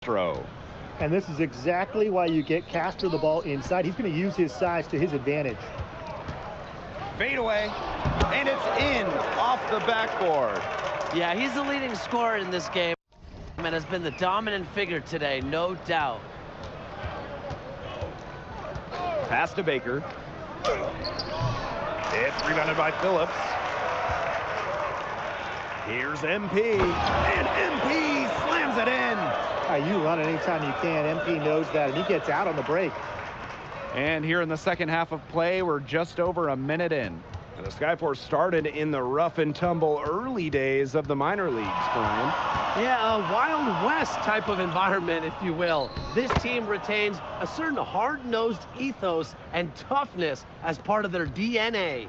Castro. And this is exactly why you get Castro the ball inside. He's going to use his size to his advantage. Fade away, and it's in off the backboard. Yeah, he's the leading scorer in this game and has been the dominant figure today, no doubt. Pass to Baker. It's rebounded by Phillips. Here's MP, and MP slams it in. You run it anytime you can. MP knows that, and he gets out on the break. And here in the second half of play, we're just over a minute in. And the Skyforce started in the rough and tumble early days of the minor leagues, Brian. Yeah, a Wild West type of environment, if you will. This team retains a certain hard-nosed ethos and toughness as part of their DNA.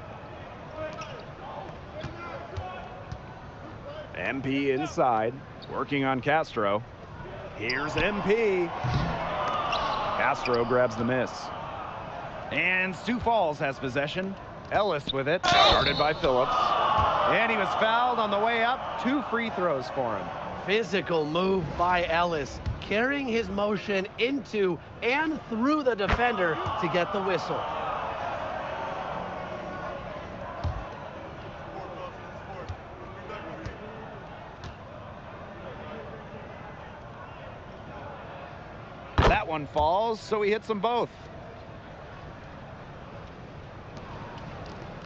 MP inside, working on Castro. Here's MP. Castro grabs the miss. And Sioux Falls has possession. Ellis with it, guarded by Phillips. And he was fouled on the way up. 2 free throws for him. Physical move by Ellis, carrying his motion into and through the defender to get the whistle. That one falls, so he hits them both.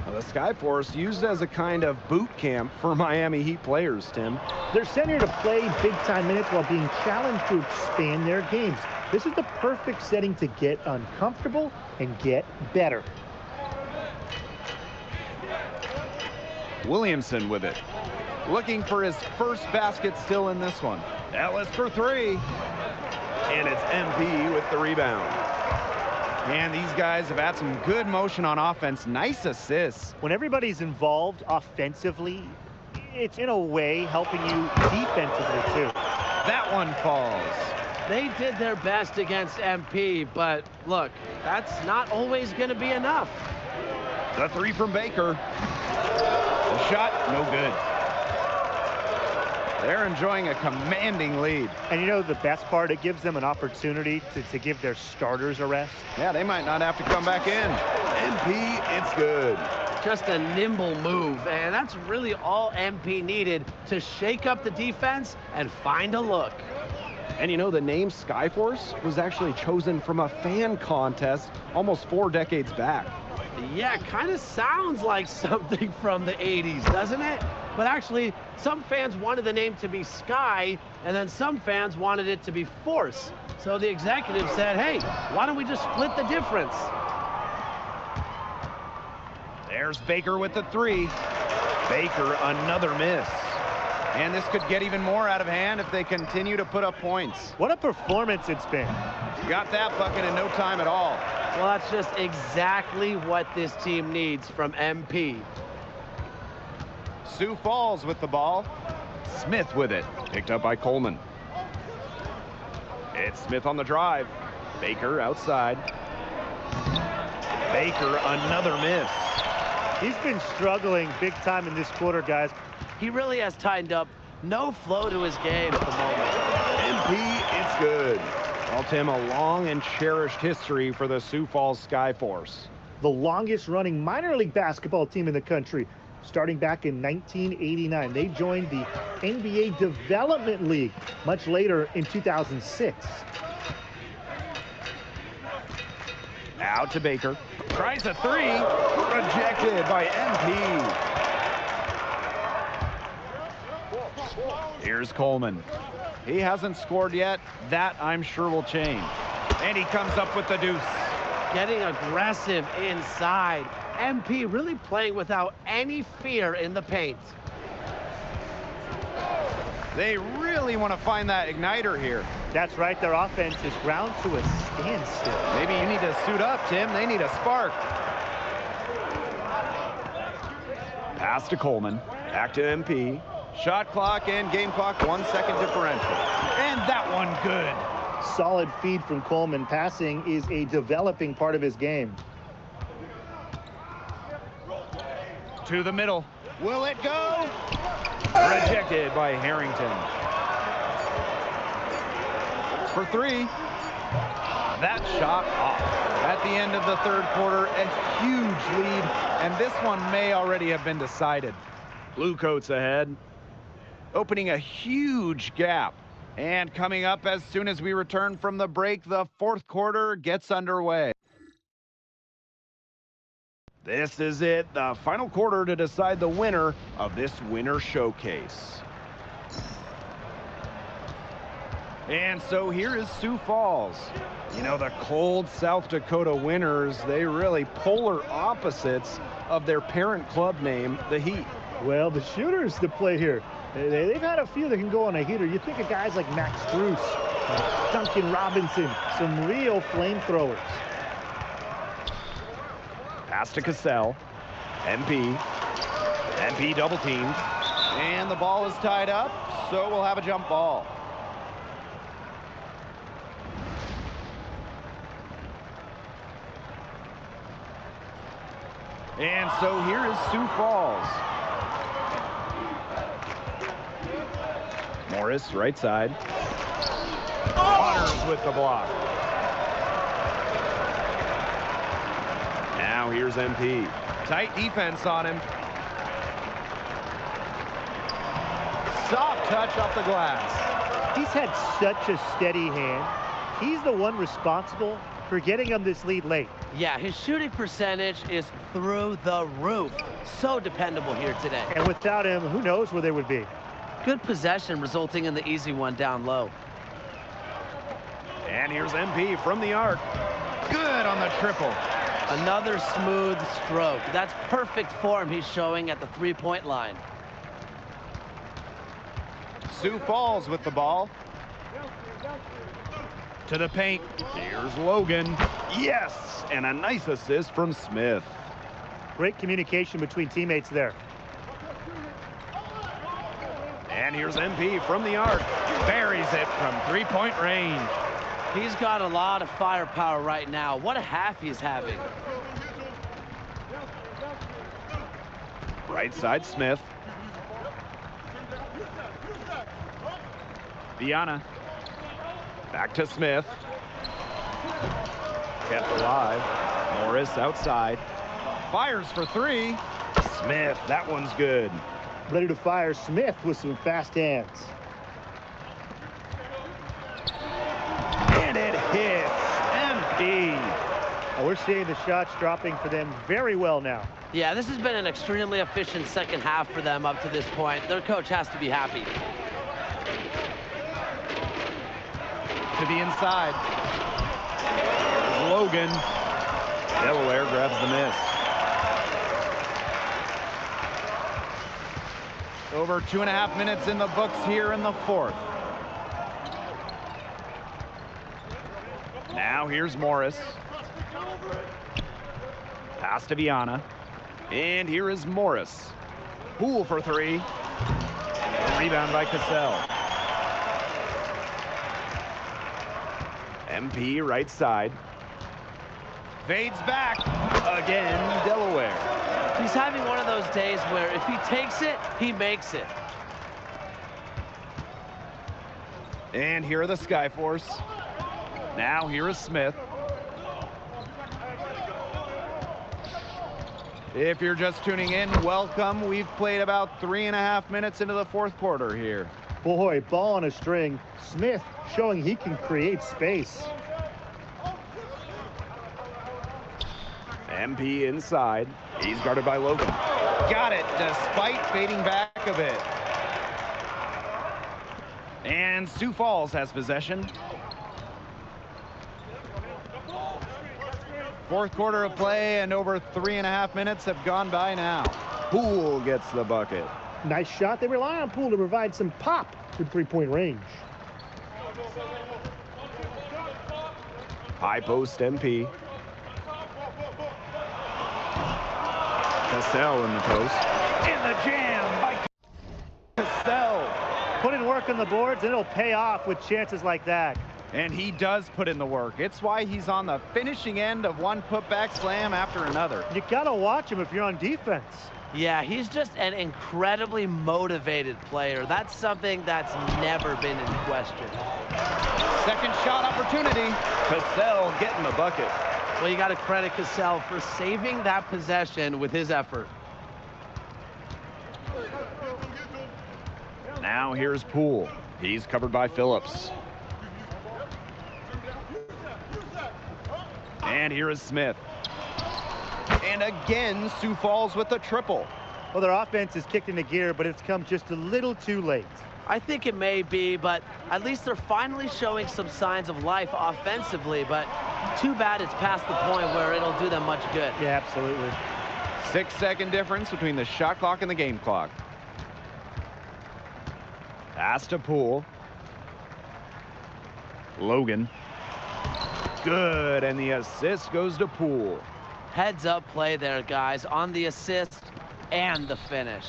Well, the Skyforce used as a kind of boot camp for Miami Heat players, Tim. They're sent here to play big-time minutes while being challenged to expand their games. This is the perfect setting to get uncomfortable and get better. Williamson with it. Looking for his first basket still in this one. Ellis for 3. And it's MP with the rebound. And these guys have had some good motion on offense. Nice assists. When everybody's involved offensively, it's in a way helping you defensively too. That one falls. They did their best against MP, but look, that's not always going to be enough. The 3 from Baker. The shot, no good. They're enjoying a commanding lead. And you know the best part, it gives them an opportunity to give their starters a rest. Yeah, they might not have to come back in. MP, it's good. Just a nimble move, and that's really all MP needed to shake up the defense and find a look. And you know, the name Skyforce was actually chosen from a fan contest almost 4 decades back. Yeah, kind of sounds like something from the 80s, doesn't it? But actually, some fans wanted the name to be Sky, and then some fans wanted it to be Force. So the executive said, hey, why don't we just split the difference? There's Baker with the 3. Baker, another miss. And this could get even more out of hand if they continue to put up points. What a performance it's been. Got that bucket in no time at all. Well, that's just exactly what this team needs from MP. Sioux Falls with the ball. Smith with it. Picked up by Coleman. It's Smith on the drive. Baker outside. Baker, another miss. He's been struggling big time in this quarter, guys. He really has tightened up. No flow to his game at the moment. MP, it's good. Well, Tim, a long and cherished history for the Sioux Falls Skyforce. The longest running minor league basketball team in the country. Starting back in 1989, they joined the NBA Development League much later in 2006. Out to Baker. Tries a 3. Rejected by MP. Here's Coleman. He hasn't scored yet. That, I'm sure, will change. And he comes up with the deuce. Getting aggressive inside. MP really playing without any fear in the paint. They really want to find that igniter here. That's right, their offense is ground to a standstill. Maybe you need to suit up, Tim. They need a spark. Pass to Coleman. Back to MP. Shot clock and game clock 1 second differential. And that one good. Solid feed from Coleman. Passing is a developing part of his game. To the middle. Will it go? Rejected by Harrington. for three. That shot off. At the end of the third quarter, a huge lead, and this one may already have been decided. Blue coats ahead, opening a huge gap. And coming up as soon as we return from the break, the fourth quarter gets underway. This is it, the final quarter to decide the winner of this winter showcase. And so here is Sioux Falls. You know, the cold South Dakota winters, they really polar opposites of their parent club name, the Heat. Well, the shooters that play here, they've had a few that can go on a heater. You think of guys like Max Strus, Duncan Robinson, some real flamethrowers. Pass to Cassell. MP double teamed. And the ball is tied up, so we'll have a jump ball. And so here is Sioux Falls. Morris, right side. Waters with the block. Now here's MP. Tight defense on him. Soft touch off the glass. He's had such a steady hand. He's the one responsible for getting him this lead late. Yeah, his shooting percentage is through the roof. So dependable here today. And without him, who knows where they would be. Good possession resulting in the easy one down low. And here's MP from the arc. Good on the triple. Another smooth stroke. That's perfect form he's showing at the three-point line. Sioux Falls with the ball. To the paint. Here's Logan. Yes! And a nice assist from Smith. Great communication between teammates there. And here's MP from the arc. Buries it from three-point range. He's got a lot of firepower right now. What a half he's having. Right side, Smith. Viana. Back to Smith. Kept alive. Morris outside. Fires for three. Smith, that one's good. Ready to fire Smith with some fast hands. And it hits. MP. We're seeing the shots dropping for them very well now. Yeah, this has been an extremely efficient second half for them up to this point. Their coach has to be happy. To the inside. Here's Logan. Delaware grabs the miss. Over 2.5 minutes in the books here in the fourth. Now here's Morris. Pass to Viana. And here is Morris. Poole for three. Rebound by Cassell. MP right side. Fades back. Again, Delaware. He's having one of those days where if he takes it, he makes it. And here are the Skyforce. Now here is Smith. If you're just tuning in, welcome. We've played about 3.5 minutes into the fourth quarter here. Boy, ball on a string. Smith showing he can create space. MP inside. He's guarded by Logan. Got it, despite fading back a bit. And Sioux Falls has possession. Fourth quarter of play, and over 3.5 minutes have gone by now. Poole gets the bucket. Nice shot. They rely on Poole to provide some pop to three-point range. High post MP. Cassell in the post. In the jam by Cassell. Put in work on the boards, and it'll pay off with chances like that. And he does put in the work. It's why he's on the finishing end of one putback slam after another. You gotta watch him if you're on defense. Yeah, he's just an incredibly motivated player. That's something that's never been in question. Second shot opportunity. Cassell getting the bucket. Well, you got to credit Cassell for saving that possession with his effort. Now here's Poole. He's covered by Phillips. And here is Smith. And again, Sioux Falls with a triple. Well, their offense is kicked into gear, but it's come just a little too late. I think it may be, but at least they're finally showing some signs of life offensively, but too bad it's past the point where it'll do them much good. Yeah, absolutely. 6-second difference between the shot clock and the game clock. Pass to Poole. Logan. Good, and the assist goes to Poole. Heads up play there, guys, on the assist and the finish.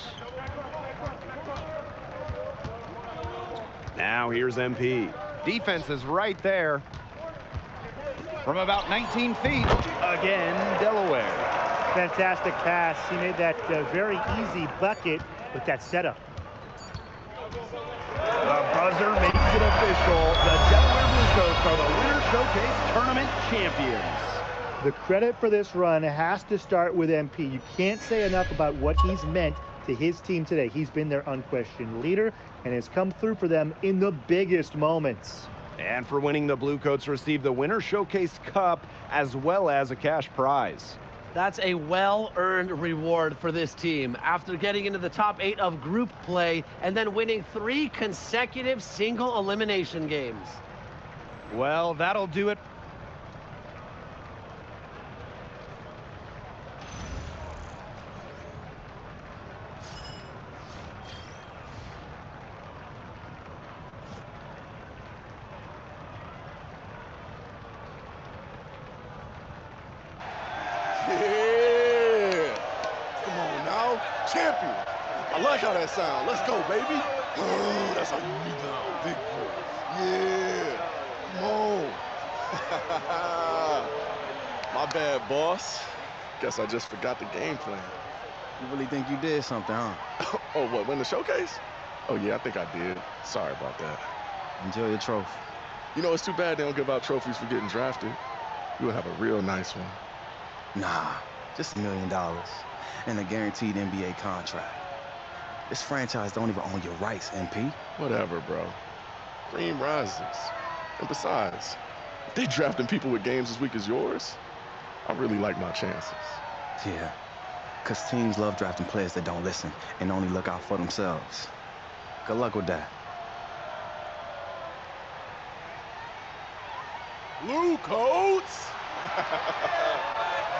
Now here's MP. Defense is right there. From about 19 feet, again, Delaware. Fantastic pass. He made that very easy bucket with that setup. The buzzer makes it official. The Delaware Bluecoats are the Winter Showcase Tournament champions. The credit for this run has to start with MP. You can't say enough about what he's meant to his team today. He's been their unquestioned leader and has come through for them in the biggest moments. And for winning, the Bluecoats receive the Winter Showcase Cup as well as a cash prize. That's a well-earned reward for this team after getting into the top 8 of group play and then winning 3 consecutive single elimination games. Well, that'll do it. Yeah! Come on now, champion! I like how that sounds. Let's go, baby! Oh, that's how you rebound, big boy. Yeah! Come on! My bad, boss. Guess I just forgot the game plan. You really think you did something, huh? Oh, what, win the showcase? Oh, yeah, I think I did. Sorry about that. Enjoy your trophy. You know, it's too bad they don't give out trophies for getting drafted. You'll have a real nice one. Nah, just $1 million and a guaranteed NBA contract. This franchise don't even own your rights, MP. Whatever, bro. Cream rises. And besides, if they drafting people with games as weak as yours, I really like my chances. Yeah, because teams love drafting players that don't listen and only look out for themselves. Good luck with that. Blue coats!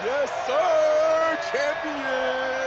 Yes, sir, champion!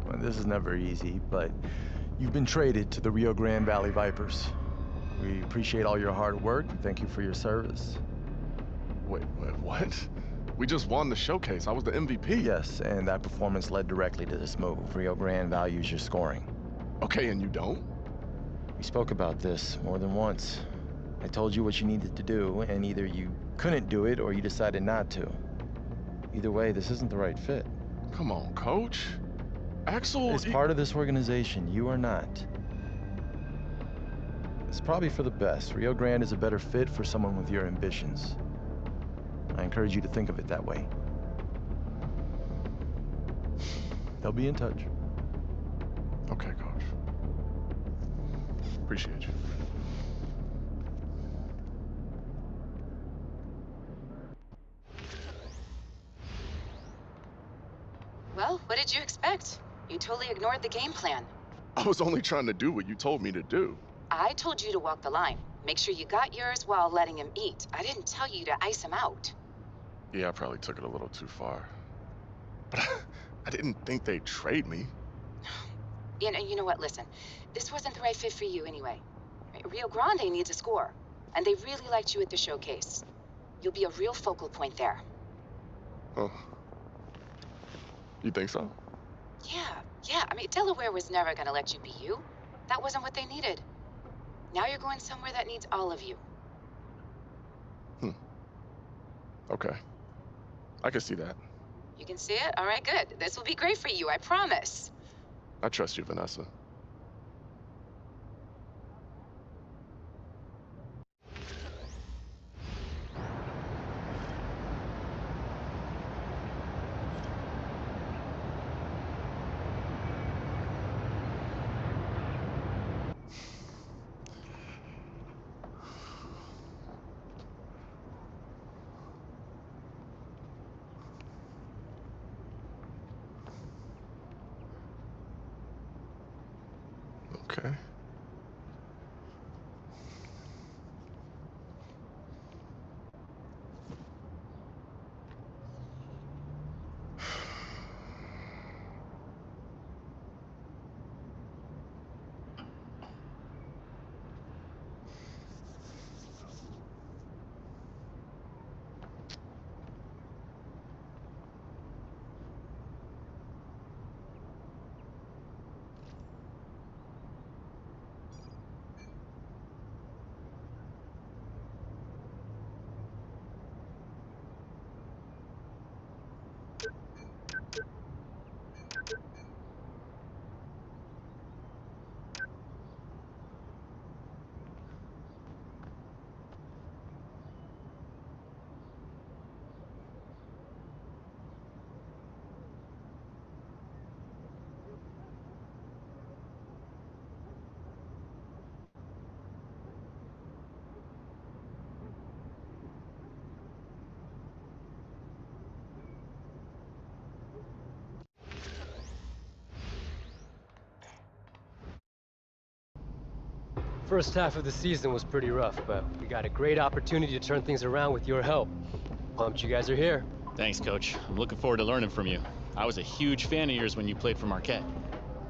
Well, this is never easy, but you've been traded to the Rio Grande Valley Vipers. We appreciate all your hard work and thank you for your service. Wait, what? We just won the showcase. I was the MVP. Yes, and that performance led directly to this move. Rio Grande values your scoring. Okay, and you don't? We spoke about this more than once. I told you what you needed to do, and either you couldn't do it or you decided not to. Either way, this isn't the right fit. Come on, coach. Axel As part of this organization, you are not. It's probably for the best. Rio Grande is a better fit for someone with your ambitions. I encourage you to think of it that way. They'll be in touch. Okay, coach. Appreciate you. Well, what did you expect? You totally ignored the game plan. I was only trying to do what you told me to do. I told you to walk the line. Make sure you got yours while letting him eat. I didn't tell you to ice him out. Yeah, I probably took it a little too far. But I didn't think they'd trade me. You know what? Listen, this wasn't the right fit for you anyway. Rio Grande needs a score, and they really liked you at the showcase. You'll be a real focal point there. Oh. You think so? Yeah. I mean, Delaware was never gonna let you be you. That wasn't what they needed. Now you're going somewhere that needs all of you. Okay. I can see that. You can see it? All right, good. This will be great for you, I promise. I trust you, Vanessa. Okay. First half of the season was pretty rough, but we got a great opportunity to turn things around with your help. Pumped you guys are here. Thanks, Coach. I'm looking forward to learning from you. I was a huge fan of yours when you played for Marquette.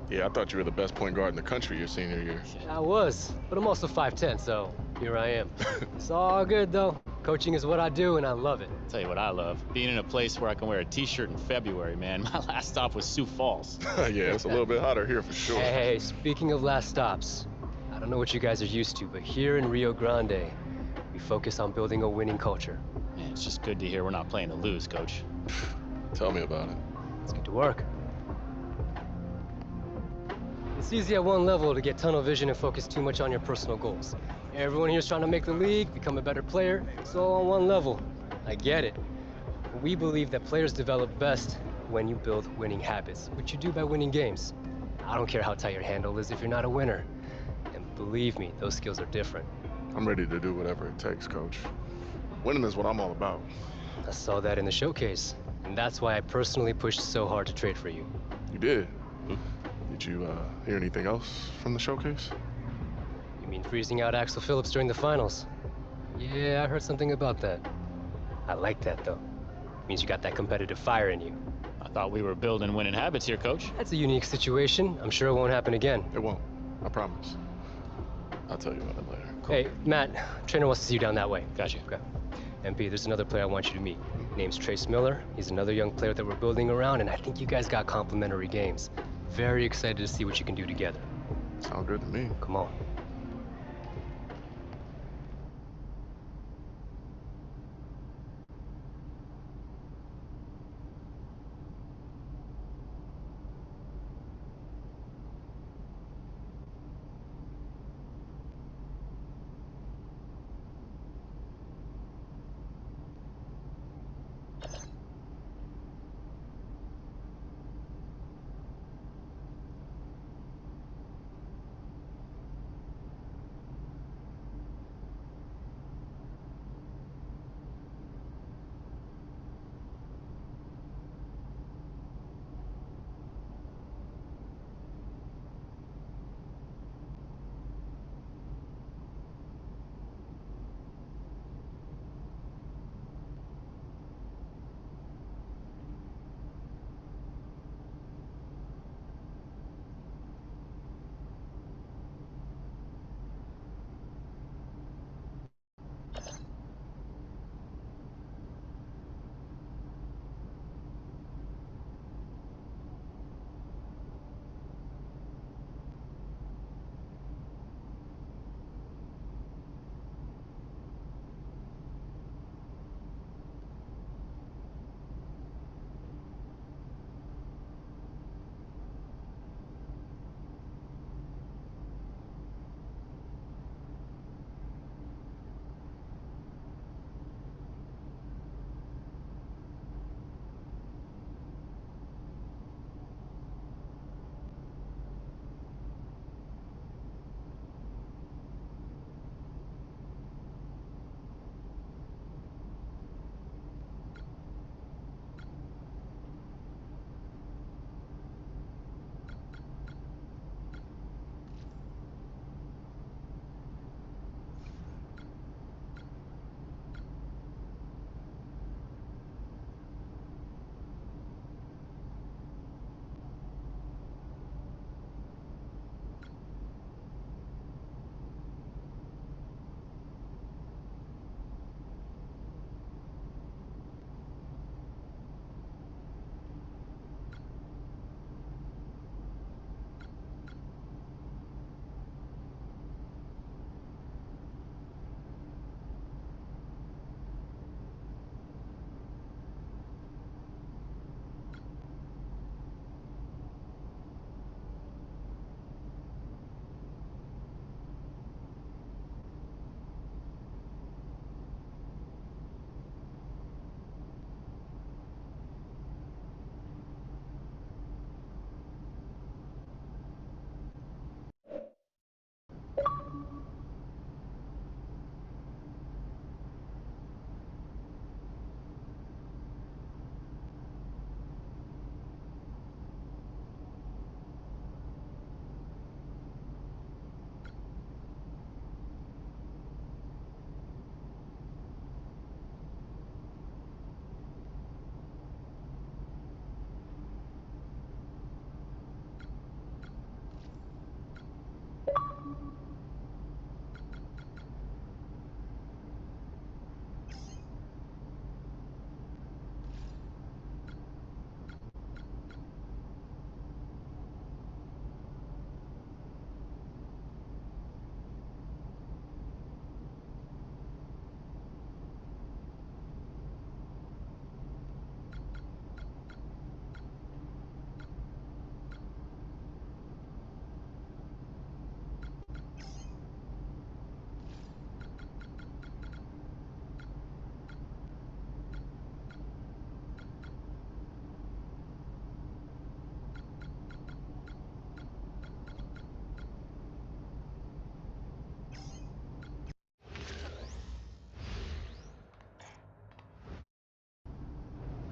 Yeah, I thought you were the best point guard in the country your senior year. I was, but I'm also 5'10", so here I am. It's all good, though. Coaching is what I do, and I love it. Tell you what I love, being in a place where I can wear a t-shirt in February, man. My last stop was Sioux Falls. Yeah, it's a little bit hotter here for sure. Hey, speaking of last stops, I don't know what you guys are used to, but here in Rio Grande, we focus on building a winning culture. Man, it's just good to hear we're not playing to lose, Coach. Tell me about it. Let's get to work. It's easy at one level to get tunnel vision and focus too much on your personal goals. Everyone here's trying to make the league, become a better player. It's all on one level. I get it. We believe that players develop best when you build winning habits, which you do by winning games. I don't care how tight your handle is if you're not a winner. And believe me, those skills are different. I'm ready to do whatever it takes, Coach. Winning is what I'm all about. I saw that in the showcase, and that's why I personally pushed so hard to trade for you. You did? Did you hear anything else from the showcase? You mean freezing out Axel Phillips during the finals? Yeah, I heard something about that. I like that, though. Means you got that competitive fire in you. I thought we were building winning habits here, Coach. That's a unique situation. I'm sure it won't happen again. It won't. I promise. I'll tell you about it later. Cool. Hey, Matt, trainer wants to see you down that way. Gotcha. Okay. MP, there's another player I want you to meet. Name's Trace Miller. He's another young player that we're building around, and I think you guys got complementary games. Very excited to see what you can do together. Sound good to me. Come on.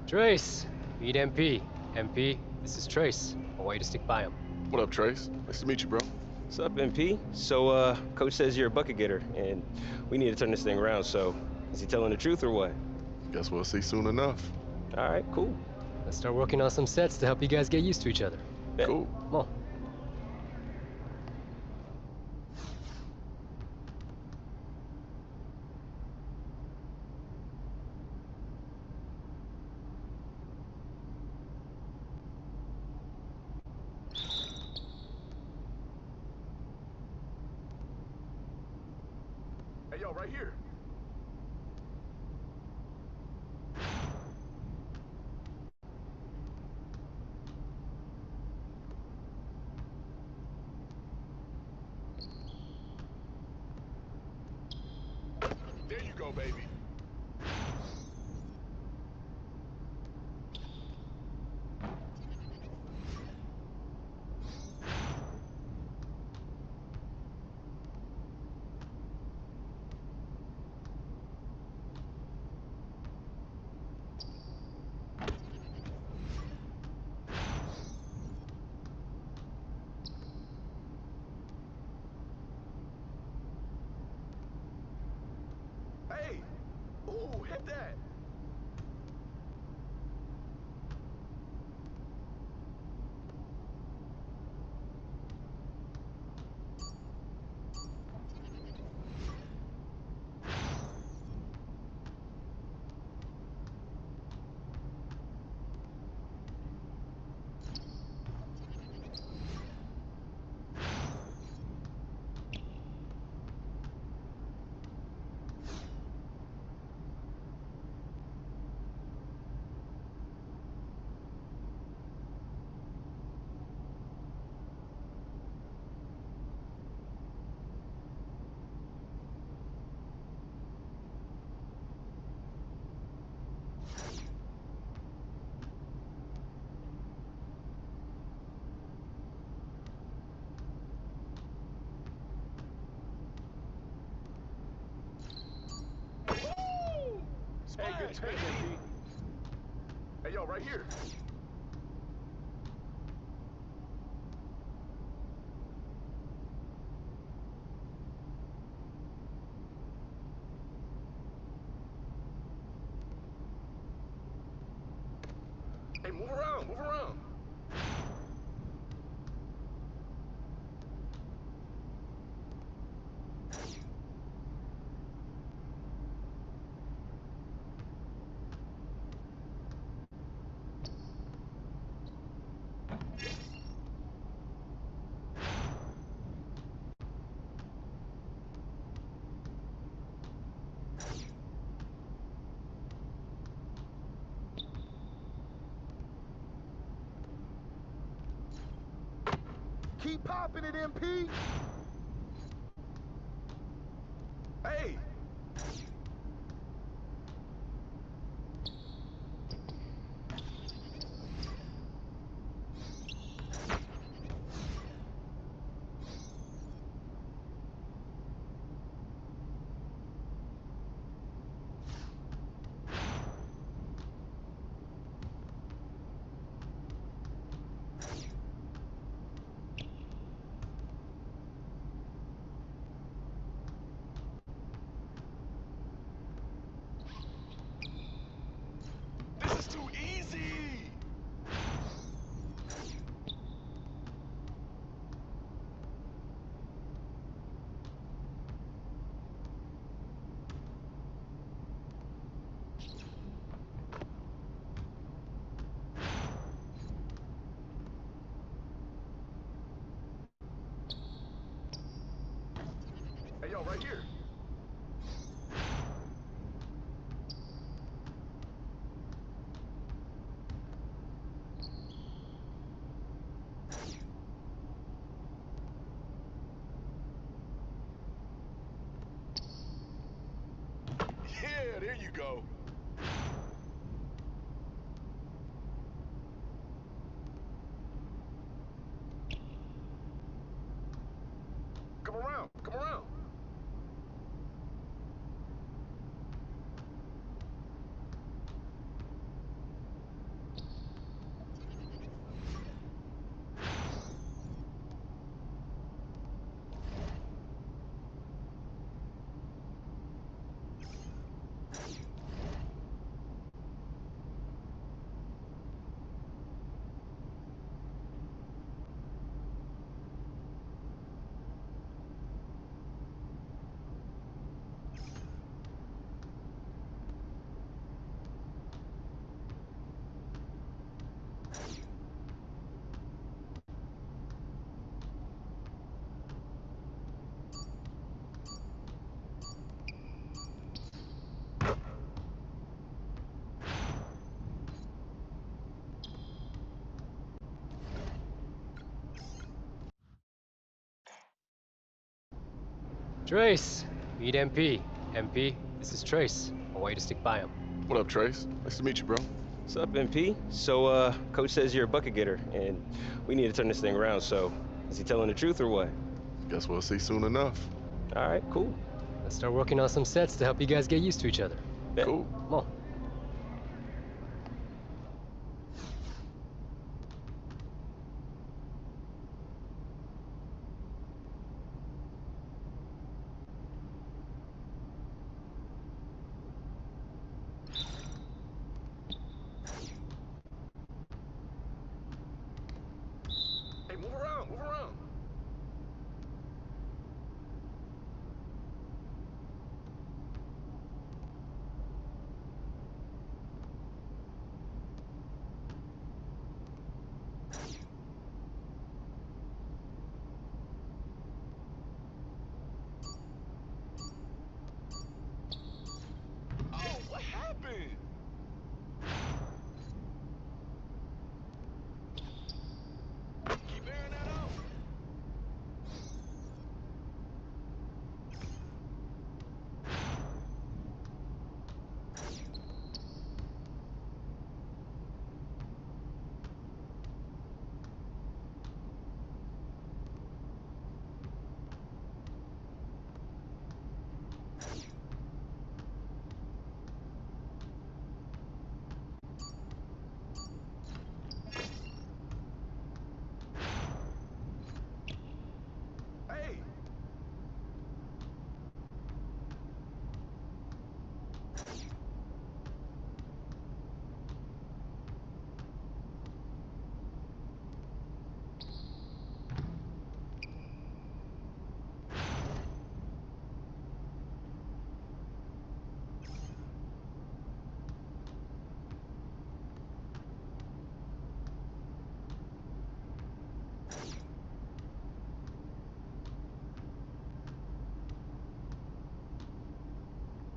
Trace, meet MP. MP, this is Trace. I want you to stick by him. What up, Trace? Nice to meet you, bro. What's up, MP? So, Coach says you're a bucket getter, and we need to turn this thing around, so is he telling the truth or what? Guess we'll see soon enough. All right, cool. Let's start working on some sets to help you guys get used to each other. Yeah. Cool. Come on. Hey, yo, right here. There you go, baby. Hey! Ooh, hit that! Hey, good take, MP. Hey, yo, right here. Hey, move around, move around. Keep popping it, MP. Hey. This is too easy. Hey, yo, right here. Yeah, there you go. Come around, come around. Trace, meet MP. MP, this is Trace. I want you to stick by him. What up, Trace? Nice to meet you, bro. What's up, MP? So, Coach says you're a bucket getter, and we need to turn this thing around, so is he telling the truth or what? Guess we'll see soon enough. All right, cool. Let's start working on some sets to help you guys get used to each other. Bet. Cool. Come on. Hey, move around, move around. Oh, what happened? Keep airing that out. Hey.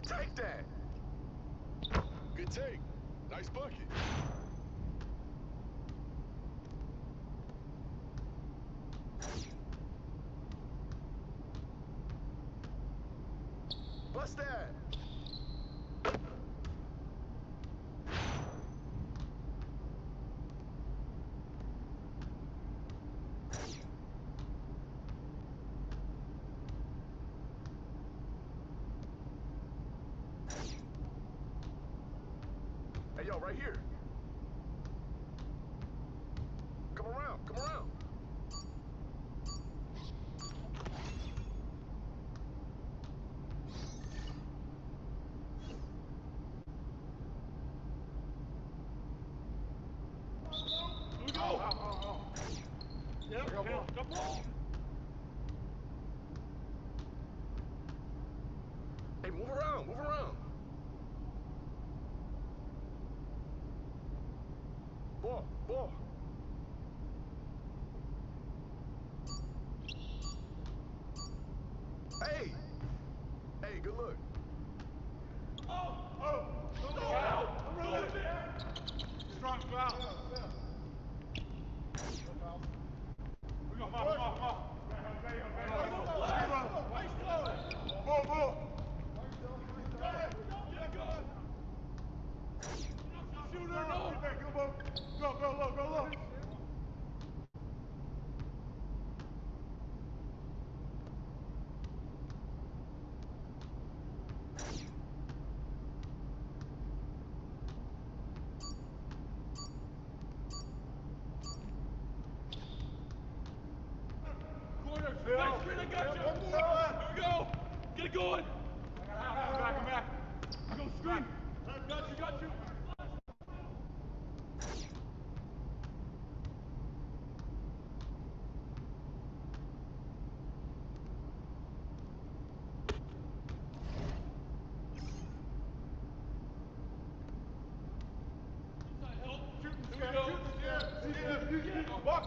Take that. Good take. Nice bucket. Bust that. Hey, yo, right here. Come around, come around. Go! Yeah, come on. Hey, move around, move around. Ball, ball. Hey! Hey, good look. Strong foul. Come on. Ball. Shooter, no. Go low. Corner, Phil. I got you. Here we go. Get it going. I'm back. Go screen. Got you. Watch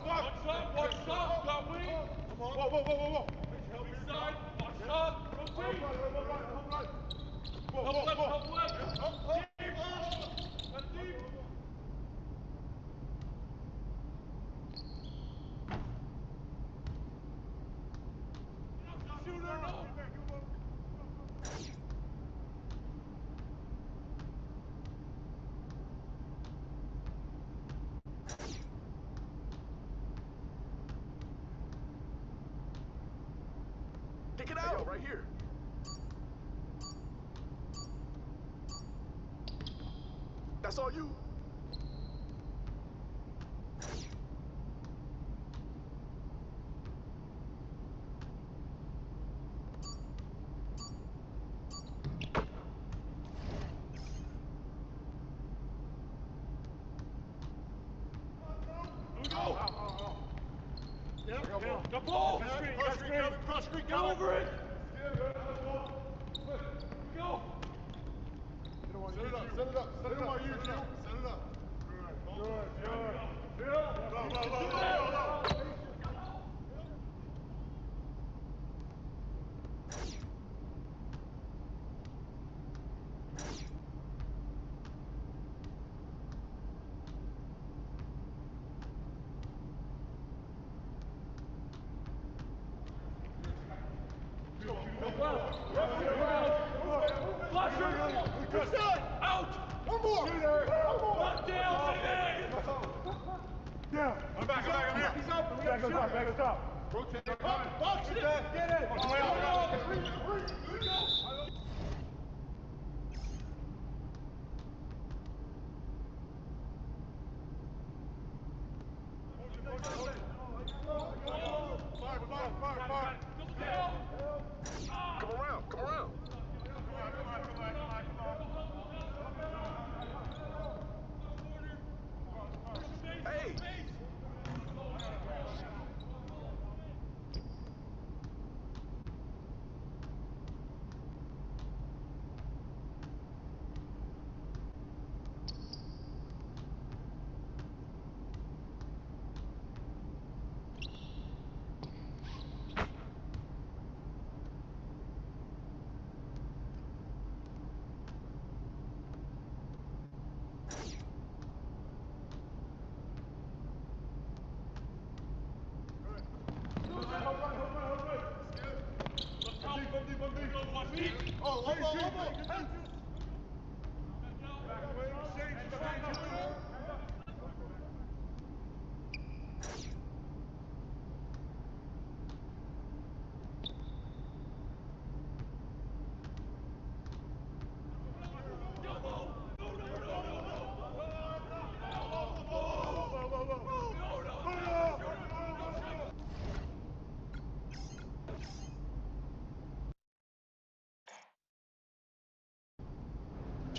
up, got wing. Come on. Whoa. Inside, watch up. Rotate. Help left. Deep. Shooter, no. That's all you.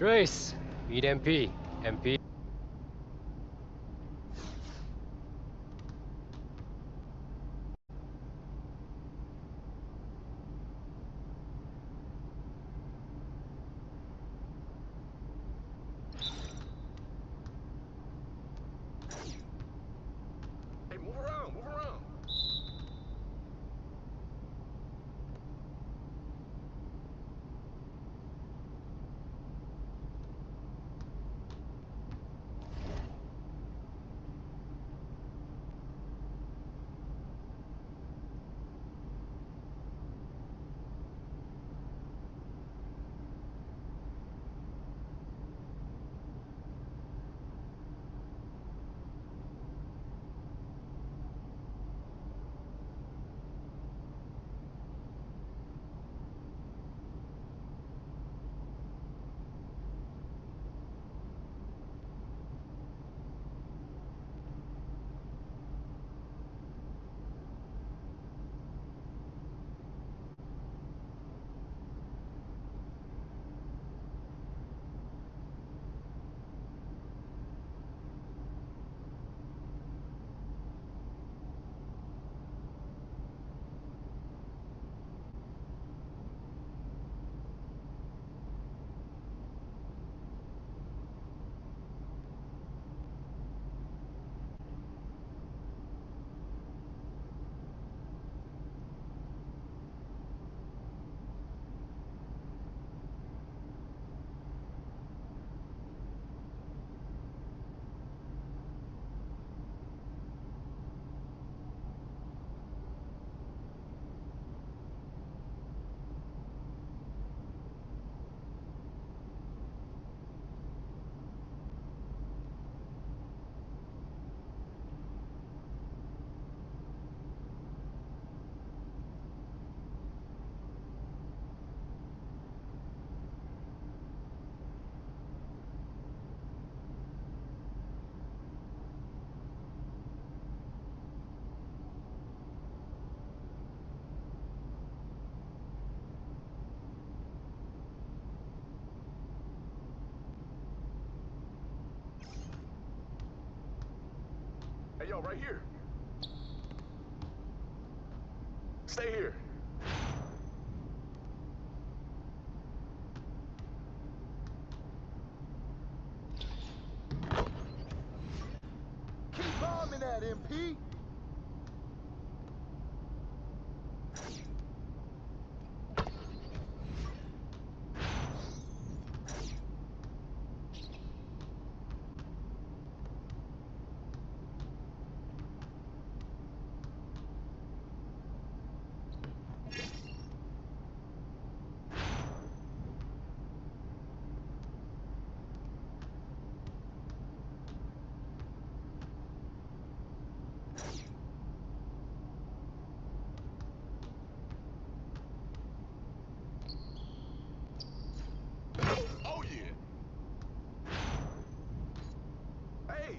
Trace, beat MP. MP. Hey, move around, move around. yo, right here. Stay here. Keep bombing that, MP. Oh, yeah. Hey.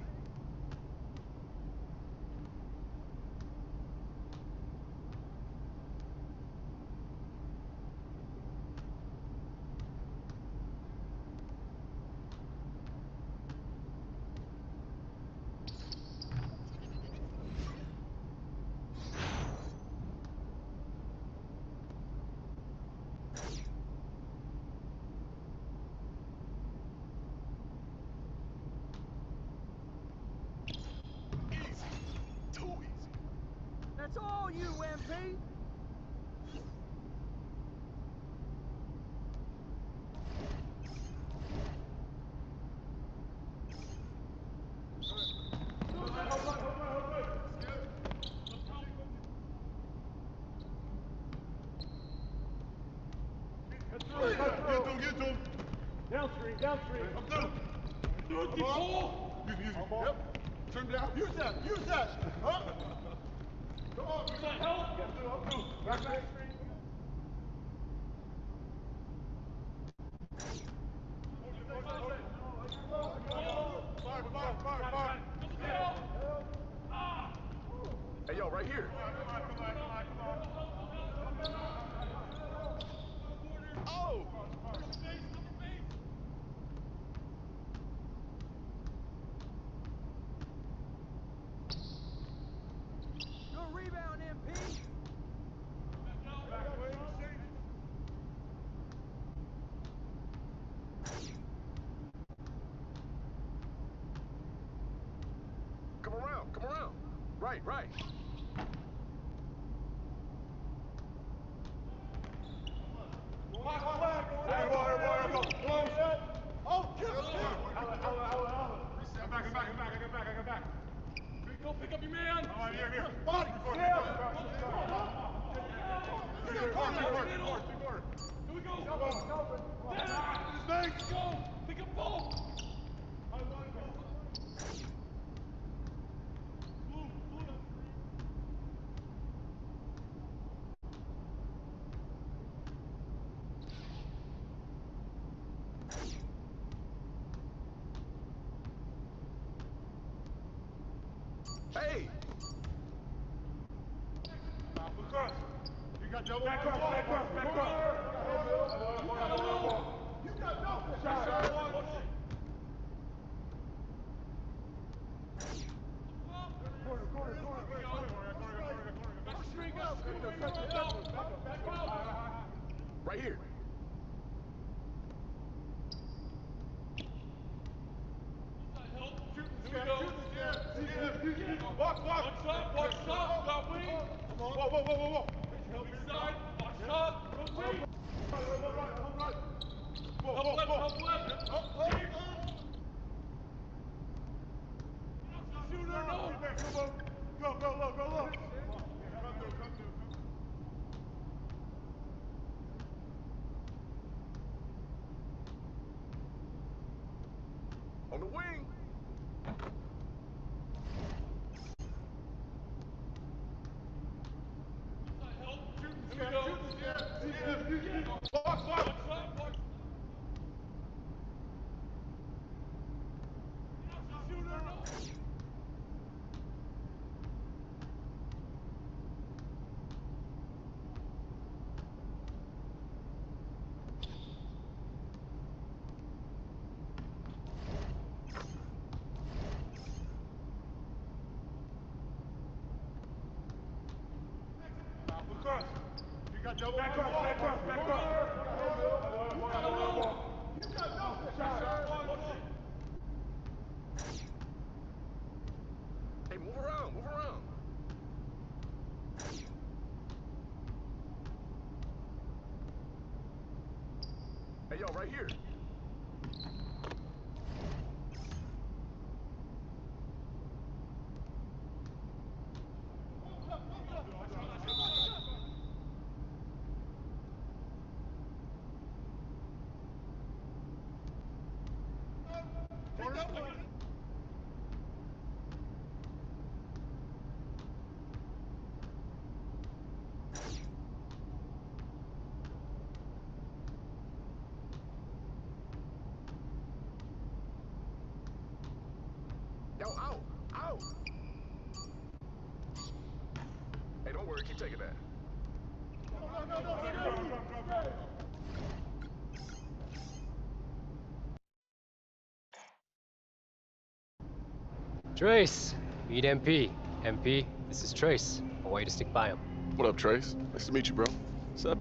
Easy. Too easy. That's all you, MP. Get to him. Downstream, downstream. Come through. Come on. Easy. Yep. Turn down. Use that. Use that. Huh? Come on. Use that help. Get through. Up through. Back. Fire. Hey, yo, right here. Oh! Good rebound, MP. Come around. Come around. Right. Oh, kill him! I got back. Go pick up your man. Here. Body. Here we go. Go. Pick up ball. Hey! You got double. Back cross. You got double. Shot. Corner. Right here. Box up, got wing. Whoa. Help side, box up, go wing. Help left. Shooter, no. Go low. Come through. On the wing. Hey, move around, move around. Hey, yo, right here. Yo, out, out. Hey, don't worry, keep taking that. Trace, meet MP. MP, this is Trace. I want you to stick by him. What up, Trace? Nice to meet you, bro. What's up?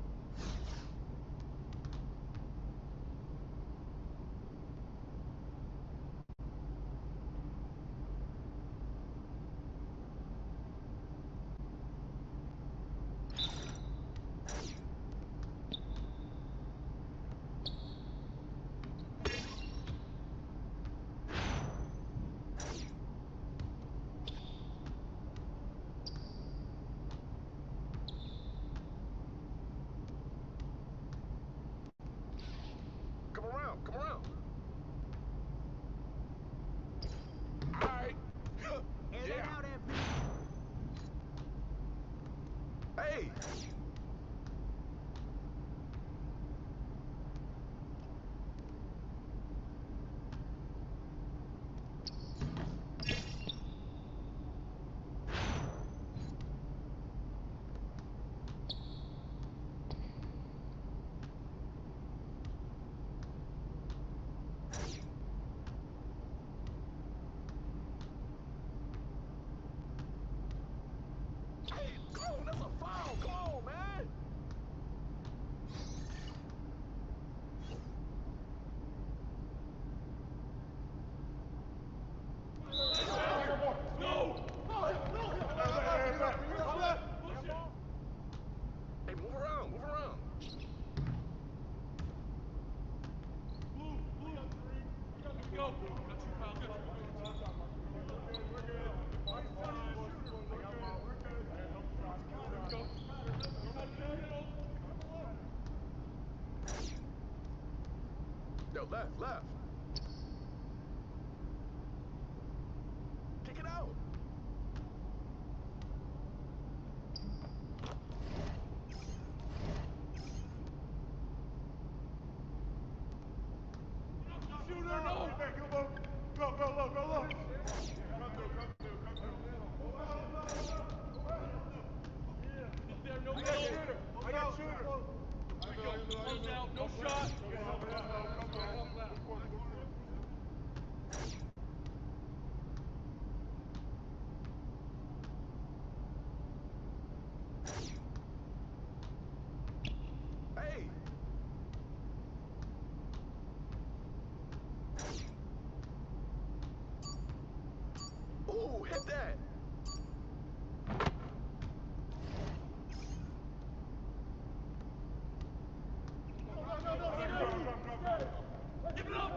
Come around, come around. All right. Yeah. Out, MP. Hey. Hey, come on, that's a foul. Come on, man. Hey, move around, move around. Yo, left, left. Kick it out. Hey. Ooh, hit that. Give it up.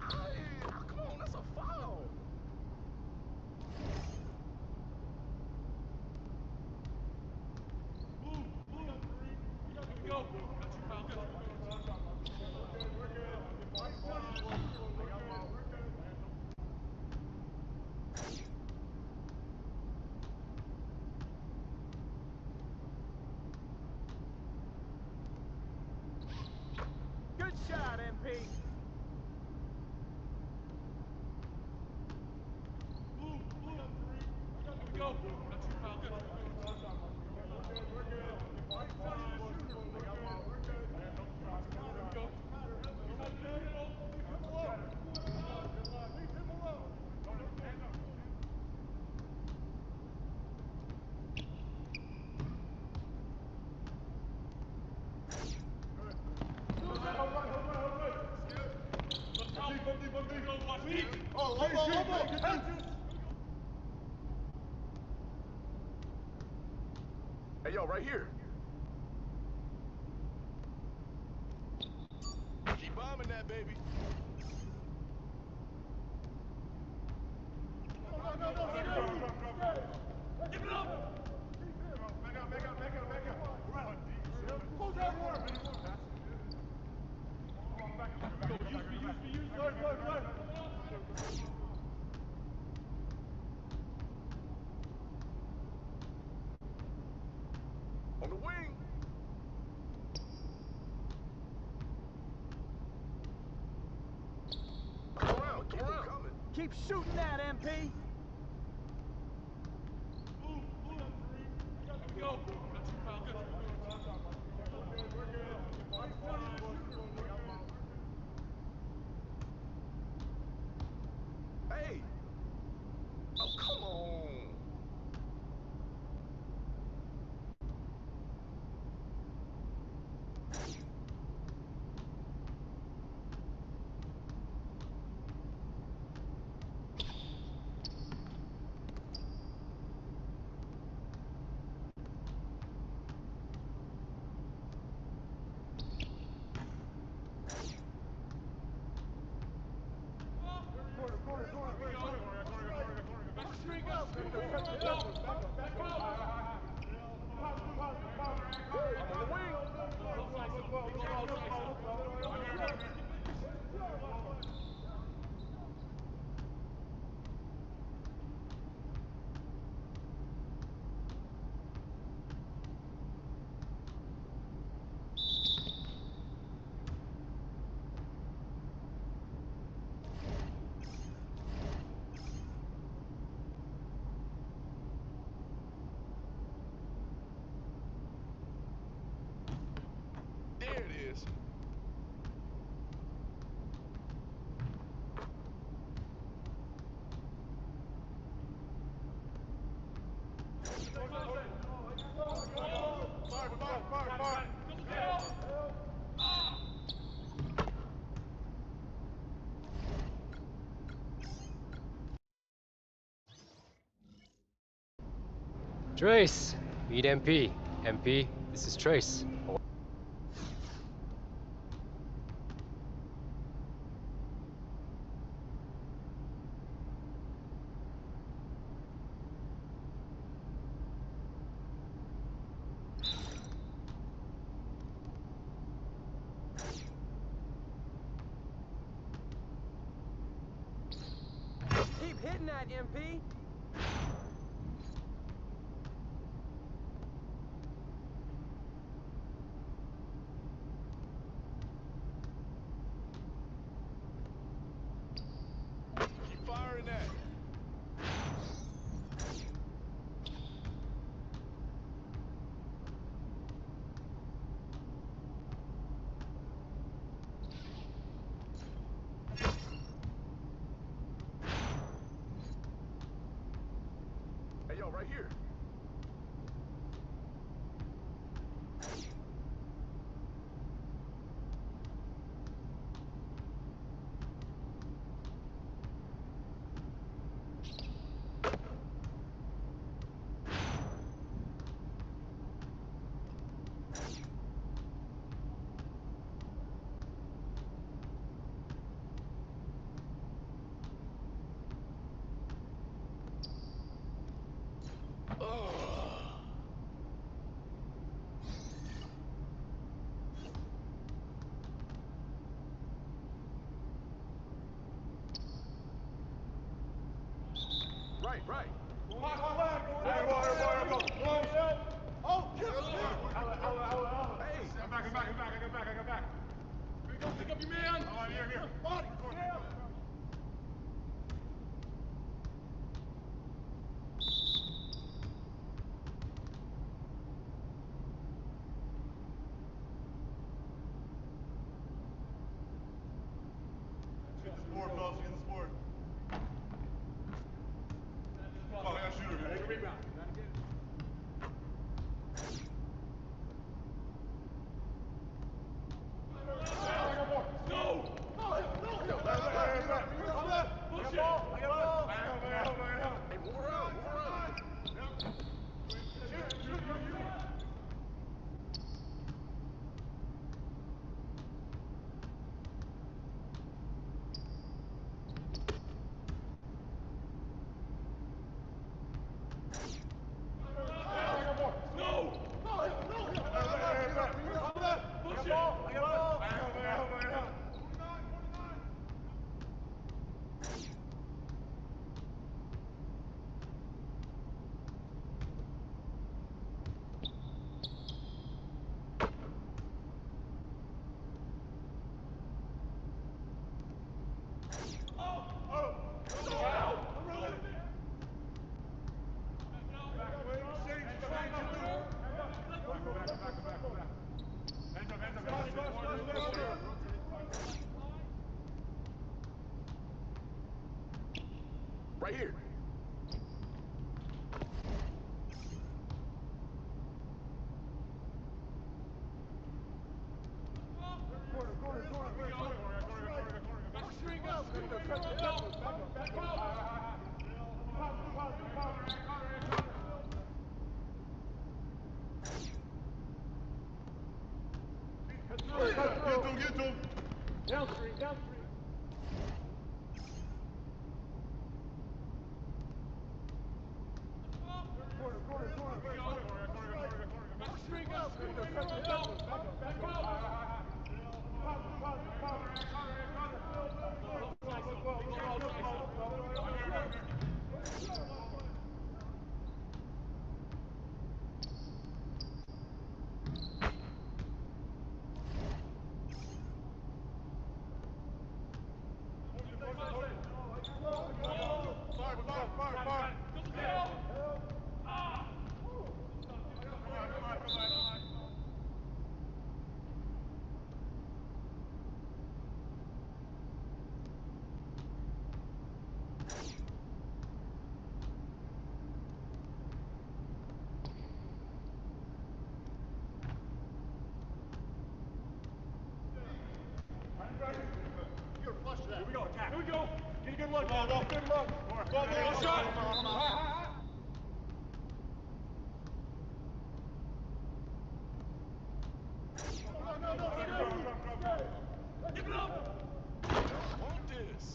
Hey, come on, that's a foul. Hey, yo, right here. Keep bombing that, baby. Give it up. Back up. Pull that word. Use. On the wing. Come around. Coming. Keep shooting that, MP. Go. Hey. Oh, come on. There it is. Trace, meet MP. MP, this is Trace. Keep hitting that, MP. Keep firing that. Hey, yo, right here. Right. Oh, kill him. Hey. I'm back. I got back. Pick up your man. Oh, I'm here. Body. Get the sport, fellas. Get the sport. Oh, I got a shooter, man. Take a rebound. Gotta get it. Go! right here. Get to him. Down three, down three. Here we go, attack. Here we go. Get a good look. Good look. Go, shot. Give it up. Want this.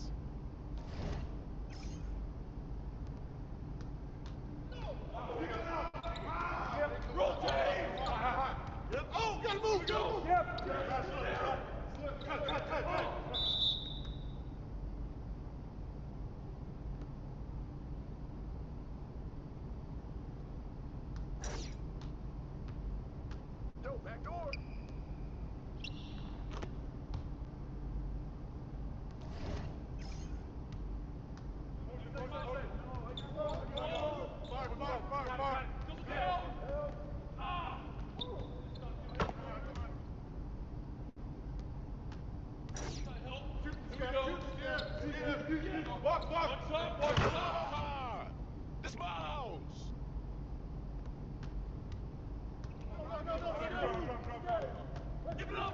Rotate. Oh, gotta move. Go. Yep. Cut. Yo, back door. Fire. Dismounts. Give it up.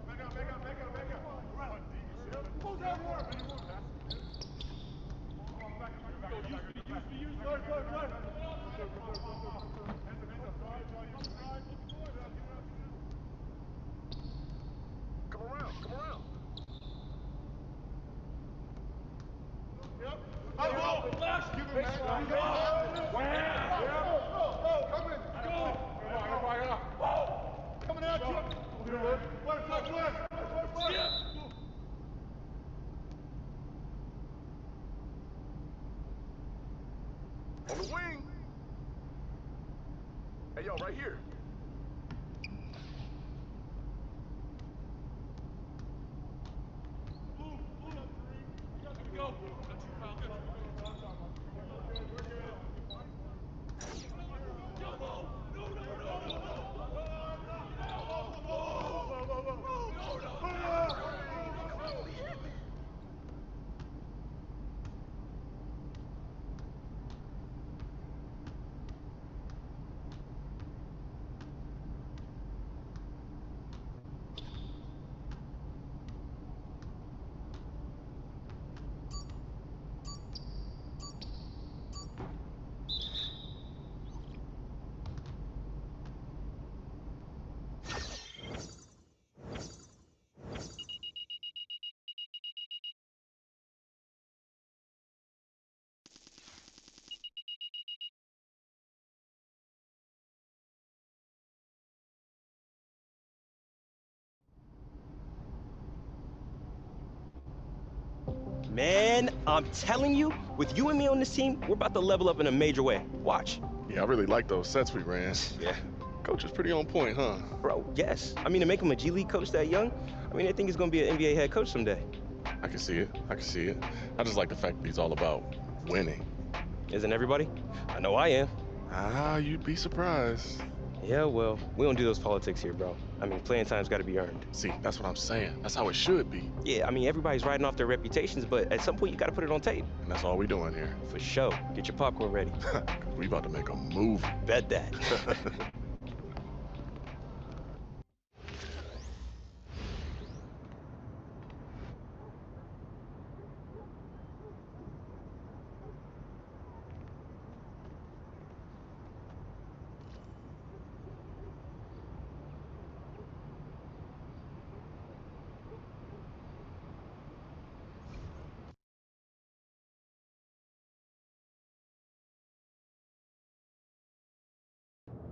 Back up. Move that more. Use. Good. Come around. Yep. Left. Give him that. Coming at you. Left. On the wing. Hey, yo, right here. Go. Man, I'm telling you, with you and me on this team, we're about to level up in a major way. Watch. Yeah, I really like those sets we ran. Yeah. Coach is pretty on point, huh? Bro, yes. I mean, to make him a G League coach that young, I mean, I think he's going to be an NBA head coach someday. I can see it. I just like the fact that he's all about winning. Isn't everybody? I know I am. Ah, you'd be surprised. Yeah, well, we don't do those politics here, bro. I mean, playing time's got to be earned. See, that's what I'm saying. That's how it should be. Yeah, I mean, everybody's riding off their reputations, but at some point, you got to put it on tape. And that's all we doing here. For sure. Get your popcorn ready. We about to make a movie. Bet that.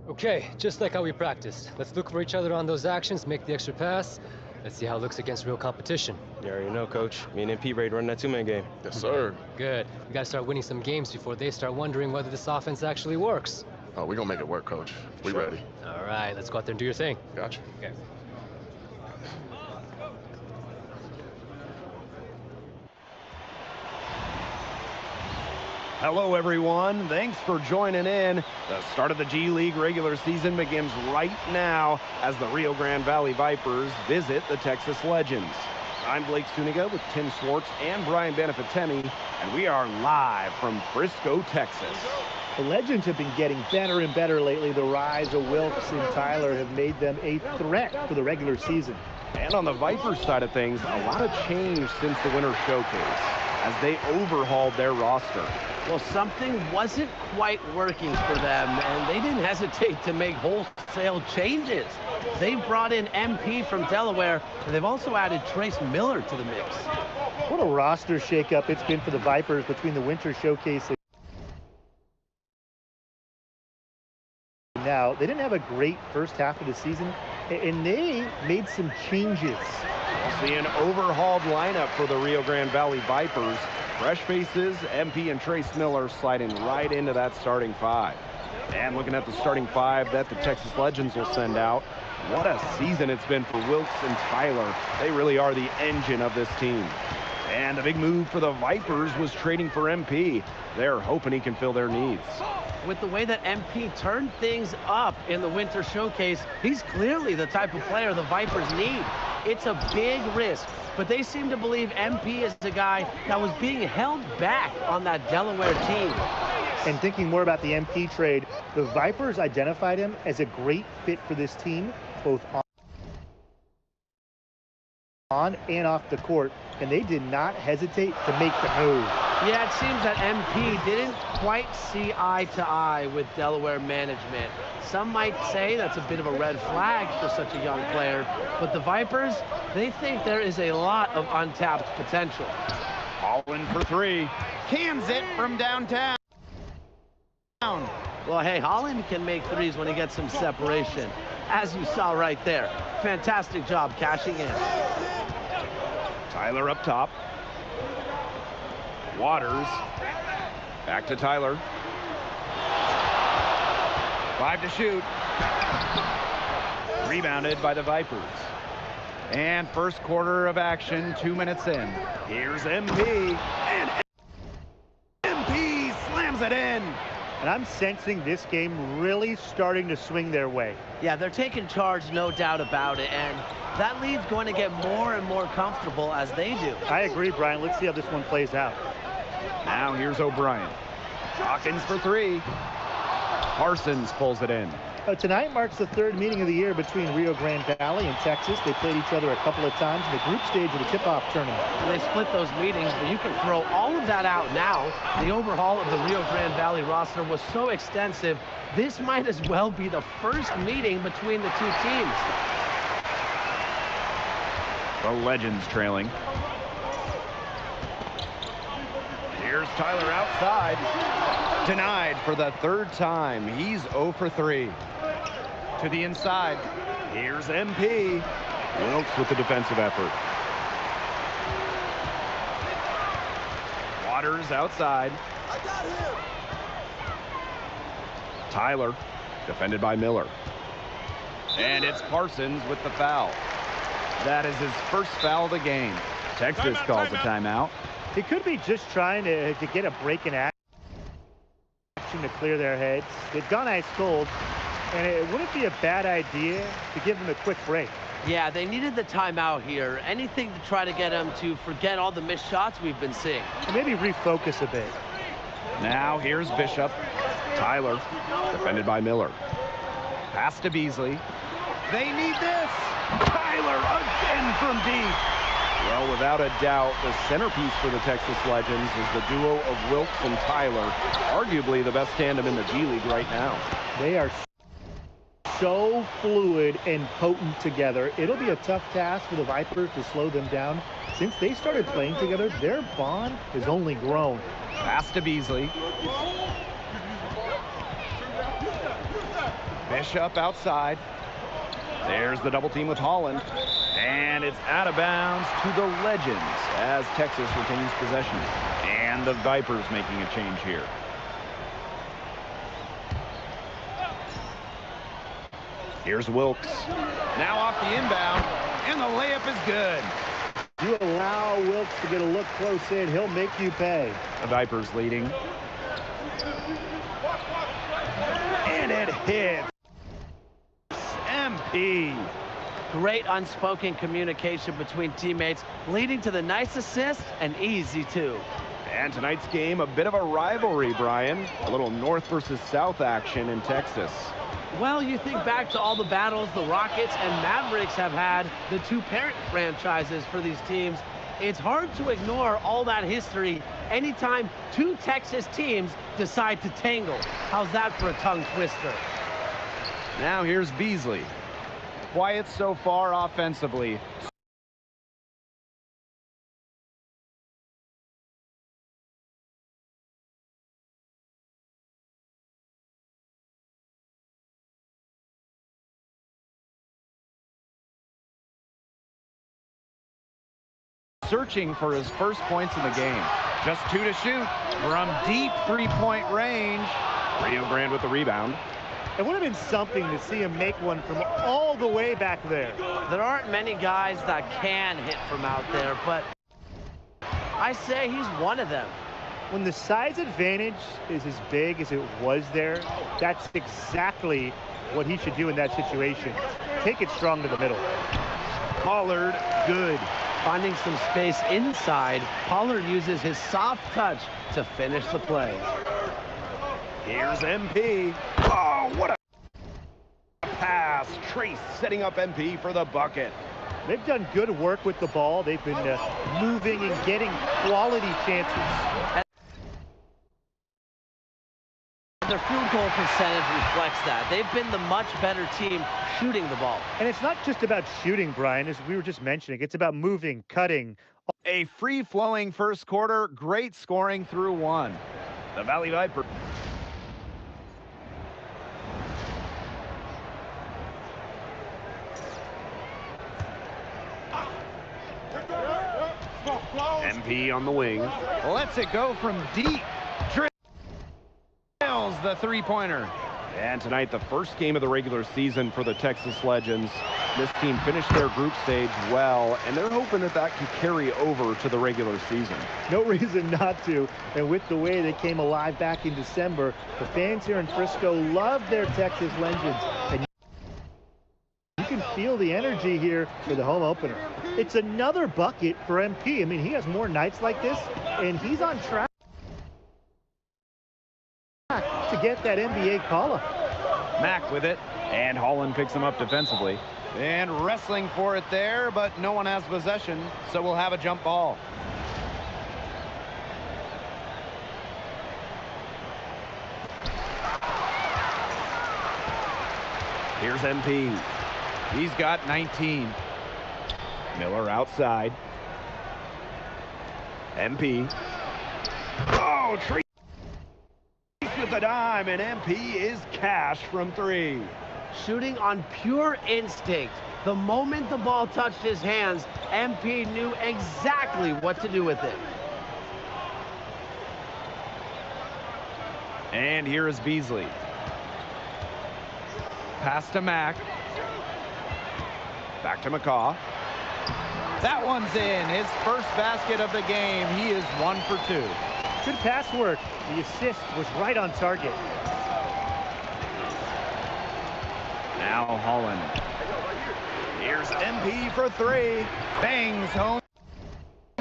Okay, just like how we practiced. Let's look for each other on those actions, make the extra pass. Let's see how it looks against real competition. You already know, Coach. Me and MP ready to run that two-man game. Yes, sir. Good. We gotta start winning some games before they start wondering whether this offense actually works. Oh, we're gonna make it work, Coach. We ready. All right, let's go out there and do your thing. Gotcha. Okay. Hello, everyone. Thanks for joining in. The start of the G League regular season begins right now as the Rio Grande Valley Vipers visit the Texas Legends. I'm Blake Suniga with Tim Swartz and Brian Benefitemi, and we are live from Frisco, Texas. The Legends have been getting better and better lately. The rise of Wilkes and Tyler have made them a threat for the regular season. And on the Vipers side of things, a lot of change since the Winter Showcase as they overhauled their roster. Well, something wasn't quite working for them, and they didn't hesitate to make wholesale changes. They've brought in MP from Delaware, and they've also added Trace Miller to the mix. What a roster shakeup it's been for the Vipers between the Winter Showcase and now. They didn't have a great first half of the season, and they made some changes. We'll see an overhauled lineup for the Rio Grande Valley Vipers. Fresh faces, MP and Trace Miller sliding right into that starting five. And looking at the starting five that the Texas Legends will send out, what a season it's been for Wilkes and Tyler. They really are the engine of this team. And a big move for the Vipers was trading for MP. They're hoping he can fill their needs. With the way that MP turned things up in the Winter Showcase, he's clearly the type of player the Vipers need. It's a big risk, but they seem to believe MP is the guy that was being held back on that Delaware team. And thinking more about the MP trade, the Vipers identified him as a great fit for this team, both on and off the court, and they did not hesitate to make the move. Yeah, it seems that MP didn't quite see eye to eye with Delaware management. Some might say that's a bit of a red flag for such a young player, but the Vipers, they think there is a lot of untapped potential. All in for three. Cans it from downtown. Well, hey, Holland can make threes when he gets some separation, as you saw right there. Fantastic job cashing in. Tyler up top. Waters. Back to Tyler. 5 to shoot. Rebounded by the Vipers. And first quarter of action, 2 minutes in. Here's MP. And MP slams it in. And I'm sensing this game really starting to swing their way. Yeah, they're taking charge, no doubt about it, and that lead's going to get more and more comfortable as they do. I agree, Brian. Let's see how this one plays out. Now here's O'Brien. Hawkins for three. Parsons pulls it in. Tonight marks the third meeting of the year between Rio Grande Valley and Texas. They played each other a couple of times in the group stage of the tip-off tournament. And they split those meetings, but you can throw all of that out now. The overhaul of the Rio Grande Valley roster was so extensive, this might as well be the first meeting between the two teams. The Legends trailing. Here's Tyler outside. Denied for the third time. He's 0 for 3. To the inside. Here's MP. Wilkes with the defensive effort. Waters outside. I got him. Tyler, defended by Miller. And it's Parsons with the foul. That is his first foul of the game. Texas calls a timeout. He could be just trying to get a break in action to clear their heads. They've gone ice cold. And it wouldn't be a bad idea to give them a quick break. Yeah, they needed the timeout here. Anything to try to get them to forget all the missed shots we've been seeing. And maybe refocus a bit. Now here's Bishop. Tyler, defended by Miller. Pass to Beasley. They need this. Tyler again from deep. Well, without a doubt, the centerpiece for the Texas Legends is the duo of Wilkes and Tyler, arguably the best tandem in the G League right now. They are so fluid and potent together. It'll be a tough task for the Vipers to slow them down. Since they started playing together, their bond has only grown. Pass to Beasley. Bishop outside. There's the double team with Holland. And it's out of bounds to the Legends as Texas retains possession. And the Vipers making a change here. Here's Wilkes. Now off the inbound, and the layup is good. You allow Wilkes to get a look close in, he'll make you pay. The Vipers leading. And it hits. MP. Great unspoken communication between teammates, leading to the nice assist and easy two. And tonight's game, a bit of a rivalry, Brian. A little North versus South action in Texas. Well, you think back to all the battles the Rockets and Mavericks have had, the two parent franchises for these teams. It's hard to ignore all that history anytime two Texas teams decide to tangle. How's that for a tongue twister? Now here's Beasley. Quiet so far offensively. Searching for his first points in the game. Just 2 to shoot from deep three-point range. Rio Grande with the rebound. It would have been something to see him make one from all the way back there. There aren't many guys that can hit from out there, but I say he's one of them. When the size advantage is as big as it was there, that's exactly what he should do in that situation. Take it strong to the middle. Pollard, good. Finding some space inside, Pollard uses his soft touch to finish the play. Here's MP. Oh, what a pass. Trace setting up MP for the bucket. They've done good work with the ball. They've been moving and getting quality chances. Their field goal percentage reflects that. They've been the much better team shooting the ball. And it's not just about shooting, Brian, as we were just mentioning. It's about moving, cutting. A free-flowing first quarter. Great scoring through one. The Valley Viper. MP on the wing. Lets it go from deep. Drills the three-pointer. And tonight, the first game of the regular season for the Texas Legends. This team finished their group stage well, and they're hoping that that can carry over to the regular season. No reason not to. And with the way they came alive back in December, the fans here in Frisco love their Texas Legends. And you can feel the energy here for the home opener. It's another bucket for MP. I mean, he has more nights like this, and he's on track to get that NBA call-up. Mack with it, and Holland picks him up defensively. And wrestling for it there, but no one has possession, so we'll have a jump ball. Here's MP. He's got 19. Miller outside. MP. Oh, Trace with the dime, and MP is cash from three. Shooting on pure instinct. The moment the ball touched his hands, MP knew exactly what to do with it. And here is Beasley. Pass to Mack. Back to McCaw. That one's in. His first basket of the game. He is 1 for 2. Good pass work. The assist was right on target. Now Holland. Here's MP for three. Bangs home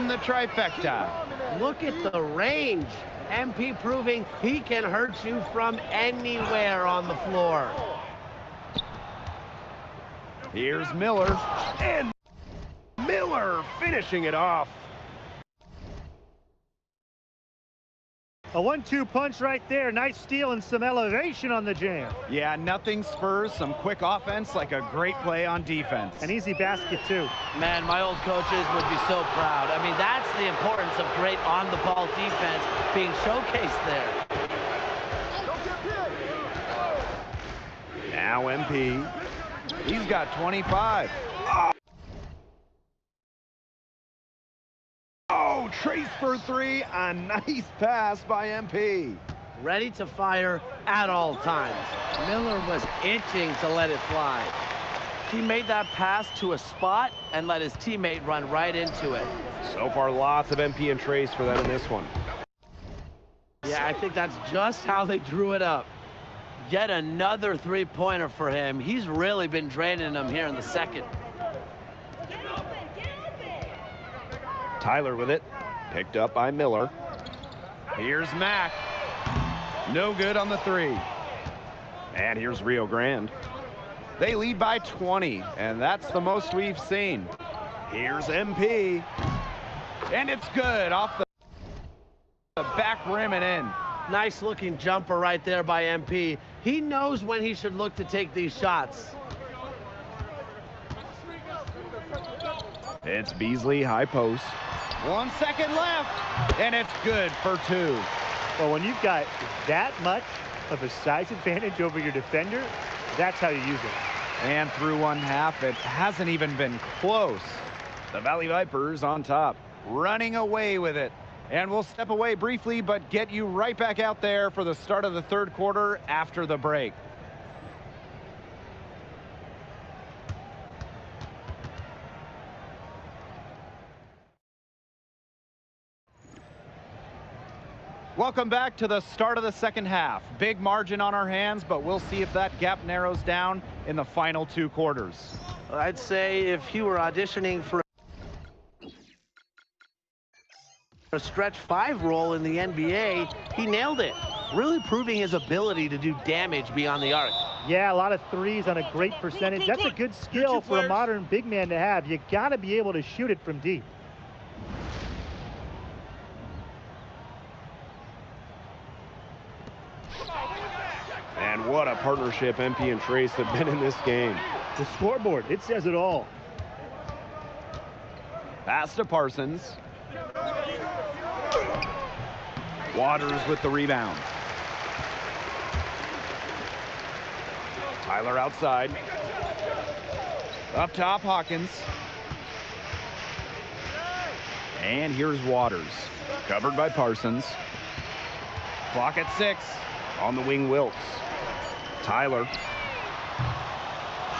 the trifecta. Look at the range. MP proving he can hurt you from anywhere on the floor. Here's Miller. And Miller finishing it off. A 1-2 punch right there. Nice steal and some elevation on the jam. Yeah, nothing spurs some quick offense like a great play on defense. An easy basket, too. Man, my old coaches would be so proud. I mean, that's the importance of great on-the-ball defense being showcased there. Now MP. He's got 25. Oh, trace for three. A nice pass by MP. Ready to fire at all times. Miller was itching to let it fly. He made that pass to a spot and let his teammate run right into it. So far, lots of MP and trace for them in this one. Yeah, I think that's just how they drew it up. Yet another three-pointer for him. He's really been draining them here in the second. Tyler with it. Picked up by Miller. Here's Mack. No good on the three. And here's Rio Grande. They lead by 20, and that's the most we've seen. Here's MP. And it's good off the back rim and in. Nice looking jumper right there by MP. He knows when he should look to take these shots. It's Beasley, high post. 1 second left, and it's good for two. Well, when you've got that much of a size advantage over your defender, that's how you use it. And through one half, it hasn't even been close. The Valley Vipers on top, running away with it. And we'll step away briefly, but get you right back out there for the start of the third quarter after the break. Welcome back to the start of the second half. Big margin on our hands, but we'll see if that gap narrows down in the final two quarters. I'd say if you were auditioning for a stretch 5 role in the NBA, he nailed it, really proving his ability to do damage beyond the arc. Yeah, a lot of threes on a great percentage. That's a good skill for a modern big man to have. You got to be able to shoot it from deep. And what a partnership MP and Trace have been in this game. The scoreboard, it says it all. Pass to Parsons. Waters with the rebound. Tyler outside. Up top, Hawkins. And here's Waters. Covered by Parsons. Clock at 6. On the wing, Wilkes. Tyler.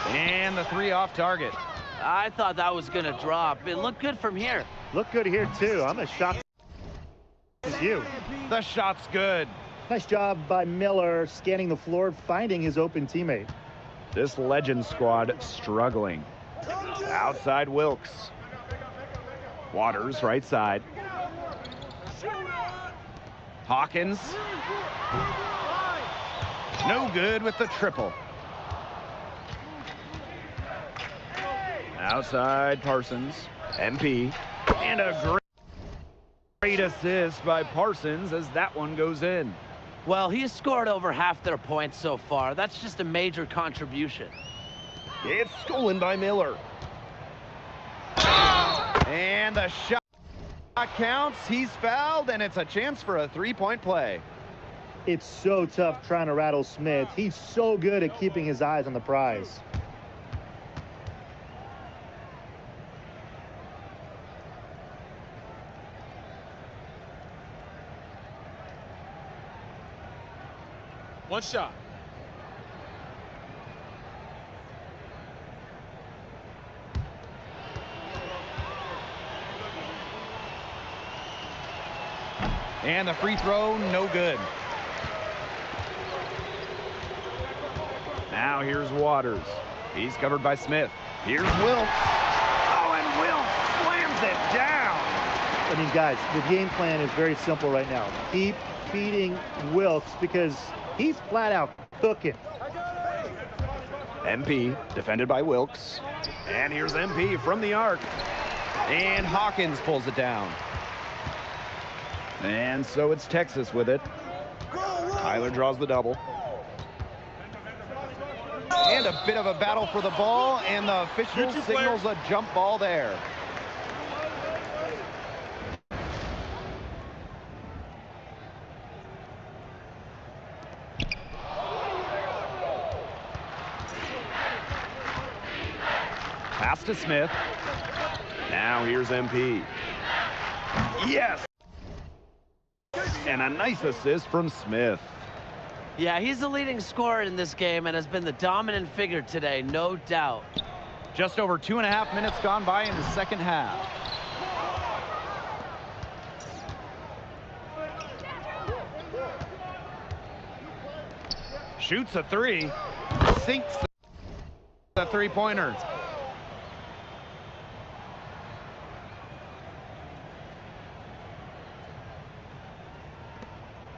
And the three off target. I thought that was going to drop. It looked good from here. Look good here, too. I'm as shocked as you. The shot's good. Nice job by Miller scanning the floor, finding his open teammate. This legend squad struggling. Outside Wilkes. Waters right side. Hawkins. No good with the triple. Outside Parsons. MP. And a great assist by Parsons as that one goes in. Well, he's scored over half their points so far. That's just a major contribution. It's stolen by Miller. And the shot counts. He's fouled, and it's a chance for a three-point play. It's so tough trying to rattle Smith. He's so good at keeping his eyes on the prize. One shot. And the free throw, no good. Now here's Waters. He's covered by Smith. Here's Wilkes. Oh, and Wilkes slams it down. I mean, guys, the game plan is very simple right now. Keep feeding Wilkes because he's flat out cooking. MP defended by Wilkes. And here's MP from the arc. And Hawkins pulls it down. And so it's Texas with it. Tyler draws the double. And a bit of a battle for the ball, and the official signals a jump ball there. Pass to Smith. Now here's MP. Yes! And a nice assist from Smith. Yeah, he's the leading scorer in this game and has been the dominant figure today, no doubt. Just over 2.5 minutes gone by in the second half. Shoots a three. Sinks the three-pointer.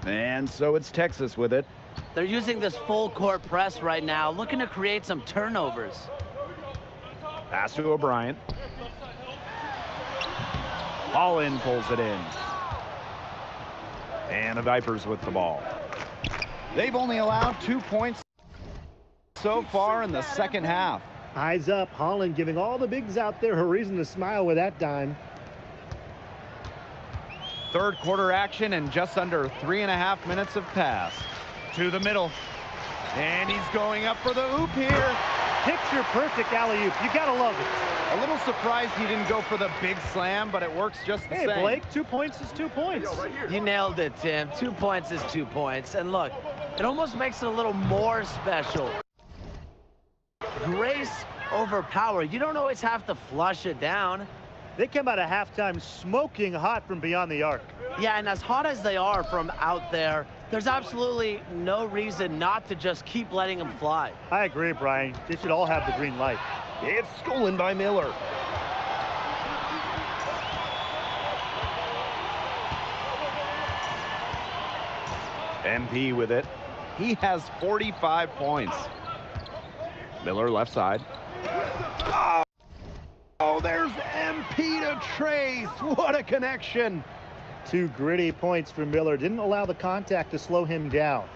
And so it's Texas with it. They're using this full court press right now, looking to create some turnovers. Pass to O'Brien. Holland pulls it in. And the Vipers with the ball. They've only allowed 2 points so far in the second half. Eyes up, Holland giving all the bigs out there a reason to smile with that dime. Third quarter action and just under 3.5 minutes have passed. To the middle. And he's going up for the oop here. Picture perfect alley-oop. You gotta love it. A little surprised he didn't go for the big slam, but it works just the same. Hey, Blake, 2 points is 2 points. You nailed it, Tim. 2 points is 2 points. And look, it almost makes it a little more special. Grace over power. You don't always have to flush it down. They come out of halftime smoking hot from beyond the arc. Yeah, and as hot as they are from out there, there's absolutely no reason not to just keep letting them fly. I agree, Brian. They should all have the green light. It's stolen by Miller. MP with it. He has 45 points. Miller left side. Oh, there's MP to Trace. What a connection. 2 gritty points for Miller. Didn't allow the contact to slow him down.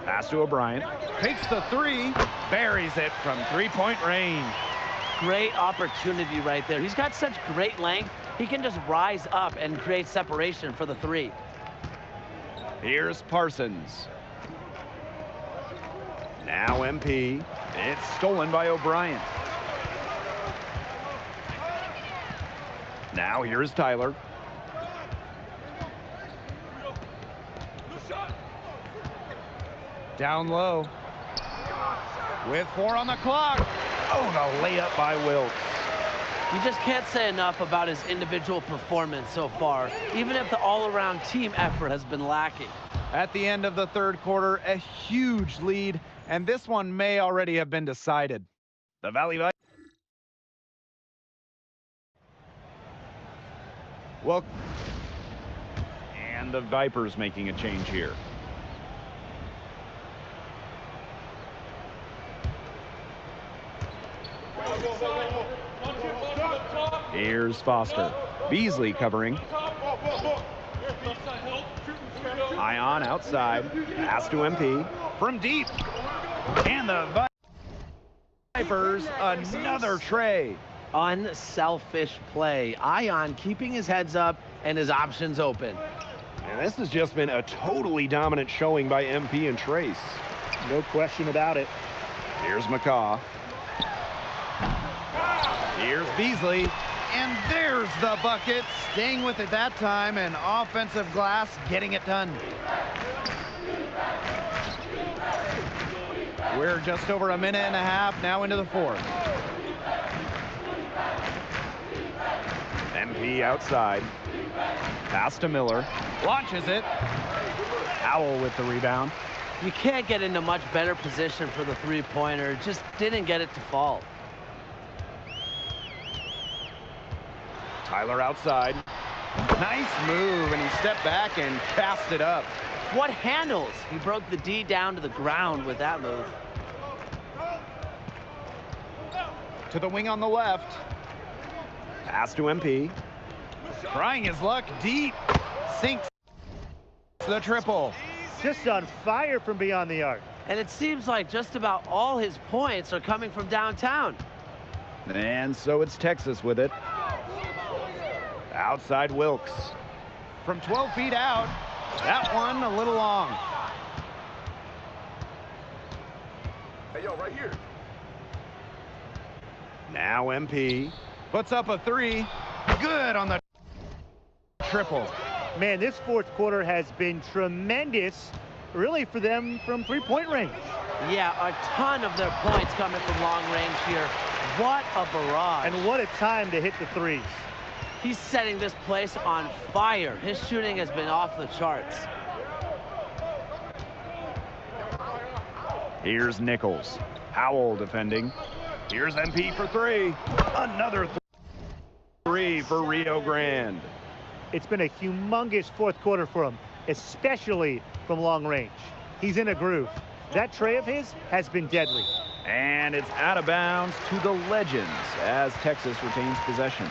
Pass to O'Brien. Takes the three. Buries it from three-point range. Great opportunity right there. He's got such great length. He can just rise up and create separation for the three. Here's Parsons. Now MP. It's stolen by O'Brien. Now here's Tyler. Down low. With 4 on the clock. Oh, the layup by Wilkes. You just can't say enough about his individual performance so far, even if the all-around team effort has been lacking. At the end of the third quarter, a huge lead, and this one may already have been decided. The Valley Vipers. Well, and the Vipers making a change here. Here's Foster. Beasley covering. Ion outside. Pass to MP. From deep. And the Vipers, another tray. Unselfish play. Ion keeping his heads up and his options open. And this has just been a totally dominant showing by MP and Trace. No question about it. Here's McCaw. Here's Beasley. And there's the bucket. Staying with it that time, and offensive glass getting it done. We're just over a minute and a half now into the fourth. MP outside. Pass to Miller. Launches it. Howell with the rebound. You can't get into much better position for the three-pointer. Just didn't get it to fall. Tyler outside. Nice move, and he stepped back and cast it up. What handles? He broke the D down to the ground with that move. To the wing on the left. Pass to MP. Trying his luck deep. Sinks the triple. Just on fire from beyond the arc. And it seems like just about all his points are coming from downtown. And so it's Texas with it. Outside Wilkes. From 12 feet out. That one a little long. Hey, yo, right here. Now MP puts up a three. Good on the triple. Man, this fourth quarter has been tremendous, really, for them from three-point range. Yeah, a ton of their points coming from long range here. What a barrage. And what a time to hit the threes. He's setting this place on fire. His shooting has been off the charts. Here's Nichols. Howell defending. Here's MP for three. Another three for Rio Grande. It's been a humongous fourth quarter for him, especially from long range. He's in a groove. That tray of his has been deadly. And it's out of bounds to the Legends as Texas retains possession.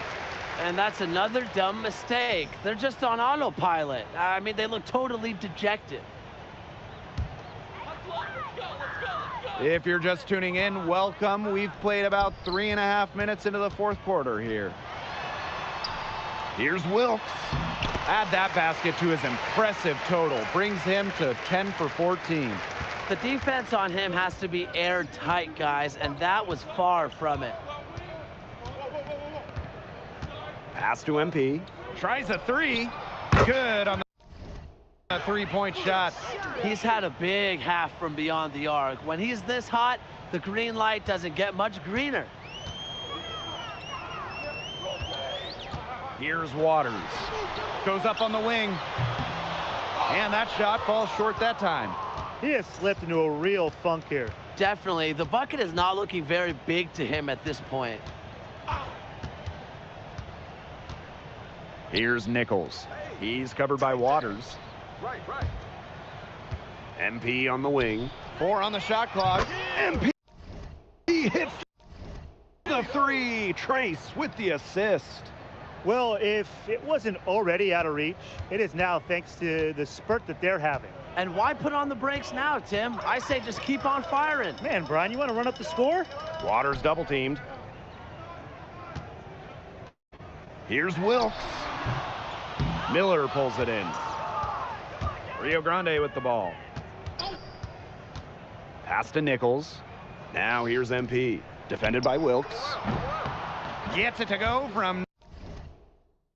And that's another dumb mistake. They're just on autopilot. I mean, they look totally dejected. If you're just tuning in, welcome. We've played about 3.5 minutes into the fourth quarter here. Here's Wilkes. Add that basket to his impressive total. Brings him to 10 for 14. The defense on him has to be airtight, guys, and that was far from it. Pass to MP. Tries a three. Good on the three-point shot. He's had a big half from beyond the arc. When he's this hot, the green light doesn't get much greener. Here's Waters. Goes up on the wing. And that shot falls short that time. He has slipped into a real funk here. Definitely. The bucket is not looking very big to him at this point. Here's Nichols. He's covered by Waters. Right. MP on the wing. 4 on the shot clock. MP hits the three. Trace with the assist. Well, if it wasn't already out of reach, it is now thanks to the spurt that they're having. And why put on the brakes now, Tim? I say just keep on firing. Man, Brian, you want to run up the score? Waters double teamed. Here's Wilkes. Miller pulls it in. Rio Grande with the ball. Pass to Nichols. Now here's MP. Defended by Wilkes. Gets it to go from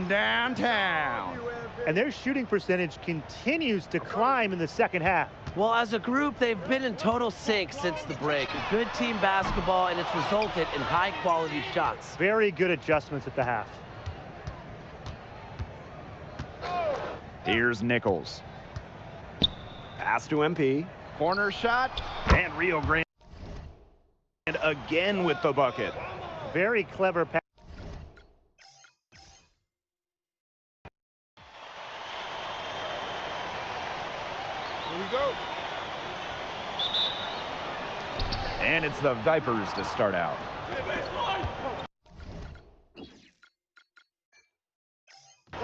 downtown. And their shooting percentage continues to climb in the second half. Well, as a group, they've been in total sync since the break. Good team basketball, and it's resulted in high-quality shots. Very good adjustments at the half. Here's Nichols. Pass to MP. Corner shot. And Rio Grande again with the bucket. Very clever pass. Here we go. And it's the Vipers to start out.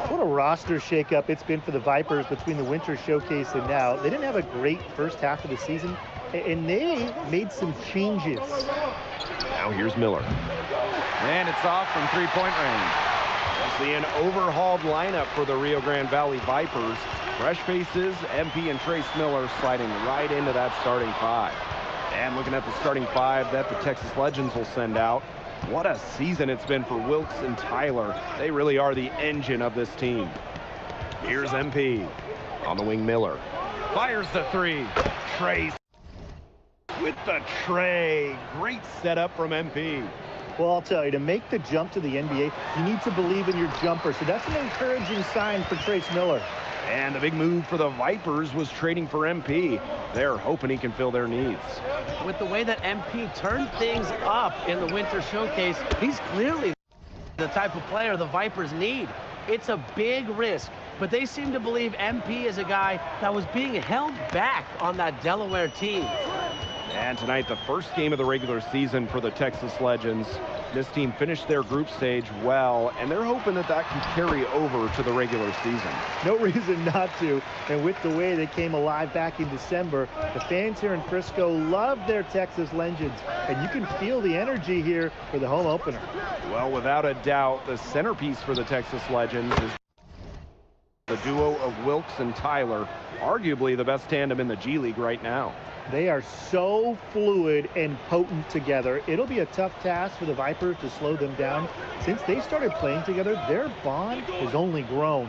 What a roster shakeup it's been for the Vipers between the Winter Showcase and now. They didn't have a great first half of the season, and they made some changes. Now here's Miller. And it's off from three-point range. We'll see an overhauled lineup for the Rio Grande Valley Vipers. Fresh faces, MP and Trace Miller sliding right into that starting five. And looking at the starting five that the Texas Legends will send out. What a season it's been for Wilkes and Tyler. They really are the engine of this team. Here's MP. On the wing, Miller. Fires the three. Trace with the tray. Great setup from MP. Well, I'll tell you, to make the jump to the NBA, you need to believe in your jumper. So that's an encouraging sign for Trace Miller. And the big move for the Vipers was trading for MP. They're hoping he can fill their needs. With the way that MP turned things up in the Winter Showcase, he's clearly the type of player the Vipers need. It's a big risk, but they seem to believe MP is a guy that was being held back on that Delaware team. And tonight, the first game of the regular season for the Texas Legends. This team finished their group stage well, and they're hoping that that can carry over to the regular season. No reason not to. And with the way they came alive back in December, the fans here in Frisco love their Texas Legends, and you can feel the energy here for the home opener. Well, without a doubt, the centerpiece for the Texas Legends is the duo of Wilkes and Tyler, arguably the best tandem in the G League right now. They are so fluid and potent together. It'll be a tough task for the Vipers to slow them down. Since they started playing together, their bond has only grown.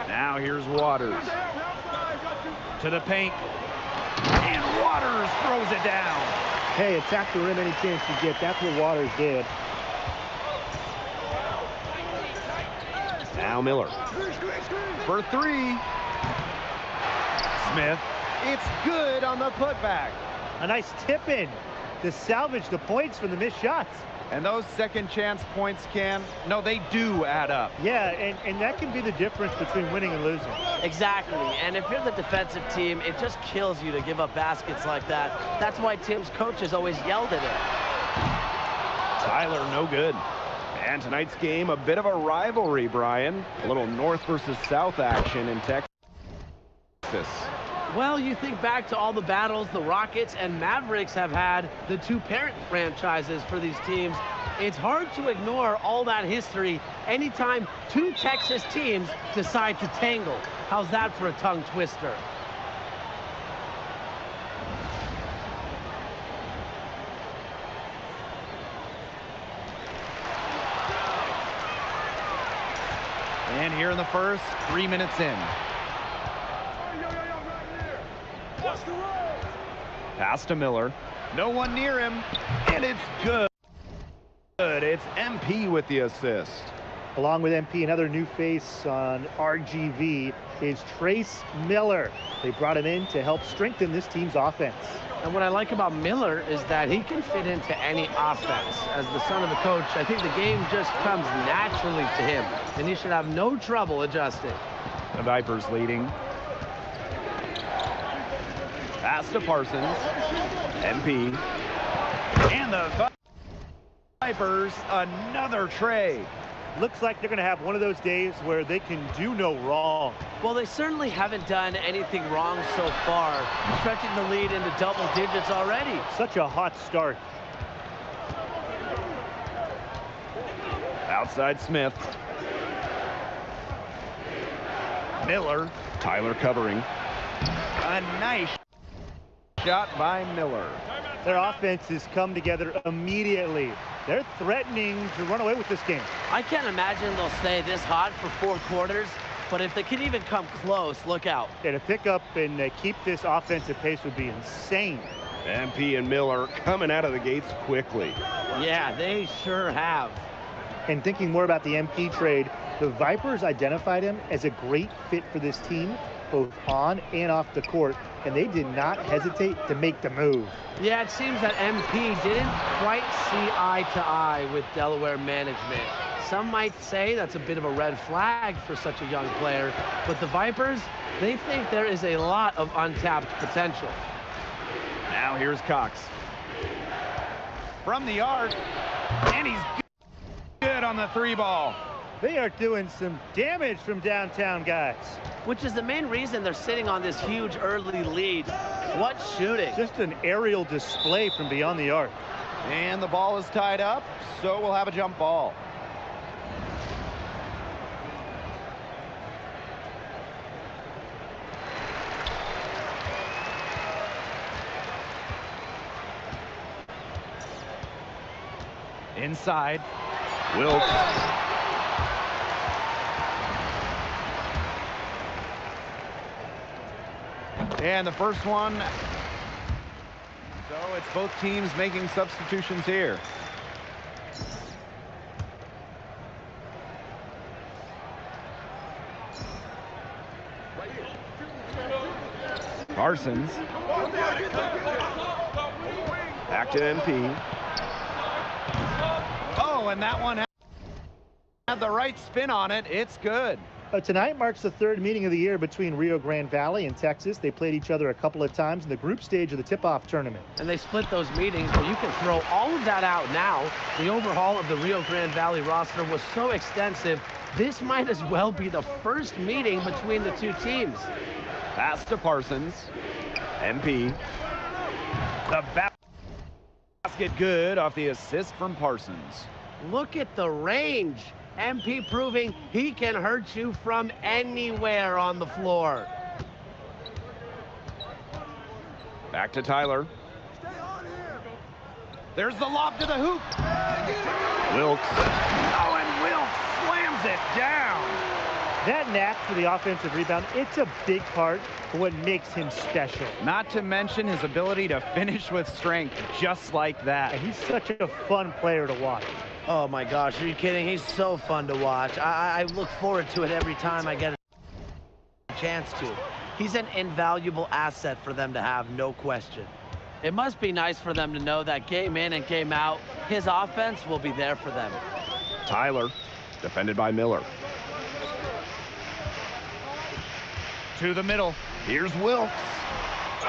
Now here's Waters. To the paint. And Waters throws it down. Hey, attack the rim any chance you get. That's what Waters did. Now Miller. For three. Smith. It's good on the putback. A nice tip in to salvage the points from the missed shots. And those second chance points they do add up. Yeah, and that can be the difference between winning and losing. Exactly, and if you're the defensive team, it just kills you to give up baskets like that. That's why Tim's coaches always yelled at him. Tyler, no good. And tonight's game, a bit of a rivalry, Brian. A little North versus South action in Texas. Well, you think back to all the battles the Rockets and Mavericks have had, the two parent franchises for these teams. It's hard to ignore all that history anytime two Texas teams decide to tangle. How's that for a tongue twister? And here in the first, 3 minutes in. Pass to Miller. No one near him. And it's good. It's MP with the assist. Along with MP, another new face on RGV is Trace Miller. They brought him in to help strengthen this team's offense. And what I like about Miller is that he can fit into any offense. As the son of a coach, I think the game just comes naturally to him, and he should have no trouble adjusting. The Vipers leading. Pass to Parsons. MP. And the Vipers, another tray. Looks like they're going to have one of those days where they can do no wrong. Well, they certainly haven't done anything wrong so far, stretching the lead into double digits already. Such a hot start. Outside Smith. Miller. Tyler covering. A nice shot by Miller. Their offense has come together immediately. They're threatening to run away with this game. I can't imagine they'll stay this hot for 4 quarters, but if they can even come close, look out. Yeah, to pick up and keep this offensive pace would be insane. MP and Miller coming out of the gates quickly. Yeah, they sure have. And thinking more about the MP trade, the Vipers identified him as a great fit for this team, both on and off the court, and they did not hesitate to make the move. Yeah, it seems that MP didn't quite see eye to eye with Delaware management. Some might say that's a bit of a red flag for such a young player, but the Vipers, they think there is a lot of untapped potential. Now here's Cox. From the arc, and he's good on the 3-ball. They are doing some damage from downtown, guys. Which is the main reason they're sitting on this huge early lead. What shooting. Just an aerial display from beyond the arc. And the ball is tied up, so we'll have a jump ball. Inside, Wilkes. And the first one. So it's both teams making substitutions here. Parsons. Back to MP. Oh, and that one had the right spin on it. It's good. Tonight marks the third meeting of the year between Rio Grande Valley and Texas. They played each other a couple of times in the group stage of the tip-off tournament. And they split those meetings, but you can throw all of that out now. The overhaul of the Rio Grande Valley roster was so extensive, this might as well be the first meeting between the two teams. Pass to Parsons. MP. The basket good off the assist from Parsons. Look at the range. MP proving he can hurt you from anywhere on the floor. Back to Tyler. There's the lob to the hoop. Wilkes. Oh, and Wilkes slams it down. That knack for the offensive rebound, it's a big part of what makes him special. Not to mention his ability to finish with strength just like that. And he's such a fun player to watch. Oh my gosh, are you kidding? He's so fun to watch. I look forward to it every time I get a chance to. He's an invaluable asset for them to have, no question. It must be nice for them to know that game in and game out, his offense will be there for them. Tyler, defended by Miller. To the middle. Here's Wilkes.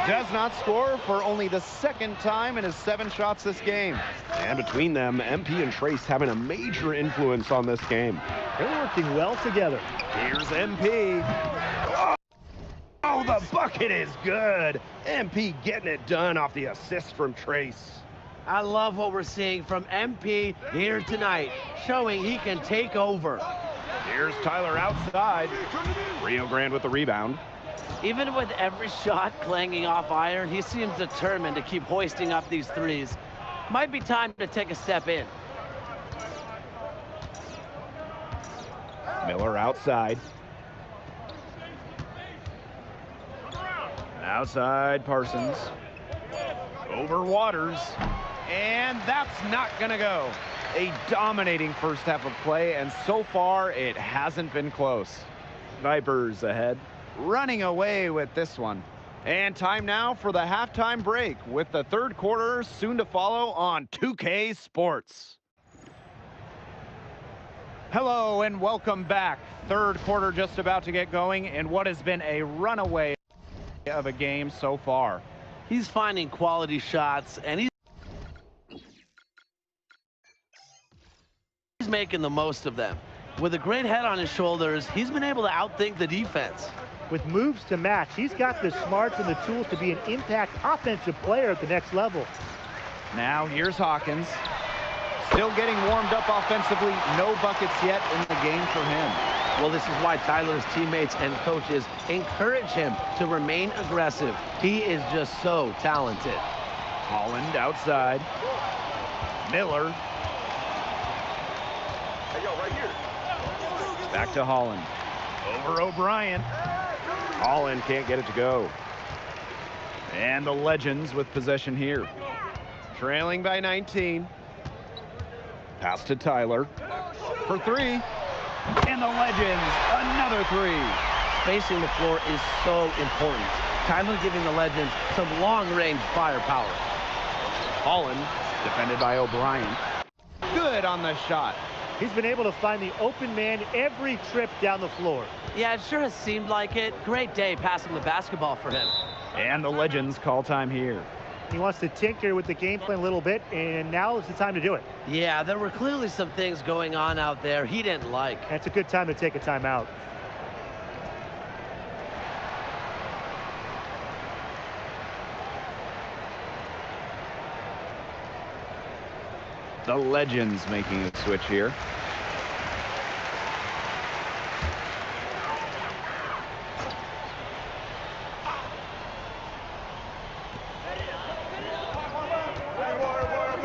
Does not score for only the second time in his 7 shots this game. And between them, MP and Trace having a major influence on this game. They're working well together. Here's MP. Oh, the bucket is good. MP getting it done off the assist from Trace. I love what we're seeing from MP here tonight, showing he can take over. Here's Tyler outside. Rio Grande with the rebound. Even with every shot clanging off iron, he seems determined to keep hoisting up these threes. Might be time to take a step in. Miller outside. Outside Parsons. Over Waters. And that's not gonna go. A dominating first half of play, and so far it hasn't been close. Vipers ahead. Running away with this one. And time now for the halftime break with the third quarter soon to follow on 2K Sports. Hello and welcome back. Third quarter just about to get going in what has been a runaway of a game so far. He's finding quality shots and he's making the most of them. With a great head on his shoulders, he's been able to outthink the defense. With moves to match, he's got the smarts and the tools to be an impact offensive player at the next level. Now here's Hawkins. Still getting warmed up offensively. No buckets yet in the game for him. Well, this is why Tyler's teammates and coaches encourage him to remain aggressive. He is just so talented. Holland outside. Miller. Hey, yo, right here. Back to Holland. Over O'Brien. Holland can't get it to go. And the Legends with possession here. Trailing by 19. Pass to Tyler. For 3. And the Legends, another 3. Spacing the floor is so important. Tyler giving the Legends some long-range firepower. Holland, defended by O'Brien. Good on the shot. He's been able to find the open man every trip down the floor. Yeah, it sure has seemed like it. Great day passing the basketball for him. And the Legends call time here. He wants to tinker with the game plan a little bit, and now is the time to do it. Yeah, there were clearly some things going on out there he didn't like. That's a good time to take a timeout. The Legends making a switch here.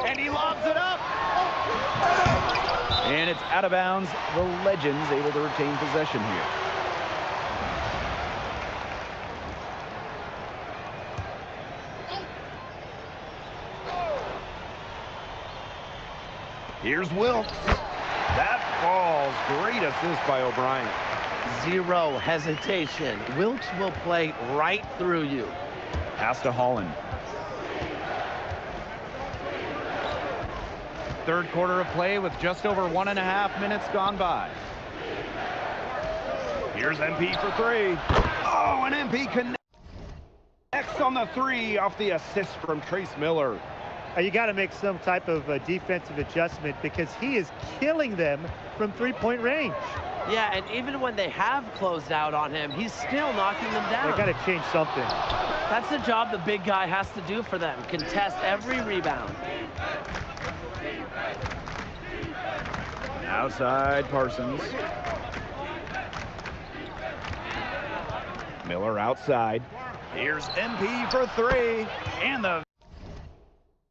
And he lobs it up. And it's out of bounds. The Legends able to retain possession here. Here's Wilkes. That falls. Great assist by O'Brien. Zero hesitation. Wilkes will play right through you. Pass to Holland. Third quarter of play with just over 1.5 minutes gone by. Here's MP for three. Oh, and MP connects on the three off the assist from Trace Miller. You got to make some type of defensive adjustment because he is killing them from three-point range. Yeah, and even when they have closed out on him, he's still knocking them down. They got to change something. That's the job the big guy has to do for them. Contest every rebound. Outside Parsons. Miller outside. Here's MP for three. And the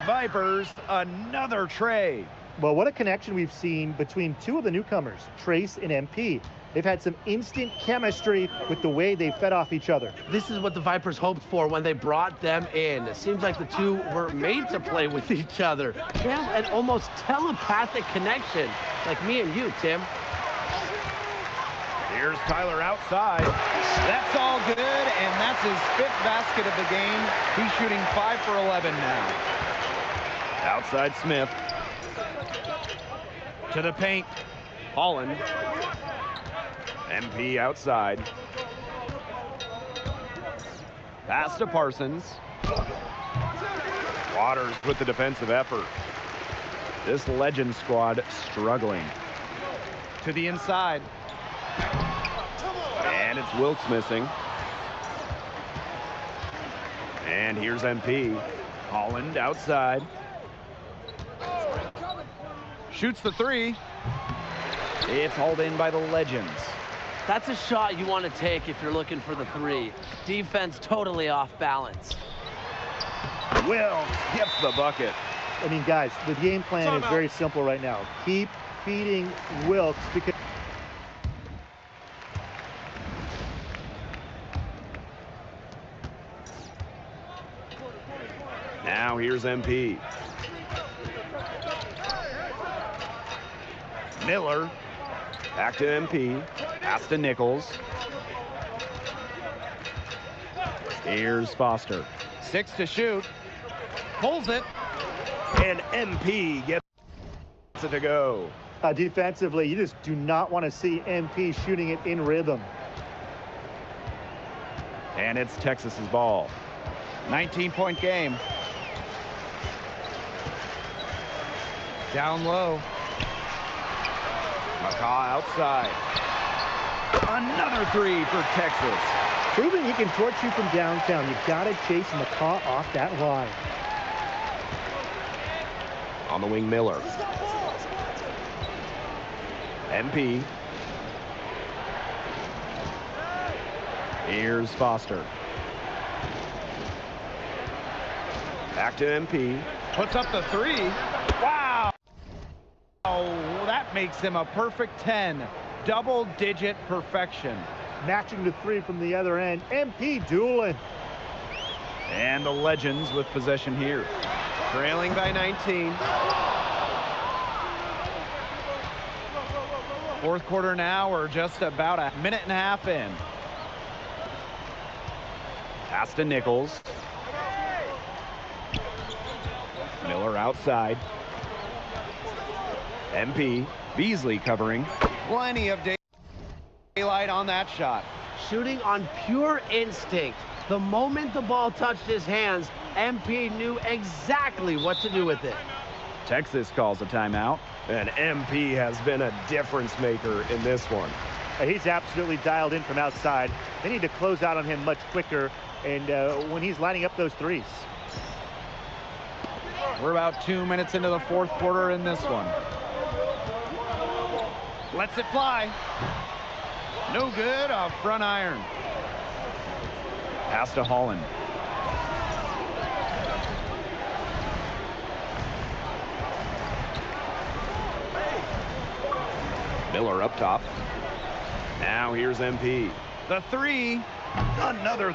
Vipers, another tray. Well, what a connection we've seen between two of the newcomers, Trace and MP. They've had some instant chemistry with the way they fed off each other. This is what the Vipers hoped for when they brought them in. It seems like the two were made to play with each other. They have an almost telepathic connection, like me and you, Tim. Here's Tyler outside. That's all good, and that's his 5th basket of the game. He's shooting 5 for 11 now. Outside Smith. To the paint. Holland. MP outside. Pass to Parsons. Waters with the defensive effort. This Legend squad struggling. To the inside. And it's Wilkes missing. And here's MP. Holland outside. Shoots the three. It's hauled in by the Legends. That's a shot you want to take if you're looking for the three. Defense totally off balance. Wilkes gets the bucket. I mean, guys, the game plan is very simple right now. Keep feeding Wilkes because... Now here's MP. Miller. Back to MP. Pass to Nichols. Here's Foster. 6 to shoot. Pulls it. And MP gets it to go. Defensively, you just do not want to see MP shooting it in rhythm. And it's Texas's ball. 19-point game. Down low. McCaw outside. Another three for Texas. Proving he can torch you from downtown. You got to chase McCaw off that line. On the wing, Miller. MP. Here's Foster. Back to MP. Puts up the three. Wow. Oh, that makes him a perfect 10. Double-digit perfection. Matching the three from the other end. MP dueling. And the Legends with possession here. Trailing by 19. Fourth quarter now. We're just about a minute and a half in. Pass to Nichols. Miller outside. MP. Beasley covering. Plenty of daylight on that shot. Shooting on pure instinct. The moment the ball touched his hands, MP knew exactly what to do with it. Texas calls a timeout, and MP has been a difference maker in this one. He's absolutely dialed in from outside. They need to close out on him much quicker, and when he's lining up those threes. We're about 2 minutes into the fourth quarter in this one. Lets it fly. No good off front iron. Pass to Holland. Miller up top. Now here's MP. The three. Another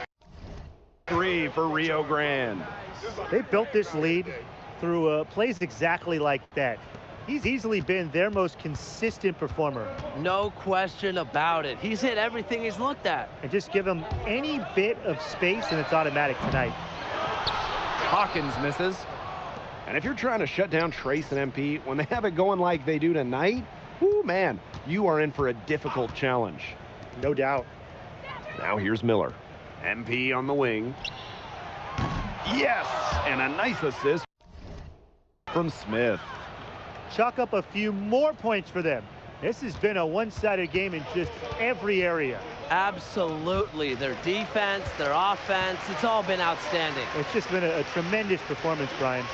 three for Rio Grande. They built this lead through plays exactly like that. He's easily been their most consistent performer. No question about it. He's hit everything he's looked at. And just give him any bit of space and it's automatic tonight. Hawkins misses. And if you're trying to shut down Trace and MP when they have it going like they do tonight, whoo, man, you are in for a difficult challenge. No doubt. Now here's Miller. MP on the wing. Yes, and a nice assist from Smith. Chalk up a few more points for them. This has been a one-sided game in just every area. Absolutely. Their defense, their offense, it's all been outstanding. It's just been a tremendous performance, Brian.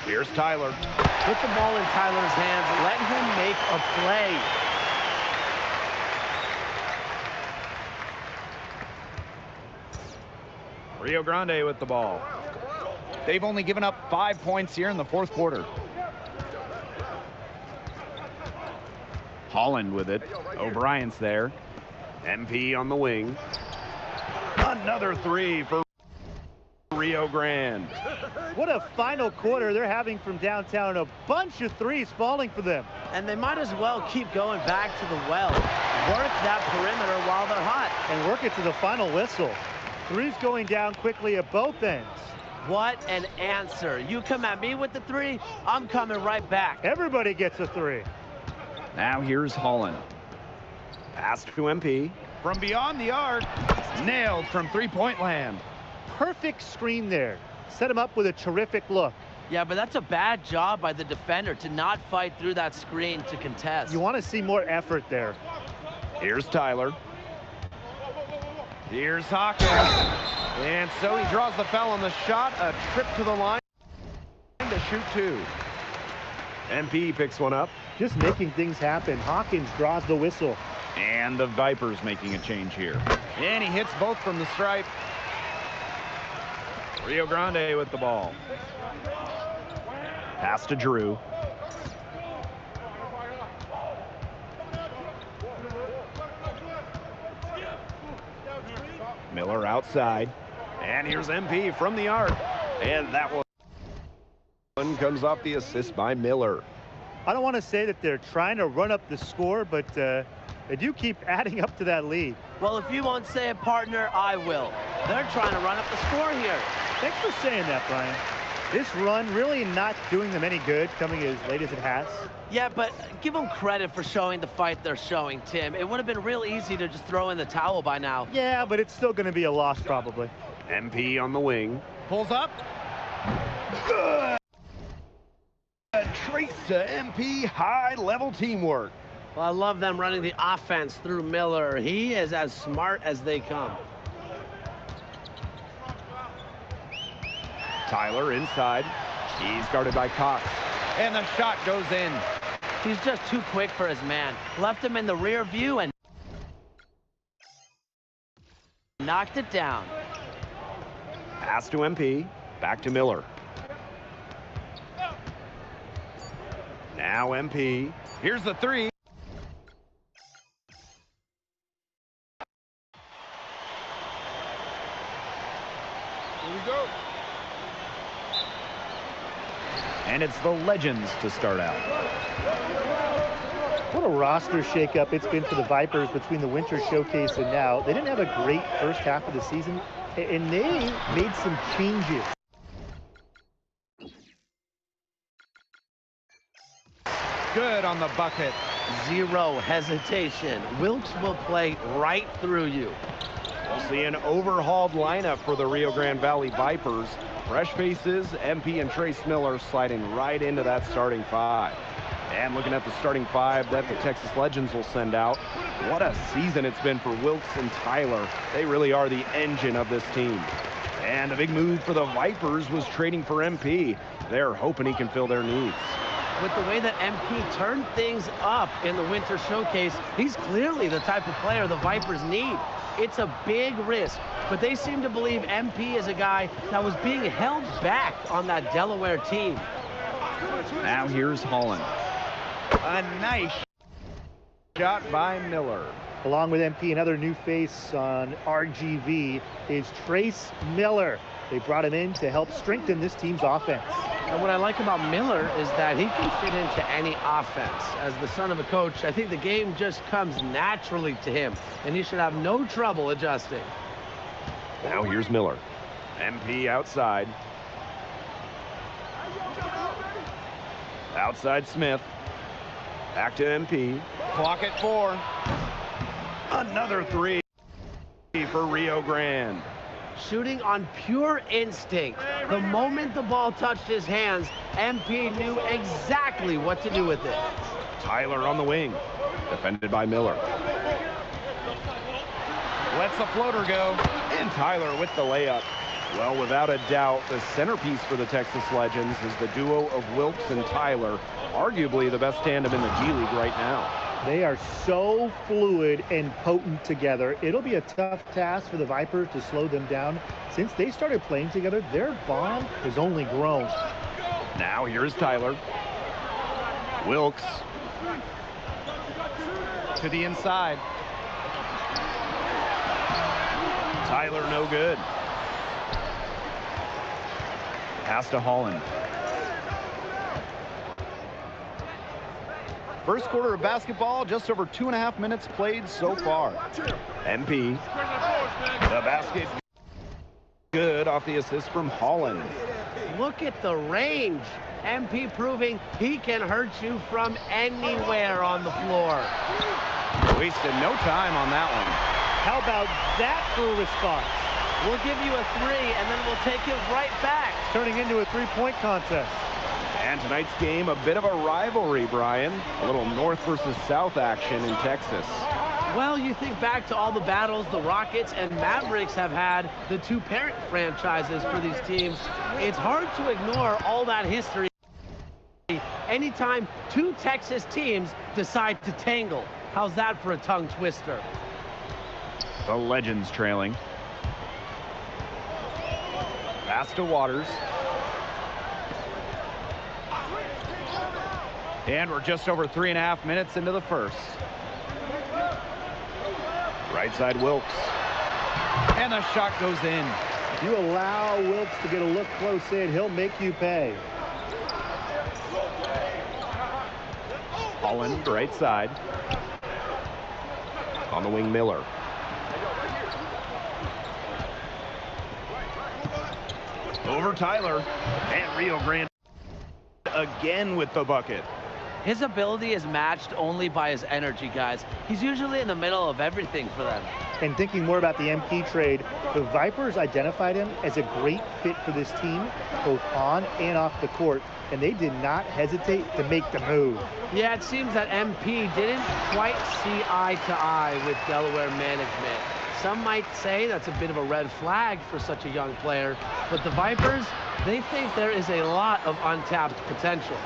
Here's Tyler. Put the ball in Tyler's hands. Let him make a play. Rio Grande with the ball. They've only given up 5 points here in the fourth quarter. Holland with it. O'Brien's there. MP on the wing. Another three for Rio Grande. What a final quarter they're having from downtown. A bunch of threes falling for them. And they might as well keep going back to the well. Work that perimeter while they're hot. And work it to the final whistle. Threes going down quickly at both ends. What an answer. You come at me with the three, I'm coming right back. Everybody gets a three. Now here's Holland. Pass to MP. From beyond the arc. Nailed from three-point land. Perfect screen there. Set him up with a terrific look. Yeah, but that's a bad job by the defender to not fight through that screen to contest. You want to see more effort there. Here's Tyler. Here's Hawkins. And so he draws the foul on the shot. A trip to the line to shoot two. MP picks one up. Just making things happen. Hawkins draws the whistle. And the Vipers making a change here. And he hits both from the stripe. Rio Grande with the ball. Pass to Drew. Miller outside. And here's MP from the arc. And that one comes off the assist by Miller. I don't want to say that they're trying to run up the score, but they do keep adding up to that lead. Well, if you won't say it, partner, I will. They're trying to run up the score here. Thanks for saying that, Brian. This run really not doing them any good, coming as late as it has. Yeah, but give them credit for showing the fight they're showing, Tim. It would have been real easy to just throw in the towel by now. Yeah, but it's still going to be a loss, probably. MP on the wing. Pulls up. Good. Trace to MP, high-level teamwork. Well, I love them running the offense through Miller. He is as smart as they come. Tyler inside. He's guarded by Cox. And the shot goes in. He's just too quick for his man. Left him in the rear view and knocked it down. Pass to MP. Back to Miller. Now MP. Here's the three. Here we go. And it's the Legends to start out. What a roster shakeup it's been for the Vipers between the Winter Showcase and now. They didn't have a great first half of the season, and they made some changes. Good on the bucket. Zero hesitation. Wilkes will play right through you. We'll see an overhauled lineup for the Rio Grande Valley Vipers. Fresh faces, MP and Trace Miller sliding right into that starting five. And looking at the starting five that the Texas Legends will send out. What a season it's been for Wilkes and Tyler. They really are the engine of this team. And a big move for the Vipers was trading for MP. They're hoping he can fill their needs. With the way that MP turned things up in the Winter Showcase, he's clearly the type of player the Vipers need. It's a big risk, but they seem to believe MP is a guy that was being held back on that Delaware team. Now here's Holland. A nice shot by Miller. Along with MP, another new face on RGV is Trace Miller. They brought him in to help strengthen this team's offense. And what I like about Miller is that he can fit into any offense. As the son of a coach, I think the game just comes naturally to him, and he should have no trouble adjusting. Now here's Miller. MP outside. Outside Smith. Back to MP. Clock at 4. Another 3 for Rio Grande. Shooting on pure instinct. The moment the ball touched his hands, MP knew exactly what to do with it. Tyler on the wing. Defended by Miller. Lets the floater go. And Tyler with the layup. Well, without a doubt, the centerpiece for the Texas Legends is the duo of Wilkes and Tyler, arguably the best tandem in the G League right now. They are so fluid and potent together. It'll be a tough task for the Vipers to slow them down. Since they started playing together, their bond has only grown. Now here's Tyler. Wilkes to the inside. Tyler no good. Pass to Holland. First quarter of basketball, just over 2.5 minutes played so far. MP. The basket good off the assist from Holland. Look at the range. MP proving he can hurt you from anywhere on the floor. Wasted no time on that one. How about that for a response? We'll give you a 3, and then we'll take it right back. Turning into a three-point contest. And tonight's game, a bit of a rivalry, Brian. A little north versus south action in Texas. Well, you think back to all the battles the Rockets and Mavericks have had, the two parent franchises for these teams. It's hard to ignore all that history anytime two Texas teams decide to tangle. How's that for a tongue twister? The Legends trailing. Pass to Waters. And we're just over 3.5 minutes into the first. Right side Wilkes. And the shot goes in. If you allow Wilkes to get a look close in, he'll make you pay. Holland, right side. On the wing, Miller. Over Tyler. And Rio Grande again with the bucket. His ability is matched only by his energy, guys. He's usually in the middle of everything for them. And thinking more about the MP trade, the Vipers identified him as a great fit for this team, both on and off the court, and they did not hesitate to make the move. Yeah, it seems that MP didn't quite see eye to eye with Delaware management. Some might say that's a bit of a red flag for such a young player, but the Vipers, they think there is a lot of untapped potential.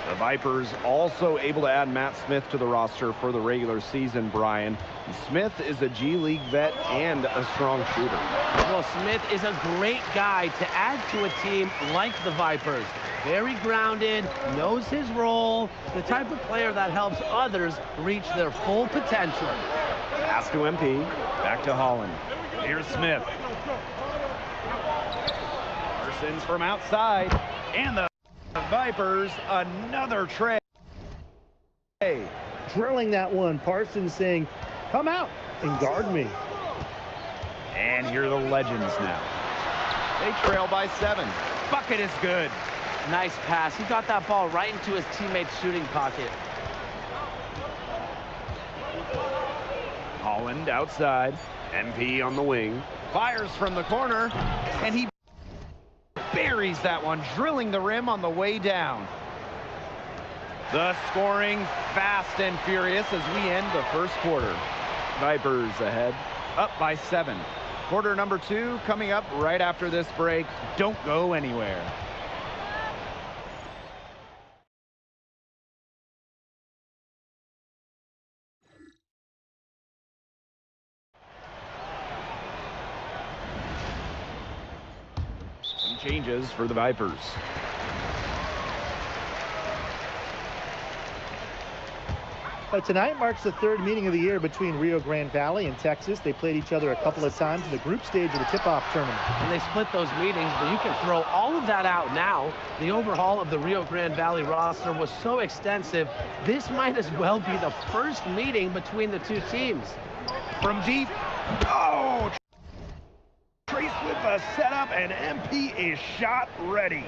The Vipers also able to add Matt Smith to the roster for the regular season, Brian. Smith is a G League vet and a strong shooter. Well, Smith is a great guy to add to a team like the Vipers. Very grounded, knows his role, the type of player that helps others reach their full potential. Pass to MP, back to Holland. Here's Smith. Parsons from outside, and the Vipers, another tray. Drilling that one, Parsons saying, come out and guard me. And here are the Legends now. They trail by 7. Bucket is good. Nice pass. He got that ball right into his teammate's shooting pocket. Holland outside. MP on the wing. Fires from the corner. And he buries that one, drilling the rim on the way down. The scoring fast and furious as we end the first quarter. Vipers ahead, up by 7. Quarter number 2 coming up right after this break. Don't go anywhere. Some changes for the Vipers. Tonight marks the third meeting of the year between Rio Grande Valley and Texas. They played each other a couple of times in the group stage of the tip-off tournament. And they split those meetings, but you can throw all of that out now. The overhaul of the Rio Grande Valley roster was so extensive, this might as well be the first meeting between the two teams. From deep, oh! Trace with the setup, and MP is shot ready.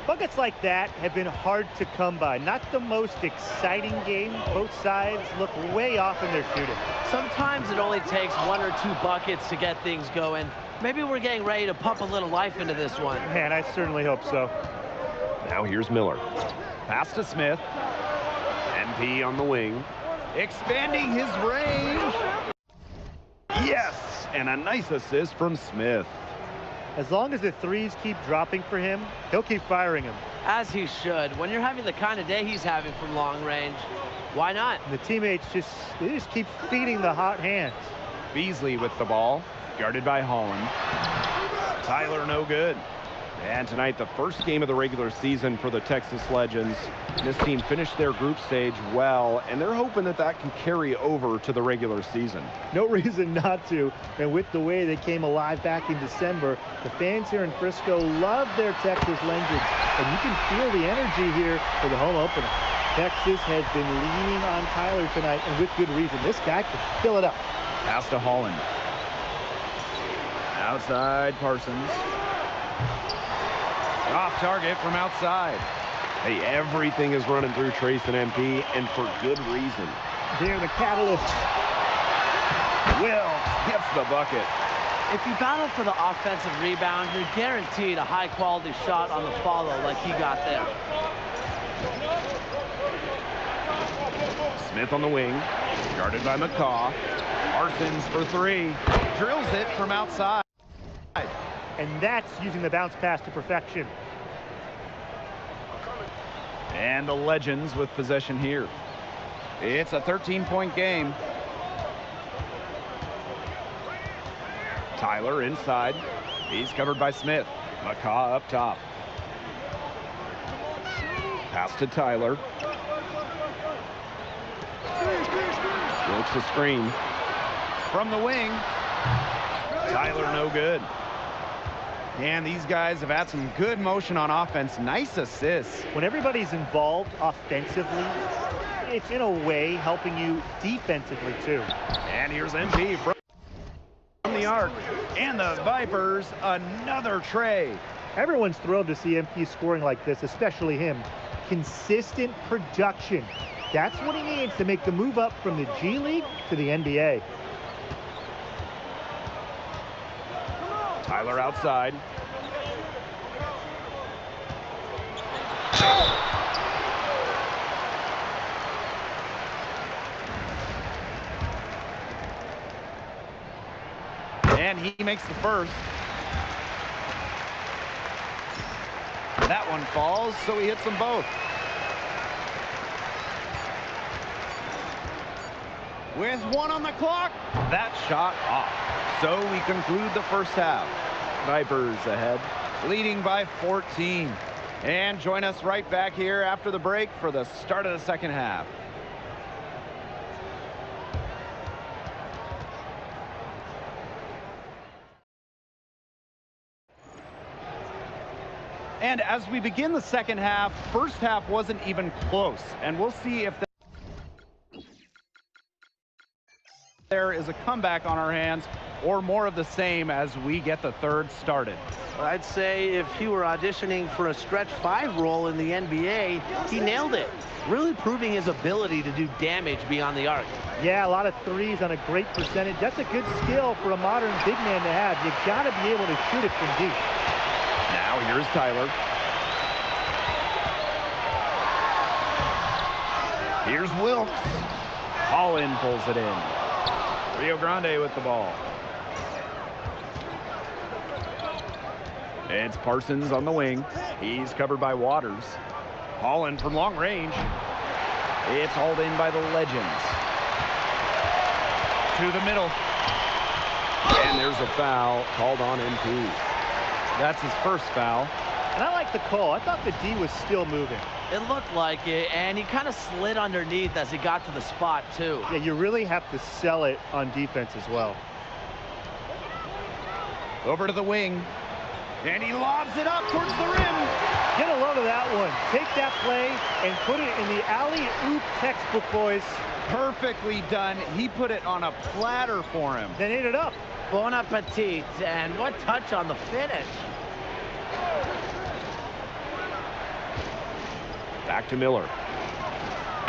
Buckets like that have been hard to come by. Not the most exciting game. Both sides look way off in their shooting. Sometimes it only takes 1 or 2 buckets to get things going. Maybe we're getting ready to pump a little life into this one. Man, I certainly hope so. Now here's Miller. Pass to Smith. MP on the wing. Expanding his range. Yes! And a nice assist from Smith. As long as the threes keep dropping for him, he'll keep firing them. As he should. When you're having the kind of day he's having from long range, why not? And the teammates just keep feeding the hot hands. Beasley with the ball, guarded by Holland. Tyler no good. And tonight, the first game of the regular season for the Texas Legends. This team finished their group stage well, and they're hoping that that can carry over to the regular season. No reason not to. And with the way they came alive back in December, the fans here in Frisco love their Texas Legends. And you can feel the energy here for the home opener. Texas has been leaning on Tyler tonight, and with good reason. This guy can fill it up. Pass to Holland. Outside Parsons. Off target from outside. Hey, everything is running through Trace and MP, and for good reason. They're the catalyst. Will gets the bucket. If you battle for the offensive rebound, you're guaranteed a high-quality shot on the follow like he got there. Smith on the wing, guarded by McCaw. Parsons for 3. Drills it from outside. And that's using the bounce pass to perfection. And the Legends with possession here. It's a 13-point game. Tyler inside. He's covered by Smith. McCaw up top. Pass to Tyler. Looks a screen. From the wing. Tyler no good. And these guys have had some good motion on offense. Nice assists. When everybody's involved offensively, it's in a way helping you defensively too. And here's MP from the arc. And the Vipers, another tray. Everyone's thrilled to see MP scoring like this, especially him. Consistent production. That's what he needs to make the move up from the G League to the NBA. Tyler outside. And he makes the first. That one falls, so he hits them both. With 1 on the clock, that shot off. So we conclude the first half. Vipers ahead, leading by 14. And join us right back here after the break for the start of the second half. And as we begin the second half, first half wasn't even close. And we'll see if there is a comeback on our hands or more of the same as we get the third started. I'd say if he were auditioning for a stretch 5 role in the NBA, he nailed it. Really proving his ability to do damage beyond the arc. Yeah, a lot of threes on a great percentage. That's a good skill for a modern big man to have. You got to be able to shoot it from deep. Now here's Tyler. Here's Wilkes. Holland pulls it in. Rio Grande with the ball. It's Parsons on the wing. He's covered by Waters. Holland from long range. It's hauled in by the Legends. To the middle. And there's a foul called on MP. That's his first foul. And I like the call. I thought the D was still moving. It looked like it, and he kind of slid underneath as he got to the spot, too. Yeah, you really have to sell it on defense as well. Over to the wing. And he lobs it up towards the rim. Get a load of that one. Take that play and put it in the alley-oop textbook, boys. Perfectly done. He put it on a platter for him. Then ate it up. Bon appetit. And what touch on the finish. Back to Miller.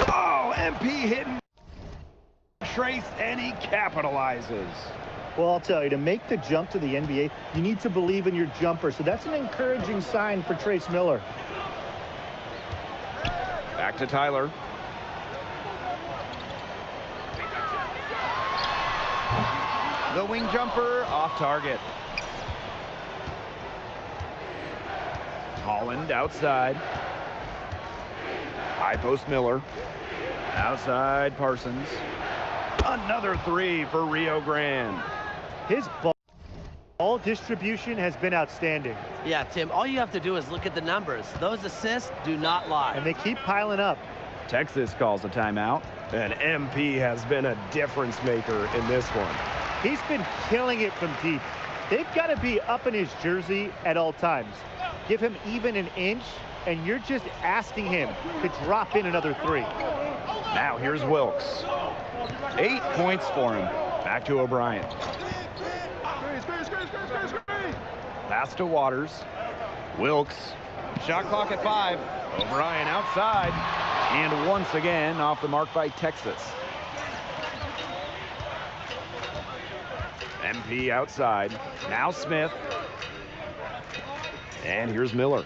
Oh, MP hitting Trace, and he capitalizes. Well, I'll tell you, to make the jump to the NBA, you need to believe in your jumper. So that's an encouraging sign for Trace Miller. Back to Tyler. The wing jumper off target. Holland outside. High post Miller. Outside Parsons. Another three for Rio Grande. His ball distribution has been outstanding. Yeah, Tim, all you have to do is look at the numbers. Those assists do not lie. And they keep piling up. Texas calls a timeout. And MP has been a difference maker in this one. He's been killing it from deep. They've got to be up in his jersey at all times. Give him even an inch, and you're just asking him to drop in another three. Now here's Wilkes. 8 points for him. Back to O'Brien. Pass to Waters. Wilkes. Shot clock at 5. O'Brien outside. And once again off the mark by Texas. MP outside. Now Smith. And here's Miller.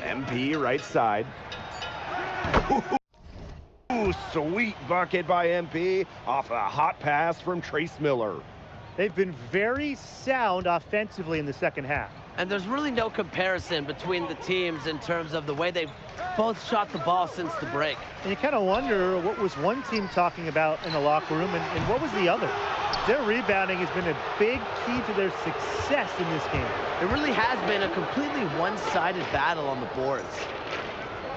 MP right side. Ooh, sweet bucket by MP off a hot pass from Trace Miller. They've been very sound offensively in the second half. And there's really no comparison between the teams in terms of the way they've both shot the ball since the break. And you kind of wonder what was one team talking about in the locker room and what was the other. Their rebounding has been a big key to their success in this game. It really has been a completely one-sided battle on the boards.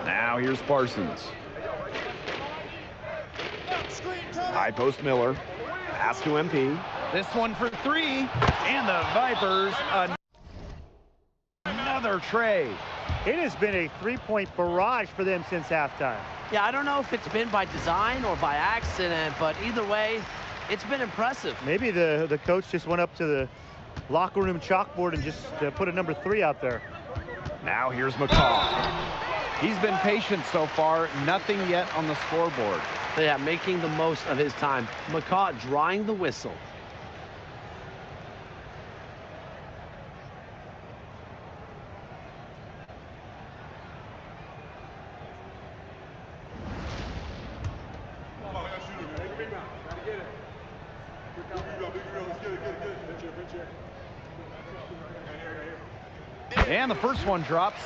Now here's Parsons. High post Miller. Pass to MP. This one for 3. And the Vipers another tray. It has been a three-point barrage for them since halftime. Yeah, I don't know if it's been by design or by accident, but either way, it's been impressive. Maybe the coach just went up to the locker room chalkboard and just put a number 3 out there. Now here's McCaw. He's been patient so far. Nothing yet on the scoreboard. Yeah, making the most of his time. McCaw drawing the whistle. And the first one drops.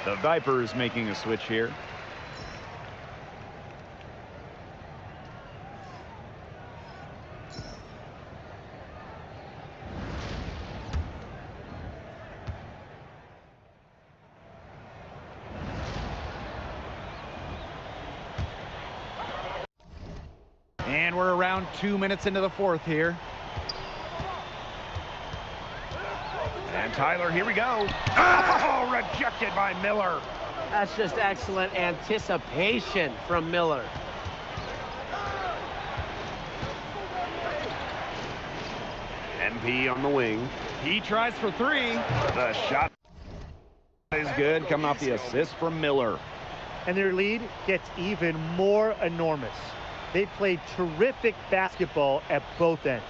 The Vipers making a switch here. And we're around 2 minutes into the fourth here. And Tyler, here we go. Oh, rejected by Miller. That's just excellent anticipation from Miller. MP on the wing. He tries for 3. The shot is good, coming off the assist from Miller. And their lead gets even more enormous. They've played terrific basketball at both ends.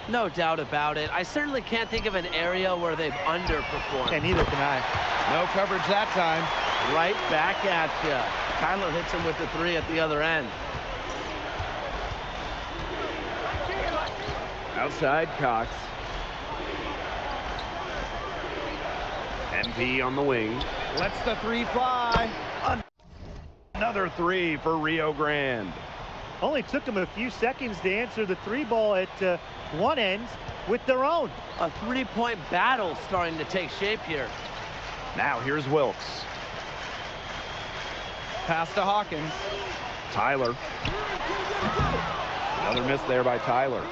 No doubt about it. I certainly can't think of an area where they've underperformed. And neither can I. No coverage that time. Right back at you. Tyler hits him with the 3 at the other end. Outside Cox. MP on the wing. Lets the 3 fly. Another 3 for Rio Grande. Only took them a few seconds to answer the 3 ball at one end. with their own. A three-point battle starting to take shape here. Now here's Wilkes. Pass to Hawkins. Tyler. Another miss there by Tyler.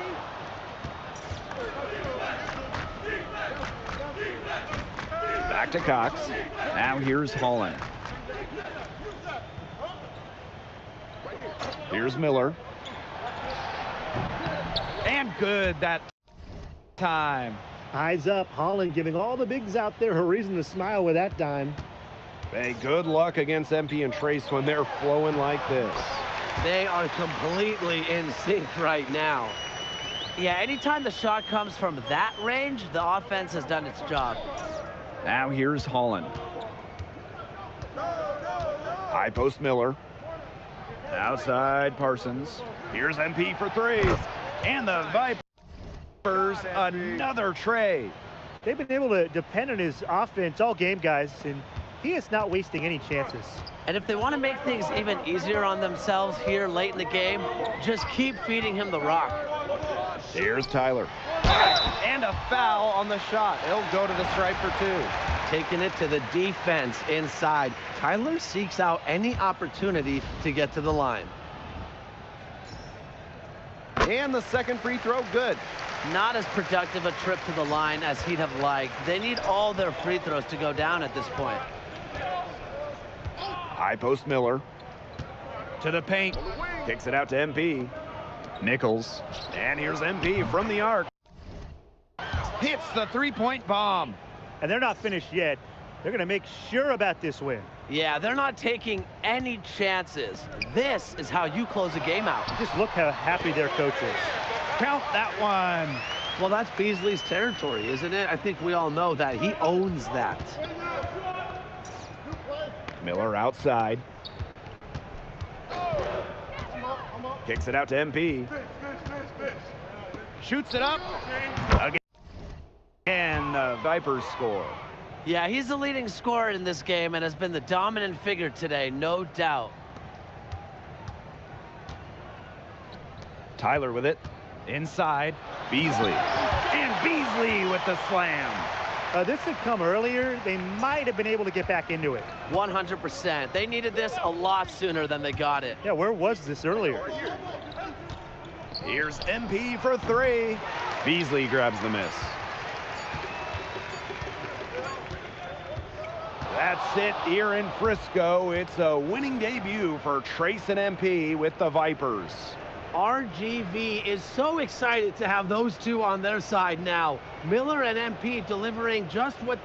Back to Cox. Now here's Holland. Here's Miller. And good that time. Eyes up. Holland giving all the bigs out there a reason to smile with that dime. Hey, good luck against MP and Trace when they're flowing like this. They are completely in sync right now. Yeah, anytime the shot comes from that range, the offense has done its job. Now here's Holland. High post Miller. Outside Parsons. Here's MP for three. And the Vipers, another tray. They've been able to depend on his offense all game, guys, and he is not wasting any chances. And if they want to make things even easier on themselves here late in the game, just keep feeding him the rock. Here's Tyler. And a foul on the shot. He'll go to the stripe for two. Taking it to the defense inside. Tyler seeks out any opportunity to get to the line. And the second free throw, good. Not as productive a trip to the line as he'd have liked. They need all their free throws to go down at this point. High post Miller. To the paint. Kicks it out to MP. Nichols. And here's MP from the arc. Hits the three-point bomb. And they're not finished yet. They're going to make sure about this win. Yeah, they're not taking any chances. This is how you close a game out. Just look how happy their coach is. Count that one. Well, that's Beasley's territory, isn't it? I think we all know that. He owns that. Miller outside. Kicks it out to MP. Shoots it up. Again, the Vipers score. Yeah, he's the leading scorer in this game and has been the dominant figure today, no doubt. Tyler with it. Inside. Beasley. And Beasley with the slam. This had come earlier. They might have been able to get back into it. 100%. They needed this a lot sooner than they got it. Yeah, where was this earlier? Here's MP for three. Beasley grabs the miss. That's it here in Frisco. It's a winning debut for Trace and MP with the Vipers. RGV is so excited to have those two on their side now. Miller and MP delivering just what...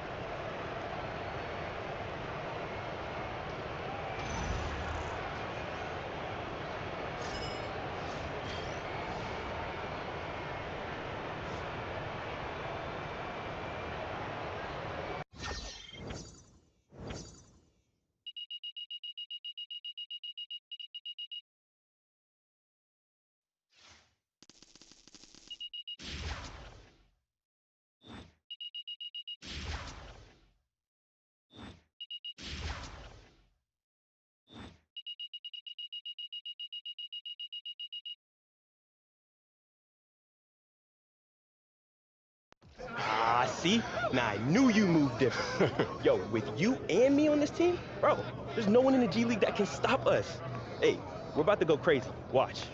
See? Now I knew you moved different. Yo, with you and me on this team, bro, there's no one in the G League that can stop us. Hey, we're about to go crazy. Watch.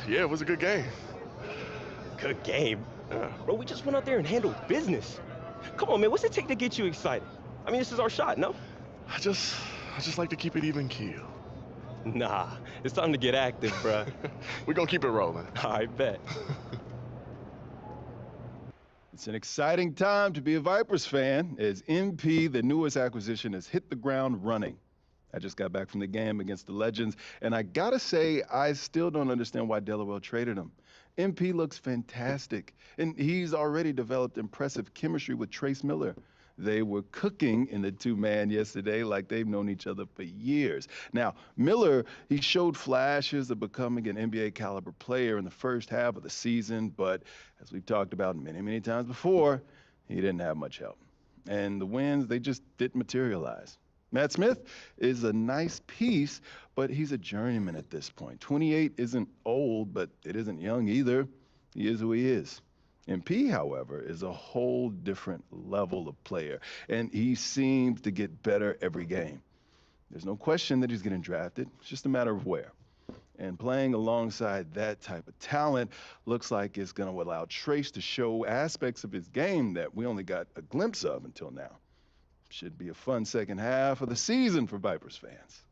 Yeah, it was a good game. Good game? Bro, we just went out there and handled business. Come on, man, what's it take to get you excited? I mean, this is our shot, no? I just like to keep it even keel. Nah, it's time to get active, bruh. We're gonna keep it rolling. I bet. It's an exciting time to be a Vipers fan as MP, the newest acquisition, has hit the ground running. I just got back from the game against the Legends, and I gotta say, I still don't understand why Delaware traded him. MP looks fantastic, and he's already developed impressive chemistry with Trace Miller. They were cooking in the two-man yesterday like they've known each other for years. Now, Miller, he showed flashes of becoming an NBA caliber player in the first half of the season, but as we've talked about many, many times before, he didn't have much help. And the wins, they just didn't materialize. Matt Smith is a nice piece, but he's a journeyman at this point. 28 isn't old, but it isn't young either. He is who he is. MP, however, is a whole different level of player, and he seems to get better every game. There's no question that he's getting drafted. It's just a matter of where. And playing alongside that type of talent looks like it's going to allow Trace to show aspects of his game that we only got a glimpse of until now. Should be a fun second half of the season for Vipers fans.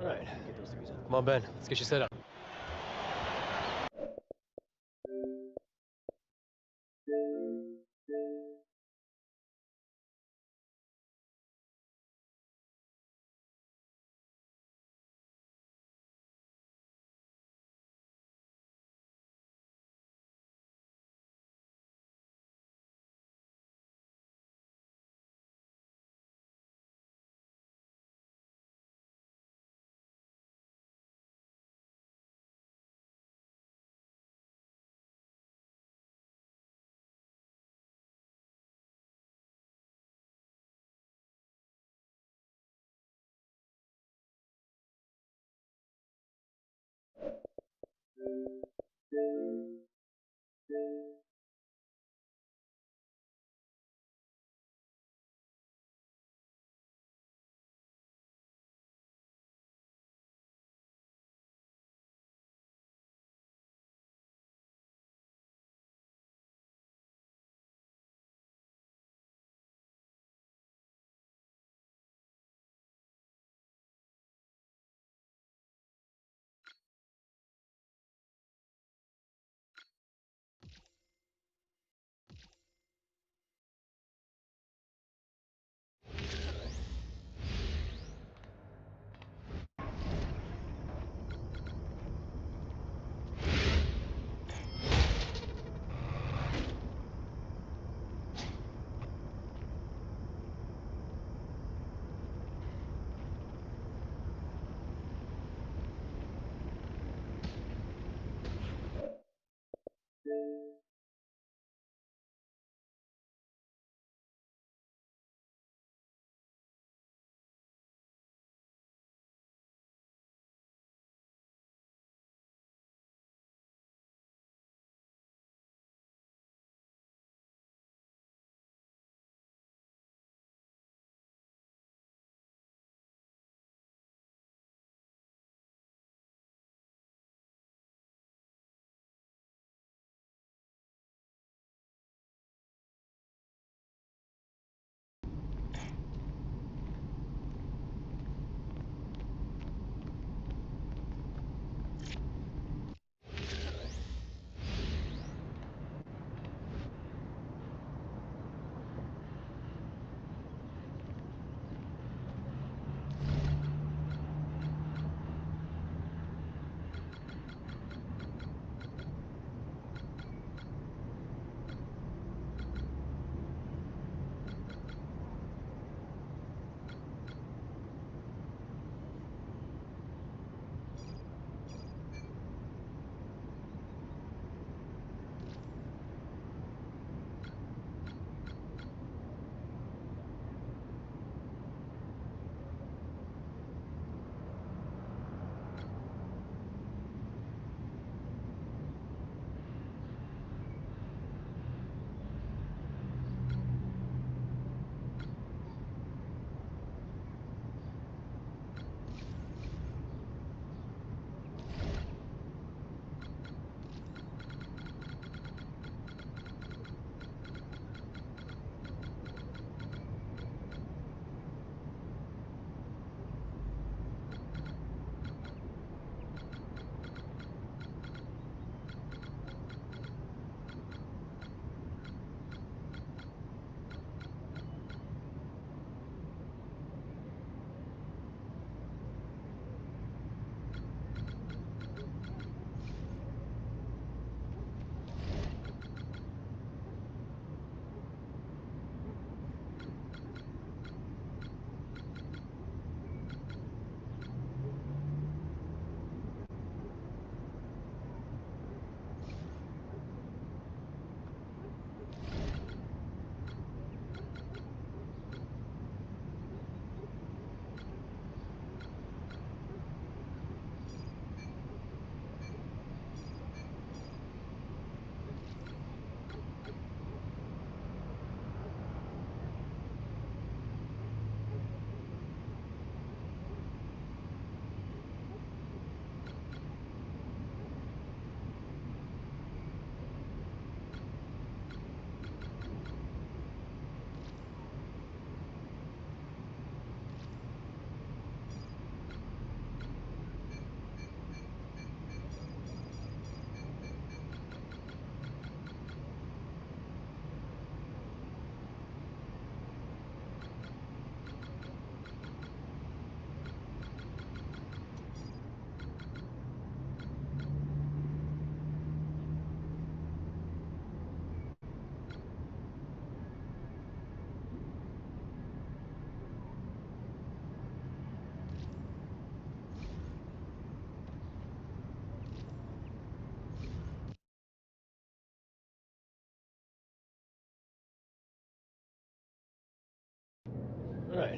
All right. Come on, Ben. Let's get you set up.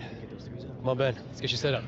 right. Come on, Ben. Let's get you set up.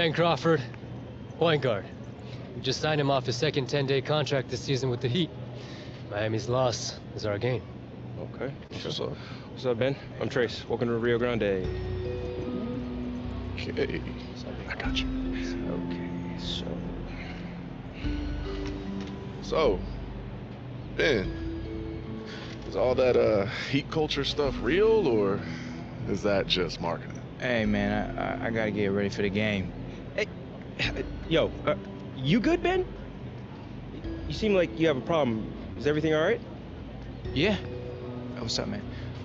Ben Crawford, point guard. We just signed him off his second 10-day contract this season with the Heat. Miami's loss is our gain. Okay. What's up, Ben? I'm Trace. Welcome to Rio Grande. Okay. I got you. Okay, So, Ben, is all that heat culture stuff real, or is that just marketing? Hey, man, I gotta get ready for the game. Hey, yo, you good, Ben? You seem like you have a problem. Is everything all right? Yeah. Hey, what's up, man?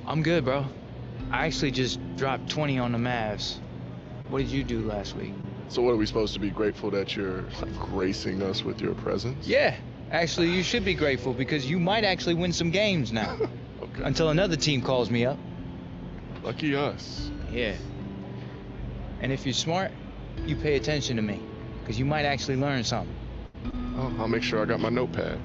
I'm good, bro. I actually just dropped 20 on the Mavs. What did you do last week? So what, are we supposed to be grateful that you're gracing us with your presence? Yeah. Actually, you should be grateful because you might actually win some games now. Okay. Until another team calls me up. Lucky us. Yeah. And if you're smart, you pay attention to me because you might actually learn something. Oh, I'll make sure I got my notepad.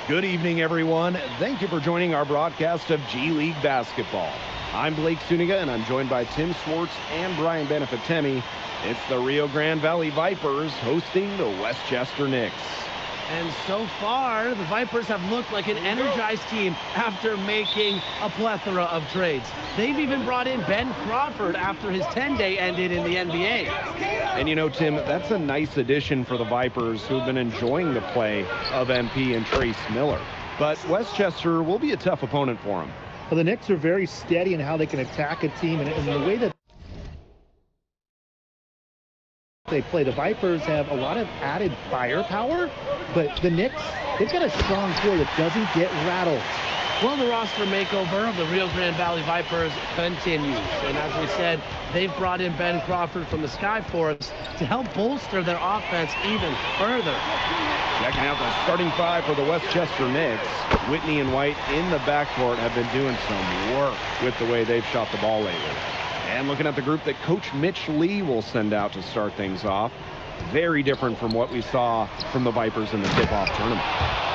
Good evening, everyone. Thank you for joining our broadcast of G League basketball. I'm Blake Suniga, and I'm joined by Tim Swartz and Brian Benefitemi. It's the Rio Grande Valley Vipers hosting the Westchester Knicks. And so far, the Vipers have looked like an energized team after making a plethora of trades. They've even brought in Ben Crawford after his 10-day ended in the NBA. And you know, Tim, that's a nice addition for the Vipers, who've been enjoying the play of MP and Trace Miller. But Westchester will be a tough opponent for them. Well, the Knicks are very steady in how they can attack a team, and the way that they play. The Vipers have a lot of added firepower, but the Knicks, they've got a strong core that doesn't get rattled. Well, the roster makeover of the Rio Grande Valley Vipers continues. And as we said, they've brought in Ben Crawford from the Skyforce to help bolster their offense even further. Checking out the starting five for the Westchester Knicks. Whitney and White in the backcourt have been doing some work with the way they've shot the ball lately. And looking at the group that Coach Mitch Lee will send out to start things off, very different from what we saw from the Vipers in the tip-off tournament.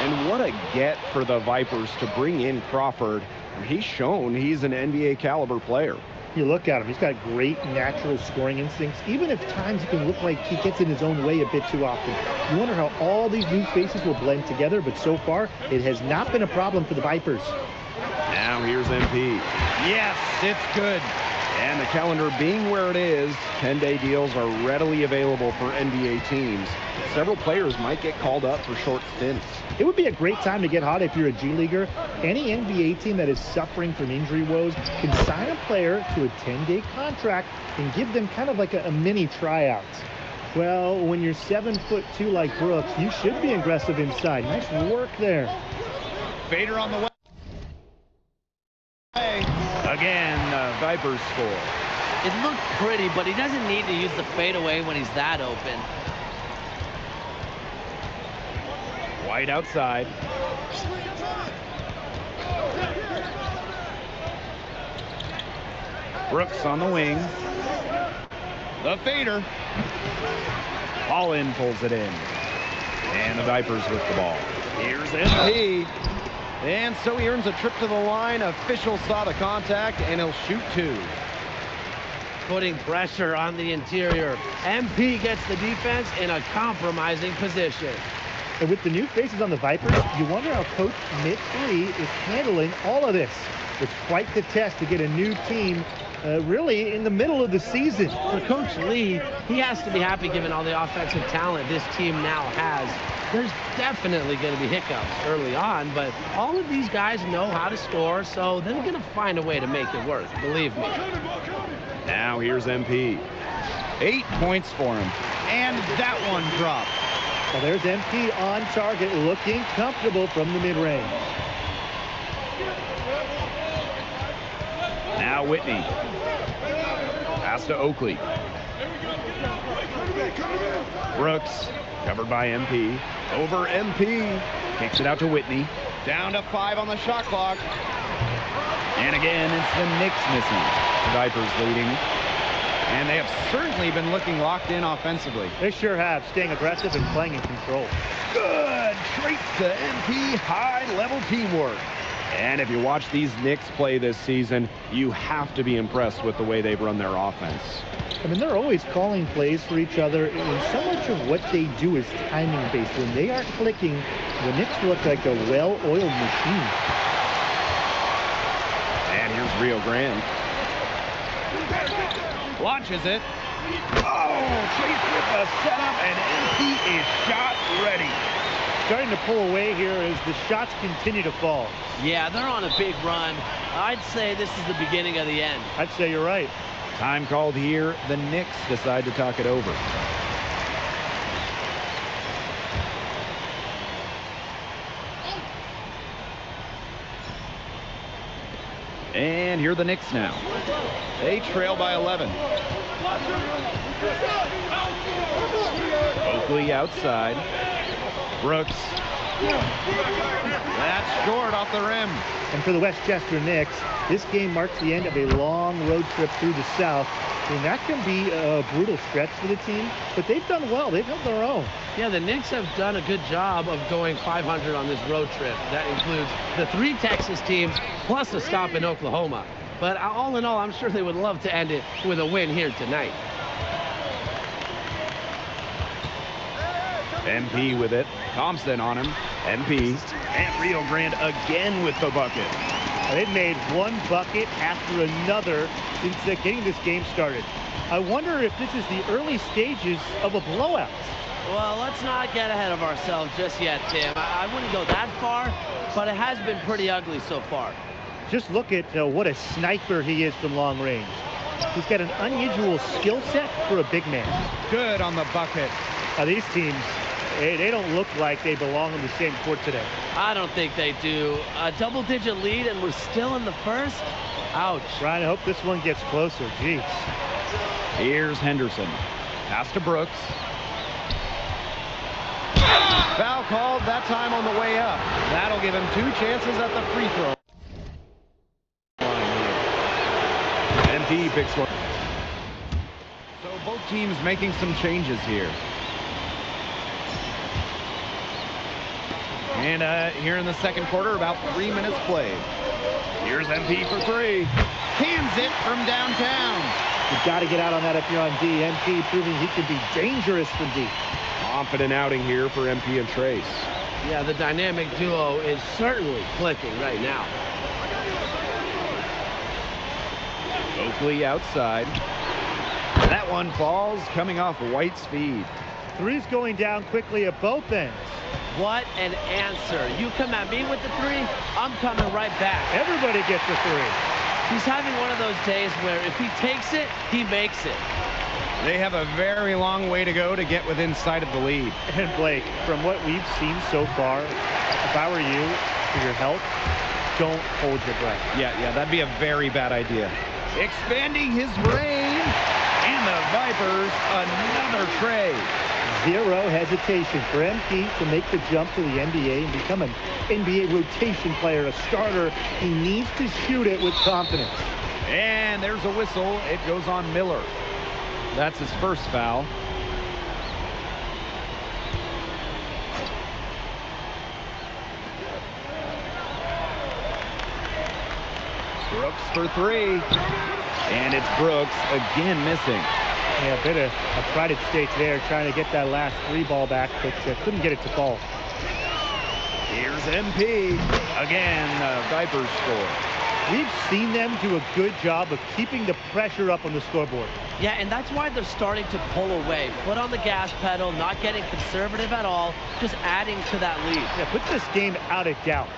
And what a get for the Vipers to bring in Crawford. He's shown he's an NBA caliber player. You look at him, he's got great natural scoring instincts, even if times it can look like he gets in his own way a bit too often. You wonder how all these new faces will blend together, but so far, it has not been a problem for the Vipers. Now here's MP. Yes, it's good. And the calendar being where it is, 10-day deals are readily available for NBA teams. Several players might get called up for short stints. It would be a great time to get hot if you're a G Leaguer. Any NBA team that is suffering from injury woes can sign a player to a 10-day contract and give them kind of like a mini tryout. Well, when you're 7'2" like Brooks, you should be aggressive inside. Nice work there. Fader on the way. Again, Vipers score. It looked pretty, but he doesn't need to use the fadeaway when he's that open. White outside. Brooks on the wing. The fader. All-in pulls it in. And the Vipers with the ball. Here's MP. And so he earns a trip to the line. Officials saw the contact, and he'll shoot two. Putting pressure on the interior. MP gets the defense in a compromising position. And with the new faces on the Vipers, you wonder how Coach Mitch Lee is handling all of this. It's quite the test to get a new team really in the middle of the season. For Coach Lee, he has to be happy given all the offensive talent this team now has. There's definitely going to be hiccups early on, but all of these guys know how to score, so they're going to find a way to make it work, believe me. Now here's MP. 8 points for him, and that one dropped. Well, there's MP on target, looking comfortable from the mid-range. Now Whitney. Pass to Oakley. Brooks, covered by MP. Over MP. Kicks it out to Whitney. Down to 5 on the shot clock. And again, it's the Knicks missing. The Vipers leading. And they have certainly been looking locked in offensively. They sure have, staying aggressive and playing in control. Good straight to MP high-level teamwork. And if you watch these Knicks play this season, you have to be impressed with the way they've run their offense. I mean, they're always calling plays for each other, and so much of what they do is timing-based. When they are clicking, the Knicks look like a well-oiled machine. And here's Rio Grande. Launches it. Oh, chased with the setup, and MP is shot ready. Starting to pull away here as the shots continue to fall. Yeah, they're on a big run. I'd say this is the beginning of the end. I'd say you're right. Time called here. The Knicks decide to talk it over. And here are the Knicks now. They trail by 11. Oakley outside. Brooks. That's short off the rim. And for the Westchester Knicks, this game marks the end of a long road trip through the South. And that can be a brutal stretch for the team, but they've done well. They've held their own. Yeah, the Knicks have done a good job of going 500 on this road trip. That includes the 3 Texas teams plus a stop in Oklahoma. But all in all, I'm sure they would love to end it with a win here tonight. MP with it. Thompson on him. MP. And Rio Grande again with the bucket. They've made one bucket after another since getting this game started. I wonder if this is the early stages of a blowout. Well, let's not get ahead of ourselves just yet, Tim. I wouldn't go that far, but it has been pretty ugly so far. Just look at what a sniper he is from long range. He's got an unusual skill set for a big man. Good on the bucket. Now, these teams, they don't look like they belong on the same court today. I don't think they do. A double-digit lead, and we're still in the first? Ouch. Ryan, I hope this one gets closer. Jeez. Here's Henderson. Pass to Brooks. Foul called that time on the way up. That'll give him 2 chances at the free throw line. MP picks one. So both teams making some changes here. And here in the second quarter, about 3 minutes played. Here's MP for 3. Cans it from downtown. You've got to get out on that if you're on D. MP proving he can be dangerous from D. Confident outing here for MP and Trace. Yeah, the dynamic duo is certainly clicking right now. Oakley outside. That one falls, coming off White's feed. 3's going down quickly at both ends. What an answer. You come at me with the 3, I'm coming right back. Everybody gets a 3. He's having one of those days where if he takes it, he makes it. They have a very long way to go to get within sight of the lead. And Blake, from what we've seen so far, if I were you, for your health, don't hold your breath. Yeah, that'd be a very bad idea. Expanding his range, and the Vipers another trade. Zero hesitation for MP to make the jump to the NBA and become an NBA rotation player, a starter. He needs to shoot it with confidence. And there's a whistle. It goes on Miller. That's his first foul. Brooks for 3. And it's Brooks again missing. Yeah, a bit of a pride at stake there, trying to get that last 3 ball back, but couldn't get it to fall. Here's MP. Again, the Vipers score. We've seen them do a good job of keeping the pressure up on the scoreboard. Yeah, and that's why they're starting to pull away. Foot on the gas pedal, not getting conservative at all, just adding to that lead. Yeah, put this game out of doubt.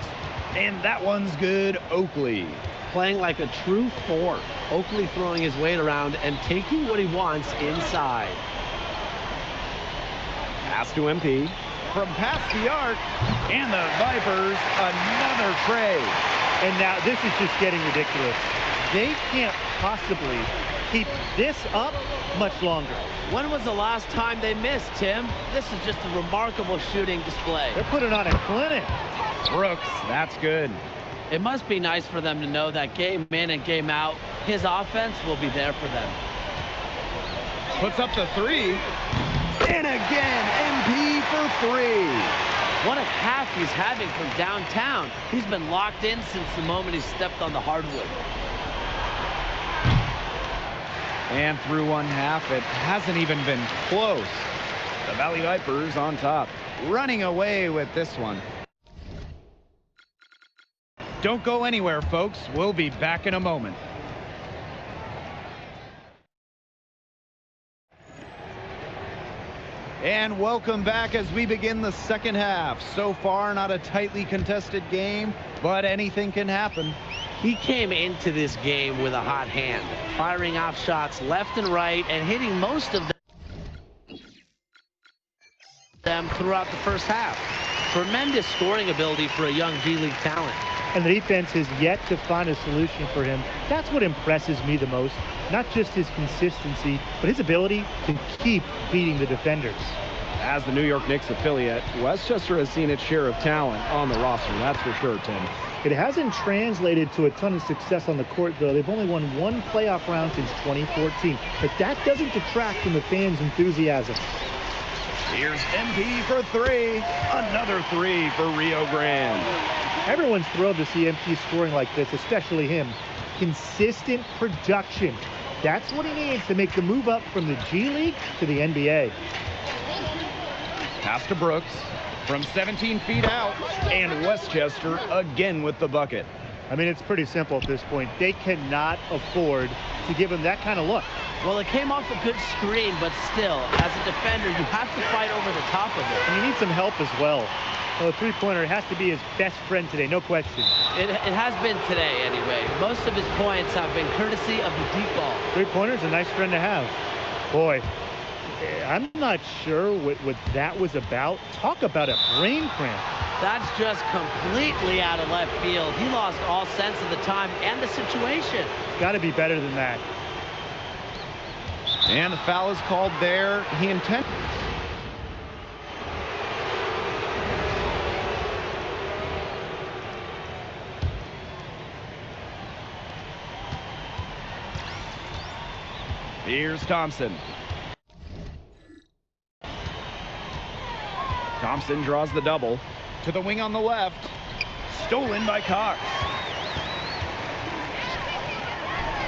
And that one's good, Oakley. Playing like a true 4. Oakley throwing his weight around and taking what he wants inside. Pass to MP. From past the arc, and the Vipers another trade. And now this is just getting ridiculous. They can't possibly keep this up much longer. When was the last time they missed, Tim? This is just a remarkable shooting display. They're putting on a clinic. Brooks, that's good. It must be nice for them to know that game in and game out, his offense will be there for them. Puts up the 3. And again, MP for 3. What a half he's having from downtown. He's been locked in since the moment he stepped on the hardwood. And through one half, it hasn't even been close. The Valley Vipers on top, running away with this one. Don't go anywhere, folks. We'll be back in a moment. And welcome back as we begin the second half. So far, not a tightly contested game, but anything can happen. He came into this game with a hot hand, firing off shots left and right and hitting most of them throughout the first half. Tremendous scoring ability for a young G-League talent. And the defense has yet to find a solution for him. That's what impresses me the most. Not just his consistency, but his ability to keep beating the defenders. As the New York Knicks affiliate, Westchester has seen its share of talent on the roster, that's for sure, Tim. It hasn't translated to a ton of success on the court, though. They've only won one playoff round since 2014. But that doesn't detract from the fans' enthusiasm. Here's MP for three. Another three for Rio Grande. Everyone's thrilled to see MP scoring like this, especially him. Consistent production. That's what he needs to make the move up from the G League to the NBA. Pass to Brooks from 17 feet out, and Westchester again with the bucket. I mean, it's pretty simple at this point. They cannot afford to give him that kind of look. Well, it came off a good screen, but still, as a defender, you have to fight over the top of it. And you need some help as well. Well, the three-pointer has to be his best friend today, no question. It has been today, anyway. Most of his points have been courtesy of the deep ball. Three-pointer's a nice friend to have. Boy, I'm not sure what that was about. Talk about a brain cramp. That's just completely out of left field. He lost all sense of the time and the situation. Got to be better than that. And the foul is called there. He intended. Here's Thompson. Thompson draws the double to the wing on the left. Stolen by Cox.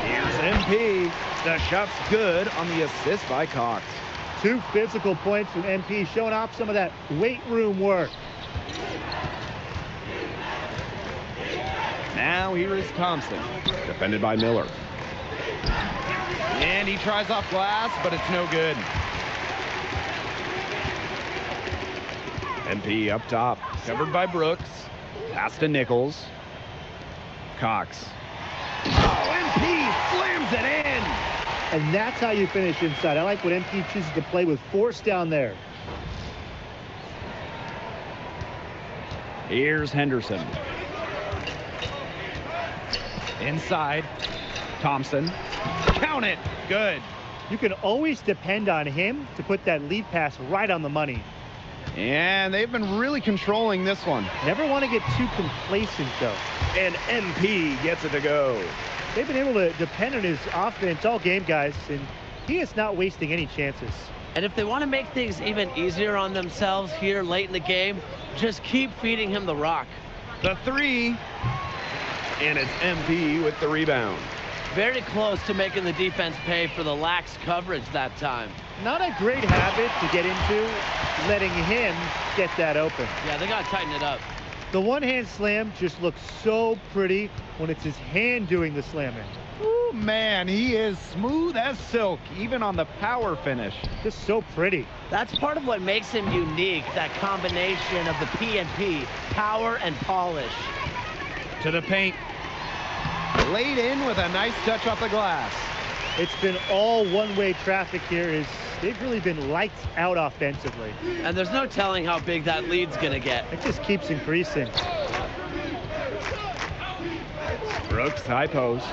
Here's MP. The shot's good on the assist by Cox. 2 physical points from MP, showing off some of that weight room work. Now here is Thompson, defended by Miller. And he tries off glass, but it's no good. MP up top, covered by Brooks. Pass to Nichols. Cox. Oh, MP slams it in! And that's how you finish inside. I like what MP chooses to play with force down there. Here's Henderson. Inside. Thompson. Count it. Good. You can always depend on him to put that lead pass right on the money. And they've been really controlling this one. Never want to get too complacent, though. And MP gets it to go. They've been able to depend on his offense all game, guys, and he is not wasting any chances. And if they want to make things even easier on themselves here late in the game, just keep feeding him the rock. The three. And it's MP with the rebound. Very close to making the defense pay for the lax coverage that time. Not a great habit to get into, letting him get that open. Yeah, they got to tighten it up. The one-hand slam just looks so pretty when it's his hand doing the slamming. Ooh, man, he is smooth as silk, even on the power finish. Just so pretty. That's part of what makes him unique, that combination of the P and P, power and polish. To the paint. Laid in with a nice touch off the glass. It's been all one-way traffic here. They've really been lights out offensively. And there's no telling how big that lead's going to get. It just keeps increasing. Brooks, high post.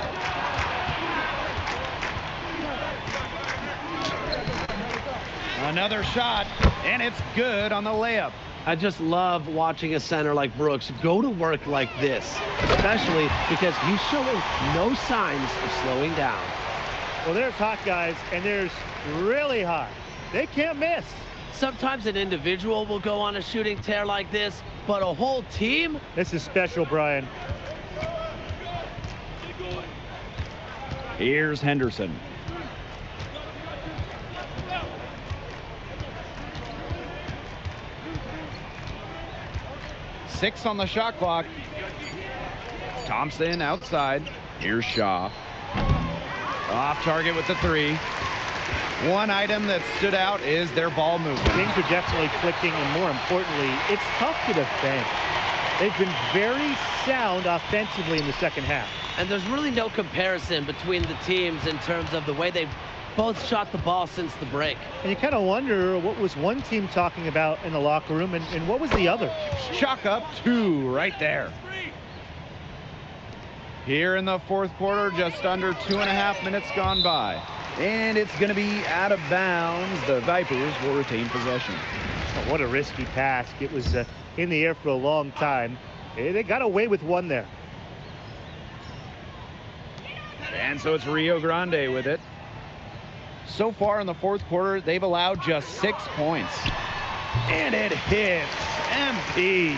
Another shot, and it's good on the layup. I just love watching a center like Brooks go to work like this, especially because he's showing no signs of slowing down. Well, there's hot guys, and there's really hot. They can't miss. Sometimes an individual will go on a shooting tear like this, but a whole team? This is special, Brian. Here's Henderson. Six on the shot clock. Thompson outside. Here's Shaw. Off target with the three. One item that stood out is their ball movement. Things are definitely clicking, and more importantly, it's tough to defend. They've been very sound offensively in the second half. And there's really no comparison between the teams in terms of the way they've both shot the ball since the break. And you kind of wonder what was one team talking about in the locker room and what was the other? Chalk up two right there. Here in the fourth quarter, just under 2.5 minutes gone by. And it's going to be out of bounds. The Vipers will retain possession. Oh, what a risky pass. It was in the air for a long time. They got away with one there. And so it's Rio Grande with it. So far in the fourth quarter, they've allowed just 6 points. And it hits MP.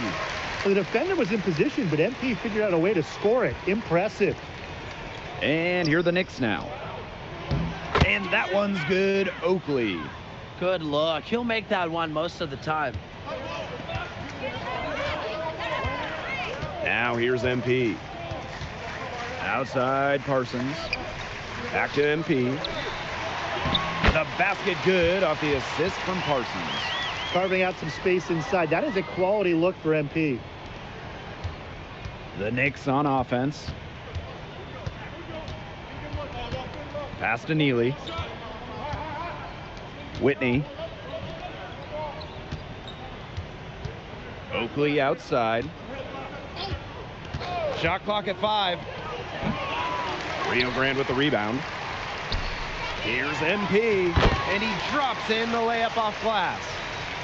The defender was in position, but MP figured out a way to score it. Impressive. And here are the Knicks now. And that one's good, Oakley. Good look. He'll make that one most of the time. Now here's MP. Outside Parsons. Back to MP. The basket good off the assist from Parsons. Carving out some space inside. That is a quality look for MP. The Knicks on offense. Pass to Neely. Whitney. Oakley outside. Shot clock at 5. Rio Grande with the rebound. Here's MP, and he drops in the layup off glass.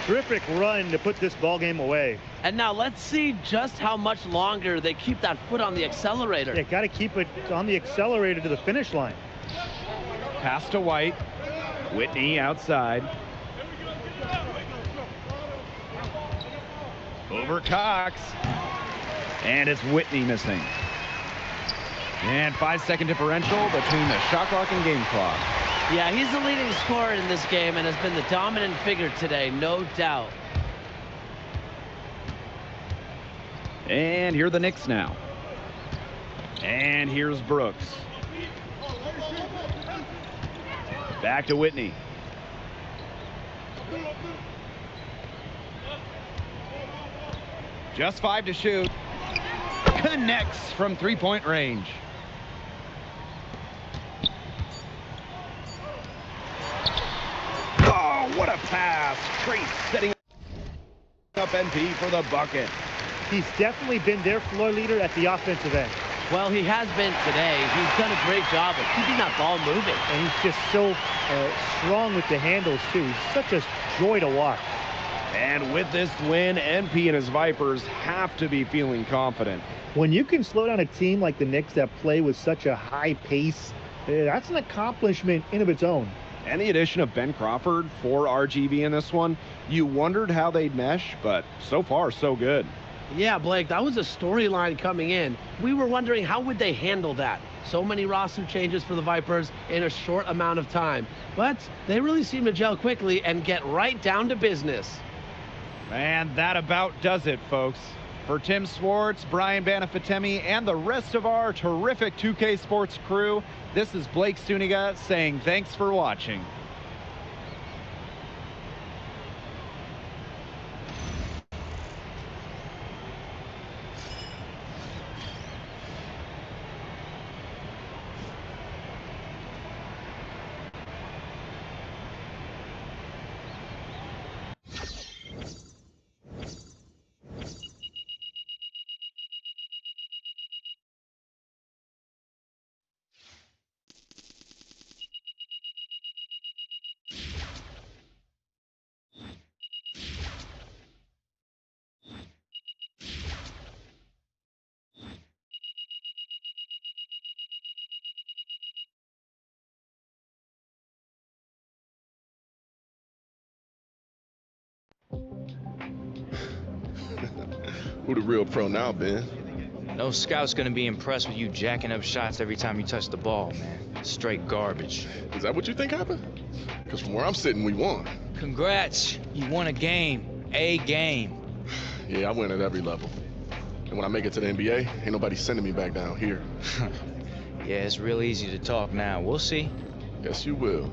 Terrific run to put this ball game away. And now let's see just how much longer they keep that foot on the accelerator. They got to keep it on the accelerator to the finish line. Pass to White. Whitney outside. Over Cox. And it's Whitney missing. And 5-second differential between the shot clock and game clock. Yeah, he's the leading scorer in this game and has been the dominant figure today, no doubt. And here are the Knicks now. And here's Brooks. Back to Whitney. Just 5 to shoot. Connects from three-point range. Oh, what a pass. Trace setting up NP for the bucket. He's definitely been their floor leader at the offensive end. Well, he has been today. He's done a great job of keeping that ball moving. And he's just so strong with the handles, too. He's such a joy to watch. And with this win, MP and his Vipers have to be feeling confident. When you can slow down a team like the Knicks that play with such a high pace, that's an accomplishment in of its own. And the addition of Ben Crawford for RGV in this one, you wondered how they'd mesh, but so far, so good. Yeah, Blake, that was a storyline coming in. We were wondering how would they handle that. So many roster changes for the Vipers in a short amount of time. But they really seem to gel quickly and get right down to business. And that about does it, folks. For Tim Swartz, Brian Banafitemi, and the rest of our terrific 2K Sports crew, this is Blake Suniga saying thanks for watching. Who the real pro now, Ben? No scout's gonna be impressed with you jacking up shots every time you touch the ball, man. Straight garbage. Is that what you think happened? Because from where I'm sitting, we won. Congrats, you won a game. A game. Yeah, I win at every level. And when I make it to the NBA, ain't nobody sending me back down here. Yeah, it's real easy to talk now. We'll see. Yes, you will.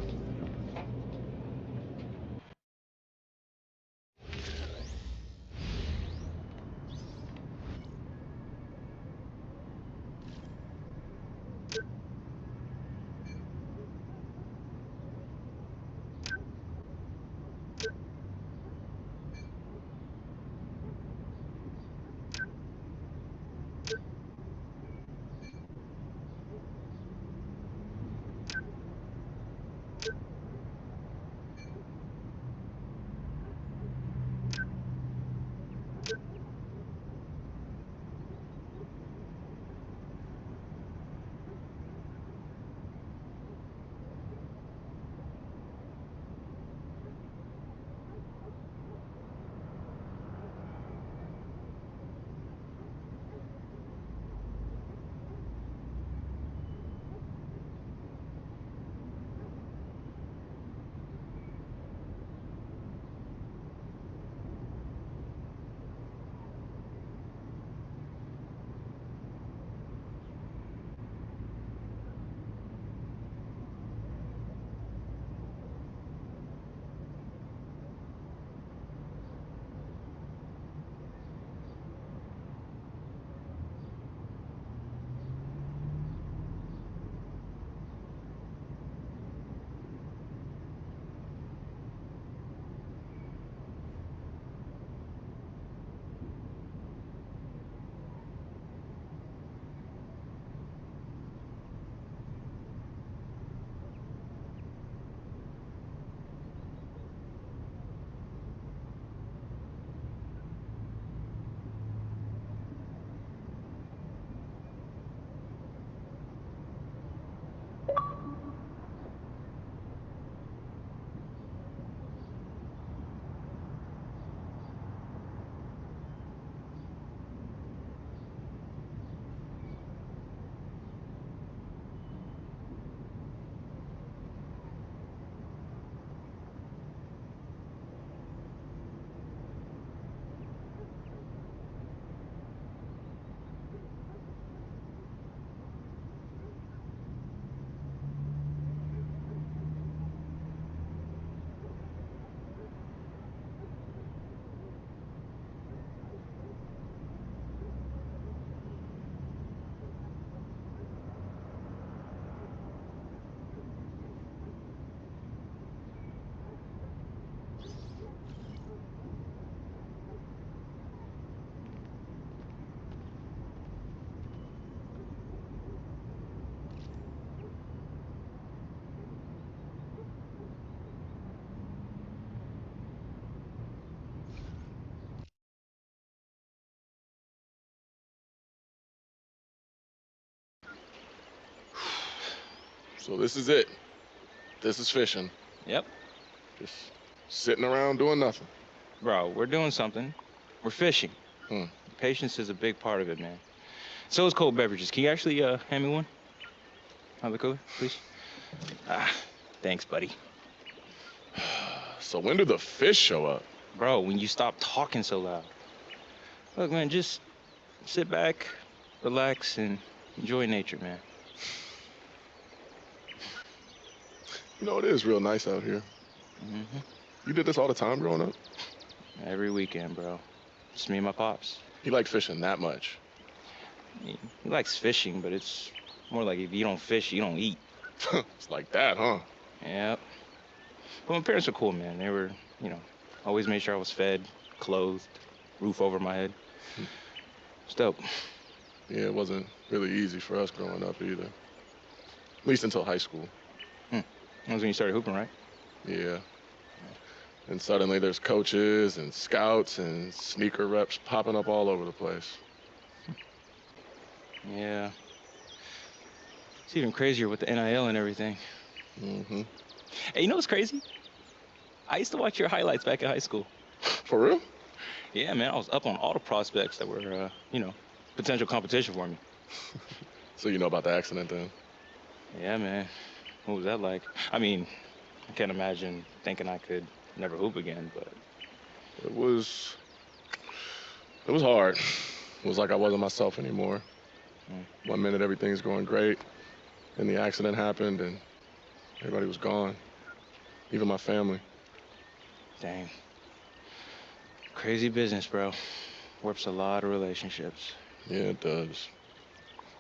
So this is it. This is fishing. Yep. Just sitting around doing nothing. Bro, we're doing something. We're fishing. Patience is a big part of it, man. So is cold beverages. Can you actually hand me one? Out of the cooler, please? Thanks, buddy. So when do the fish show up? Bro, when you stop talking so loud. Look, man, just sit back, relax, and enjoy nature, man. You know, it is real nice out here. Mm-hmm. You did this all the time growing up? Every weekend, bro. Just me and my pops. He liked fishing that much? He likes fishing, but it's more like if you don't fish, you don't eat. It's like that, huh? Yep. But my parents were cool, man. They were, always made sure I was fed, clothed, roof over my head. It's dope. Yeah, it wasn't really easy for us growing up either. At least until high school. That was when you started hooping, right? Yeah. And suddenly there's coaches and scouts and sneaker reps popping up all over the place. Yeah. It's even crazier with the NIL and everything. Mm-hmm. Hey, you know what's crazy? I used to watch your highlights back in high school. For real? Yeah, man, I was up on all the prospects that were, you know, potential competition for me. So you know about the accident then? Yeah, man. What was that like? I mean, I can't imagine thinking I could never hoop again, but... It was hard. It was like I wasn't myself anymore. One minute everything's going great, then the accident happened and everybody was gone. Even my family. Dang. Crazy business, bro. Warps a lot of relationships. Yeah, it does.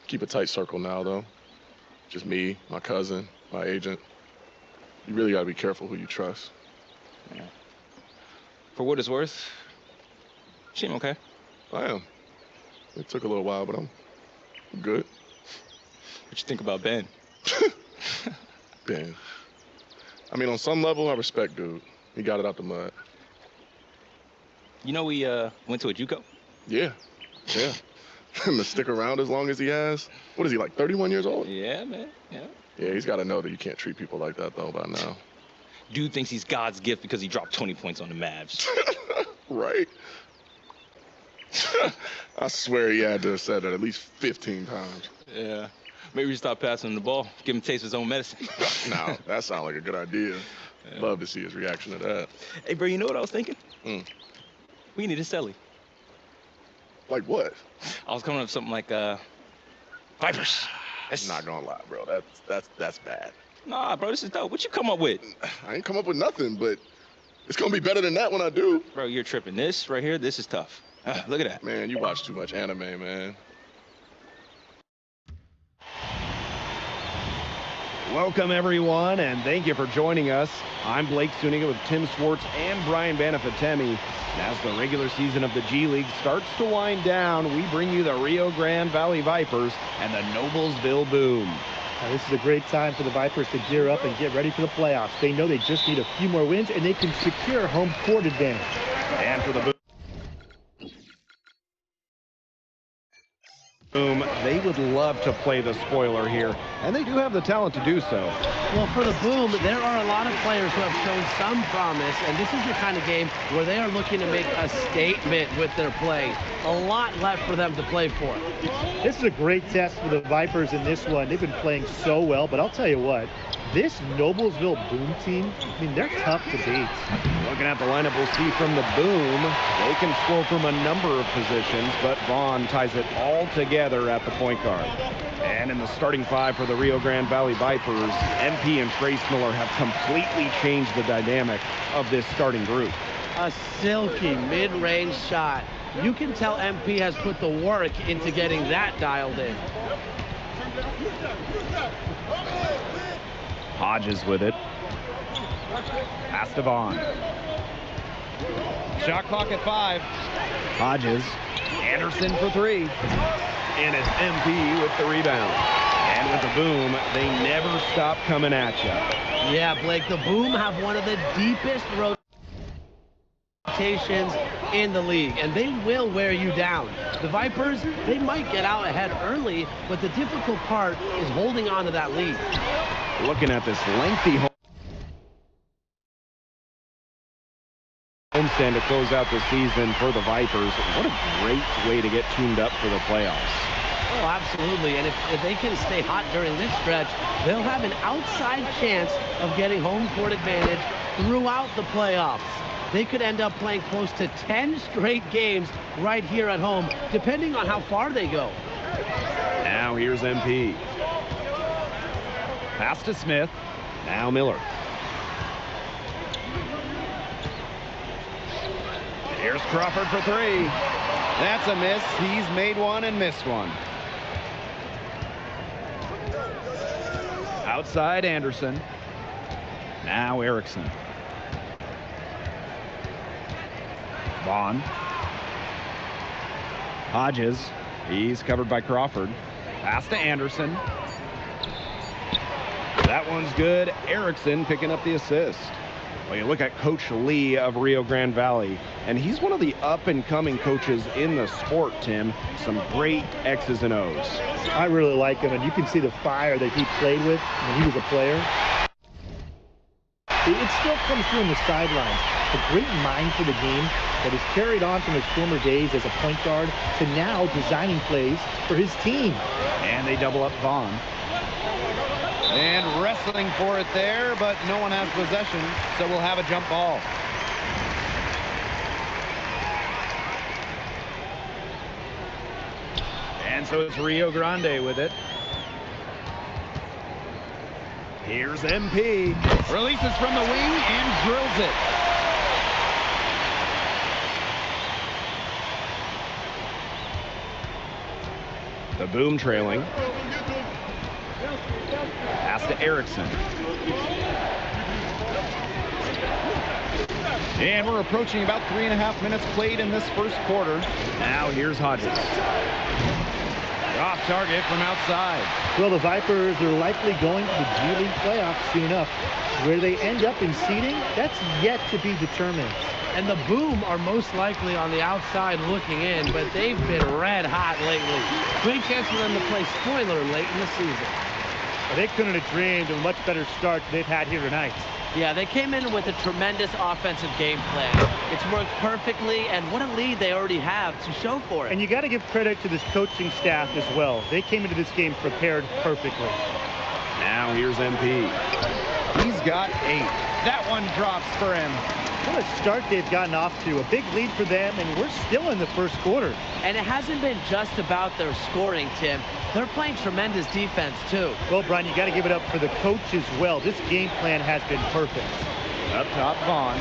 Keep a tight circle now, though. Just me, my cousin, my agent. You really gotta be careful who you trust. Yeah. For what it's worth, you seem okay. I am. It took a little while, but I'm good. What you think about Ben? Ben. I mean, on some level, I respect dude. He got it out the mud. You know we went to a JUCO? Yeah. And to stick around as long as he has. What is he, like 31 years old? Yeah, man. Yeah. Yeah, he's got to know that you can't treat people like that, though, by now. Dude thinks he's God's gift because he dropped 20 points on the Mavs. Right. I swear he had to have said that at least 15 times. Yeah. Maybe we should stop passing him the ball, give him a taste of his own medicine. No, that sounds like a good idea. Yeah. Love to see his reaction to that. Hey, bro, you know what I was thinking? We need a celly. Like what? I was coming up with something like, Vipers. That's not gonna lie, bro. That's bad. Nah, bro, this is dope. What you come up with? I ain't come up with nothing, but it's gonna be better than that when I do. Bro, you're tripping. This right here, this is tough. Look at that. Man, you watch too much anime, man. Welcome, everyone, and thank you for joining us. I'm Blake Suniga with Tim Swartz and Brian Banafatemi. As the regular season of the G League starts to wind down, we bring you the Rio Grande Valley Vipers and the Noblesville Boom. Now, this is a great time for the Vipers to gear up and get ready for the playoffs. They know they just need a few more wins, and they can secure home court advantage. And for the Boom, they would love to play the spoiler here, and they do have the talent to do so. Well, for the Boom, there are a lot of players who have shown some promise, and this is the kind of game where they are looking to make a statement with their play. A lot left for them to play for. This is a great test for the Vipers in this one. They've been playing so well, but I'll tell you what, this Noblesville Boom team, I mean, they're tough to beat. Looking at the lineup, we'll see from the Boom, they can score from a number of positions, but Vaughn ties it all together at the point guard. And in the starting five for the Rio Grande Valley Vipers, MP and Trace Miller have completely changed the dynamic of this starting group. A silky mid-range shot. You can tell MP has put the work into getting that dialed in. Hodges with it. Pass to Vaughn. Shot clock at 5. Hodges. Anderson for 3. And it's MP with the rebound. And with the Boom, they never stop coming at you. Yeah, Blake, the Boom have one of the deepest rotations in the league, and they will wear you down. The Vipers, they might get out ahead early, but the difficult part is holding on to that lead. Looking at this lengthy homestand to close out the season for the Vipers. What a great way to get tuned up for the playoffs. Oh, absolutely. And if they can stay hot during this stretch, they'll have an outside chance of getting home court advantage throughout the playoffs. They could end up playing close to 10 straight games right here at home, depending on how far they go. Now here's MP. Pass to Smith. Now Miller. Here's Crawford for 3. That's a miss. He's made one and missed one. Outside Anderson. Now Erickson. Vaughn. Hodges. He's covered by Crawford. Pass to Anderson. That one's good. Erickson picking up the assist. Well, you look at Coach Lee of Rio Grande Valley, and he's one of the up-and-coming coaches in the sport, Tim. Some great X's and O's. I really like him, and you can see the fire that he played with when he was a player. it still comes through in the sidelines. A great mind for the game that has carried on from his former days as a point guard to now designing plays for his team. And they double up Vaughn. And wrestling for it there, but no one has possession, so we'll have a jump ball. And so it's Rio Grande with it. Here's MP. Releases from the wing and drills it. The Boom trailing. Pass to Erickson. And we're approaching about 3.5 minutes played in this first quarter. Now here's Hodges. Off target from outside. Well, the Vipers are likely going to the G League playoffs soon enough. Where they end up in seeding, that's yet to be determined. And the Boom are most likely on the outside looking in, but they've been red hot lately. Great chance for them to play spoiler late in the season. Well, they couldn't have dreamed of a much better start they've had here tonight. Yeah, they came in with a tremendous offensive game plan. It's worked perfectly, and what a lead they already have to show for it. And you got to give credit to this coaching staff as well. They came into this game prepared perfectly. Now here's MP. He's got 8. That one drops for him. What a start they've gotten off to. A big lead for them, and we're still in the first quarter. And it hasn't been just about their scoring, Tim. They're playing tremendous defense, too. Well, Brian, you got to give it up for the coach as well. This game plan has been perfect. Up top, Vaughn.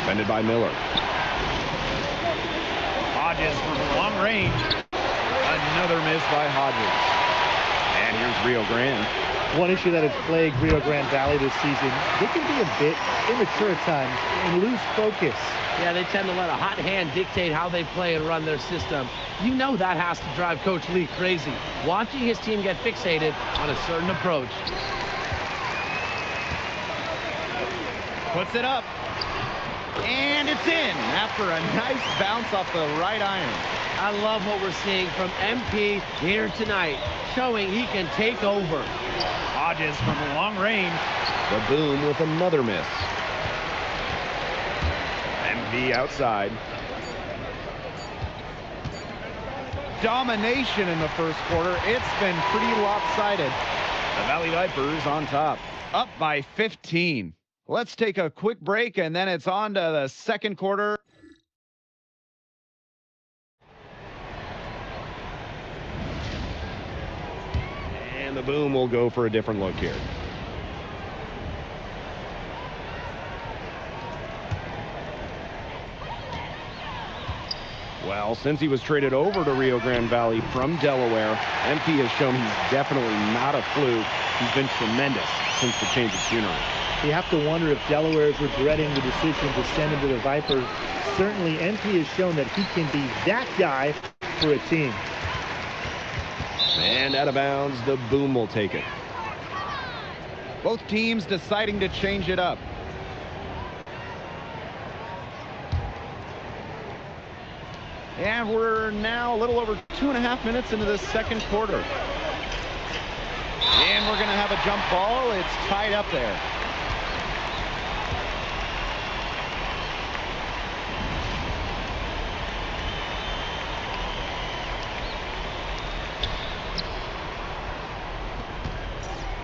Defended by Miller. Hodges from long range. Another miss by Hodges. And here's Rio Grande. One issue that has plagued Rio Grande Valley this season, they can be a bit immature at times and lose focus. Yeah, they tend to let a hot hand dictate how they play and run their system. You know that has to drive Coach Lee crazy, watching his team get fixated on a certain approach. Puts it up. And it's in after a nice bounce off the right iron. I love what we're seeing from MP here tonight, showing he can take over. Hodges from long range. The Boom with another miss. MP outside. Domination in the first quarter. It's been pretty lopsided. The Valley Vipers on top, up by 15. Let's take a quick break, and then it's on to the second quarter. And the Boom will go for a different look here. Well, since he was traded over to Rio Grande Valley from Delaware, MP has shown he's definitely not a fluke. He's been tremendous since the change of scenery. You have to wonder if Delaware is regretting the decision to send him to the Vipers. Certainly, MP has shown that he can be that guy for a team. And out of bounds, the Boom will take it. Both teams deciding to change it up. And we're now a little over 2.5 minutes into the second quarter. And we're going to have a jump ball. It's tied up there.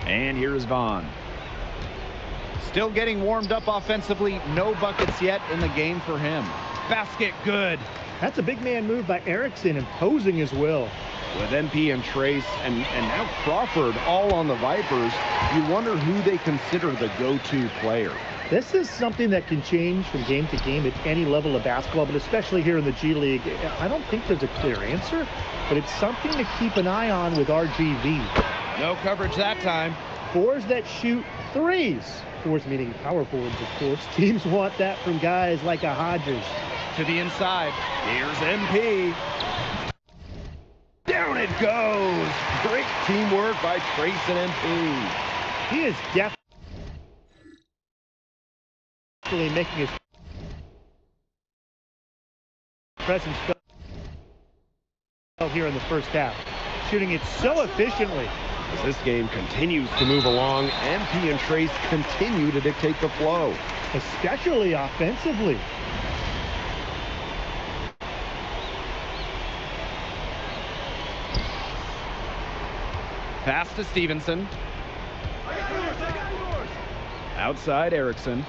And here's Vaughn. Still getting warmed up offensively. No buckets yet in the game for him. Basket good. That's a big man move by Erickson, imposing as well. With MP and Trace and now Crawford all on the Vipers, you wonder who they consider the go-to player. This is something that can change from game to game at any level of basketball, but especially here in the G League. I don't think there's a clear answer, but it's something to keep an eye on with RGV. No coverage that time. Fours that shoot threes. Fours meaning power forwards, of course. Teams want that from guys like a Hodges. To the inside. Here's MP. Down it goes. Great teamwork by Trace and MP. He is definitely making his presence felt here in the first half. Shooting it so efficiently. As this game continues to move along, MP and Trace continue to dictate the flow. Especially offensively. Pass to Stevenson. Outside Erickson.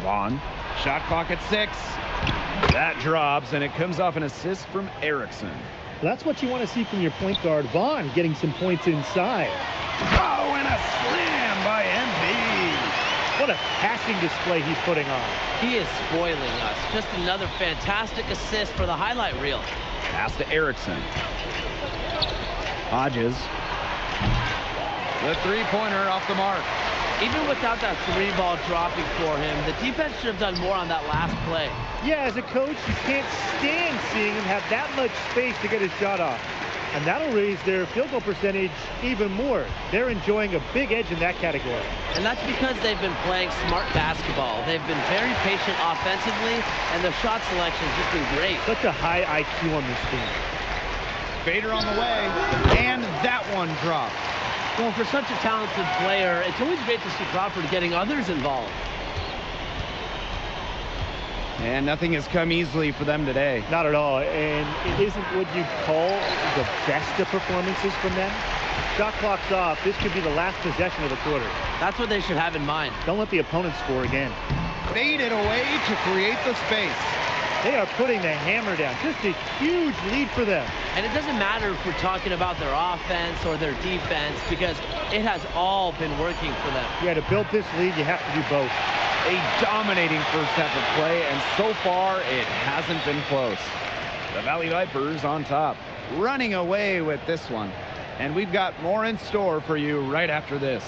Vaughn. Shot clock at 6. That drops, and it comes off an assist from Erickson. That's what you want to see from your point guard, Vaughn, getting some points inside. Oh, and a slam by MP. What a passing display he's putting on. He is spoiling us. Just another fantastic assist for the highlight reel. Pass to Erickson. Hodges. The three-pointer off the mark. Even without that 3-ball dropping for him, the defense should have done more on that last play. Yeah, as a coach, you can't stand seeing him have that much space to get his shot off. And that'll raise their field goal percentage even more. They're enjoying a big edge in that category. And that's because they've been playing smart basketball. They've been very patient offensively, and their shot selection has just been great. Such a high IQ on this team. Fader on the way, and that one dropped. Well, for such a talented player, it's always great to see Crawford getting others involved. And nothing has come easily for them today. Not at all. And it isn't what you'd call the best of performances from them. Shot clock's off. This could be the last possession of the quarter. That's what they should have in mind. Don't let the opponent score again. Faded away to create the space. They are putting the hammer down. Just a huge lead for them. And it doesn't matter if we're talking about their offense or their defense, because it has all been working for them. Yeah, to build this lead, you have to do both. A dominating first half of play, and so far it hasn't been close. The Valley Vipers on top, running away with this one. And we've got more in store for you right after this.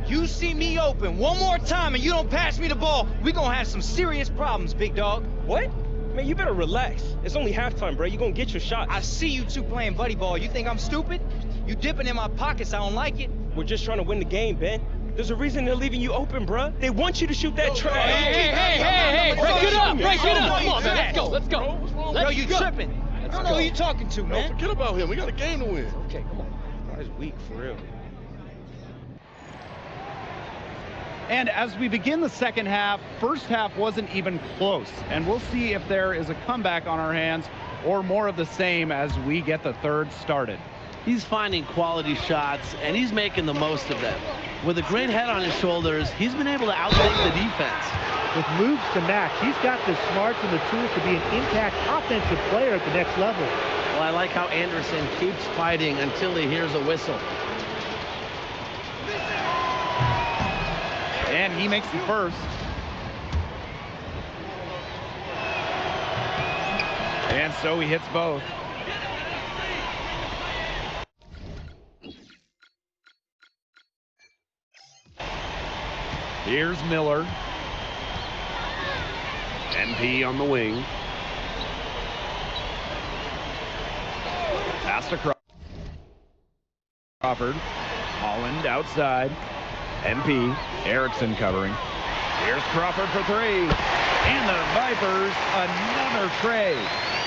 You see me open one more time and you don't pass me the ball, we gonna have some serious problems, big dog. What? Man, you better relax. It's only halftime, bro. You gonna get your shots. I see you two playing buddy ball. You think I'm stupid? You dipping in my pockets, I don't like it. We're just trying to win the game, Ben. There's a reason they're leaving you open, bro. They want you to shoot that try. Hey, break it up, break it up. Come on, man, let's go. Yo, you tripping. I don't know who you talking to, man. Forget about him. We got a game to win. Okay, come on. That's weak, for real. And as we begin the second half, first half wasn't even close. And we'll see if there is a comeback on our hands or more of the same as we get the third started. He's finding quality shots, and he's making the most of them. With a great head on his shoulders, he's been able to outthink the defense. With moves to match, he's got the smarts and the tools to be an impact offensive player at the next level. Well, I like how Anderson keeps fighting until he hears a whistle. And he makes the first. And so he hits both. Here's Miller. MP on the wing. Pass to Crawford. Holland outside. MP, Erickson covering. Here's Crawford for 3. And the Vipers, another tray.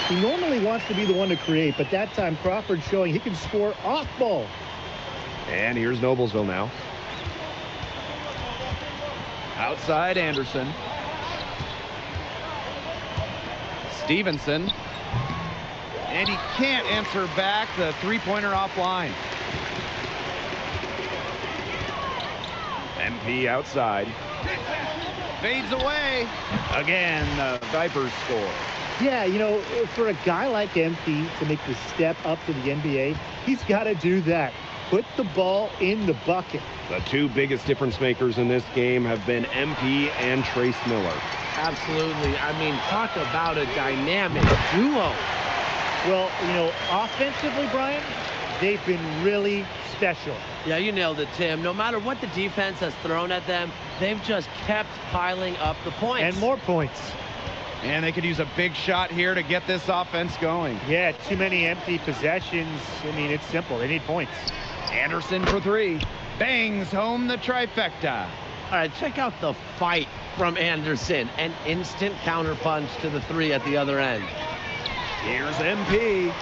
He normally wants to be the one to create, but that time Crawford showing he can score off ball. And here's Noblesville now. Outside Anderson. Stevenson. And he can't answer back the three-pointer offline. MP outside. Fades away. Again, the Vipers score. Yeah, you know, for a guy like MP to make the step up to the NBA, he's got to do that. Put the ball in the bucket. The two biggest difference makers in this game have been MP and Trace Miller. Absolutely. I mean, talk about a dynamic duo. Well, you know, offensively, Brian, they've been really special. Yeah, you nailed it, Tim. No matter what the defense has thrown at them, they've just kept piling up the points. And more points. And they could use a big shot here to get this offense going. Yeah, too many empty possessions. I mean, it's simple. They need points. Anderson for three. Bangs home the trifecta. All right, check out the fight from Anderson. An instant counterpunch to the three at the other end. Here's MP.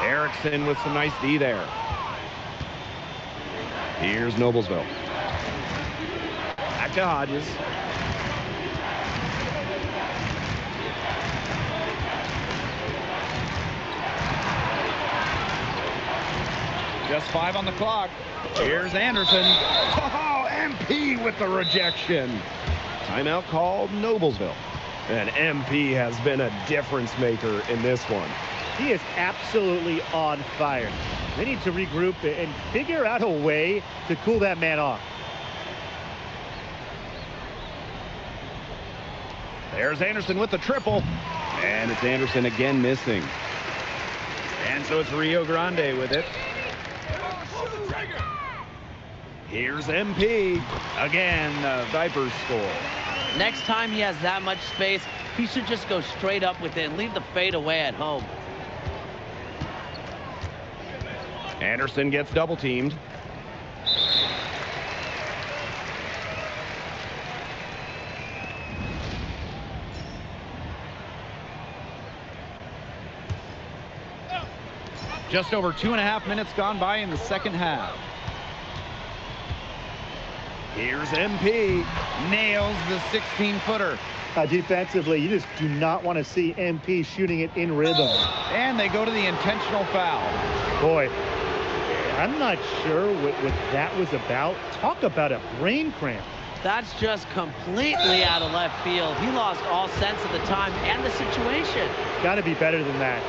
Erickson with some nice D there. Here's Noblesville. Back to Hodges. Just 5 on the clock. Here's Anderson. Oh, MP with the rejection. Timeout called Noblesville. And MP has been a difference maker in this one. He is absolutely on fire. They need to regroup and figure out a way to cool that man off. There's Anderson with the triple. And it's Anderson again missing. And so it's Rio Grande with it. Here's MP. Again, the Vipers score. Next time he has that much space, he should just go straight up with it and leave the fade away at home. Anderson gets double teamed. Just over 2.5 minutes gone by in the second half. Here's MP. Nails the 16-footer. Defensively, you just do not want to see MP shooting it in rhythm. And they go to the intentional foul. Boy, I'm not sure what that was about. Talk about a brain cramp. That's just completely out of left field. He lost all sense of the time and the situation. Got to be better than that.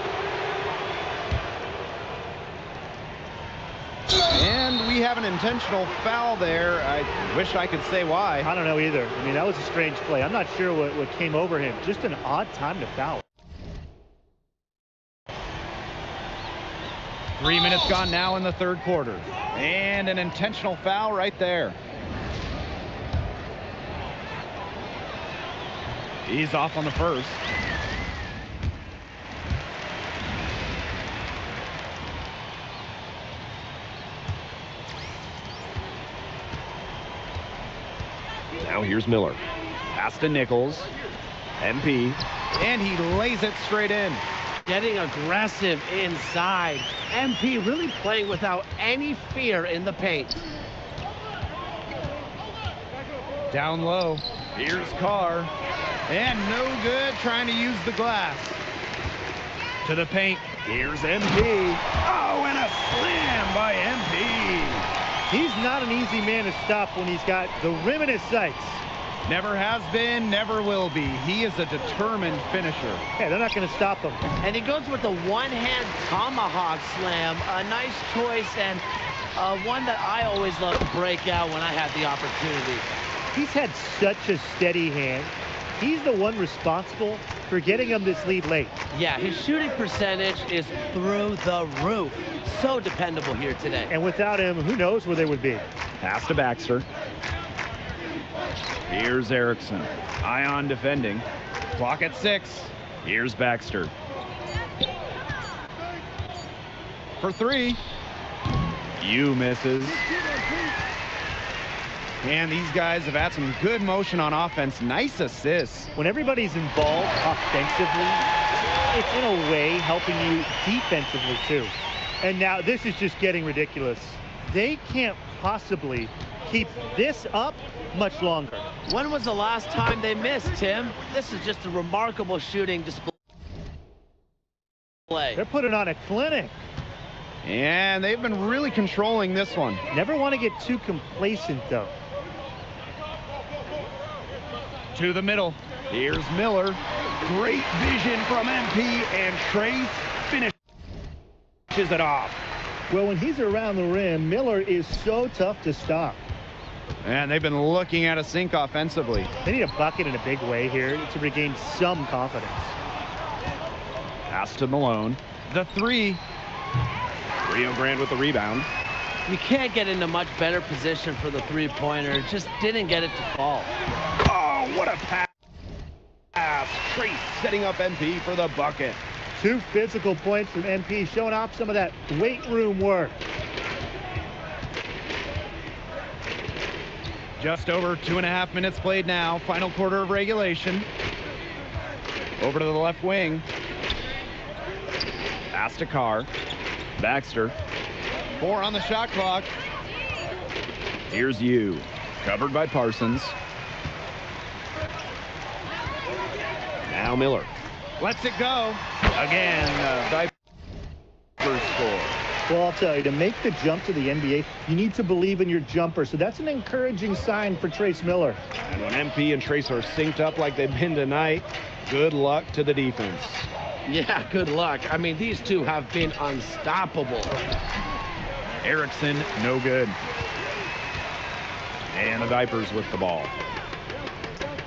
And we have an intentional foul there. I wish I could say why. I don't know either. I mean, that was a strange play. I'm not sure what came over him. Just an odd time to foul. 3 minutes gone now in the third quarter. And an intentional foul right there. He's off on the first. Now here's Miller. Pass to Nichols. MP. And he lays it straight in. Getting aggressive inside. MP really playing without any fear in the paint. Down low. Here's Carr. And no good trying to use the glass. To the paint. Here's MP. Oh, and a slam by MP. He's not an easy man to stop when he's got the rim in his sights. Never has been, never will be. He is a determined finisher. Yeah, they're not going to stop him. And he goes with the one-hand tomahawk slam. A nice choice and one that I always love to break out when I have the opportunity. He's had such a steady hand. He's the one responsible for getting him this lead late. Yeah, his shooting percentage is through the roof. So dependable here today. And without him, who knows where they would be. Pass to Baxter. Here's Erickson. Ion defending. Clock at 6. Here's Baxter. For 3. You misses. And these guys have had some good motion on offense. Nice assists. When everybody's involved offensively, it's in a way helping you defensively too. And now this is just getting ridiculous. They can't possibly keep this up much longer. When was the last time they missed, Tim? This is just a remarkable shooting display. They're putting on a clinic. And they've been really controlling this one. Never want to get too complacent, though. To the middle. Here's Miller. Great vision from MP, and Trace finishes it off. Well, when he's around the rim, Miller is so tough to stop. And they've been looking at a sink offensively. They need a bucket in a big way here to regain some confidence. Pass to Malone. The 3. Rio Grande with the rebound. You can't get into much better position for the three-pointer. Just didn't get it to fall. Oh, what a pass. Trace setting up MP for the bucket. 2 physical points from MP, showing off some of that weight room work. Just over 2.5 minutes played now. Final quarter of regulation. Over to the left wing. Pass to Carr. Baxter. 4 on the shot clock. Here's you. Covered by Parsons. Now Miller. Lets it go. Again, Vipers score. Well, I'll tell you, to make the jump to the NBA, you need to believe in your jumper. So that's an encouraging sign for Trace Miller. And when MP and Trace are synced up like they've been tonight, good luck to the defense. Yeah, good luck. I mean, these two have been unstoppable. Erickson, no good. And the Vipers with the ball.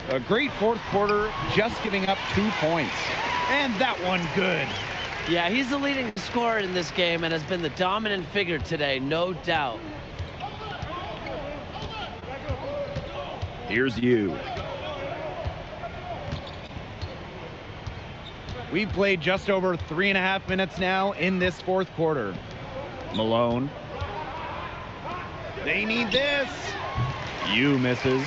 A great fourth quarter, just giving up 2 points. And that one good. Yeah, he's the leading scorer in this game and has been the dominant figure today, no doubt. Here's you. We've played just over 3.5 minutes now in this fourth quarter. Malone. They need this. You misses.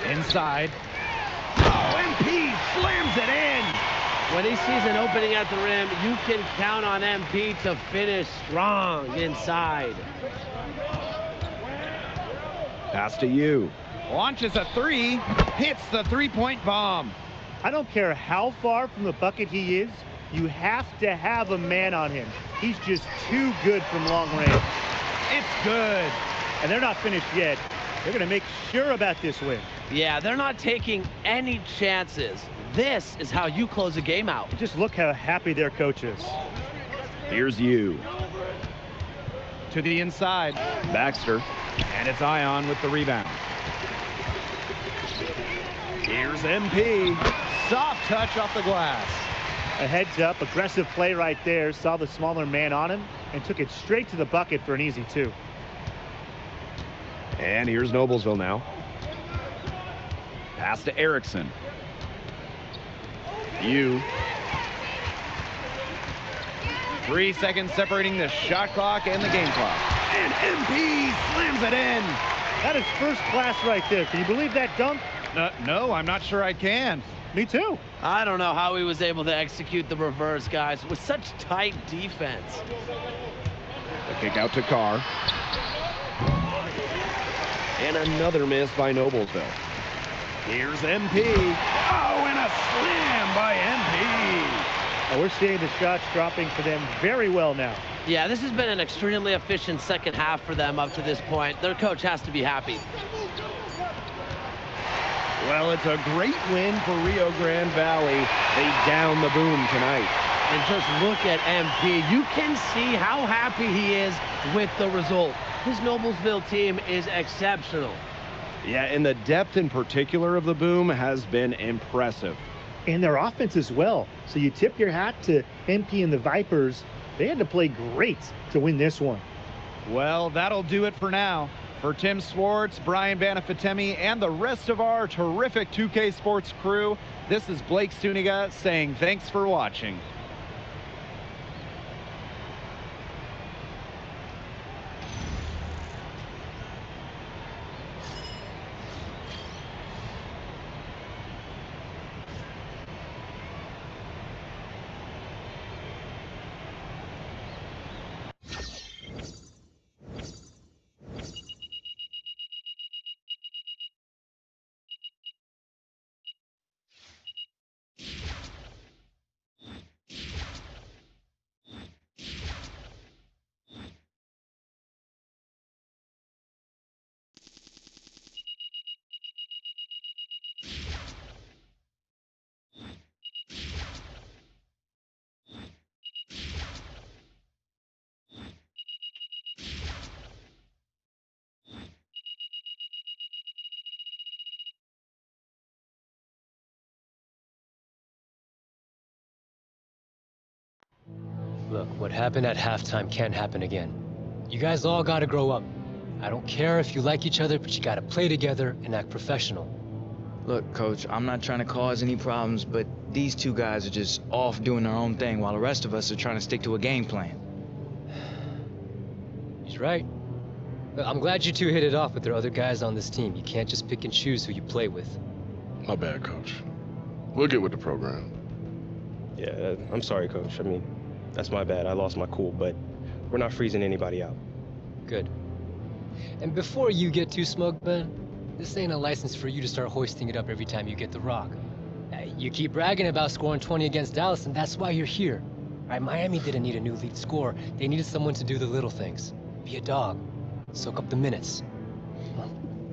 Inside. Oh, MP slams it in. When he sees an opening at the rim, you can count on MP to finish strong inside. Pass to you. Launches a 3. Hits the three-point bomb. I don't care how far from the bucket he is, you have to have a man on him. He's just too good from long range. It's good. And they're not finished yet. They're going to make sure about this win. Yeah, they're not taking any chances. This is how you close a game out. Just look how happy their coach is. Here's you. To the inside. Baxter. And it's Ion with the rebound. Here's MP. Soft touch off the glass. A heads-up, aggressive play right there. Saw the smaller man on him and took it straight to the bucket for an easy 2. And here's Noblesville now. Pass to Erickson. You. 3 seconds separating the shot clock and the game clock. And MP slams it in. That is first class right there. Can you believe that dunk? No, I'm not sure I can. Me too. I don't know how he was able to execute the reverse, guys, with such tight defense. The kick out to Carr. And another miss by Noblesville. Here's MP. Oh, and a slam by MP. We're seeing the shots dropping for them very well now. Yeah, this has been an extremely efficient second half for them up to this point. Their coach has to be happy. Well, it's a great win for Rio Grande Valley. They down the boom tonight. And just look at MP. You can see how happy he is with the result. This Noblesville team is exceptional. Yeah, and the depth in particular of the boom has been impressive. And their offense as well. So you tip your hat to MP and the Vipers. They had to play great to win this one. Well, that'll do it for now. For Tim Swartz, Brian Banafitemi, and the rest of our terrific 2K Sports crew, this is Blake Suniga saying thanks for watching. Look, what happened at halftime can't happen again. You guys all gotta grow up. I don't care if you like each other, but you gotta play together and act professional. Look, Coach, I'm not trying to cause any problems, but these two guys are just off doing their own thing while the rest of us are trying to stick to a game plan. He's right. I'm glad you two hit it off, but there are other guys on this team. You can't just pick and choose who you play with. My bad, Coach. We'll get with the program. Yeah, I'm sorry, Coach. I mean, that's my bad. I lost my cool, but we're not freezing anybody out. Good. And before you get too smug, Ben, this ain't a license for you to start hoisting it up every time you get the rock. You keep bragging about scoring 20 against Dallas, and that's why you're here. Right, Miami didn't need a new lead scorer. They needed someone to do the little things. Be a dog. Soak up the minutes.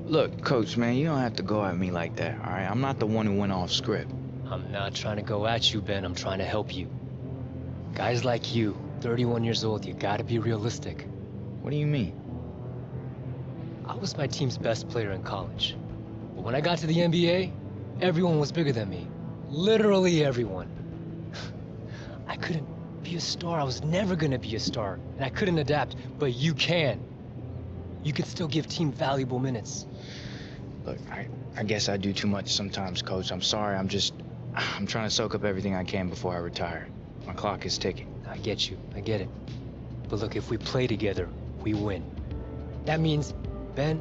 Look, Coach, man, you don't have to go at me like that, all right? I'm not the one who went off script. I'm not trying to go at you, Ben. I'm trying to help you. Guys like you, 31 years old, you gotta be realistic. What do you mean? I was my team's best player in college. But when I got to the NBA, everyone was bigger than me. Literally everyone. I couldn't be a star. I was never gonna be a star. And I couldn't adapt, but you can. You can still give team valuable minutes. Look, I guess I do too much sometimes, Coach. I'm sorry. I'm trying to soak up everything I can before I retire. My clock is ticking. I get you. I get it. But look, if we play together, we win. That means, Ben,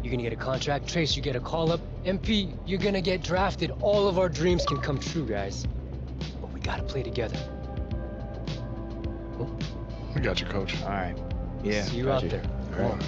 you're gonna get a contract. Trace, you get a call-up. MP, you're gonna get drafted. All of our dreams can come true, guys. But we gotta play together. Cool? We got you, Coach. All right. Yeah. See you out there. All right.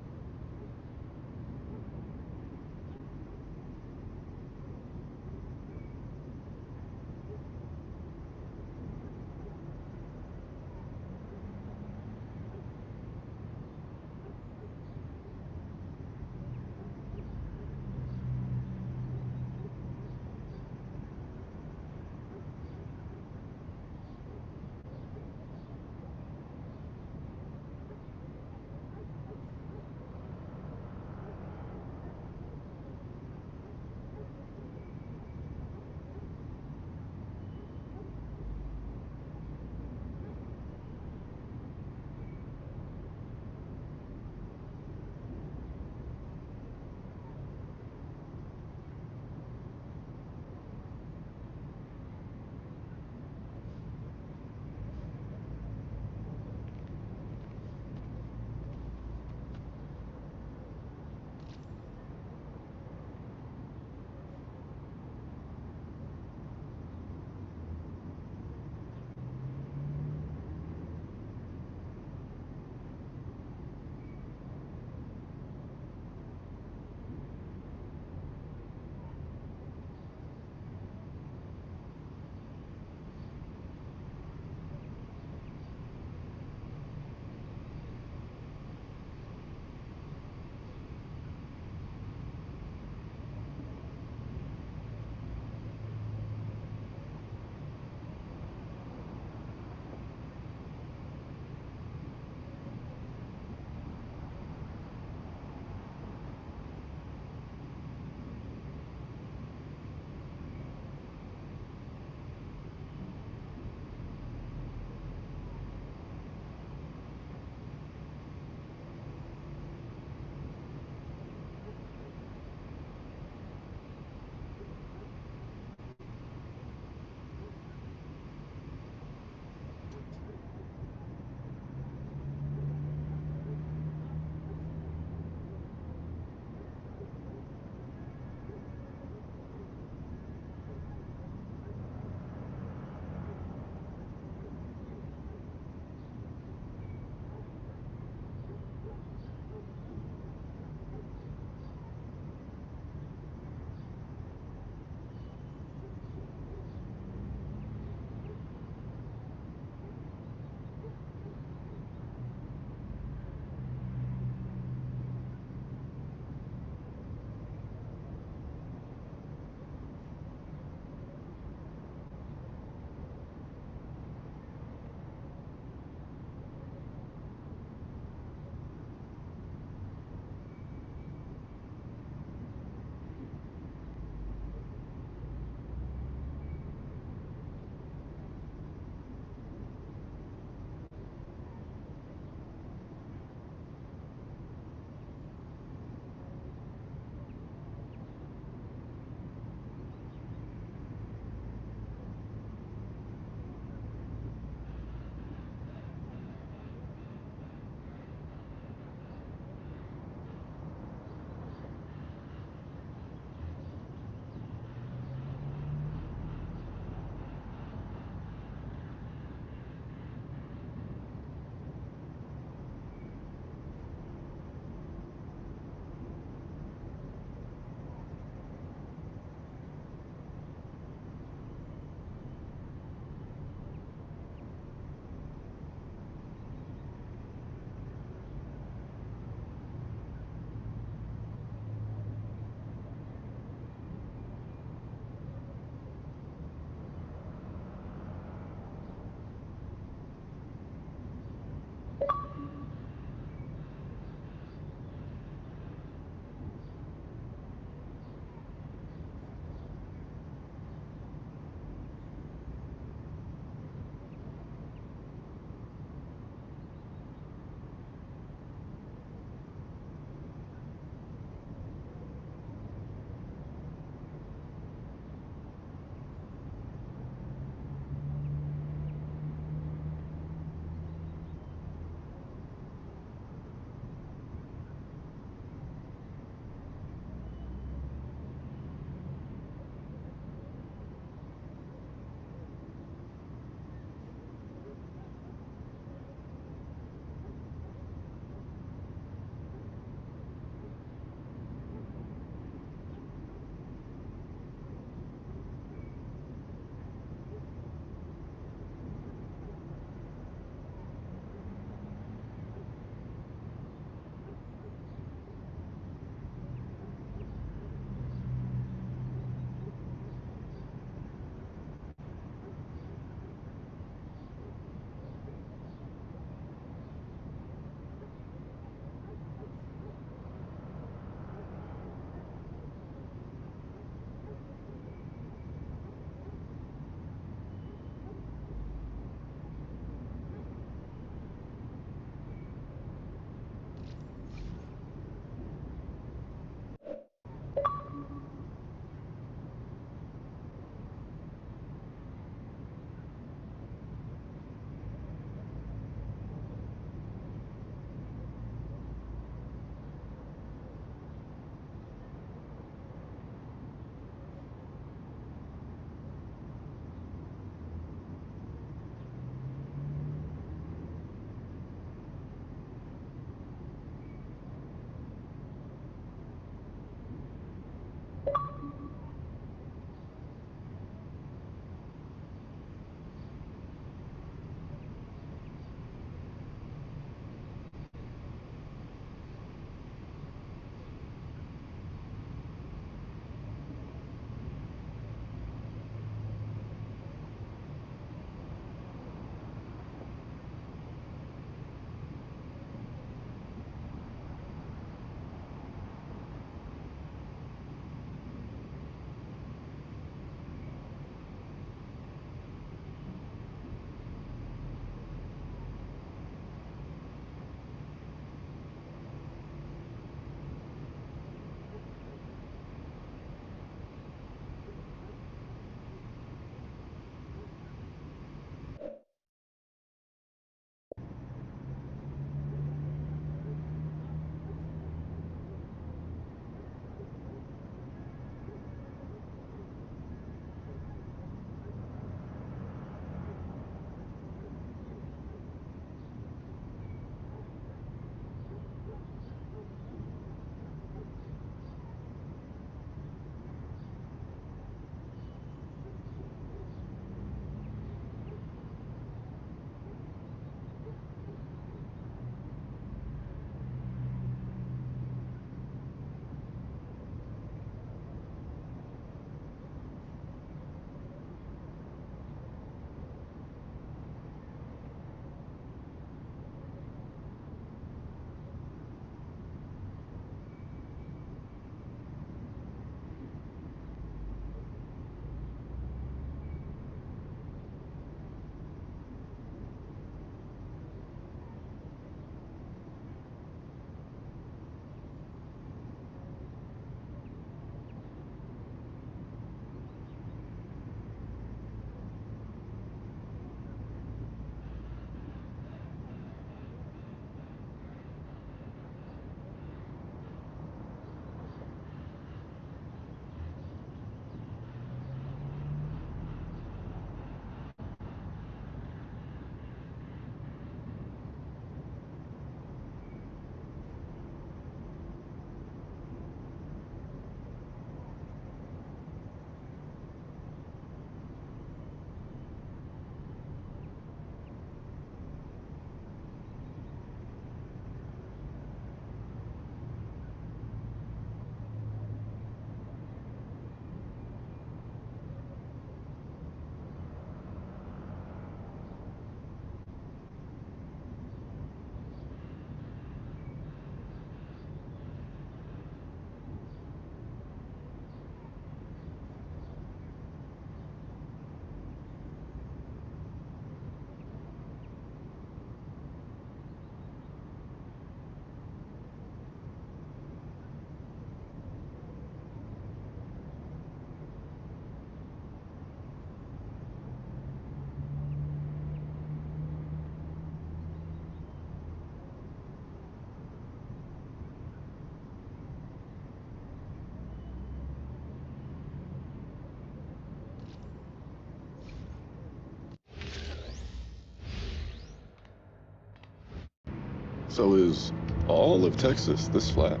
So is all of Texas this flat?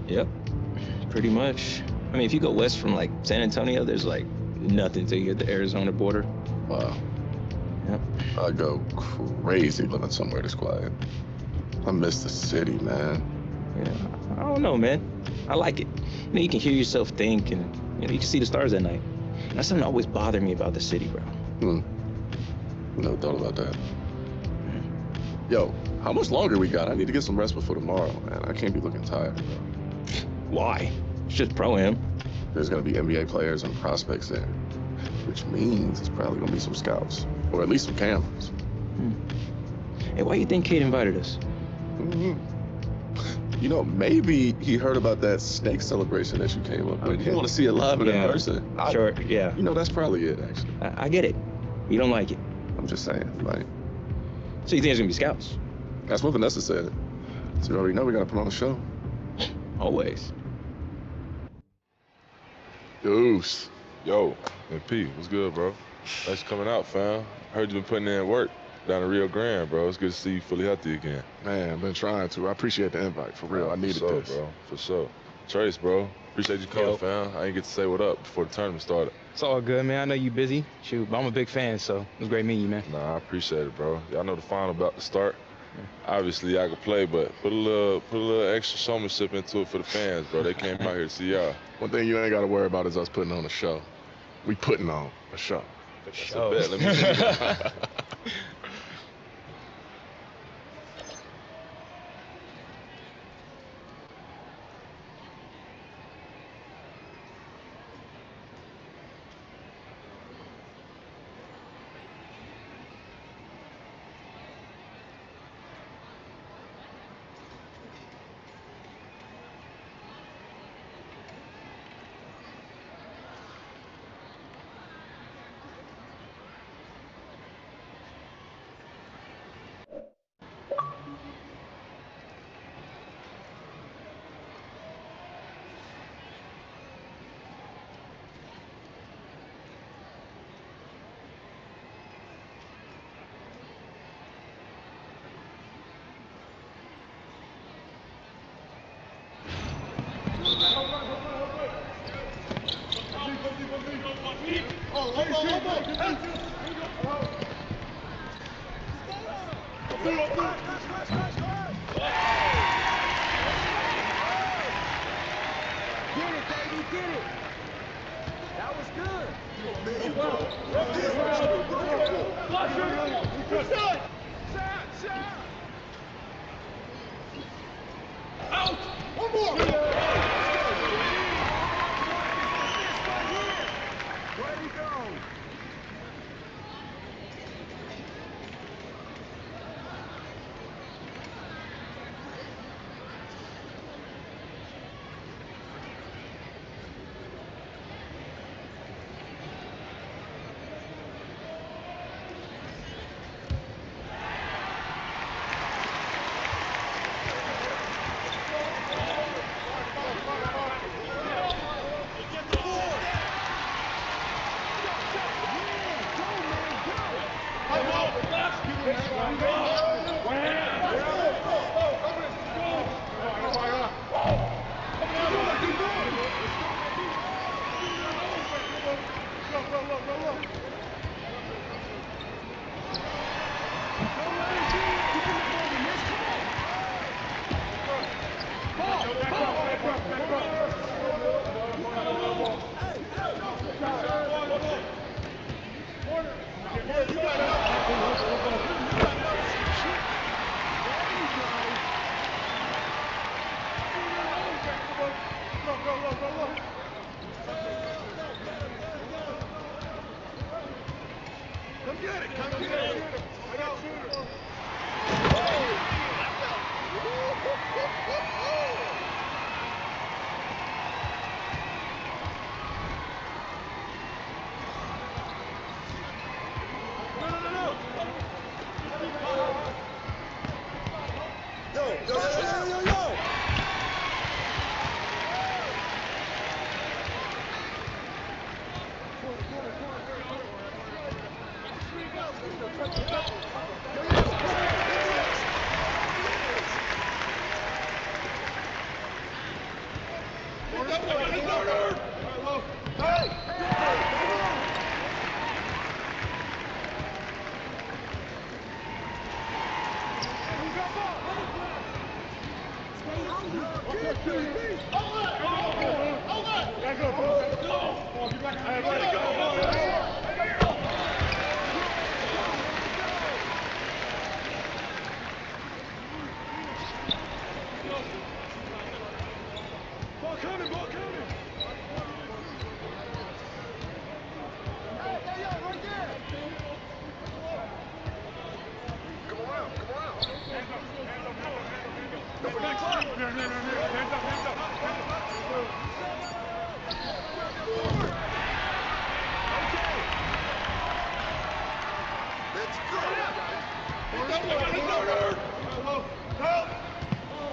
Yep, pretty much. I mean, if you go west from like San Antonio, there's like nothing till you hit the Arizona border. Wow. Yep. I go crazy living somewhere this quiet. I miss the city, man. Yeah, I don't know, man. I like it. You know, you can hear yourself think, and you can see the stars at night. That's something that always bothered me about the city, bro. No thought about that. Yo, how much longer we got? I need to get some rest before tomorrow, man. I can't be looking tired, bro. Why? It's just pro-am. There's gonna be NBA players and prospects there, which means it's probably gonna be some scouts, or at least some cameras. Hey, why do you think Kate invited us? You know, maybe he heard about that snake celebration that you came up with. You want to see it live and in person. Sure, yeah. You know, that's probably it, actually. I get it. You don't like it. I'm just saying, like. So you think there's gonna be scouts? That's what Vanessa said. So you already know we gotta put on a show. Always. Deuce. Yo, MP, what's good, bro? Thanks for coming out, fam. Heard you been putting in work down in Rio Grande, bro. It's good to see you fully healthy again. Man, I've been trying to. I appreciate the invite, for real. I needed this. Bro. For sure. Trace, bro. Appreciate you coming, fam. I didn't get to say what up before the tournament started. It's all good, man. I know you busy. Shoot, but I'm a big fan, so it was great meeting you, man. Nah, I appreciate it, bro. Y'all know the final about to start. Obviously, I could play, but put a little extra showmanship into it for the fans, bro. They came out here to see y'all. One thing you ain't got to worry about is us putting on a show. We putting on a show. That's a bet. Let me see that.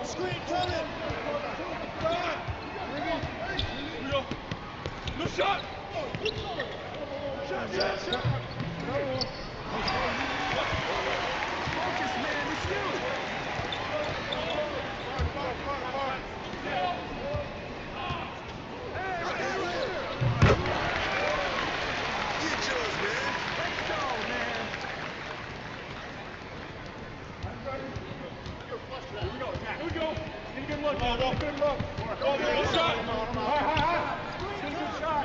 Screen coming! No shot! Shot! Focus, man, it's you! Get yours, man! Let's go, man! Here we go, attack. Here we go. Get a good look. Good look. Good shot. High. Good shot.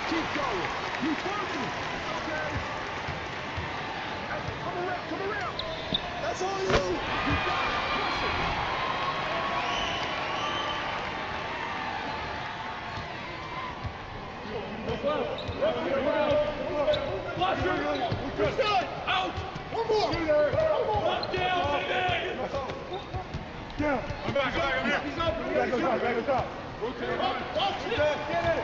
Keep going. Keep working. Okay. Come around. That's all you. You got it. Push it. Out. One more. Down, baby. Down. I'm back. He's up. Back us up. Rotate. Watch it. Get it.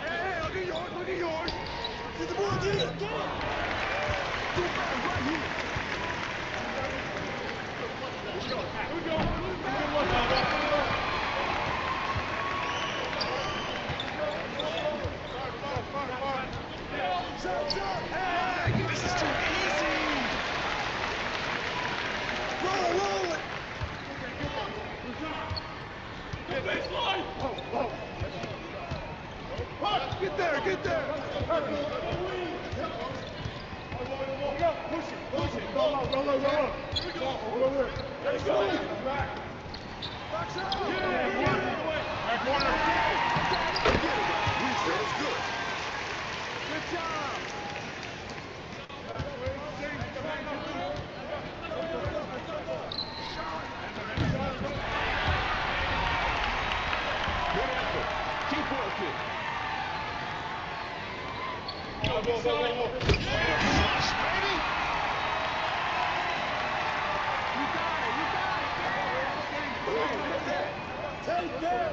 Hey, look at yours. Get the ball, get it. Get back right here. Here we go. Hey, this is too easy. Roll it. Get baseline. Get there. Hurry. Push it. Roll up. There you go. Back. Back corner. That's good. Good job. Good effort. Keep working. Go. Push, baby. You got it. Take that.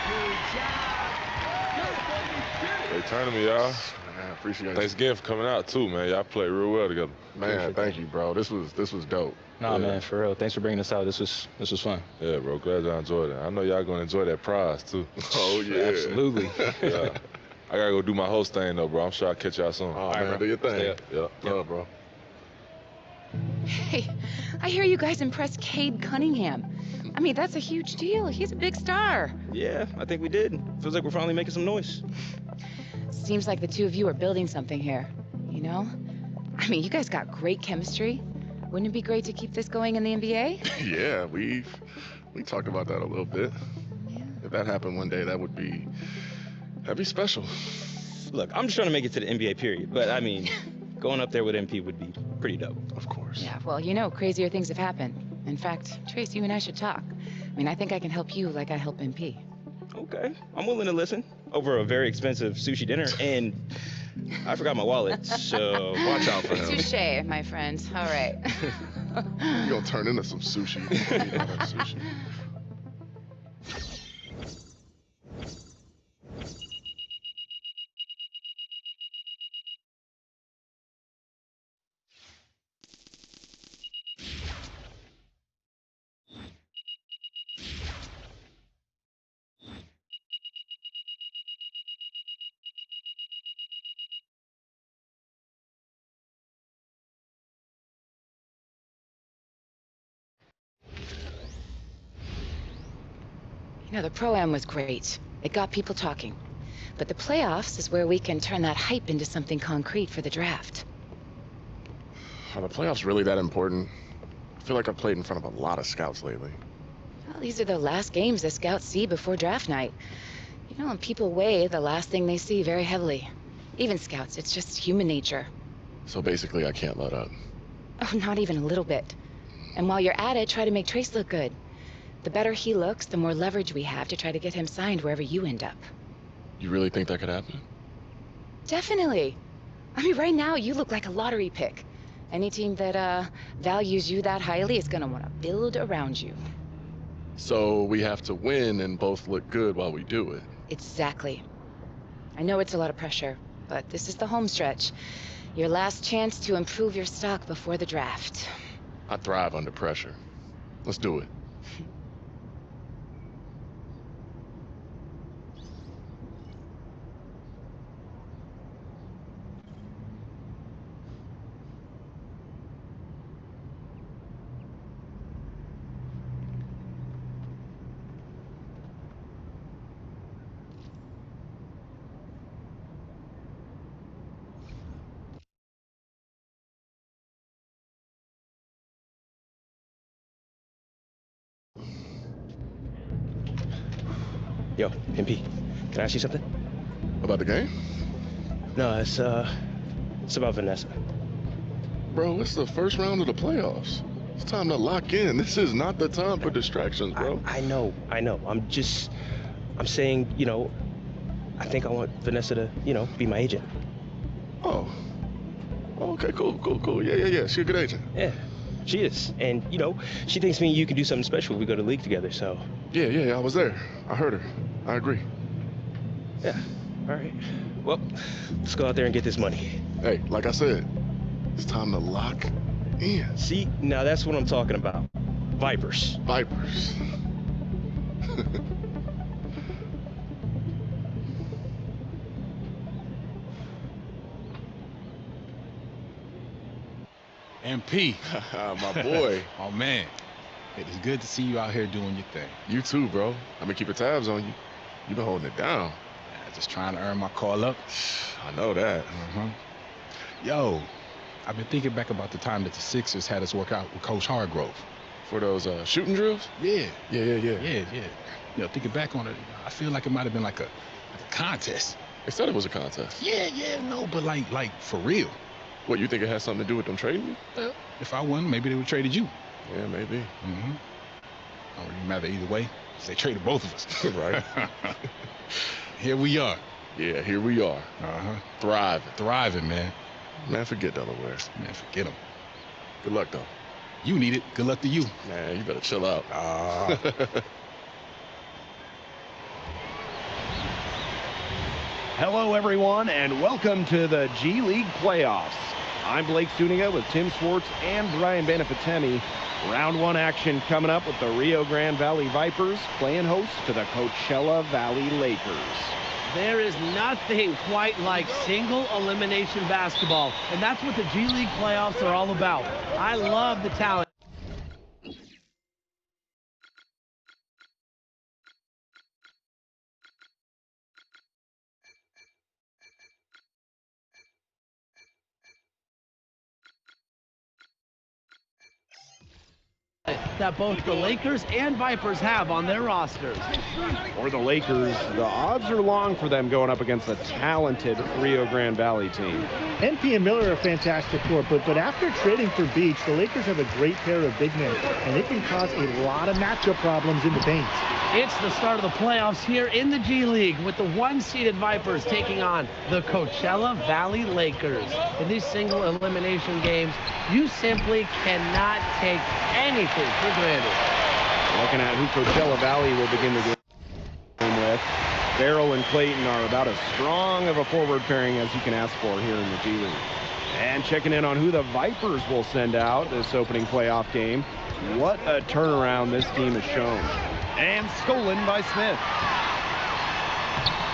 Good job. Hey, turning me, y'all. Man, appreciate Thanks again for coming out too, man. Y'all played real well together. Man, thank you, bro. This was dope. Nah, man, for real. Thanks for bringing us out. This was fun. Yeah, bro. Glad y'all enjoyed it. I know y'all gonna enjoy that prize too. Oh yeah, absolutely. Yeah. I gotta go do my host thing though, bro. I'm sure I'll catch y'all soon. Oh man, do your thing. Yeah. Love, bro. Hey, I hear you guys impressed Cade Cunningham. I mean, that's a huge deal. He's a big star. Yeah, I think we did. Feels like we're finally making some noise. Seems like the two of you are building something here, you know? I mean, you guys got great chemistry. Wouldn't it be great to keep this going in the NBA? Yeah, we talked about that a little bit. Yeah. If that happened one day, that'd be special. Look, I'm just trying to make it to the NBA period, but I mean, going up there with MP would be pretty dope. Of course. Yeah, well, you know, crazier things have happened. In fact, Trace, you and I should talk. I mean, I think I can help you like I help MP. Okay, I'm willing to listen. Over a very expensive sushi dinner, and I forgot my wallet, so watch out for him. Touché, my friend. All right. You're gonna turn into some sushi. Sushi. You know, the Pro-Am was great. It got people talking. But the playoffs is where we can turn that hype into something concrete for the draft. Are the playoffs really that important? I feel like I've played in front of a lot of scouts lately. Well, these are the last games the scouts see before draft night. You know, when people weigh the last thing they see very heavily. Even scouts, it's just human nature. So basically, I can't let up. Oh, not even a little bit. And while you're at it, try to make Trace look good. The better he looks, the more leverage we have to try to get him signed wherever you end up. You really think that could happen? Definitely. I mean, right now, you look like a lottery pick. Any team that values you that highly is gonna want to build around you. So we have to win and both look good while we do it. Exactly. I know it's a lot of pressure, but this is the home stretch. Your last chance to improve your stock before the draft. I thrive under pressure. Let's do it. Yo, MP, can I ask you something? About the game? No, it's about Vanessa. Bro, it's the first round of the playoffs. It's time to lock in. This is not the time for distractions, bro. I know. I'm saying, you know, I think I want Vanessa to, you know, be my agent. Oh. Okay, cool. Yeah. She's a good agent. Yeah, she is. And, you know, she thinks me and you can do something special if we go to the league together, so. Yeah, I was there. I heard her. I agree. Yeah, all right. Well, let's go out there and get this money. Hey, like I said, it's time to lock in. See, now that's what I'm talking about. Vipers. MP. My boy. Oh, man. It is good to see you out here doing your thing. You too, bro. I've been keeping tabs on you. You've been holding it down. Yeah, just trying to earn my call up. I know that. Yo, I've been thinking back about the time that the Sixers had us work out with Coach Hargrove. For those shooting drills? Yeah. Yeah. You know, thinking back on it, I feel like it might have been like a contest. They said it was a contest. Yeah, no, but like for real. What, you think it has something to do with them trading you? Well, if I won, maybe they would have traded you. Yeah, maybe. Don't really matter either way, because they traded both of us. Right. Here we are. Yeah, here we are. Thriving, man. Man, forget Delaware. Man, forget them. Good luck, though. You need it. Good luck to you. Man, you better chill out. Hello, everyone, and welcome to the G League playoffs. I'm Blake Suniga with Tim Swartz and Brian Benefatemi. Round one action coming up with the Rio Grande Valley Vipers playing host to the Coachella Valley Lakers. There is nothing quite like single elimination basketball, and that's what the G League playoffs are all about. I love the talent. That both the Lakers and Vipers have on their rosters. For the Lakers, the odds are long for them going up against a talented Rio Grande Valley team. NP and Miller are a fantastic core, but after trading for Beach, the Lakers have a great pair of big men, and they can cause a lot of matchup problems in the paint. It's the start of the playoffs here in the G League with the one-seeded Vipers taking on the Coachella Valley Lakers. In these single elimination games, you simply cannot take anything for granted. Looking at who Coachella Valley will begin the game with. Farrell and Clayton are about as strong of a forward pairing as you can ask for here in the G League. And checking in on who the Vipers will send out this opening playoff game. What a turnaround this team has shown. And stolen by Smith.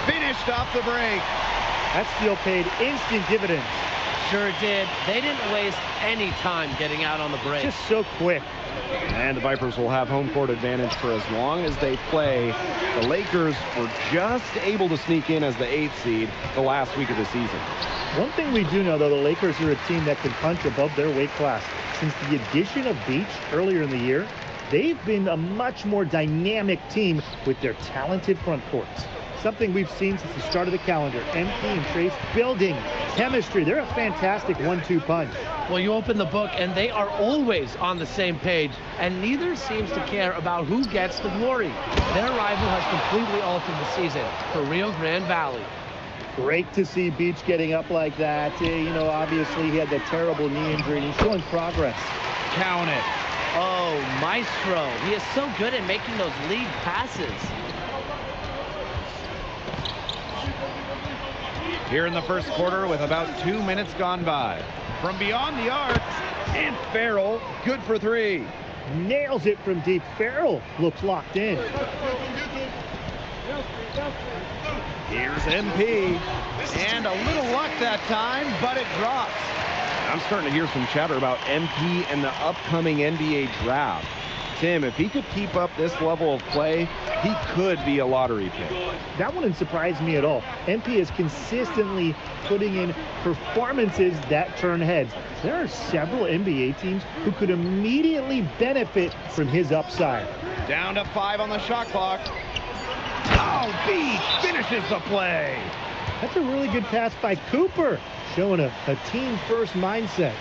Finished off the break. That steal paid instant dividends. Sure did. They didn't waste any time getting out on the break. Just so quick. And the Vipers will have home court advantage for as long as they play. The Lakers were just able to sneak in as the 8th seed the last week of the season. One thing we do know, though, the Lakers are a team that can punch above their weight class. Since the addition of Beach earlier in the year, they've been a much more dynamic team with their talented front courts. Something we've seen since the start of the calendar. MP and Trace building chemistry. They're a fantastic 1-2 punch. Well, you open the book and they are always on the same page, and neither seems to care about who gets the glory. Their rival has completely altered the season for Rio Grande Valley. Great to see Beach getting up like that. You know, obviously he had that terrible knee injury and he's showing progress. Count it. Oh, maestro. He is so good at making those lead passes. Here in the first quarter with about 2 minutes gone by. From beyond the arc, and Farrell, good for 3. Nails it from deep. Farrell looks locked in. Here's MP, and a little luck that time, but it drops. I'm starting to hear some chatter about MP and the upcoming NBA draft. Tim, if he could keep up this level of play, he could be a lottery pick. That wouldn't surprise me at all. MP is consistently putting in performances that turn heads. There are several NBA teams who could immediately benefit from his upside. Down to 5 on the shot clock. Oh, Beach finishes the play. That's a really good pass by Cooper, showing a team-first mindset.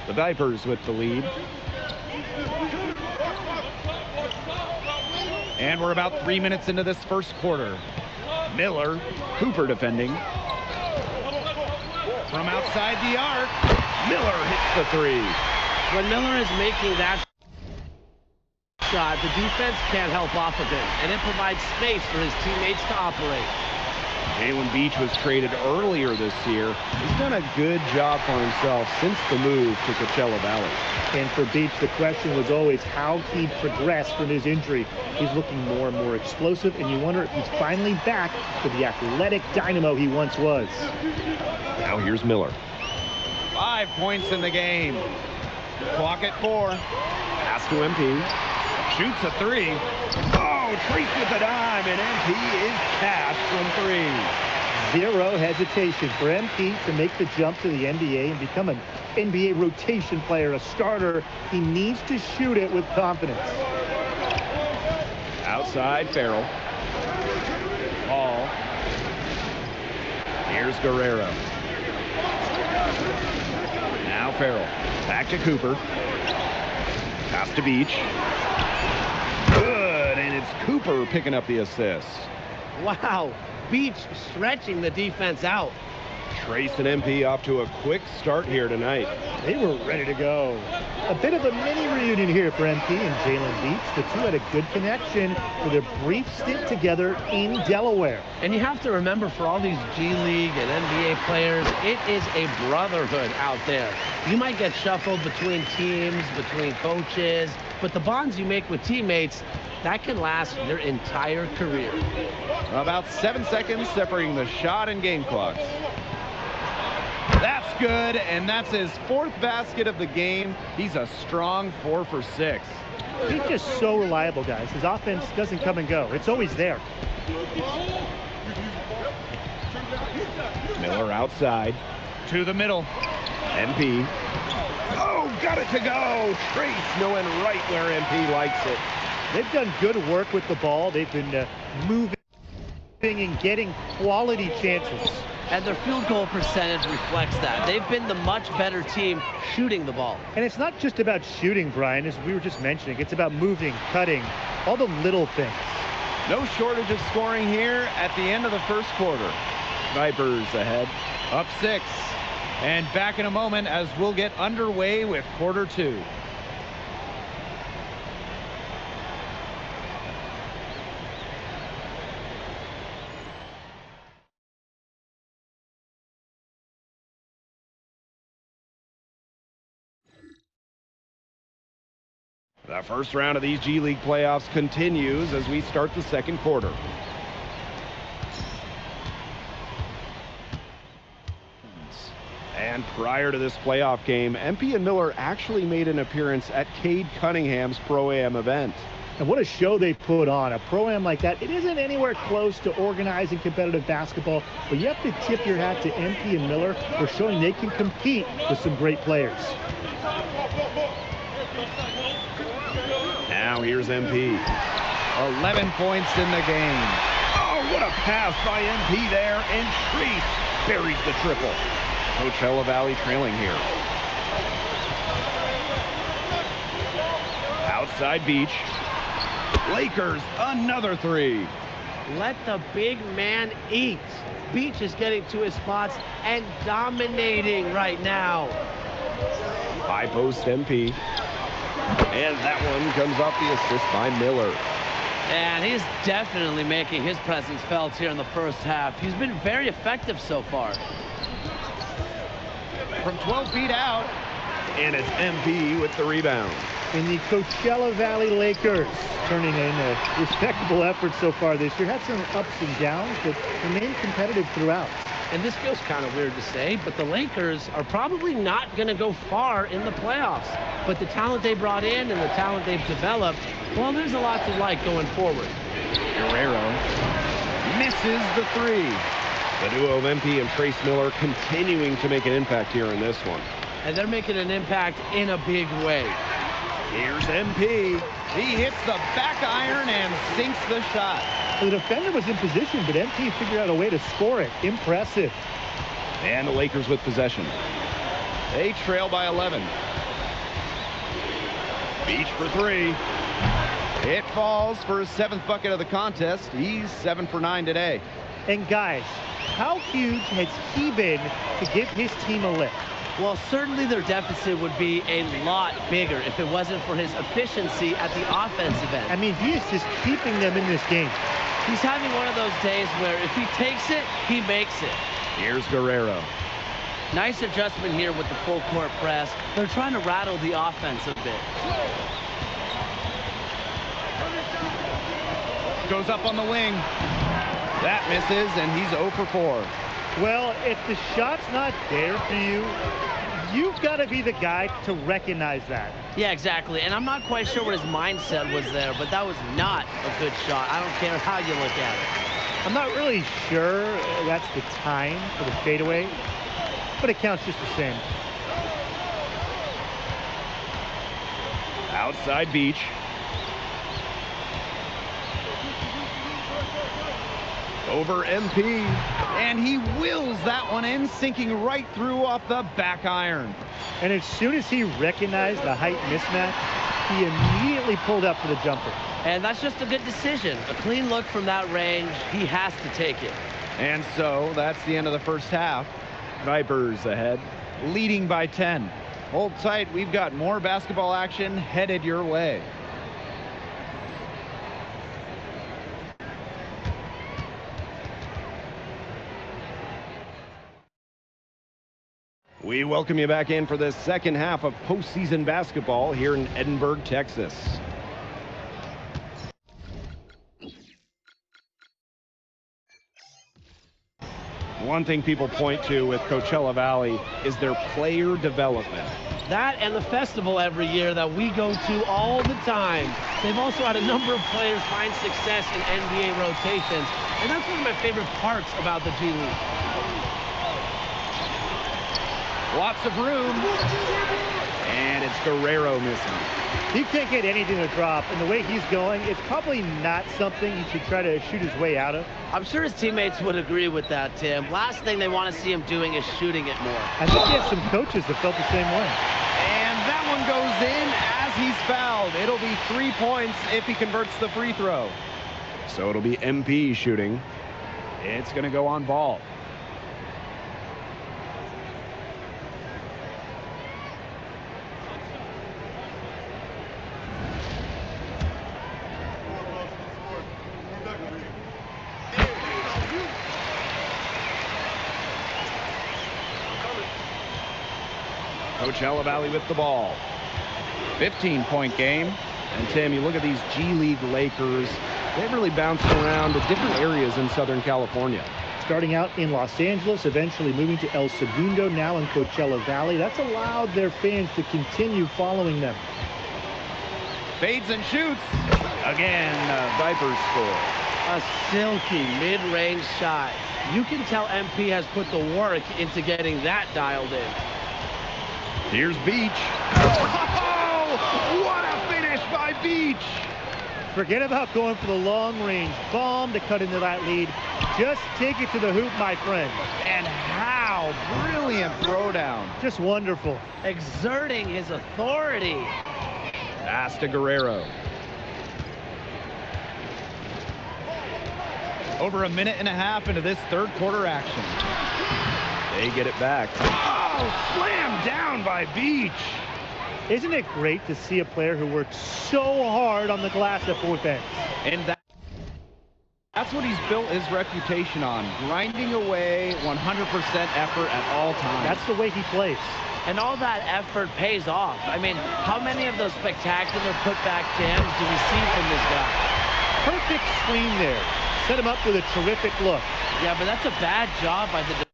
The Vipers with the lead. And we're about 3 minutes into this first quarter. Miller, Cooper defending. From outside the arc, Miller hits the 3. When Miller is making that shot, the defense can't help off of it, and it provides space for his teammates to operate. Jalen Beach was traded earlier this year. He's done a good job for himself since the move to Coachella Valley. And for Beach, the question was always how he progressed from his injury. He's looking more and more explosive, and you wonder if he's finally back to the athletic dynamo he once was. Now here's Miller. 5 points in the game. Clock at 4. Pass to MP. Shoots a 3. Oh, Trace with a dime, and MP is cashed from 3. Zero hesitation for MP to make the jump to the NBA and become an NBA rotation player, a starter. He needs to shoot it with confidence. Outside, Farrell. Hall. Here's Guerrero. Now Farrell. Back to Cooper. Pass to Beach. Good, and it's Cooper picking up the assist. Wow, Beach stretching the defense out. Trace and MP off to a quick start here tonight. They were ready to go. A bit of a mini reunion here for MP and Jalen Beach. The two had a good connection with a brief stint together in Delaware. And you have to remember, for all these G League and NBA players, it is a brotherhood out there. You might get shuffled between teams, between coaches, but the bonds you make with teammates, that can last your entire career. About 7 seconds separating the shot and game clocks. That's good, and that's his 4th basket of the game. He's a strong 4 for 6. He's just so reliable, guys. His offense doesn't come and go. It's always there. Miller outside to the middle. MP. Oh, got it to go. Trace knowing right where MP likes it. They've done good work with the ball. They've been moving and getting quality chances. And their field goal percentage reflects that. They've been the much better team shooting the ball. And it's not just about shooting, Brian, as we were just mentioning. It's about moving, cutting, all the little things. No shortage of scoring here at the end of the first quarter. Vipers ahead, up 6. And back in a moment as we'll get underway with quarter 2. The first round of these G League playoffs continues as we start the second quarter. And prior to this playoff game, MP and Miller actually made an appearance at Cade Cunningham's Pro-Am event. And what a show they put on. A Pro-Am like that, it isn't anywhere close to organizing competitive basketball, but you have to tip your hat to MP and Miller for showing they can compete with some great players. Now here's MP. 11 points in the game. Oh, what a pass by MP there, and Trace buries the triple. Coachella Valley trailing here. Outside Beach. Lakers, another 3. Let the big man eat. Beach is getting to his spots and dominating right now. High post MP. And that one comes off the assist by Miller. And he's definitely making his presence felt here in the first half. He's been very effective so far. From 12 feet out, and it's MP with the rebound. And the Coachella Valley Lakers turning in a respectable effort so far this year. Had some ups and downs, but remained competitive throughout. And this feels kind of weird to say, but the Lakers are probably not going to go far in the playoffs. But the talent they brought in and the talent they've developed, well, there's a lot to like going forward. Guerrero misses the 3. The duo of MP and Trace Miller continuing to make an impact here in this one. And they're making an impact in a big way. Here's MP. He hits the back iron and sinks the shot. The defender was in position, but MP figured out a way to score it. Impressive. And the Lakers with possession. They trail by 11. Beach for 3. It falls for his 7th bucket of the contest. He's 7 for 9 today. And guys, how huge has he been to give his team a lift? Well, certainly their deficit would be a lot bigger if it wasn't for his efficiency at the offensive end. I mean, he is just keeping them in this game. He's having one of those days where if he takes it, he makes it. Here's Guerrero. Nice adjustment here with the full court press. They're trying to rattle the offense a bit. Goes up on the wing. That misses, and he's 0 for 4. Well, if the shot's not there for you, you've got to be the guy to recognize that. Yeah, exactly. And I'm not quite sure what his mindset was there, but that was not a good shot. I don't care how you look at it. I'm not really sure that's the time for the fadeaway, but it counts just the same. Outside Beach. Over MP, and he wheels that one in, sinking right through off the back iron. And as soon as he recognized the height mismatch, he immediately pulled up for the jumper. And that's just a good decision. A clean look from that range. He has to take it. And so that's the end of the first half. Vipers ahead, leading by 10. Hold tight, we've got more basketball action headed your way. We welcome you back in for the second half of postseason basketball here in Edinburgh, Texas. One thing people point to with Coachella Valley is their player development. That and the festival every year that we go to all the time. They've also had a number of players find success in NBA rotations, and that's one of my favorite parts about the G League. Lots of room, and it's Guerrero missing. He can't get anything to drop, and the way he's going, it's probably not something he should try to shoot his way out of. I'm sure his teammates would agree with that, Tim. Last thing they want to see him doing is shooting it more. I think he has some coaches that felt the same way. And that one goes in as he's fouled. It'll be 3 points if he converts the free throw. So it'll be MP shooting. It's going to go on ball. Coachella Valley with the ball. 15-point game. And Tim, you look at these G League Lakers, they've really bounced around to different areas in Southern California. Starting out in Los Angeles, eventually moving to El Segundo, now in Coachella Valley. That's allowed their fans to continue following them. Fades and shoots. Again, Vipers score. A silky mid-range shot. You can tell MP has put the work into getting that dialed in. Here's Beach. Oh, what a finish by Beach. Forget about going for the long range bomb to cut into that lead. Just take it to the hoop, my friend. And how brilliant throwdown. Just wonderful. Exerting his authority. Pass to Guerrero. Over a minute and a half into this third quarter action. They get it back. Oh, slammed down by Beach. Isn't it great to see a player who works so hard on the glass at both ends? And that's what he's built his reputation on, grinding away 100% effort at all times. That's the way he plays. And all that effort pays off. I mean, how many of those spectacular putback jams do we see from this guy? Perfect screen there. Set him up with a terrific look. Yeah, but that's a bad job by the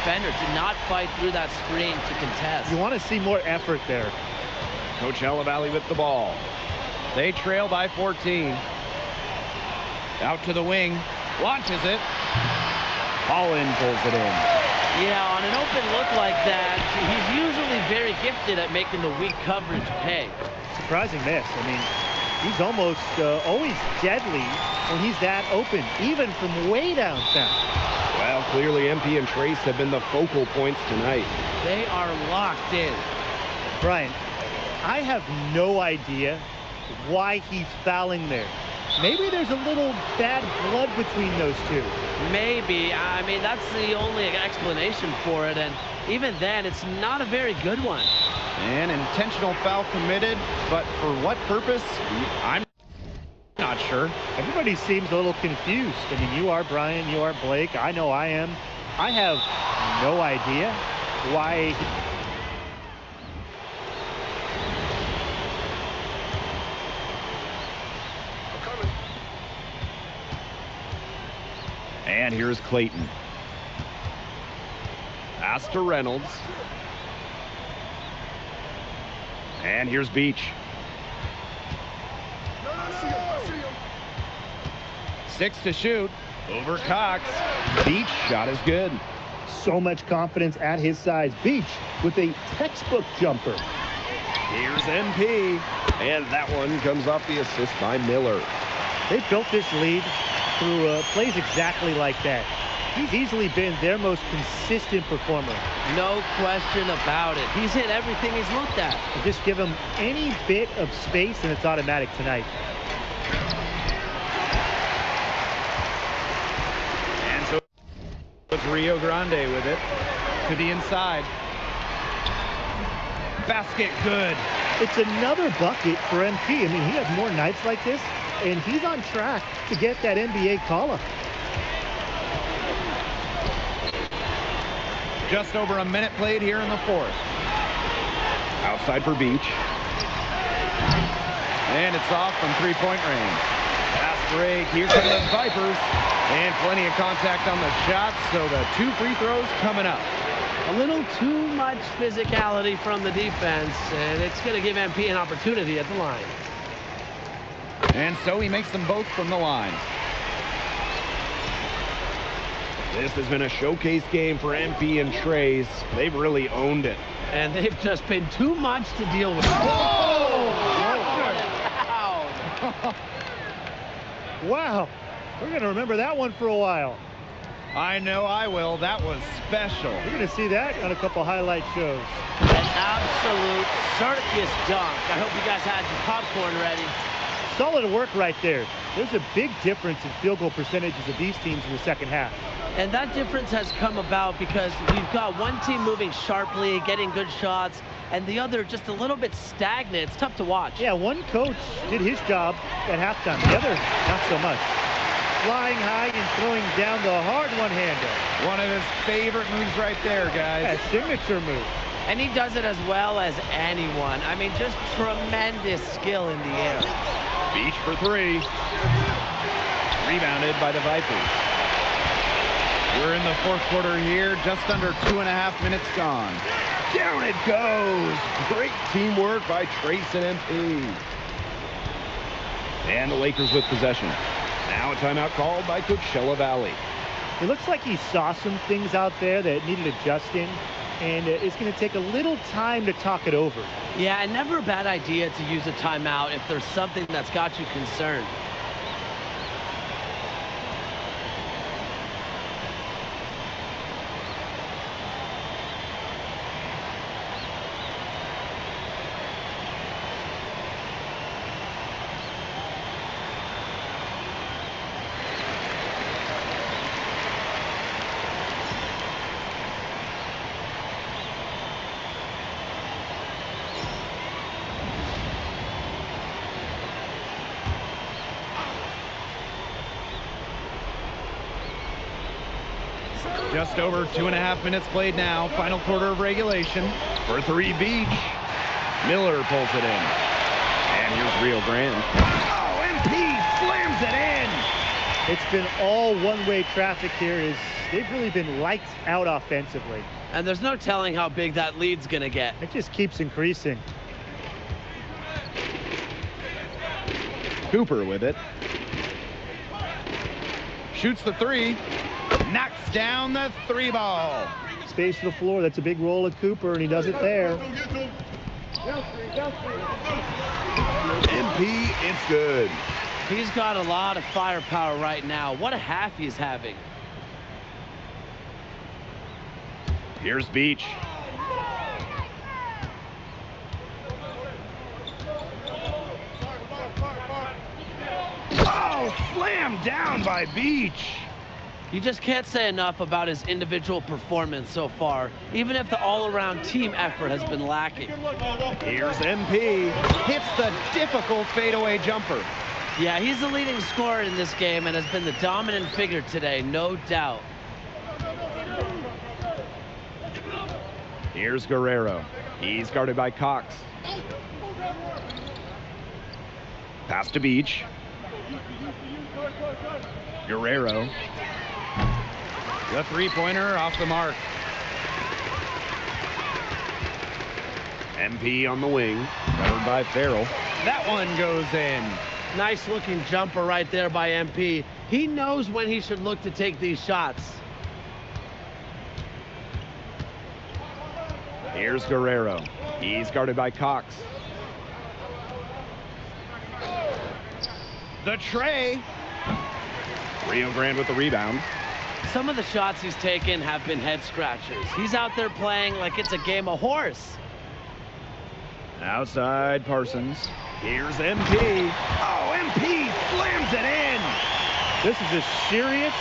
defender did not fight through that screen to contest. You want to see more effort there. Coachella Valley with the ball. They trail by 14. Out to the wing. Launches it. Holland pulls it in. Yeah, on an open look like that, he's usually very gifted at making the weak coverage pay. Surprising miss. I mean, he's almost always deadly when he's that open, even from way downtown. Well, clearly MP and Trace have been the focal points tonight. They are locked in. Brian, I have no idea why he's fouling there. Maybe there's a little bad blood between those two. Maybe. I mean, that's the only explanation for it, and even then, it's not a very good one. An intentional foul committed, but for what purpose? I'm not sure. Everybody seems a little confused. I mean, you are Brian, you are Blake, I know I am. I have no idea why. And here's Clayton. Pass to Reynolds. And here's Beach. 6 to shoot. Over Cox. Beach shot is good. So much confidence at his size. Beach with a textbook jumper. Here's MP. And that one comes off the assist by Miller. They built this lead through plays exactly like that. He's easily been their most consistent performer. No question about it. He's hit everything he's looked at. Just give him any bit of space and it's automatic tonight. And so it's Rio Grande with it to the inside. Basket good. It's another bucket for MP. I mean, he has more nights like this, and he's on track to get that NBA call-up. Just over a minute played here in the fourth. Outside for Beach. And it's off from three-point range. Fast break. Here come the Vipers. And plenty of contact on the shot, so the 2 free throws coming up. A little too much physicality from the defense, and it's going to give MP an opportunity at the line. And so he makes them both from the line. This has been a showcase game for MP and Trace. They've really owned it. And they've just been too much to deal with. Oh! Wow. We're going to remember that one for a while. I know I will. That was special. We're going to see that on a couple highlight shows. An absolute circus dunk. I hope you guys had your popcorn ready. Solid work right there. There's a big difference in field goal percentages of these teams in the second half. And that difference has come about because we've got one team moving sharply, getting good shots, and the other just a little bit stagnant. It's tough to watch. Yeah, one coach did his job at halftime. The other, not so much. Flying high and throwing down the hard one-hander. One of his favorite moves right there, guys. Yeah, signature move. And he does it as well as anyone. I mean, just tremendous skill in the air. Beach for 3. Rebounded by the Vipers. We're in the fourth quarter here, just under 2.5 minutes gone. Down it goes. Great teamwork by Trace and MP. And the Lakers with possession. Now a timeout called by Coachella Valley. It looks like he saw some things out there that needed adjusting, and it's going to take a little time to talk it over. Yeah, and never a bad idea to use a timeout if there's something that's got you concerned. Just over 2.5 minutes played now. Final quarter of regulation. For 3, Beach. Miller pulls it in. And here's Rio Grande. Oh, MP slams it in. It's been all one-way traffic here. They've really been lights out offensively. And there's no telling how big that lead's going to get. It just keeps increasing. Cooper with it. Shoots the 3. Knocks down the 3-ball. Space to the floor. That's a big roll of Cooper, and he does it there. MP, it's good. He's got a lot of firepower right now. What a half he's having. Here's Beach. Oh, slammed down by Beach. You just can't say enough about his individual performance so far, even if the all-around team effort has been lacking. Here's MP. Hits the difficult fadeaway jumper. Yeah, he's the leading scorer in this game and has been the dominant figure today, no doubt. Here's Guerrero. He's guarded by Cox. Pass to Beach. Guerrero. The three-pointer off the mark. MP on the wing, covered by Farrell. That one goes in. Nice looking jumper right there by MP. He knows when he should look to take these shots. Here's Guerrero. He's guarded by Cox. The tray. Rio Grande with the rebound. Some of the shots he's taken have been head scratchers. He's out there playing like it's a game of horse. Outside Parsons. Here's MP. Oh, MP slams it in. This is a serious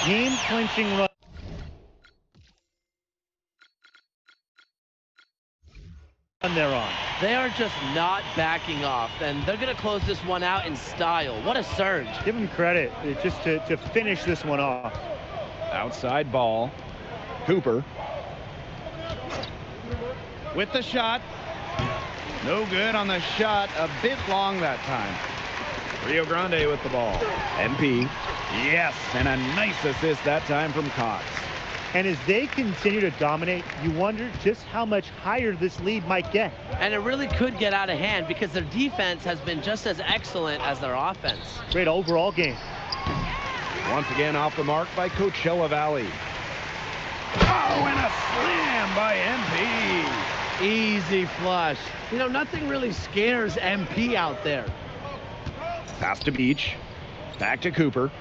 game-clinching run. They're on. They are just not backing off, and they're going to close this one out in style. What a surge. Give them credit just to finish this one off. Outside ball. Cooper. With the shot. No good on the shot. A bit long that time. Rio Grande with the ball. MP. Yes, and a nice assist that time from Cox. And as they continue to dominate, you wonder just how much higher this lead might get. And it really could get out of hand because their defense has been just as excellent as their offense. Great overall game. Once again off the mark by Coachella Valley. Oh, and a slam by MP. Easy flush. You know, nothing really scares MP out there. Pass to Beach. Back to Cooper.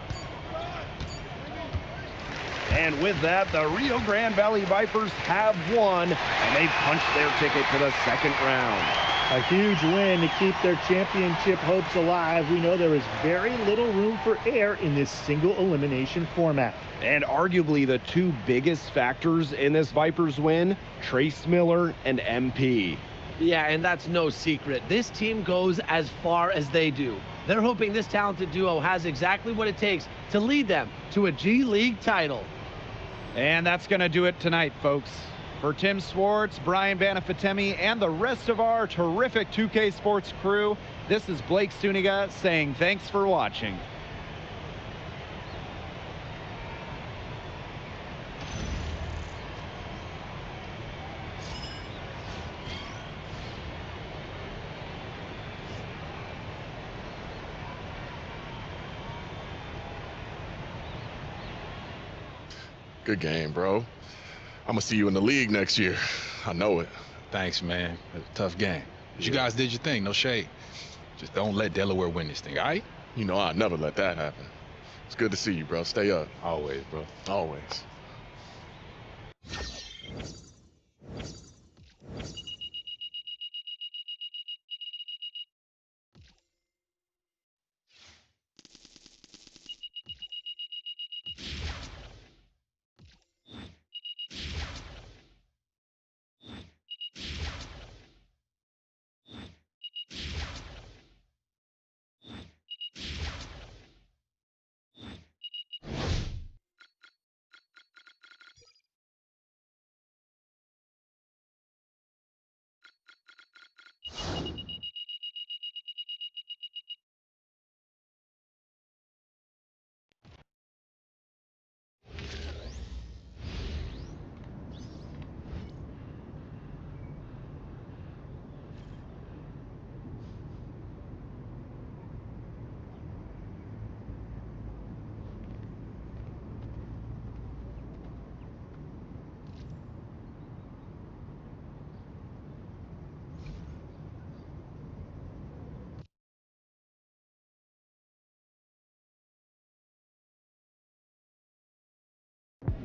And with that, the Rio Grande Valley Vipers have won, and they've punched their ticket to the second round. A huge win to keep their championship hopes alive. We know there is very little room for error in this single elimination format. And arguably the two biggest factors in this Vipers win, Trace Miller and MP. Yeah, and that's no secret. This team goes as far as they do. They're hoping this talented duo has exactly what it takes to lead them to a G League title. And that's going to do it tonight, folks. For Tim Swartz, Brian Banafitemi, and the rest of our terrific 2K Sports crew, this is Blake Suniga saying thanks for watching. Good game, bro. I'm gonna see you in the league next year. I know it. Thanks, man. Tough game. But you guys did your thing, no shade. Just don't let Delaware win this thing, all right? You know I'd never let that happen. It's good to see you, bro. Stay up. Always, bro. Always.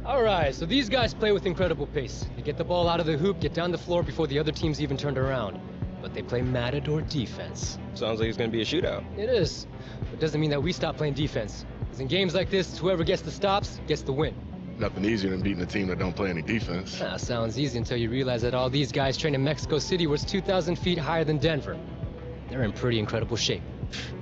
All right, so these guys play with incredible pace. They get the ball out of the hoop, get down the floor before the other team's even turned around. But they play matador defense. Sounds like it's gonna be a shootout. It is. But doesn't mean that we stop playing defense. Because in games like this, it's whoever gets the stops gets the win. Nothing easier than beating a team that don't play any defense. Sounds easy until you realize that all these guys train in Mexico City, where it's 2,000 feet higher than Denver. They're in pretty incredible shape.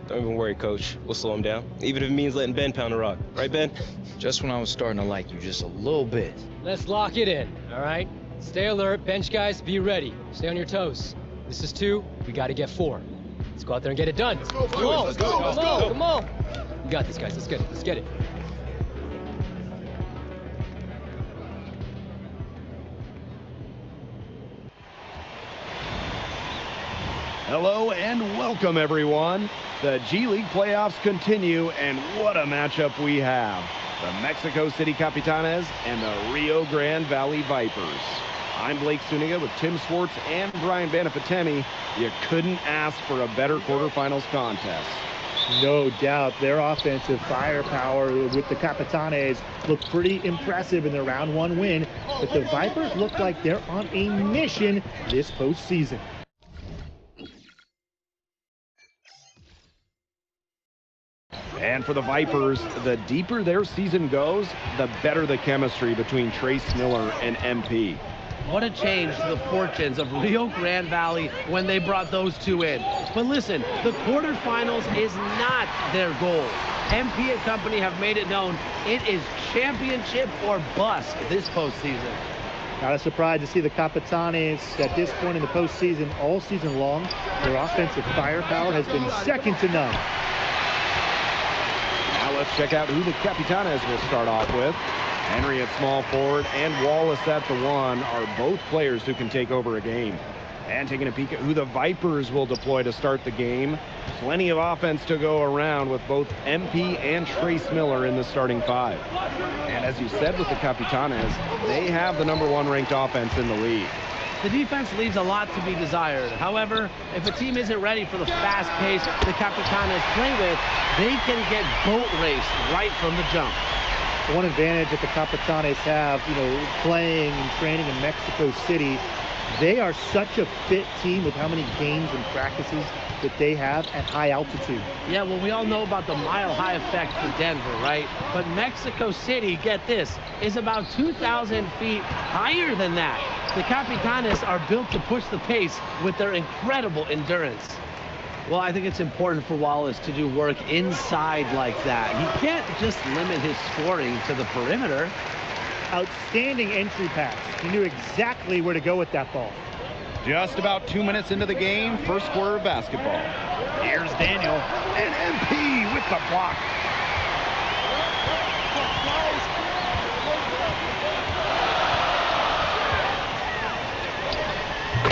Don't even worry, Coach. We'll slow him down. Even if it means letting Ben pound a rock. Right, Ben? Just when I was starting to like you just a little bit. Let's lock it in, all right? Stay alert, bench guys, be ready. Stay on your toes. This is 2, we gotta get 4. Let's go out there and get it done. Let's go, come on, let's go, let's go. Come on. We got this, guys, let's get it, let's get it. Hello and welcome, everyone. The G League playoffs continue, and what a matchup we have. The Mexico City Capitanes and the Rio Grande Valley Vipers. I'm Blake Suniga with Tim Swartz and Brian Banafitemi. You couldn't ask for a better quarterfinals contest. No doubt. Their offensive firepower with the Capitanes looked pretty impressive in their round 1 win, but the Vipers look like they're on a mission this postseason. And for the Vipers, the deeper their season goes, the better the chemistry between Trace Miller and MP. What a change to the fortunes of Rio Grande Valley when they brought those two in. But listen, the quarterfinals is not their goal. MP and company have made it known it is championship or bust this postseason. Not a surprise to see the Capitanes at this point in the postseason all season long. Their offensive firepower has been second to none. Now let's check out who the Capitanes will start off with. Henry at small forward and Wallace at the 1 are both players who can take over a game. And taking a peek at who the Vipers will deploy to start the game. Plenty of offense to go around with both MP and Trace Miller in the starting 5. And as you said with the Capitanes, they have the #1 ranked offense in the league. The defense leaves a lot to be desired. However, if a team isn't ready for the fast pace the Capitanes play with, they can get boat raced right from the jump. One advantage that the Capitanes have, playing and training in Mexico City, they are such a fit team with how many games and practices that they have at high altitude. Yeah, well, we all know about the mile-high effect for Denver, right? But Mexico City, get this, is about 2,000 feet higher than that. The Capitanes are built to push the pace with their incredible endurance. Well, I think it's important for Wallace to do work inside like that. He can't just limit his scoring to the perimeter. Outstanding entry pass. He knew exactly where to go with that ball. Just about 2 minutes into the game, first quarter of basketball. Here's Daniel, and MP with the block.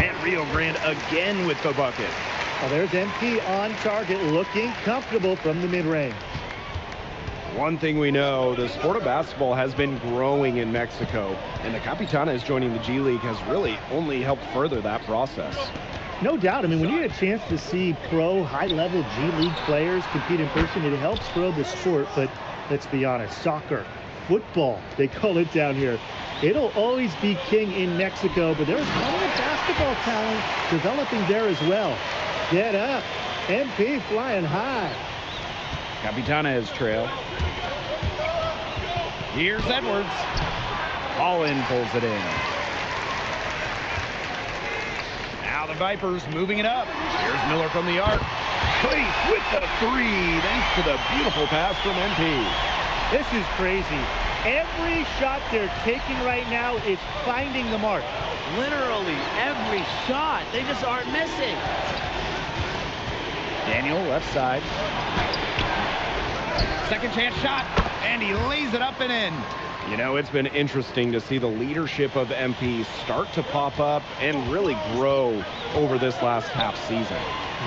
And Rio Grande again with the bucket. Well, there's MP on target, looking comfortable from the mid-range. One thing we know, the sport of basketball has been growing in Mexico, and the Capitanes joining the G League has really only helped further that process. No doubt. I mean, when you get a chance to see pro, high-level G League players compete in person, it helps grow the sport. But let's be honest, soccer, football, they call it down here. It'll always be king in Mexico, but there's plenty of basketball talent developing there as well. Get up. MP flying high. Capitanes trail. Here's Edwards. All-in pulls it in. Now the Vipers moving it up. Here's Miller from the arc. Trace with the 3, thanks to the beautiful pass from MP. This is crazy. Every shot they're taking right now is finding the mark. Literally every shot. They just aren't missing. Daniel, left side. Second chance shot, and he lays it up and in. You know, it's been interesting to see the leadership of MP start to pop up and really grow over this last half season.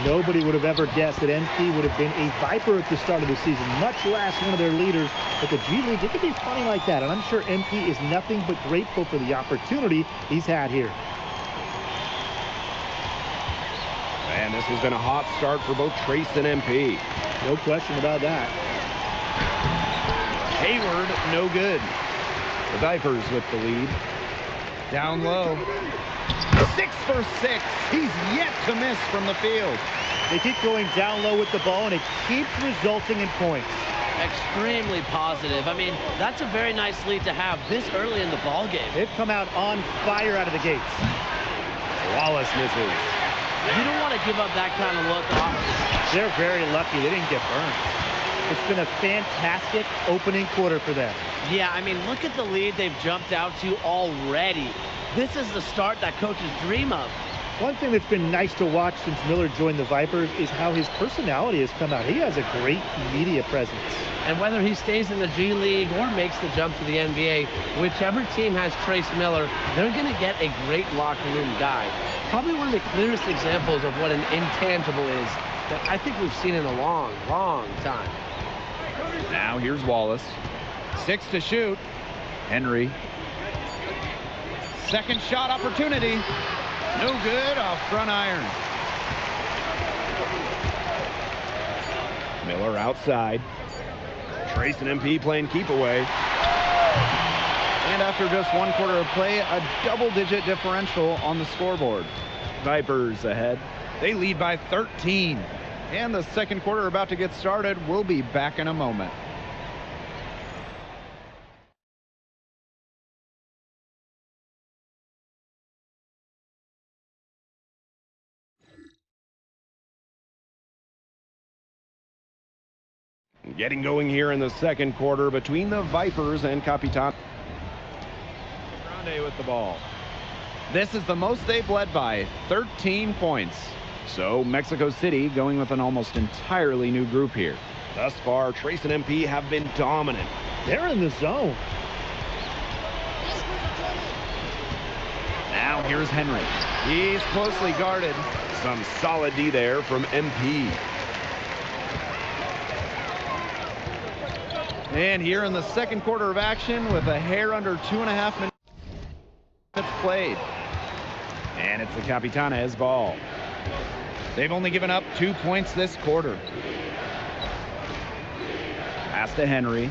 Nobody would have ever guessed that MP would have been a Viper at the start of the season, much less one of their leaders. But the G League, it can be funny like that, and I'm sure MP is nothing but grateful for the opportunity he's had here. And this has been a hot start for both Trace and MP. No question about that. Hayward, no good. The Vipers with the lead. Down low. 6 for 6. He's yet to miss from the field. They keep going down low with the ball, and it keeps resulting in points. Extremely positive. I mean, that's a very nice lead to have this early in the ball game. They've come out on fire out of the gates. Wallace misses. You don't want to give up that kind of look off. They're very lucky they didn't get burned. It's been a fantastic opening quarter for them. Yeah, I mean, look at the lead they've jumped out to already. This is the start that coaches dream of. One thing that's been nice to watch since Miller joined the Vipers is how his personality has come out. He has a great media presence. And whether he stays in the G League or makes the jump to the NBA, whichever team has Trace Miller, they're going to get a great locker room guy. Probably one of the clearest examples of what an intangible is that I think we've seen in a long, long time. Now here's Wallace. 6 to shoot. Henry. Second shot opportunity. No good off front iron. Miller outside. Trace and MP playing keep away. And after just 1 quarter of play, a double-digit differential on the scoreboard. Vipers ahead. They lead by 13. And the second quarter about to get started. We'll be back in a moment. Getting going here in the second quarter between the Vipers and Capitan. Grande with the ball. This is the most they've led by, 13 points. So Mexico City going with an almost entirely new group here. Thus far, Trace and MP have been dominant. They're in the zone. Now here's Henry. He's closely guarded. Some solid D there from MP. And here in the second quarter of action with a hair under 2.5 minutes played. And it's the Capitanes ball. They've only given up 2 points this quarter. Pass to Henry.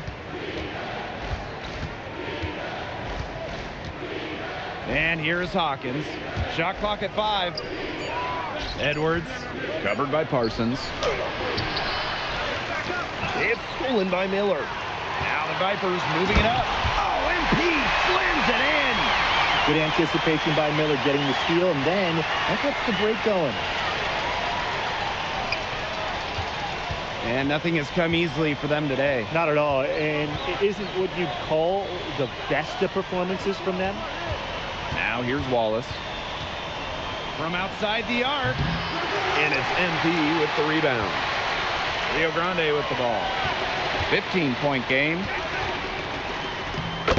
And here's Hawkins. Shot clock at 5. Edwards, covered by Parsons. It's stolen by Miller. Now the Vipers moving it up. Oh, MP slams it in. Good anticipation by Miller getting the steal, and then that gets the break going. And nothing has come easily for them today. Not at all. And it isn't what you'd call the best of performances from them. Now here's Wallace. From outside the arc. And it's MP with the rebound. Rio Grande with the ball. 15-point game.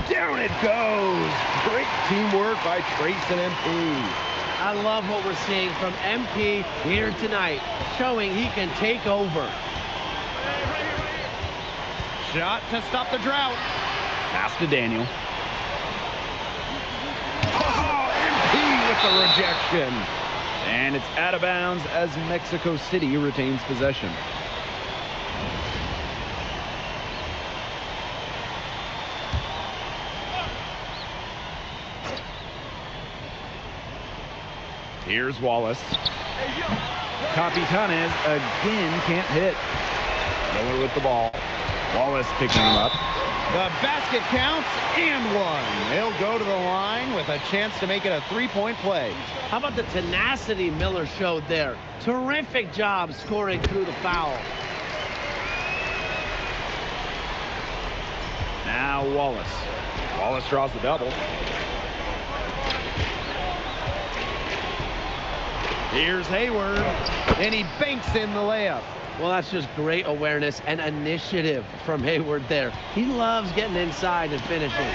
Down it goes. Great teamwork by Trace and MP. I love what we're seeing from MP here tonight, showing he can take over. Shot to stop the drought. Pass to Daniel. Oh, MP with the rejection. And it's out of bounds as Mexico City retains possession. Here's Wallace. Capitanes again can't hit. Miller with the ball. Wallace picking him up. The basket counts and one. They'll go to the line with a chance to make it a 3-point play. How about the tenacity Miller showed there? Terrific job scoring through the foul. Now Wallace. Wallace draws the double. Here's Hayward, and he banks in the layup. Well, that's just great awareness and initiative from Hayward there. He loves getting inside and finishing.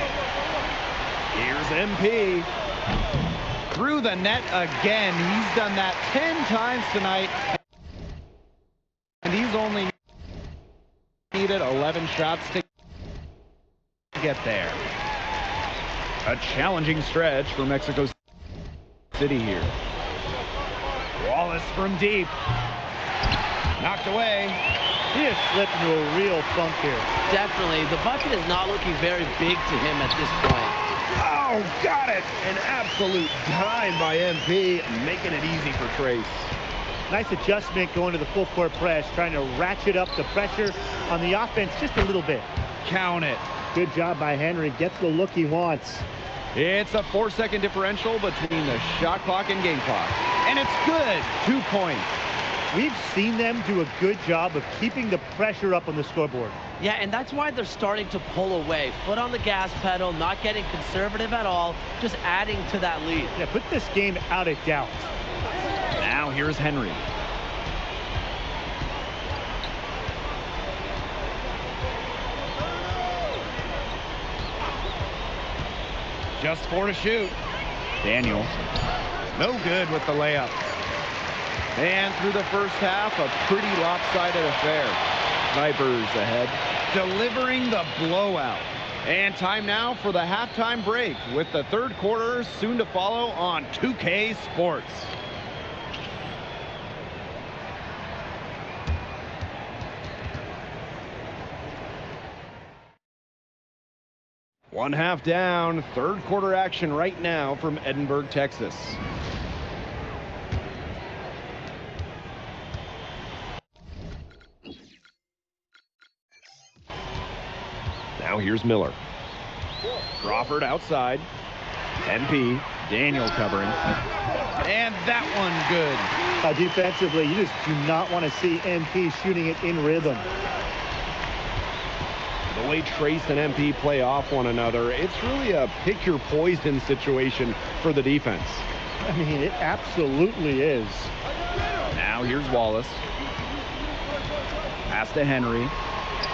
Here's MP. Through the net again. He's done that 10 times tonight. And he's only needed 11 shots to get there. A challenging stretch for Mexico City here. Wallace from deep. Knocked away. He has slipped into a real funk here. Definitely. The bucket is not looking very big to him at this point. Oh, got it! An absolute dime by MP, making it easy for Trace. Nice adjustment going to the full court press, trying to ratchet up the pressure on the offense just a little bit. Count it. Good job by Henry. Gets the look he wants. It's a 4-second differential between the shot clock and game clock. And it's good. 2 points. We've seen them do a good job of keeping the pressure up on the scoreboard. Yeah, and that's why they're starting to pull away. Foot on the gas pedal, not getting conservative at all, just adding to that lead. Yeah, put this game out of doubt. Now here's Henry. Just 4 to shoot. Daniel. No good with the layup. And through the first half, a pretty lopsided affair. Vipers ahead, delivering the blowout. And time now for the halftime break, with the third quarter soon to follow on 2K Sports. One half down, third quarter action right now from Edinburgh, Texas. Now here's Miller. Crawford outside. MP, Daniel covering. And that one good. Defensively, you just do not want to see MP shooting it in rhythm. The way Trace and MP play off one another, it's really a pick your poison situation for the defense. I mean, it absolutely is. Now here's Wallace. Pass to Henry.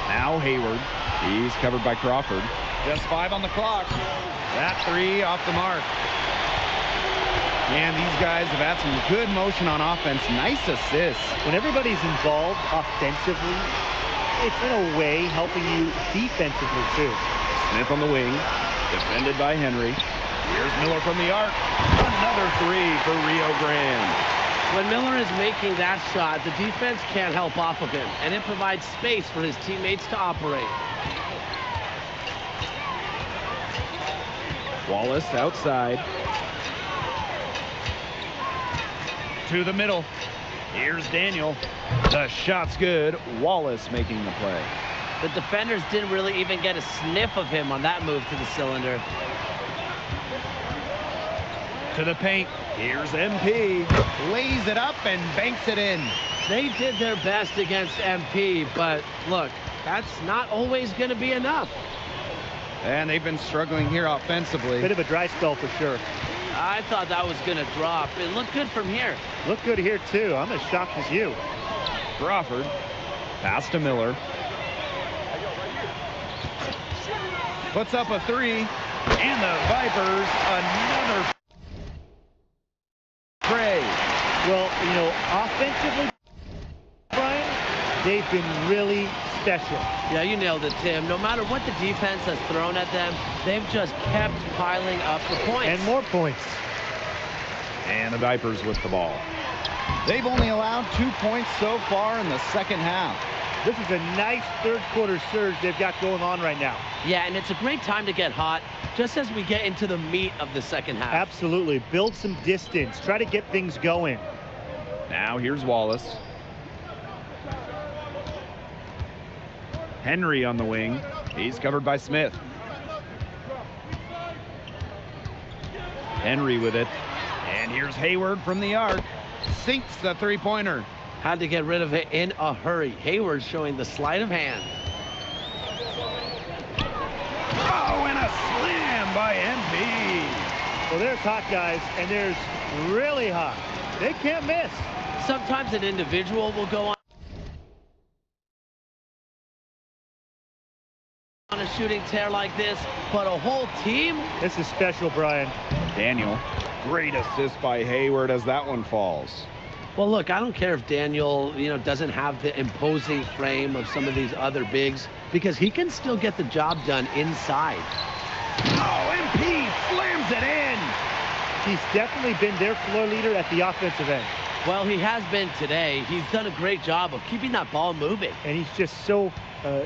Now Hayward. He's covered by Crawford. Just 5 on the clock. That 3 off the mark. And these guys have had some good motion on offense. Nice assists. When everybody's involved offensively, it's in a way helping you defensively too. Smith on the wing, defended by Henry. Here's Miller from the arc. Another 3 for Rio Grande. When Miller is making that shot, the defense can't help off of him, and it provides space for his teammates to operate. Wallace outside. To the middle. Here's Daniel. The shot's good. Wallace making the play. The defenders didn't really even get a sniff of him on that move to the cylinder. To the paint. Here's MP. Lays it up and banks it in. They did their best against MP, but look, that's not always going to be enough. And they've been struggling here offensively. Bit of a dry spell for sure. I thought that was going to drop. It looked good from here. Looked good here, too. I'm as shocked as you. Crawford. Pass to Miller. Puts up a 3. And the Vipers, another tray. Well, you know, offensively, Brian, they've been really special. Yeah, you nailed it, Tim. No matter what the defense has thrown at them, they've just kept piling up the points. And more points. And the Vipers with the ball. They've only allowed 2 points so far in the second half. This is a nice third quarter surge they've got going on right now. Yeah, and it's a great time to get hot, just as we get into the meat of the second half. Absolutely. Build some distance. Try to get things going. Now here's Wallace. Henry on the wing. He's covered by Smith. Henry with it. And here's Hayward from the arc. Sinks the three-pointer. Had to get rid of it in a hurry. Hayward showing the sleight of hand. Oh, and a slam by MP. Well, there's hot guys, and there's really hot. They can't miss. Sometimes an individual will go on a shooting tear like this, but a whole team? This is special, Brian. Daniel, great assist by Hayward as that one falls. Well, look, I don't care if Daniel, doesn't have the imposing frame of some of these other bigs, because he can still get the job done inside. Oh, MP slams it in. He's definitely been their floor leader at the offensive end. Well, he has been today. He's done a great job of keeping that ball moving. And he's just so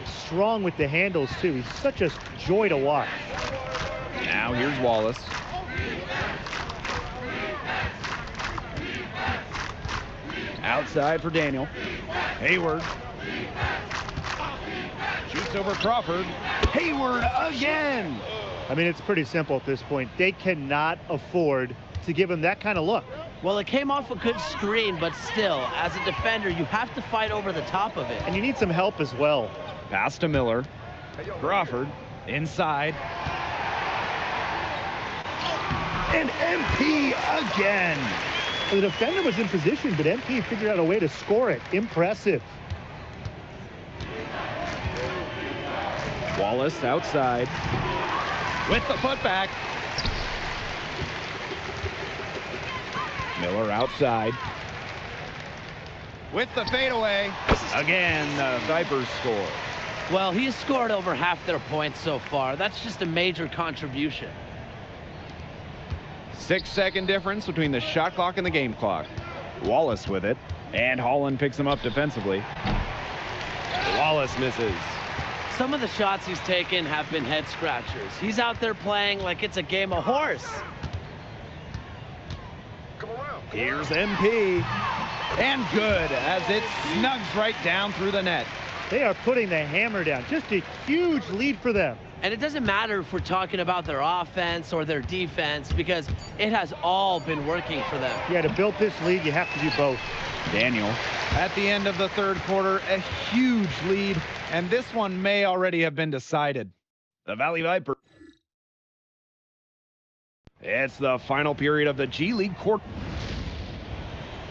strong with the handles, too. He's such a joy to watch. Now here's Wallace. Outside for Daniel. Hayward. Shoots over Crawford. Hayward again. I mean, it's pretty simple at this point. They cannot afford to give him that kind of look. Well, it came off a good screen, but still, as a defender, you have to fight over the top of it. And you need some help as well. Pass to Miller. Crawford inside. And MP again. The defender was in position, but MP figured out a way to score it. Impressive. Wallace outside. With the putback. Miller outside. With the fadeaway. Again, the Vipers score. Well, he's scored over half their points so far. That's just a major contribution. 6-second difference between the shot clock and the game clock. Wallace with it. And Holland picks him up defensively. Wallace misses. Some of the shots he's taken have been head scratchers. He's out there playing like it's a game of horse. Here's MP. And good, as it snugs right down through the net. They are putting the hammer down. Just a huge lead for them. And it doesn't matter if we're talking about their offense or their defense, because it has all been working for them. Yeah, to build this lead, you have to do both. Daniel, at the end of the third quarter, a huge lead, and this one may already have been decided. The Valley Viper. It's the final period of the G League quarter.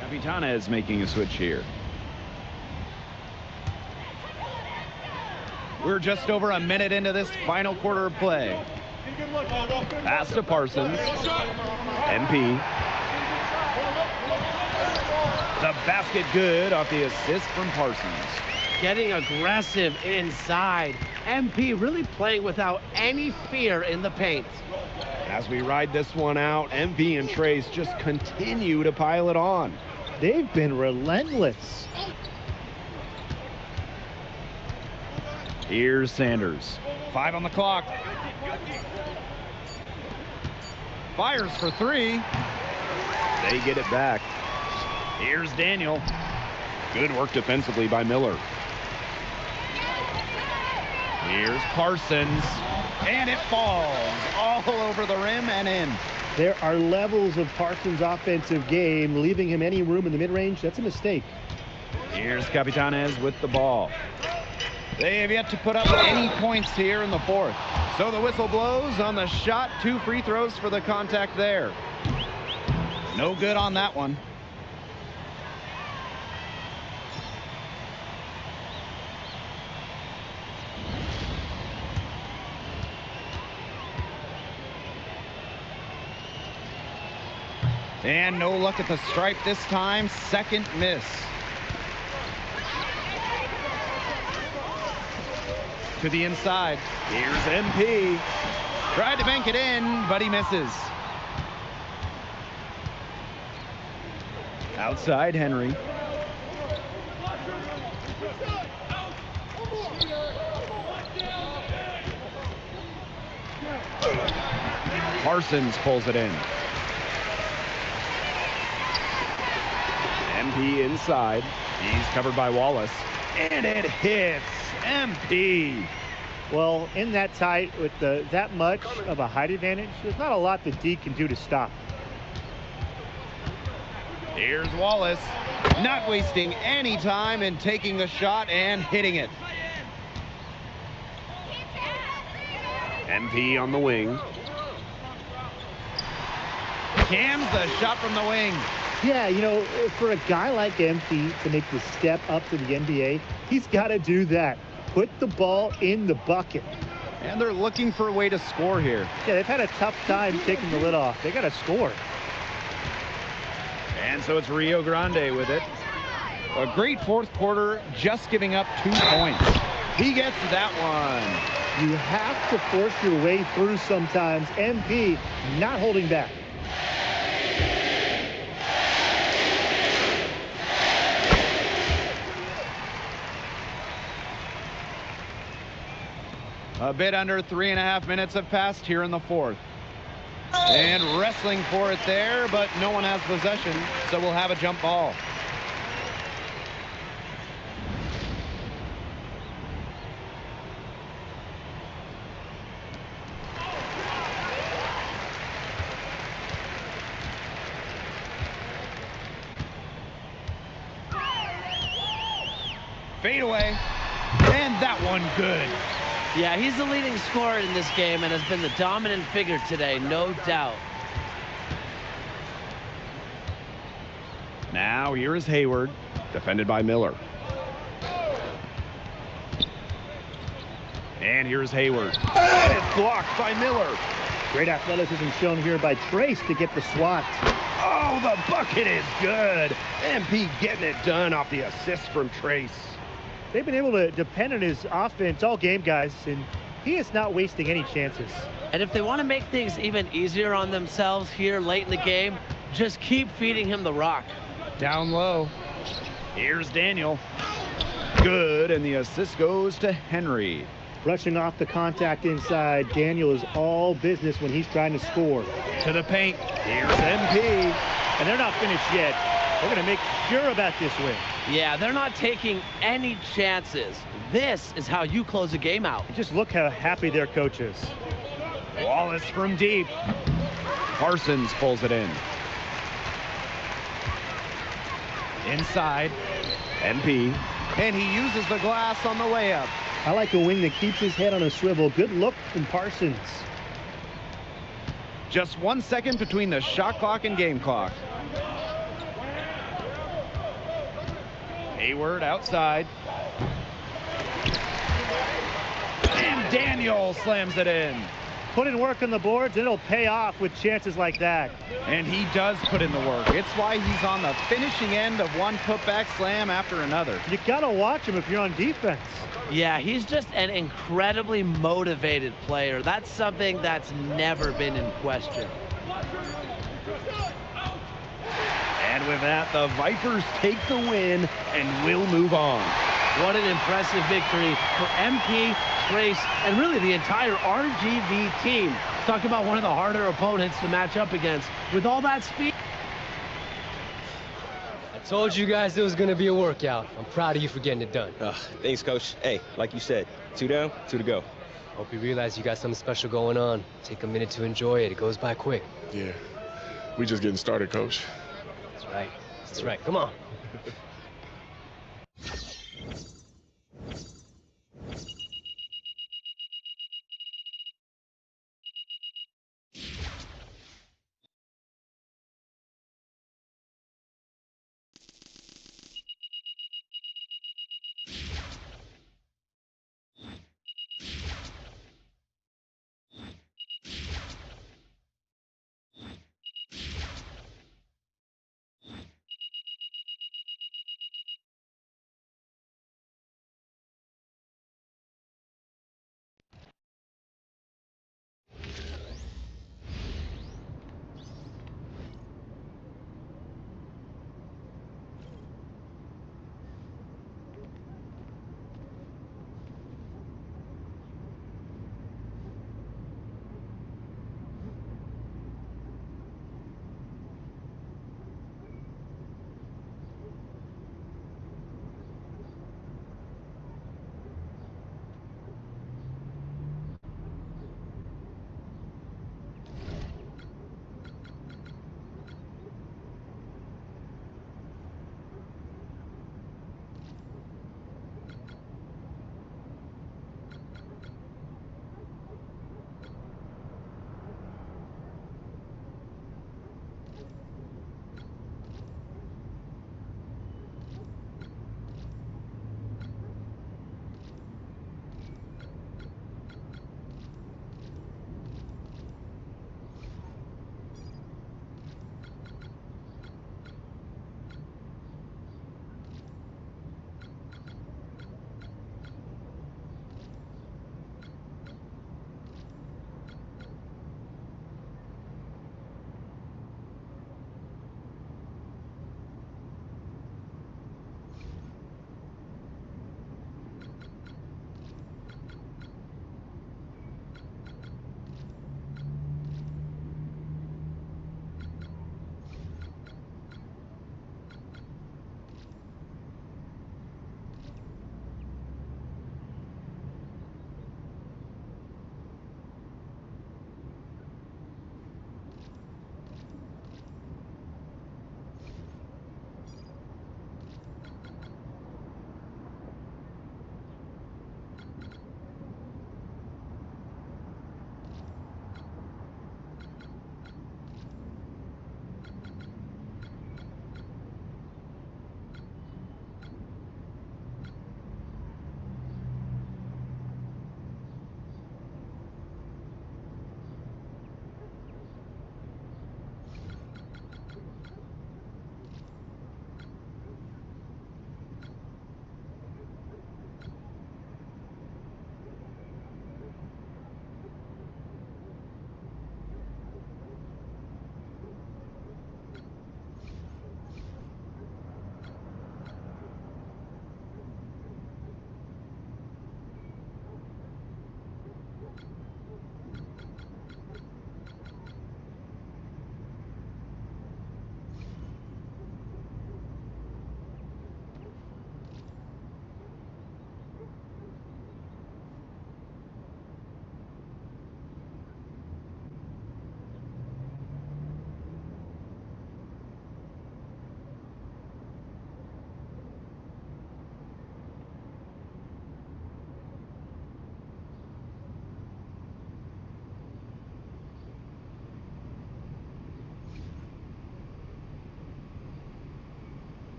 Capitana is making a switch here. We're just over a minute into this final quarter of play. Pass to Parsons. MP. The basket good off the assist from Parsons. Getting aggressive inside. MP really playing without any fear in the paint. As we ride this one out, MP and Trace just continue to pile it on. They've been relentless. Here's Sanders. 5 on the clock. Fires for 3. They get it back. Here's Daniel. Good work defensively by Miller. Here's Parsons. And it falls all over the rim and in. There are levels of Parsons' offensive game. Leaving him any room in the mid-range, that's a mistake. Here's Capitanes with the ball. They have yet to put up any points here in the fourth. So the whistle blows on the shot. 2 free throws for the contact there. No good on that one. And no luck at the stripe this time. Second miss. To the inside. Here's MP. Tried to bank it in, but he misses. Outside, Henry. Parsons pulls it in. MP inside. He's covered by Wallace. And it hits MP. Well, in that tight with that much of a height advantage, there's not a lot that D can do to stop. Here's Wallace, not wasting any time in taking the shot and hitting it. MP on the wing. Cams the shot from the wing. Yeah, you know, for a guy like MP to make the step up to the NBA, he's got to do that. Put the ball in the bucket. And they're looking for a way to score here. Yeah, they've had a tough time taking the lid off. They got to score. And so it's Rio Grande with it. A great fourth quarter, just giving up 2 points. He gets that one. You have to force your way through sometimes. MP not holding back. A bit under 3.5 minutes have passed here in the fourth. And wrestling for it there, but no one has possession, so we'll have a jump ball. Fade away, and that one good. Yeah, he's the leading scorer in this game and has been the dominant figure today, no doubt. Now here is Hayward, defended by Miller. And here's Hayward. And it's blocked by Miller. Great athleticism shown here by Trace to get the swat. Oh, the bucket is good. MP getting it done off the assist from Trace. They've been able to depend on his offense all game, guys, and he is not wasting any chances. And if they want to make things even easier on themselves here late in the game, just keep feeding him the rock. Down low. Here's Daniel. Good, and the assist goes to Henry. Brushing off the contact inside, Daniel is all business when he's trying to score. To the paint. Here's MP. And they're not finished yet. They're going to make sure about this win. Yeah, they're not taking any chances. This is how you close a game out. Just look how happy their coach is. Wallace from deep. Parsons pulls it in. Inside. MP. And he uses the glass on the layup. I like a wing that keeps his head on a swivel. Good look from Parsons. Just 1 second between the shot clock and game clock. Hayward outside. And Daniel slams it in. Put in work on the boards, and it'll pay off with chances like that. And he does put in the work. It's why he's on the finishing end of one putback slam after another. You gotta watch him if you're on defense. Yeah, he's just an incredibly motivated player. That's something that's never been in question. And with that, the Vipers take the win and will move on. What an impressive victory for MP, Trace, and really the entire RGV team. Talk about one of the harder opponents to match up against. With all that speed. I told you guys it was going to be a workout. I'm proud of you for getting it done. Thanks, Coach. Hey, like you said, 2 down, 2 to go. Hope you realize you got something special going on. Take a minute to enjoy it. It goes by quick. Yeah, we just getting started, Coach. That's right. That's right. Come on.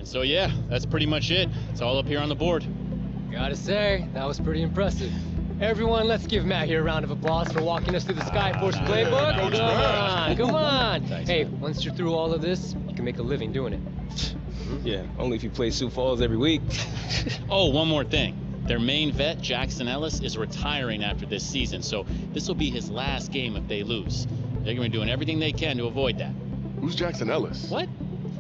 So yeah, that's pretty much it. It's all up here on the board. Gotta say, that was pretty impressive. Everyone, let's give Matt here a round of applause for walking us through the Skyforce playbook. Come on. Hey, once you're through all of this, you can make a living doing it. Yeah, only if you play Sioux Falls every week. Oh, one more thing. Their main vet, Jackson Ellis, is retiring after this season, so this will be his last game if they lose. They're gonna be doing everything they can to avoid that. Who's Jackson Ellis? What?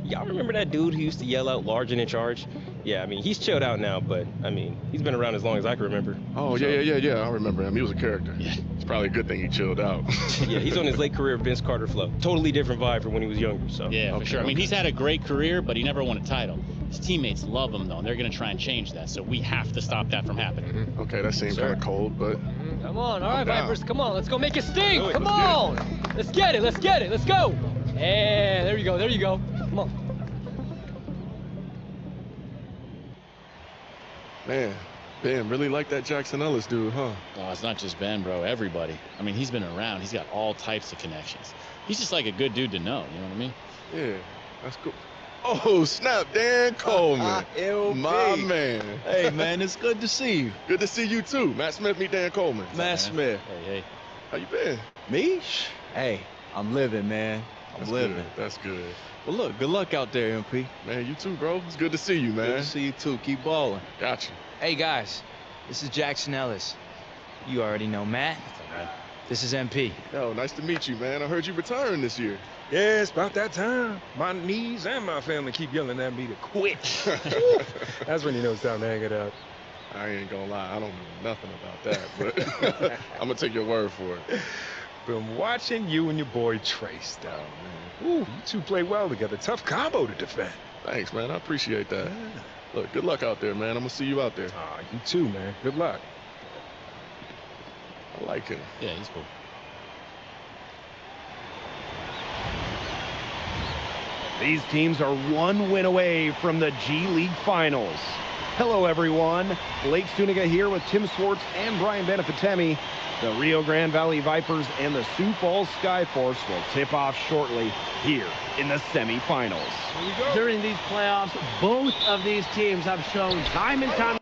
Y'all remember that dude who used to yell out large and in charge? Yeah, I mean, he's chilled out now, but, I mean, he's been around as long as I can remember. Oh, yeah, I remember him. He was a character. Yeah. It's probably a good thing he chilled out. Yeah, he's on his late career Vince Carter flow. Totally different vibe from when he was younger, so. Yeah, for sure. I mean, he's had a great career, but he never won a title. His teammates love him, though, and they're going to try and change that, so we have to stop that from happening. Okay, that seems kind of cold, but... Come on, all right, Vipers, come on, let's go make it stink. Come let's on. Let's get it, let's go. Yeah, there you go. Come on. Man, Ben really like that Jackson Ellis dude, huh? Oh, it's not just Ben, bro. Everybody. I mean, he's been around. He's got all types of connections. He's just like a good dude to know, you know what I mean? Yeah, that's cool. Oh, snap, Dan Coleman. My man. Hey, man, it's good to see you. Good to see you, too. Matt Smith, meet Dan Coleman. Matt Smith. Hey. How you been? Me? Hey, I'm living, man. I'm living. That's good. Well, look, good luck out there, MP. Man, you too, bro. It's good to see you, man. Good to see you, too. Keep balling. Gotcha. Hey, guys. This is Jackson Ellis. You already know Matt. This is MP. Yo, nice to meet you, man. I heard you retiring this year. Yeah, it's about that time. My knees and my family keep yelling at me to quit. That's when you know it's time to hang it up. I ain't gonna lie, I don't know nothing about that, but I'm gonna take your word for it. Been watching you and your boy Trace, though, man. Ooh, you two play well together. Tough combo to defend. Thanks, man. I appreciate that. Yeah. Look, good luck out there, man. I'm gonna see you out there. You too, man. Good luck. I like him. Yeah, he's cool. These teams are one win away from the G League Finals. Hello, everyone. Blake Stuniga here with Tim Swartz and Brian Benefitemi. The Rio Grande Valley Vipers and the Sioux Falls Skyforce will tip off shortly here in the semifinals. During these playoffs, both of these teams have shown time and time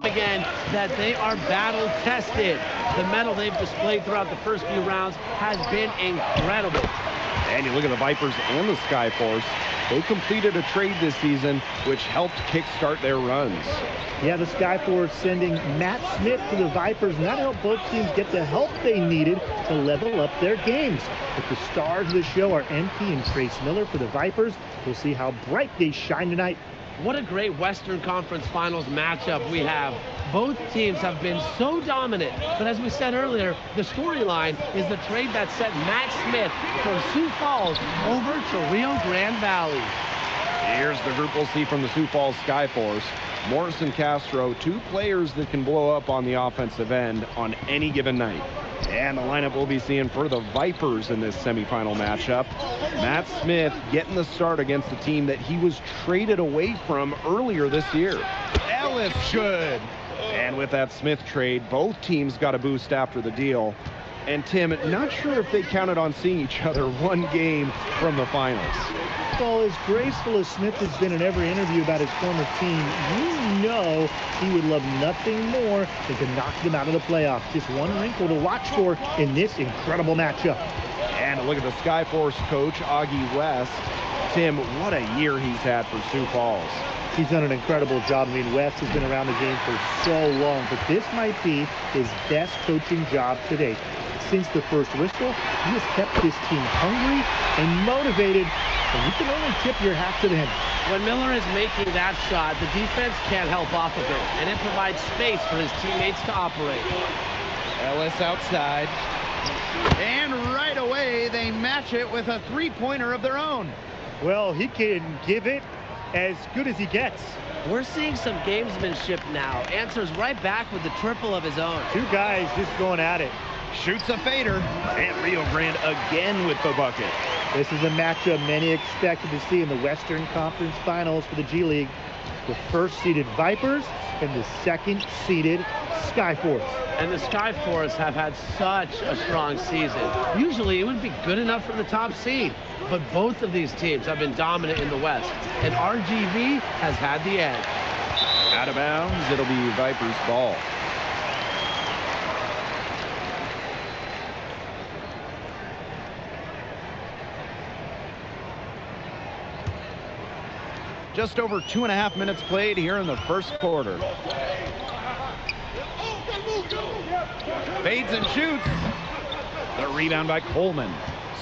again that they are battle tested. The mettle they've displayed throughout the first few rounds has been incredible. And you look at the Vipers and the Skyforce. They completed a trade this season, which helped kickstart their runs. Yeah, the Skyforce sending Matt Smith to the Vipers, and that helped both teams get the help they needed to level up their games. But the stars of the show are MP and Trace Miller for the Vipers. We'll see how bright they shine tonight. What a great Western Conference Finals matchup we have. Both teams have been so dominant, but as we said earlier, the storyline is the trade that sent Matt Smith from Sioux Falls over to Rio Grande Valley. Here's the group we'll see from the Sioux Falls Skyforce. Morris and Castro, two players that can blow up on the offensive end on any given night. And the lineup we'll be seeing for the Vipers in this semifinal matchup. Matt Smith getting the start against a team that he was traded away from earlier this year. Ellis good. And with that Smith trade, both teams got a boost after the deal. And Tim, not sure if they counted on seeing each other one game from the finals. Well, as graceful as Smith has been in every interview about his former team, you know he would love nothing more than to knock them out of the playoffs. Just one wrinkle to watch for in this incredible matchup. And look at the Skyforce coach, Augie West. Tim, what a year he's had for Sioux Falls. He's done an incredible job. I mean, West has been around the game for so long, but this might be his best coaching job to date. Since the first whistle, he has kept his team hungry and motivated, and you can only tip your hat to him. When Miller is making that shot, the defense can't help off of it, and it provides space for his teammates to operate. Ellis outside. And right away, they match it with a three-pointer of their own. Well, he can give it as good as he gets. We're seeing some gamesmanship now. Answers right back with the triple of his own. Two guys just going at it. Shoots a fader, and Rio Grande again with the bucket. This is a matchup many expected to see in the Western Conference Finals for the G League. The first-seeded Vipers and the second-seeded Skyforce. And the Skyforce have had such a strong season. Usually it would be good enough for the top seed, but both of these teams have been dominant in the West, and RGV has had the edge. Out of bounds, it'll be Vipers ball. Just over 2.5 minutes played here in the first quarter. Fades and shoots. The rebound by Coleman.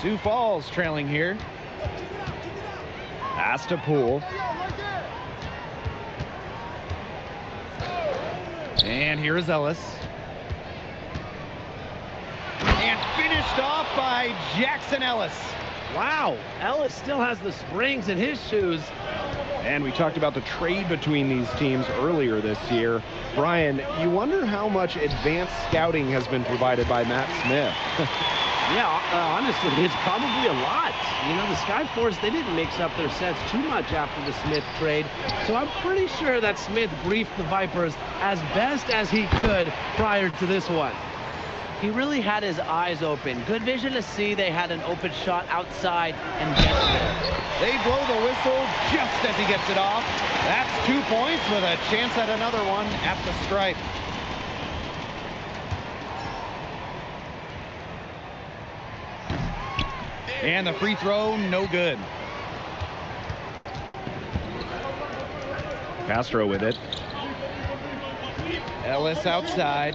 Sioux Falls trailing here. Pass to Poole. And here is Ellis. And finished off by Jackson Ellis. Wow, Ellis still has the springs in his shoes. And we talked about the trade between these teams earlier this year. Brian, you wonder how much advanced scouting has been provided by Matt Smith. Yeah, honestly, it's probably a lot. You know, the Skyforce, they didn't mix up their sets too much after the Smith trade. So I'm pretty sure that Smith briefed the Vipers as best as he could prior to this one. He really had his eyes open. Good vision to see they had an open shot outside and gets there. They blow the whistle just as he gets it off. That's 2 points with a chance at another one at the stripe. And the free throw, no good. Castro with it. Ellis outside.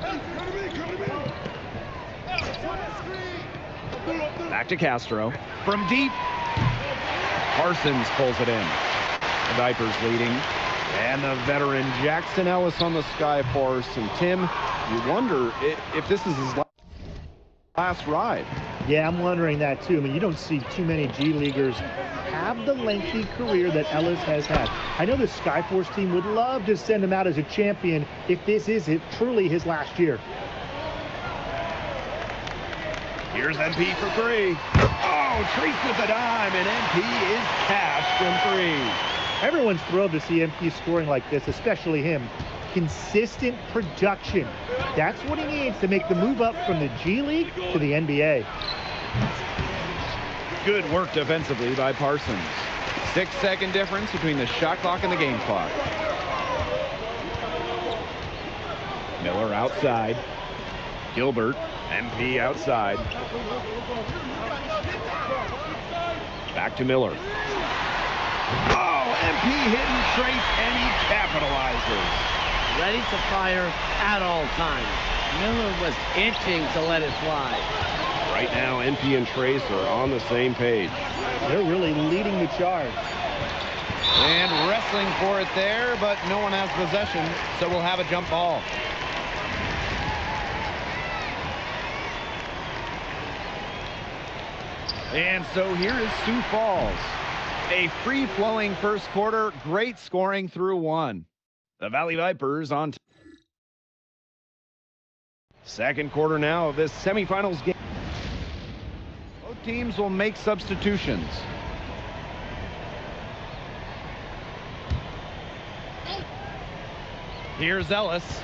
Back to Castro. From deep. Parsons pulls it in. The Vipers leading. And the veteran Jackson Ellis on the Skyforce. And Tim, you wonder if this is his last ride. Yeah, I'm wondering that too. I mean, you don't see too many G-Leaguers have the lengthy career that Ellis has had. I know the Skyforce team would love to send him out as a champion if this is truly his last year. Here's MP for three. Oh, Treese with the dime, and MP is cashed from three. Everyone's thrilled to see MP scoring like this, especially him. Consistent production. That's what he needs to make the move up from the G League to the NBA. Good work defensively by Parsons. 6-second difference between the shot clock and the game clock. Outside. Gilbert. MP outside. Back to Miller. Oh, MP hitting Trace, and he capitalizes. Ready to fire at all times. Miller was itching to let it fly. Right now, MP and Trace are on the same page. They're really leading the charge. And wrestling for it there, but no one has possession, so we'll have a jump ball. And so here is Sioux Falls. A free-flowing first quarter, great scoring through one. The Valley Vipers on second quarter now of this semifinals game. Both teams will make substitutions. Here's Ellis.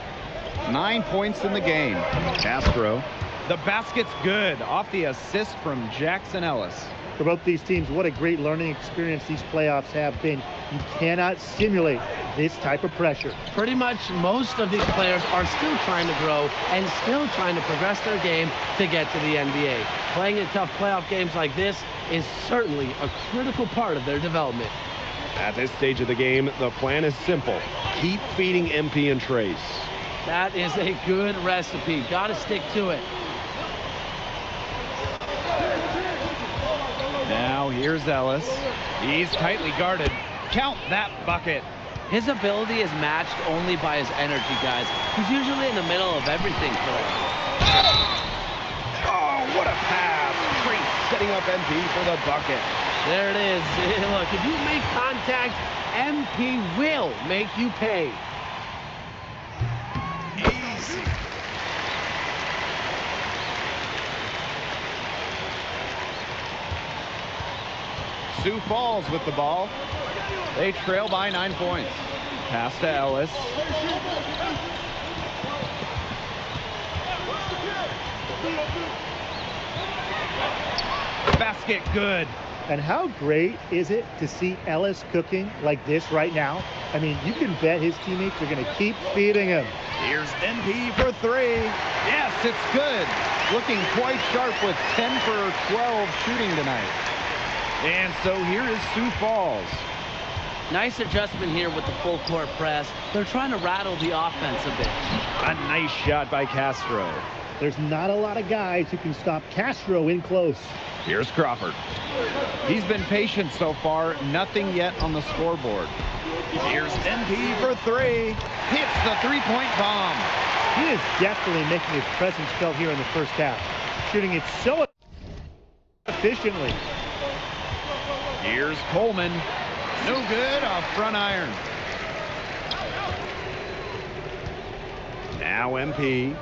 9 points in the game. Castro. The basket's good off the assist from Jackson Ellis. For both these teams, what a great learning experience these playoffs have been. You cannot simulate this type of pressure. Pretty much most of these players are still trying to grow and still trying to progress their game to get to the NBA. Playing in tough playoff games like this is certainly a critical part of their development. At this stage of the game, the plan is simple. Keep feeding MP and Trace. That is a good recipe. Got to stick to it. Now here's Ellis. He's tightly guarded. Count that bucket. His ability is matched only by his energy, guys. He's usually in the middle of everything for them. Oh, what a pass. Trace setting up MP for the bucket. There it is. Look, if you make contact, MP will make you pay. Easy. Sioux Falls with the ball. They trail by 9 points. Pass to Ellis. Basket good. And how great is it to see Ellis cooking like this right now? I mean, you can bet his teammates are going to keep feeding him. Here's MP for three. Yes, it's good. Looking quite sharp with 10 for 12 shooting tonight. And so here is Sioux Falls. Nice adjustment here with the full court press. They're trying to rattle the offense a bit. A nice shot by Castro. There's not a lot of guys who can stop Castro in close. Here's Crawford. He's been patient so far. Nothing yet on the scoreboard. Here's MP for three. Hits the three-point bomb. He is definitely making his presence felt here in the first half. Shooting it so efficiently. Here's Coleman. No good off front iron. Now MP.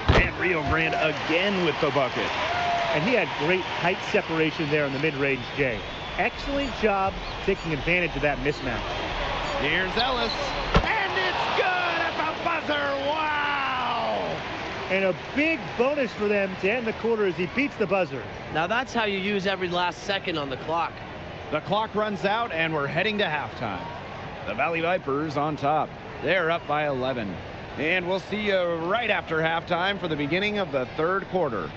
And Rio Grande again with the bucket. And he had great height separation there in the mid-range, Jay. Excellent job taking advantage of that mismatch. Here's Ellis. And it's good at the buzzer. Wow! And a big bonus for them to end the quarter as he beats the buzzer. Now that's how you use every last second on the clock. The clock runs out and we're heading to halftime. The Valley Vipers on top. They're up by 11. And we'll see you right after halftime for the beginning of the third quarter.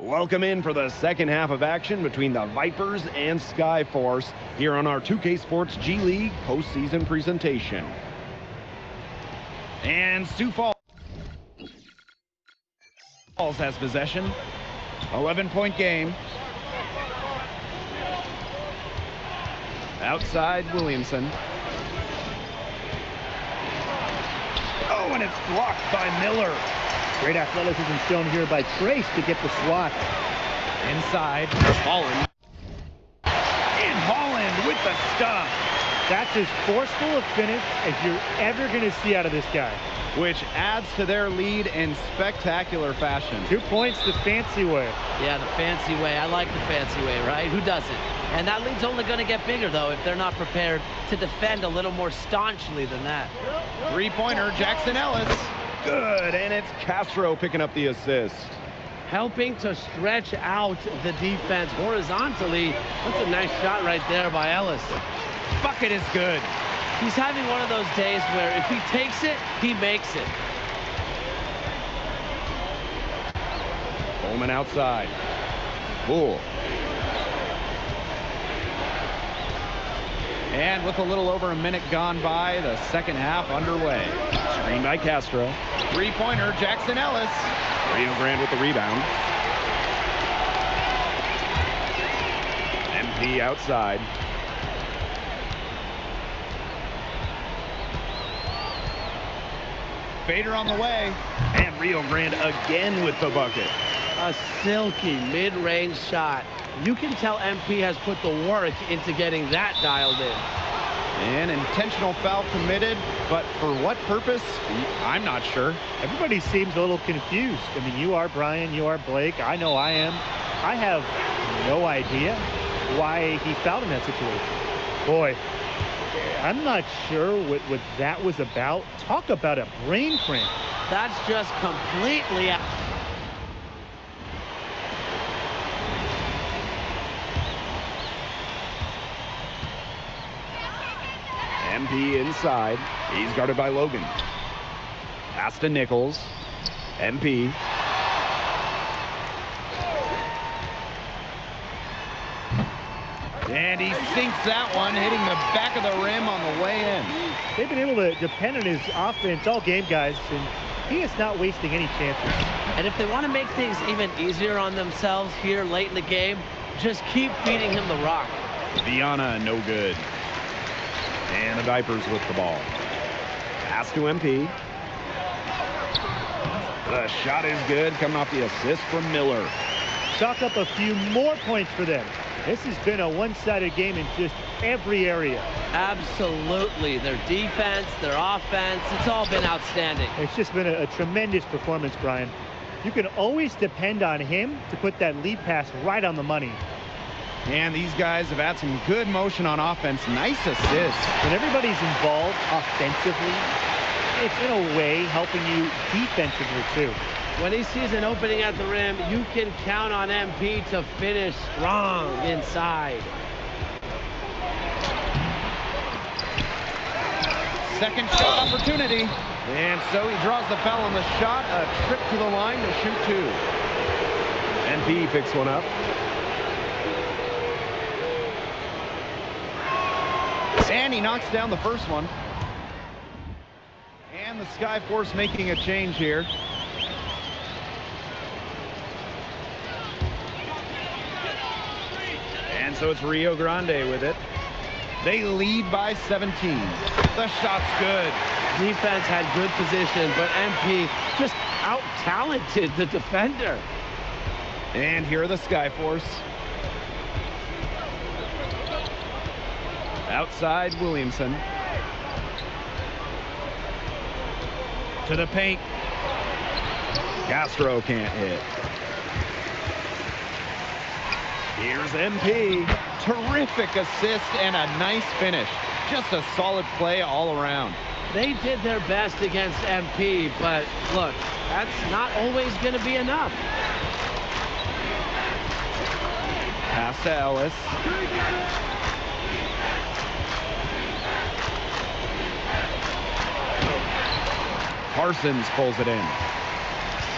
Welcome in for the second half of action between the Vipers and Skyforce here on our 2K Sports G League postseason presentation. And Sioux Falls has possession. 11-point game. Outside Williamson. Oh, and it's blocked by Miller. Great athleticism shown here by Trace to get the swat. Inside, Holland. And Holland with the stuff. That's as forceful a finish as you're ever going to see out of this guy. Which adds to their lead in spectacular fashion. 2 points the fancy way. Yeah, the fancy way. I like the fancy way, right? Who doesn't? And that lead's only going to get bigger, though, if they're not prepared to defend a little more staunchly than that. Three-pointer, Jackson Ellis. Good, and it's Castro picking up the assist. helping to stretch out the defense horizontally. That's a nice shot right there by Ellis. Bucket is good. He's having one of those days where if he takes it, he makes it. Coleman outside. Bull. And with a little over a minute gone by, the second half underway. Screen by Castro. Three-pointer, Jackson Ellis. Rio Grande with the rebound. MP outside. Fader on the way. And Rio Grande again with the bucket. A silky mid-range shot. You can tell MP has put the work into getting that dialed in. An intentional foul committed, but for what purpose? I'm not sure. Everybody seems a little confused. I mean, you are Brian, you are Blake. I know I am. I have no idea why he fouled in that situation. Boy, I'm not sure what that was about. Talk about a brain cramp. That's just completely out. MP inside. He's guarded by Logan. Pass to Nichols. MP. And he sinks that one, hitting the back of the rim on the way in. They've been able to depend on his offense all game, guys, and he is not wasting any chances. And if they want to make things even easier on themselves here late in the game, just keep feeding him the rock. Viana, no good. And the Vipers with the ball. Pass to MP. The shot is good, coming off the assist from Miller. Chalk up a few more points for them. This has been a one-sided game in just every area. Absolutely. Their defense, their offense, it's all been outstanding. It's just been a tremendous performance, Brian. You can always depend on him to put that lead pass right on the money. And these guys have had some good motion on offense. Nice assists. When everybody's involved offensively, it's in a way helping you defensively too. When he sees an opening at the rim, you can count on MP to finish strong inside. Second shot opportunity. And so he draws the foul on the shot. A trip to the line to shoot two. MP picks one up. And he knocks down the first one. And the Skyforce making a change here. And so it's Rio Grande with it. They lead by 17. The shot's good. Defense had good position, but MP just out-talented the defender. And here are the Skyforce. Outside Williamson. To the paint. Castro can't hit. Here's MP. Terrific assist and a nice finish. Just a solid play all around. They did their best against MP, but look, that's not always going to be enough. Pass to Ellis. Parsons pulls it in.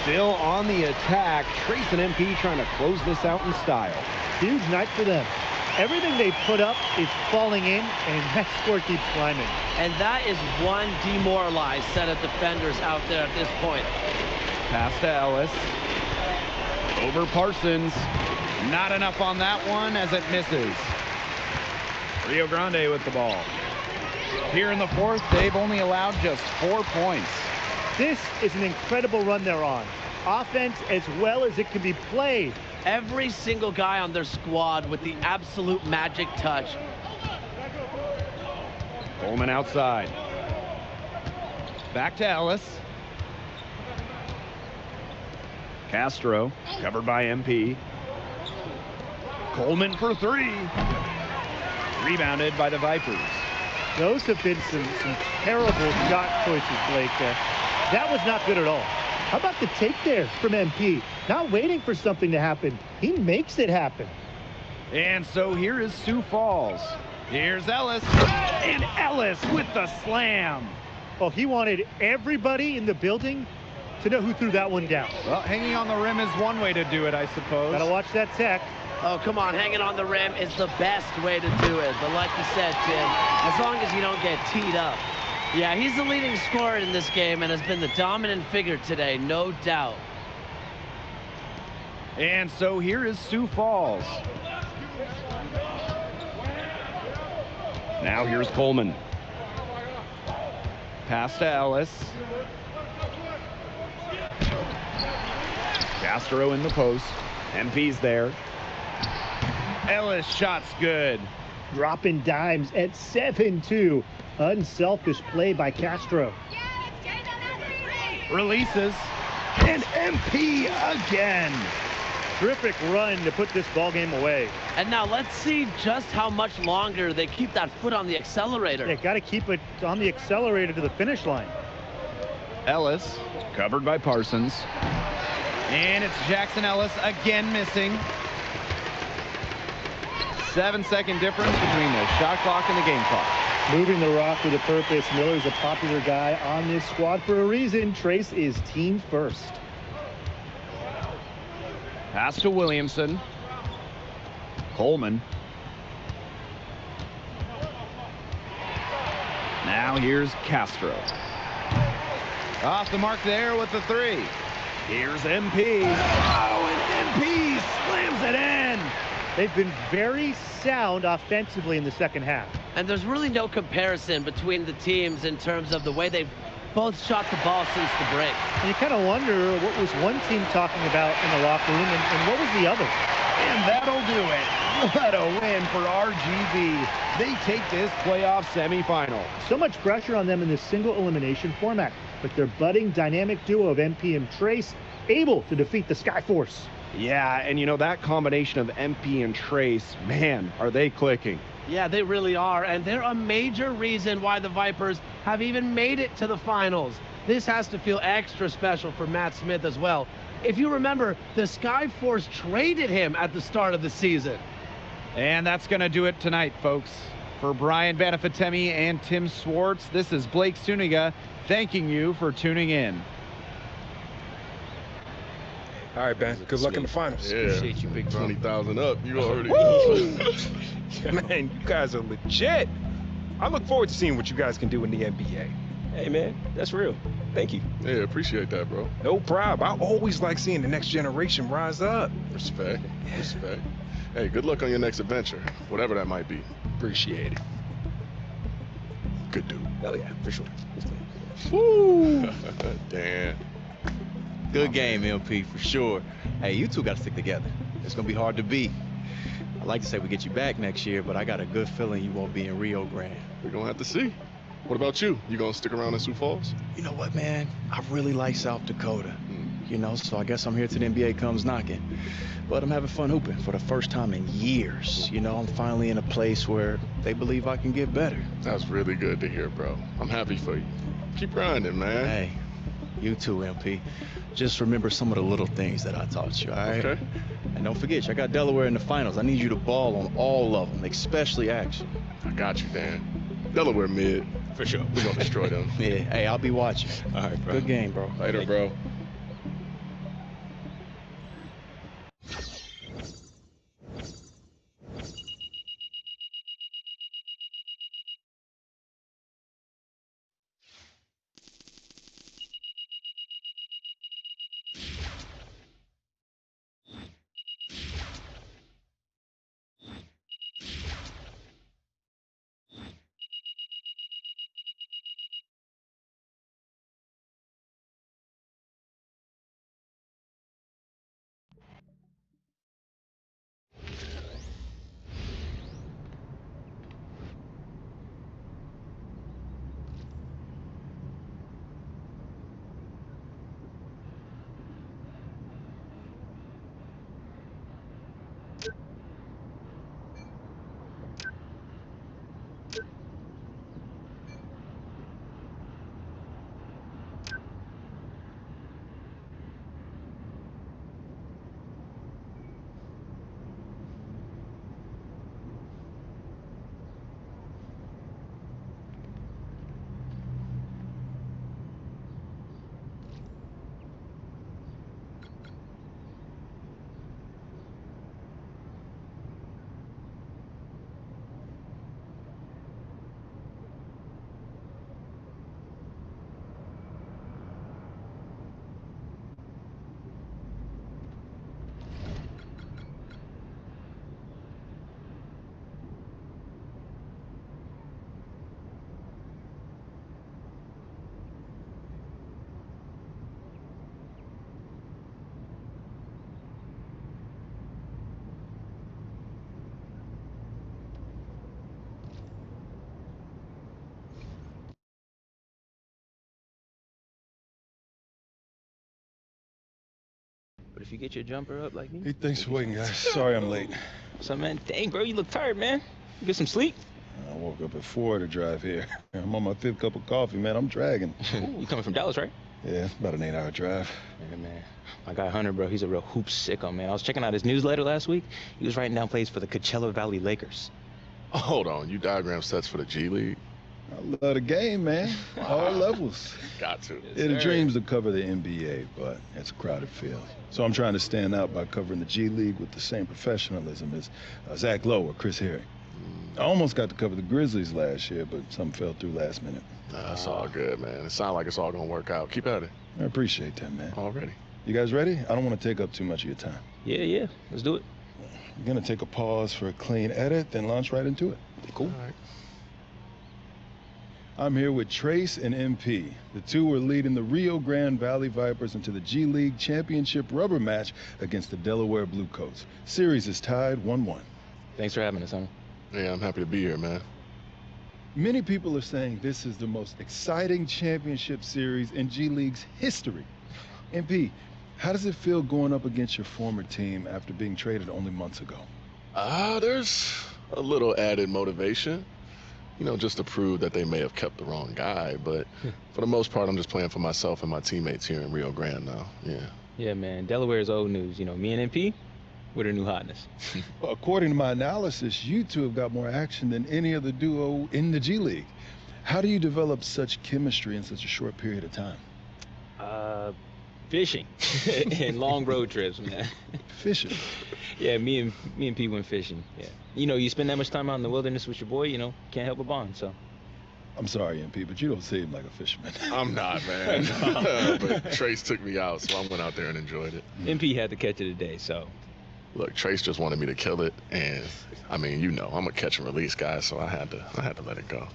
Still on the attack. Trace and MP trying to close this out in style. Huge night for them. Everything they put up is falling in, and that score keeps climbing. And that is one demoralized set of defenders out there at this point. Pass to Ellis. Over Parsons. Not enough on that one as it misses. Rio Grande with the ball. Here in the fourth, they've only allowed just 4 points. This is an incredible run they're on. Offense as well as it can be played. Every single guy on their squad with the absolute magic touch. Coleman outside. Back to Ellis. Castro, covered by MP. Coleman for three. Rebounded by the Vipers. Those have been some terrible shot choices, Blake. That was not good at all. How about the take there from MP? Not waiting for something to happen. He makes it happen. And so here is Sioux Falls. Here's Ellis. And Ellis with the slam. Well, he wanted everybody in the building to know who threw that one down. Well, hanging on the rim is one way to do it, I suppose. Gotta watch that tech. Oh, come on, hanging on the rim is the best way to do it. But like you said, Tim, as long as you don't get teed up. Yeah, he's the leading scorer in this game and has been the dominant figure today, no doubt. And so here is Sioux Falls. Now here's Coleman. Pass to Ellis. Castro in the post. MP's there. Ellis shot's good. Dropping dimes at 7-2. Unselfish play by Castro. Releases. And MP again. Terrific run to put this ball game away. And now let's see just how much longer they keep that foot on the accelerator. They got to keep it on the accelerator to the finish line. Ellis, covered by Parsons. And it's Jackson Ellis again missing. 7-second difference between the shot clock and the game clock. Moving the rock with a purpose. Miller's a popular guy on this squad for a reason. Trace is team first. Pass to Williamson. Coleman. Now here's Castro. Off the mark there with the three. Here's MP. Oh, and MP slams it in. They've been very sound offensively in the second half. And there's really no comparison between the teams in terms of the way they've both shot the ball since the break. And you kind of wonder what was one team talking about in the locker room and what was the other. And that'll do it. What a win for RGV. They take this playoff semifinal. So much pressure on them in this single elimination format, but their budding dynamic duo of MP and Trace able to defeat the Skyforce. Yeah, and you know, that combination of MP and Trace, man, are they clicking. Yeah, they really are, and they're a major reason why the Vipers have even made it to the finals. This has to feel extra special for Matt Smith as well. If you remember, the Skyforce traded him at the start of the season. And that's going to do it tonight, folks. For Brian Banafitemi and Tim Swartz, this is Blake Suniga thanking you for tuning in. All right, Ben. Good luck in the finals. Yeah. Appreciate you, big bro. 20,000 up. You already. Man, you guys are legit. I look forward to seeing what you guys can do in the NBA. Hey, man, that's real. Thank you. Yeah, appreciate that, bro. No problem. I always like seeing the next generation rise up. Respect. Respect. Hey, good luck on your next adventure, whatever that might be. Appreciate it. Good dude. Hell yeah, for sure. Woo! Damn. Good game, MP, for sure. Hey, you two got to stick together. It's going to be hard to beat. I'd like to say we get you back next year, but I got a good feeling you won't be in Rio Grande. We're going to have to see. What about you? You going to stick around in Sioux Falls? You know what, man? I really like South Dakota. You know, so I guess I'm here till the NBA comes knocking. But I'm having fun hooping for the first time in years. You know, I'm finally in a place where they believe I can get better. That's really good to hear, bro. I'm happy for you. Keep grinding, man. Hey, you too, MP. Just remember some of the little things that I taught you, all right? Okay. And don't forget, I got Delaware in the finals. I need you to ball on all of them, especially action. I got you, Dan. Delaware mid. For sure. We're going to destroy them. Yeah, hey, I'll be watching. All right, bro. Good game, bro. Later, bro. But if you get your jumper up like me... Hey, thanks for waiting, guys. Sorry I'm late. What's up, man? Dang, bro, you look tired, man. You get some sleep? I woke up at 4 to drive here. I'm on my 5th cup of coffee, man. I'm dragging. You coming from Dallas, right? Yeah, about an 8-hour drive. Yeah, man. My guy Hunter, bro, he's a real hoop sicko, man. I was checking out his newsletter last week. He was writing down plays for the Coachella Valley Lakers. Oh, hold on, you diagram sets for the G League? I love the game, man. All levels. Got to. Yeah, the dream's to cover the NBA, but it's a crowded field. So I'm trying to stand out by covering the G League with the same professionalism as Zach Lowe or Chris Herring. I almost got to cover the Grizzlies last year, but something fell through last minute. That's all good, man. It sounds like it's all gonna work out. Keep at it. I appreciate that, man. Already. You guys ready? I don't want to take up too much of your time. Yeah. Let's do it. We're gonna take a pause for a clean edit, then launch right into it. Cool. All right. I'm here with Trace and MP. The two were leading the Rio Grande Valley Vipers into the G League Championship rubber match against the Delaware Bluecoats. Series is tied 1-1. Thanks for having us, Hunter. Yeah, I'm happy to be here, man. Many people are saying this is the most exciting championship series in G League's history. MP, how does it feel going up against your former team after being traded only months ago? There's a little added motivation. You know, just to prove that they may have kept the wrong guy, but for the most part, I'm just playing for myself and my teammates here in Rio Grande now, yeah. Yeah, man, Delaware's old news. You know, me and MP, we're the new hotness. Well, according to my analysis, you two have got more action than any other duo in the G League. How do you develop such chemistry in such a short period of time? Fishing and long road trips, man. Fishing? Yeah, me and P went fishing, yeah. You know, you spend that much time out in the wilderness with your boy, you know, can't help but bond, so. I'm sorry, MP, but you don't seem like a fisherman. I'm not, man. But Trace took me out, so I went out there and enjoyed it. MP had to catch it today, so. Look, Trace just wanted me to kill it, and I mean, you know, I'm a catch and release guy, so I had to let it go.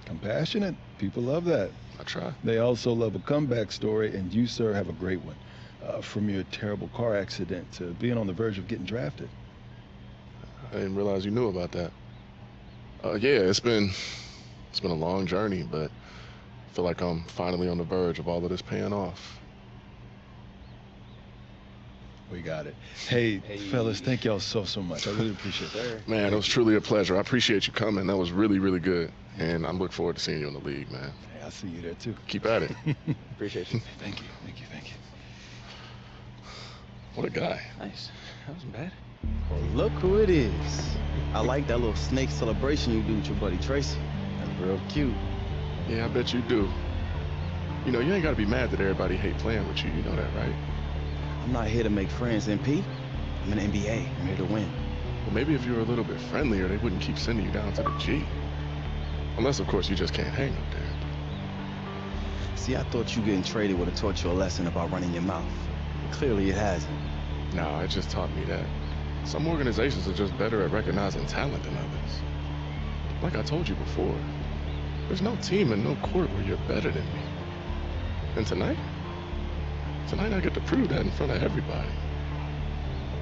Compassionate. People love that. I try. They also love a comeback story, and you, sir, have a great one. From your terrible car accident to being on the verge of getting drafted. I didn't realize you knew about that. Yeah, it's been a long journey, but I feel like I'm finally on the verge of all of this paying off. We got it. Hey, fellas, thank y'all so much. I really appreciate it. Man, it was truly a pleasure. I appreciate you coming. That was really, really good. And I'm looking forward to seeing you in the league, man. Hey, I'll see you there, too. Keep at it. Appreciate you. Thank you. What a guy. Nice. That wasn't bad. Well, look who it is. I like that little snake celebration you do with your buddy Tracy. That's real cute. Yeah, I bet you do. You know, you ain't got to be mad that everybody hate playing with you. You know that, right? I'm not here to make friends, MP. I'm in the NBA. I'm here to win. Well, maybe if you were a little bit friendlier, they wouldn't keep sending you down to the G. Unless, of course, you just can't hang up there. See, I thought you getting traded would have taught you a lesson about running your mouth. But clearly it hasn't. No, it just taught me that some organizations are just better at recognizing talent than others. Like I told you before, there's no team and no court where you're better than me. And tonight I get to prove that in front of everybody.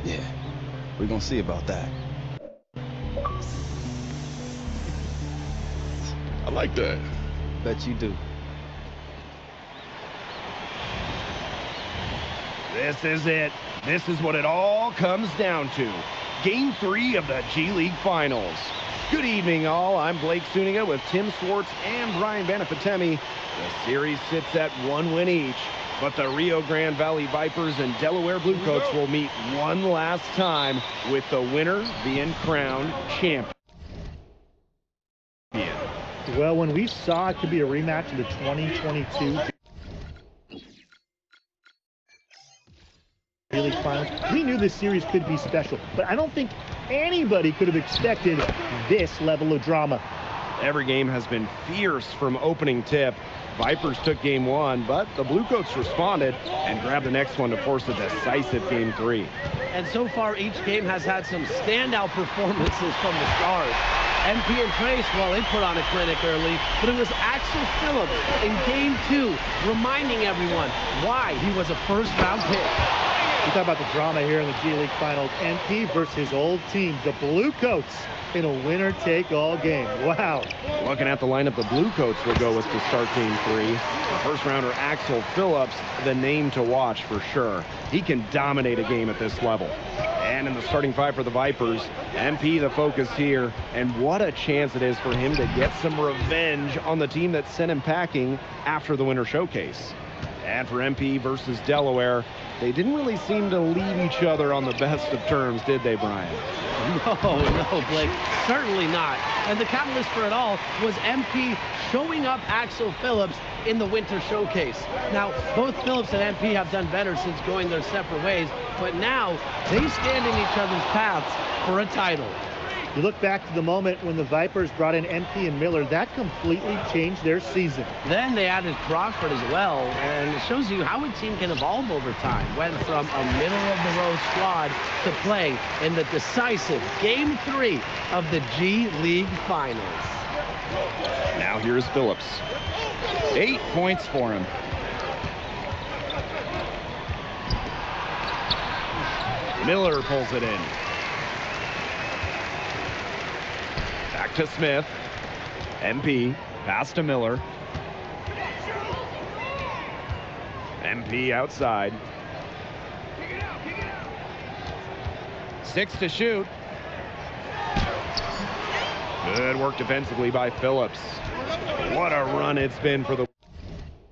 Yeah, we're gonna see about that. I like that. Bet you do. This is it. This is what it all comes down to. Game 3 of the G League Finals. Good evening, all. I'm Blake Suniga with Tim Swartz and Brian Banafitemi. The series sits at 1 win each, but the Rio Grande Valley Vipers and Delaware Bluecoats will meet one last time, with the winner being crowned champion. Well, when we saw it could be a rematch of the 2022 G League Finals, we knew this series could be special, but I don't think anybody could have expected this level of drama. Every game has been fierce from opening tip. Vipers took game 1, but the Bluecoats responded and grabbed the next one to force a decisive game 3. And so far, each game has had some standout performances from the stars. MP and Trace, well, they put on a clinic early, but it was Axel Phillips in game 2 reminding everyone why he was a first-round pick. You talk about the drama here in the G League Finals. MP versus his old team, the Blue Coats, in a winner-take-all game. Wow. Looking at the lineup, the Blue Coats will go with to start Game 3. The first-rounder Axel Phillips, the name to watch for sure. He can dominate a game at this level. And in the starting five for the Vipers, MP the focus here. And what a chance it is for him to get some revenge on the team that sent him packing after the Winter Showcase. And for MP versus Delaware, they didn't really seem to leave each other on the best of terms, did they, Brian? No, Blake, certainly not. And the catalyst for it all was MP showing up Axel Phillips in the Winter Showcase. Now, both Phillips and MP have done better since going their separate ways, but now they stand in each other's paths for a title. You look back to the moment when the Vipers brought in MP and Miller, that completely changed their season. Then they added Crawford as well, and it shows you how a team can evolve over time. Went from a middle-of-the-road squad to play in the decisive Game 3 of the G League Finals. Now here's Phillips. 8 points for him. Miller pulls it in. Back to Smith. MP, pass to Miller. MP outside. 6 to shoot. Good work defensively by Phillips. What a run it's been for the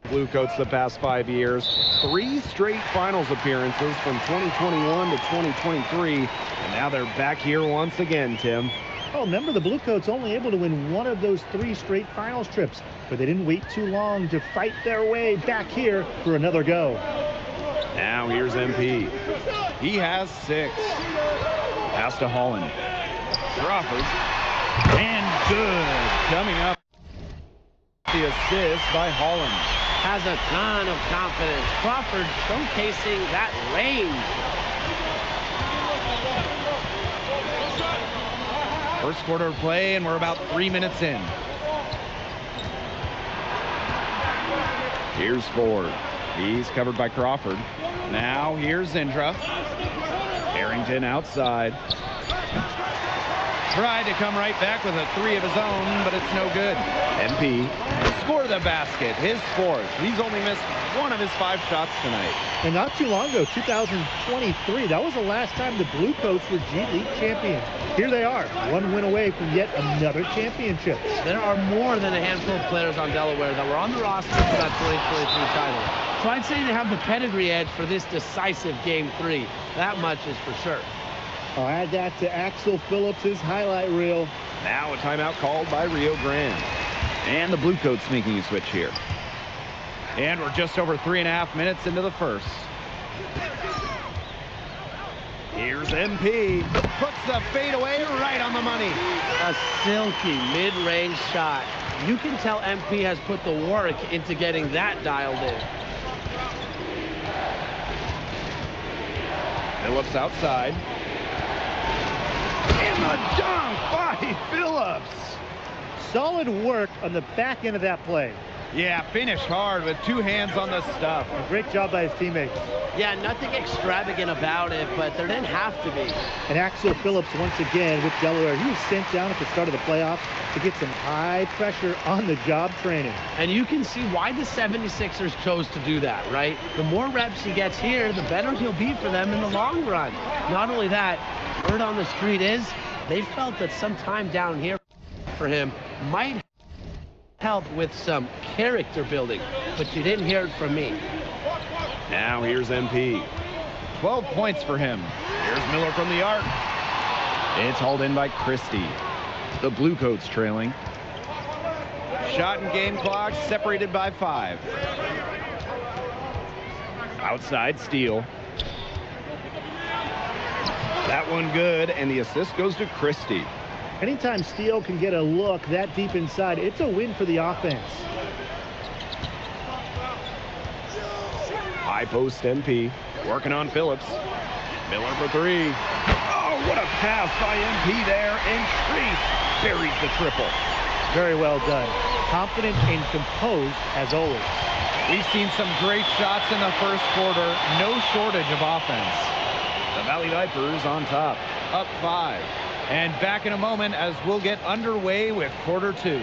Blue Coats the past 5 years. 3 straight finals appearances from 2021 to 2023. And now they're back here once again, Tim. Oh, remember, the Blue Coats only able to win 1 of those 3 straight finals trips, but they didn't wait too long to fight their way back here for another go. Now here's MP. He has 6. Pass to Holland. Crawford. And good. Coming up, the assist by Holland. Has a ton of confidence. Crawford showcasing that range. First quarter of play, and we're about 3 minutes in. Here's Ford. He's covered by Crawford. Now here's Indra. Harrington outside. Tried to come right back with a 3 of his own, but it's no good. MP score the basket, his 4th. He's only missed 1 of his 5 shots tonight. And not too long ago, 2023, that was the last time the Blue Coats were G League champions. Here they are, 1 win away from yet another championship. There are more than a handful of players on Delaware that were on the roster for that 2023 title. So I'd say they have the pedigree edge for this decisive Game 3. That much is for sure. I'll add that to Axel Phillips' highlight reel. Now a timeout called by Rio Grande. And the Blue Coats making a switch here. And we're just over 3.5 minutes into the first. Here's MP. Puts the fadeaway right on the money. A silky mid-range shot. You can tell MP has put the work into getting that dialed in. Phillips outside. And the dunk by Phillips. Solid work on the back end of that play. Yeah, finished hard with 2 hands on the stuff. A great job by his teammates. Yeah, nothing extravagant about it, but there didn't have to be. And Axel Phillips, once again, with Delaware, he was sent down at the start of the playoffs to get some high pressure on the job training. And you can see why the 76ers chose to do that, right? The more reps he gets here, the better he'll be for them in the long run. Not only that, word on the street is they felt that some time down here for him might help with some character building, but you didn't hear it from me. Now here's MP. 12 points for him. Here's Miller from the arc. It's hauled in by Christie. The Blue Coats trailing. Shot and game clock separated by 5. Outside steal. That one good, and the assist goes to Christie. Anytime Steele can get a look that deep inside, it's a win for the offense. High post MP, working on Phillips. Miller for 3. Oh, what a pass by MP there, and Treese buries the triple. Very well done. Confident and composed as always. We've seen some great shots in the first quarter. No shortage of offense. The Valley Vipers on top, up 5. And back in a moment as we'll get underway with quarter 2.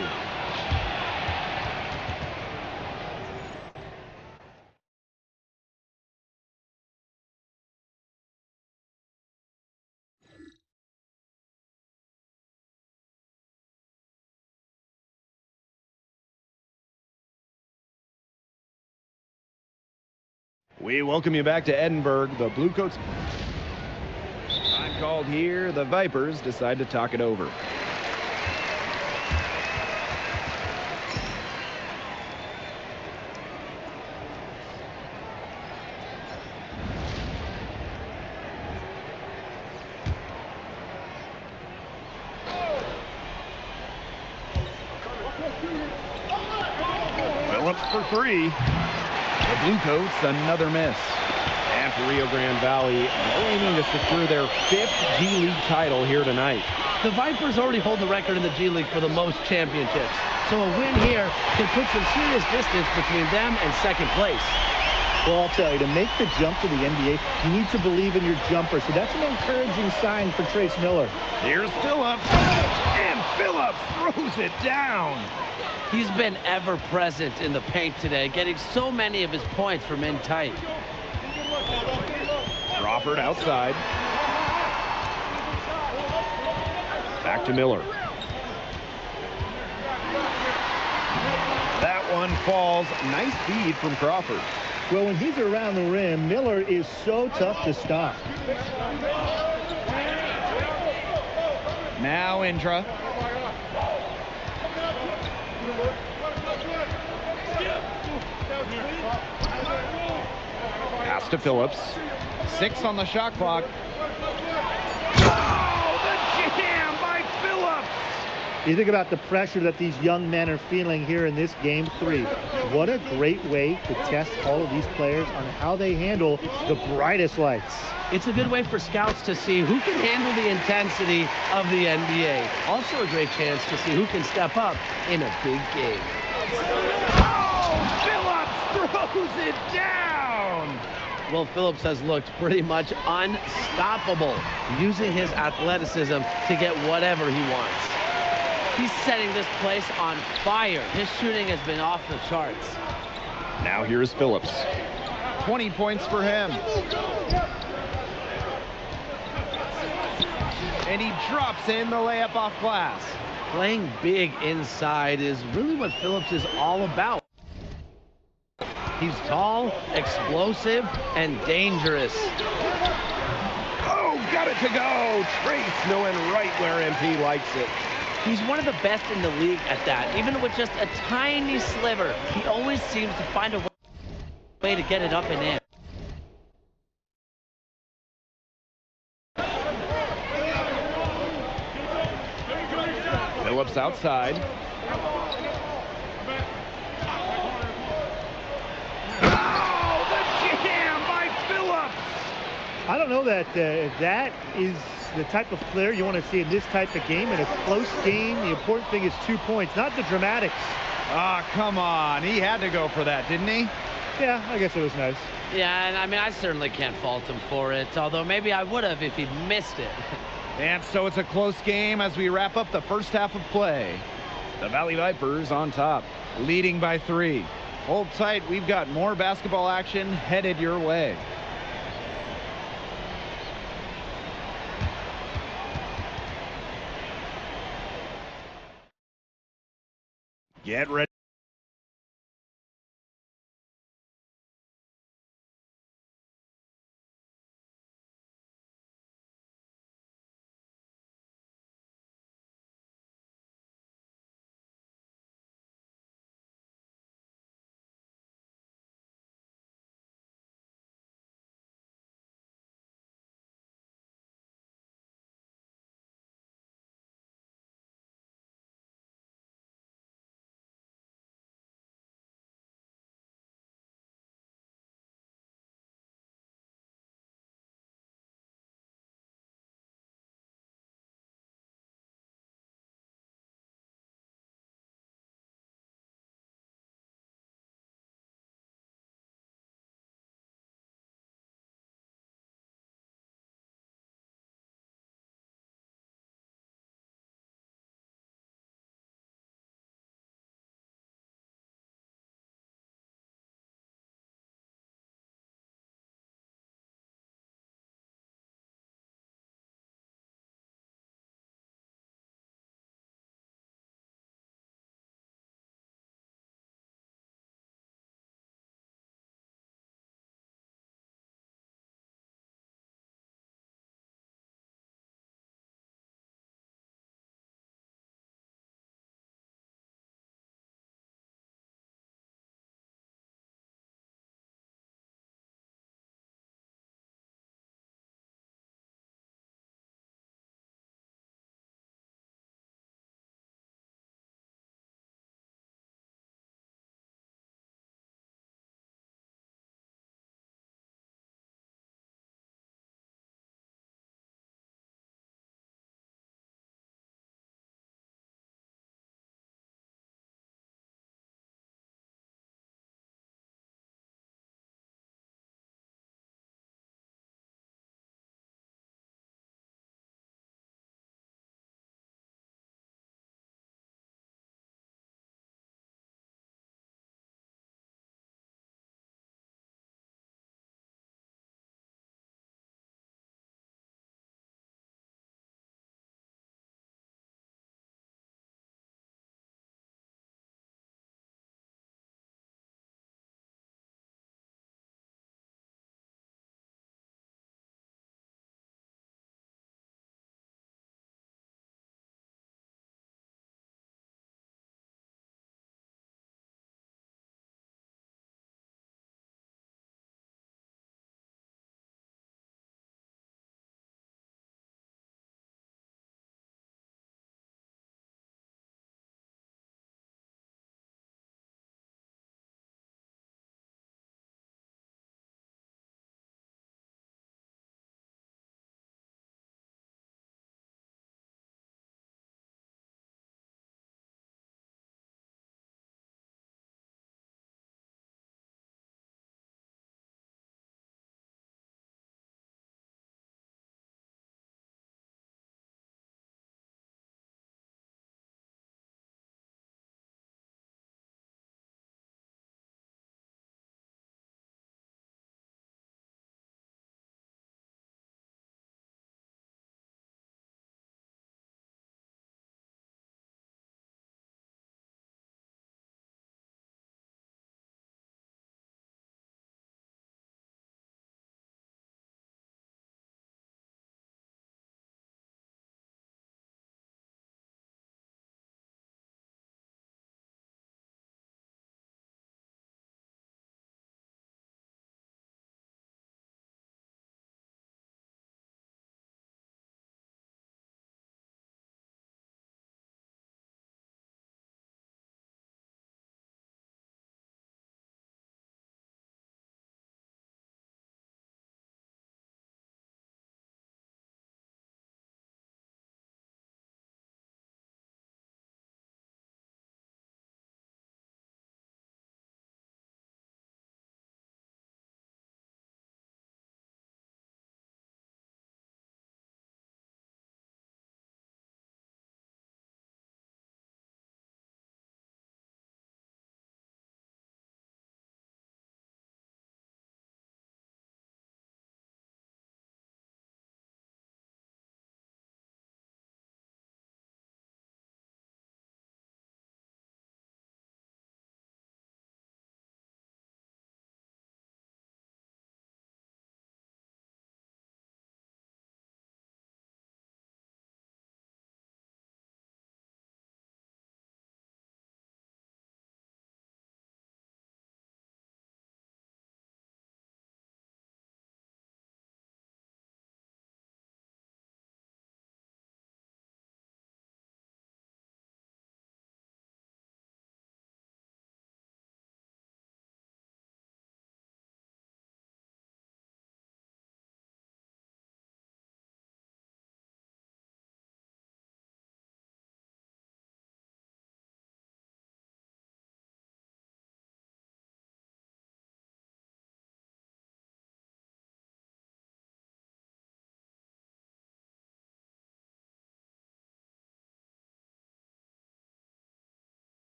We welcome you back to Edinburgh. The Bluecoats. Time called here. The Vipers decide to talk it over. Phillips for 3. The Bluecoats, another miss. And for Rio Grande Valley, aiming to secure their 5th G League title here tonight. The Vipers already hold the record in the G League for the most championships, so a win here can put some serious distance between them and second place. Well, I'll tell you, to make the jump to the NBA, you need to believe in your jumper, so that's an encouraging sign for Trace Miller. Here's Phillips, and Phillips throws it down. He's been ever present in the paint today, getting so many of his points from in tight. Crawford outside. Back to Miller. That one falls. Nice feed from Crawford. Well, when he's around the rim, Miller is so tough to stop. Now Indra. Pass to Phillips. 6 on the shot clock. Oh, the jam by Phillips! You think about the pressure that these young men are feeling here in this Game 3. What a great way to test all of these players on how they handle the brightest lights. It's a good way for scouts to see who can handle the intensity of the NBA. Also a great chance to see who can step up in a big game. Oh, Phillips throws it down! Well, Phillips has looked pretty much unstoppable, using his athleticism to get whatever he wants. He's setting this place on fire. His shooting has been off the charts. Now here's Phillips. 20 points for him. And he drops in the layup off glass. Playing big inside is really what Phillips is all about. He's tall, explosive, and dangerous. Oh, got it to go. Trace knowing right where MP likes it. He's one of the best in the league at that. Even with just a tiny sliver, he always seems to find a way to get it up and in. Phillips outside. Oh, the jam by Phillips! I don't know that that is the type of player you want to see in this type of game. In a close game, the important thing is 2 points, not the dramatics. Ah, come on. He had to go for that, didn't he? Yeah, I guess it was nice. Yeah, and I mean, I certainly can't fault him for it, although maybe I would have if he'd missed it. And so it's a close game as we wrap up the first half of play. The Valley Vipers on top, leading by 3. Hold tight, we've got more basketball action headed your way. Get ready.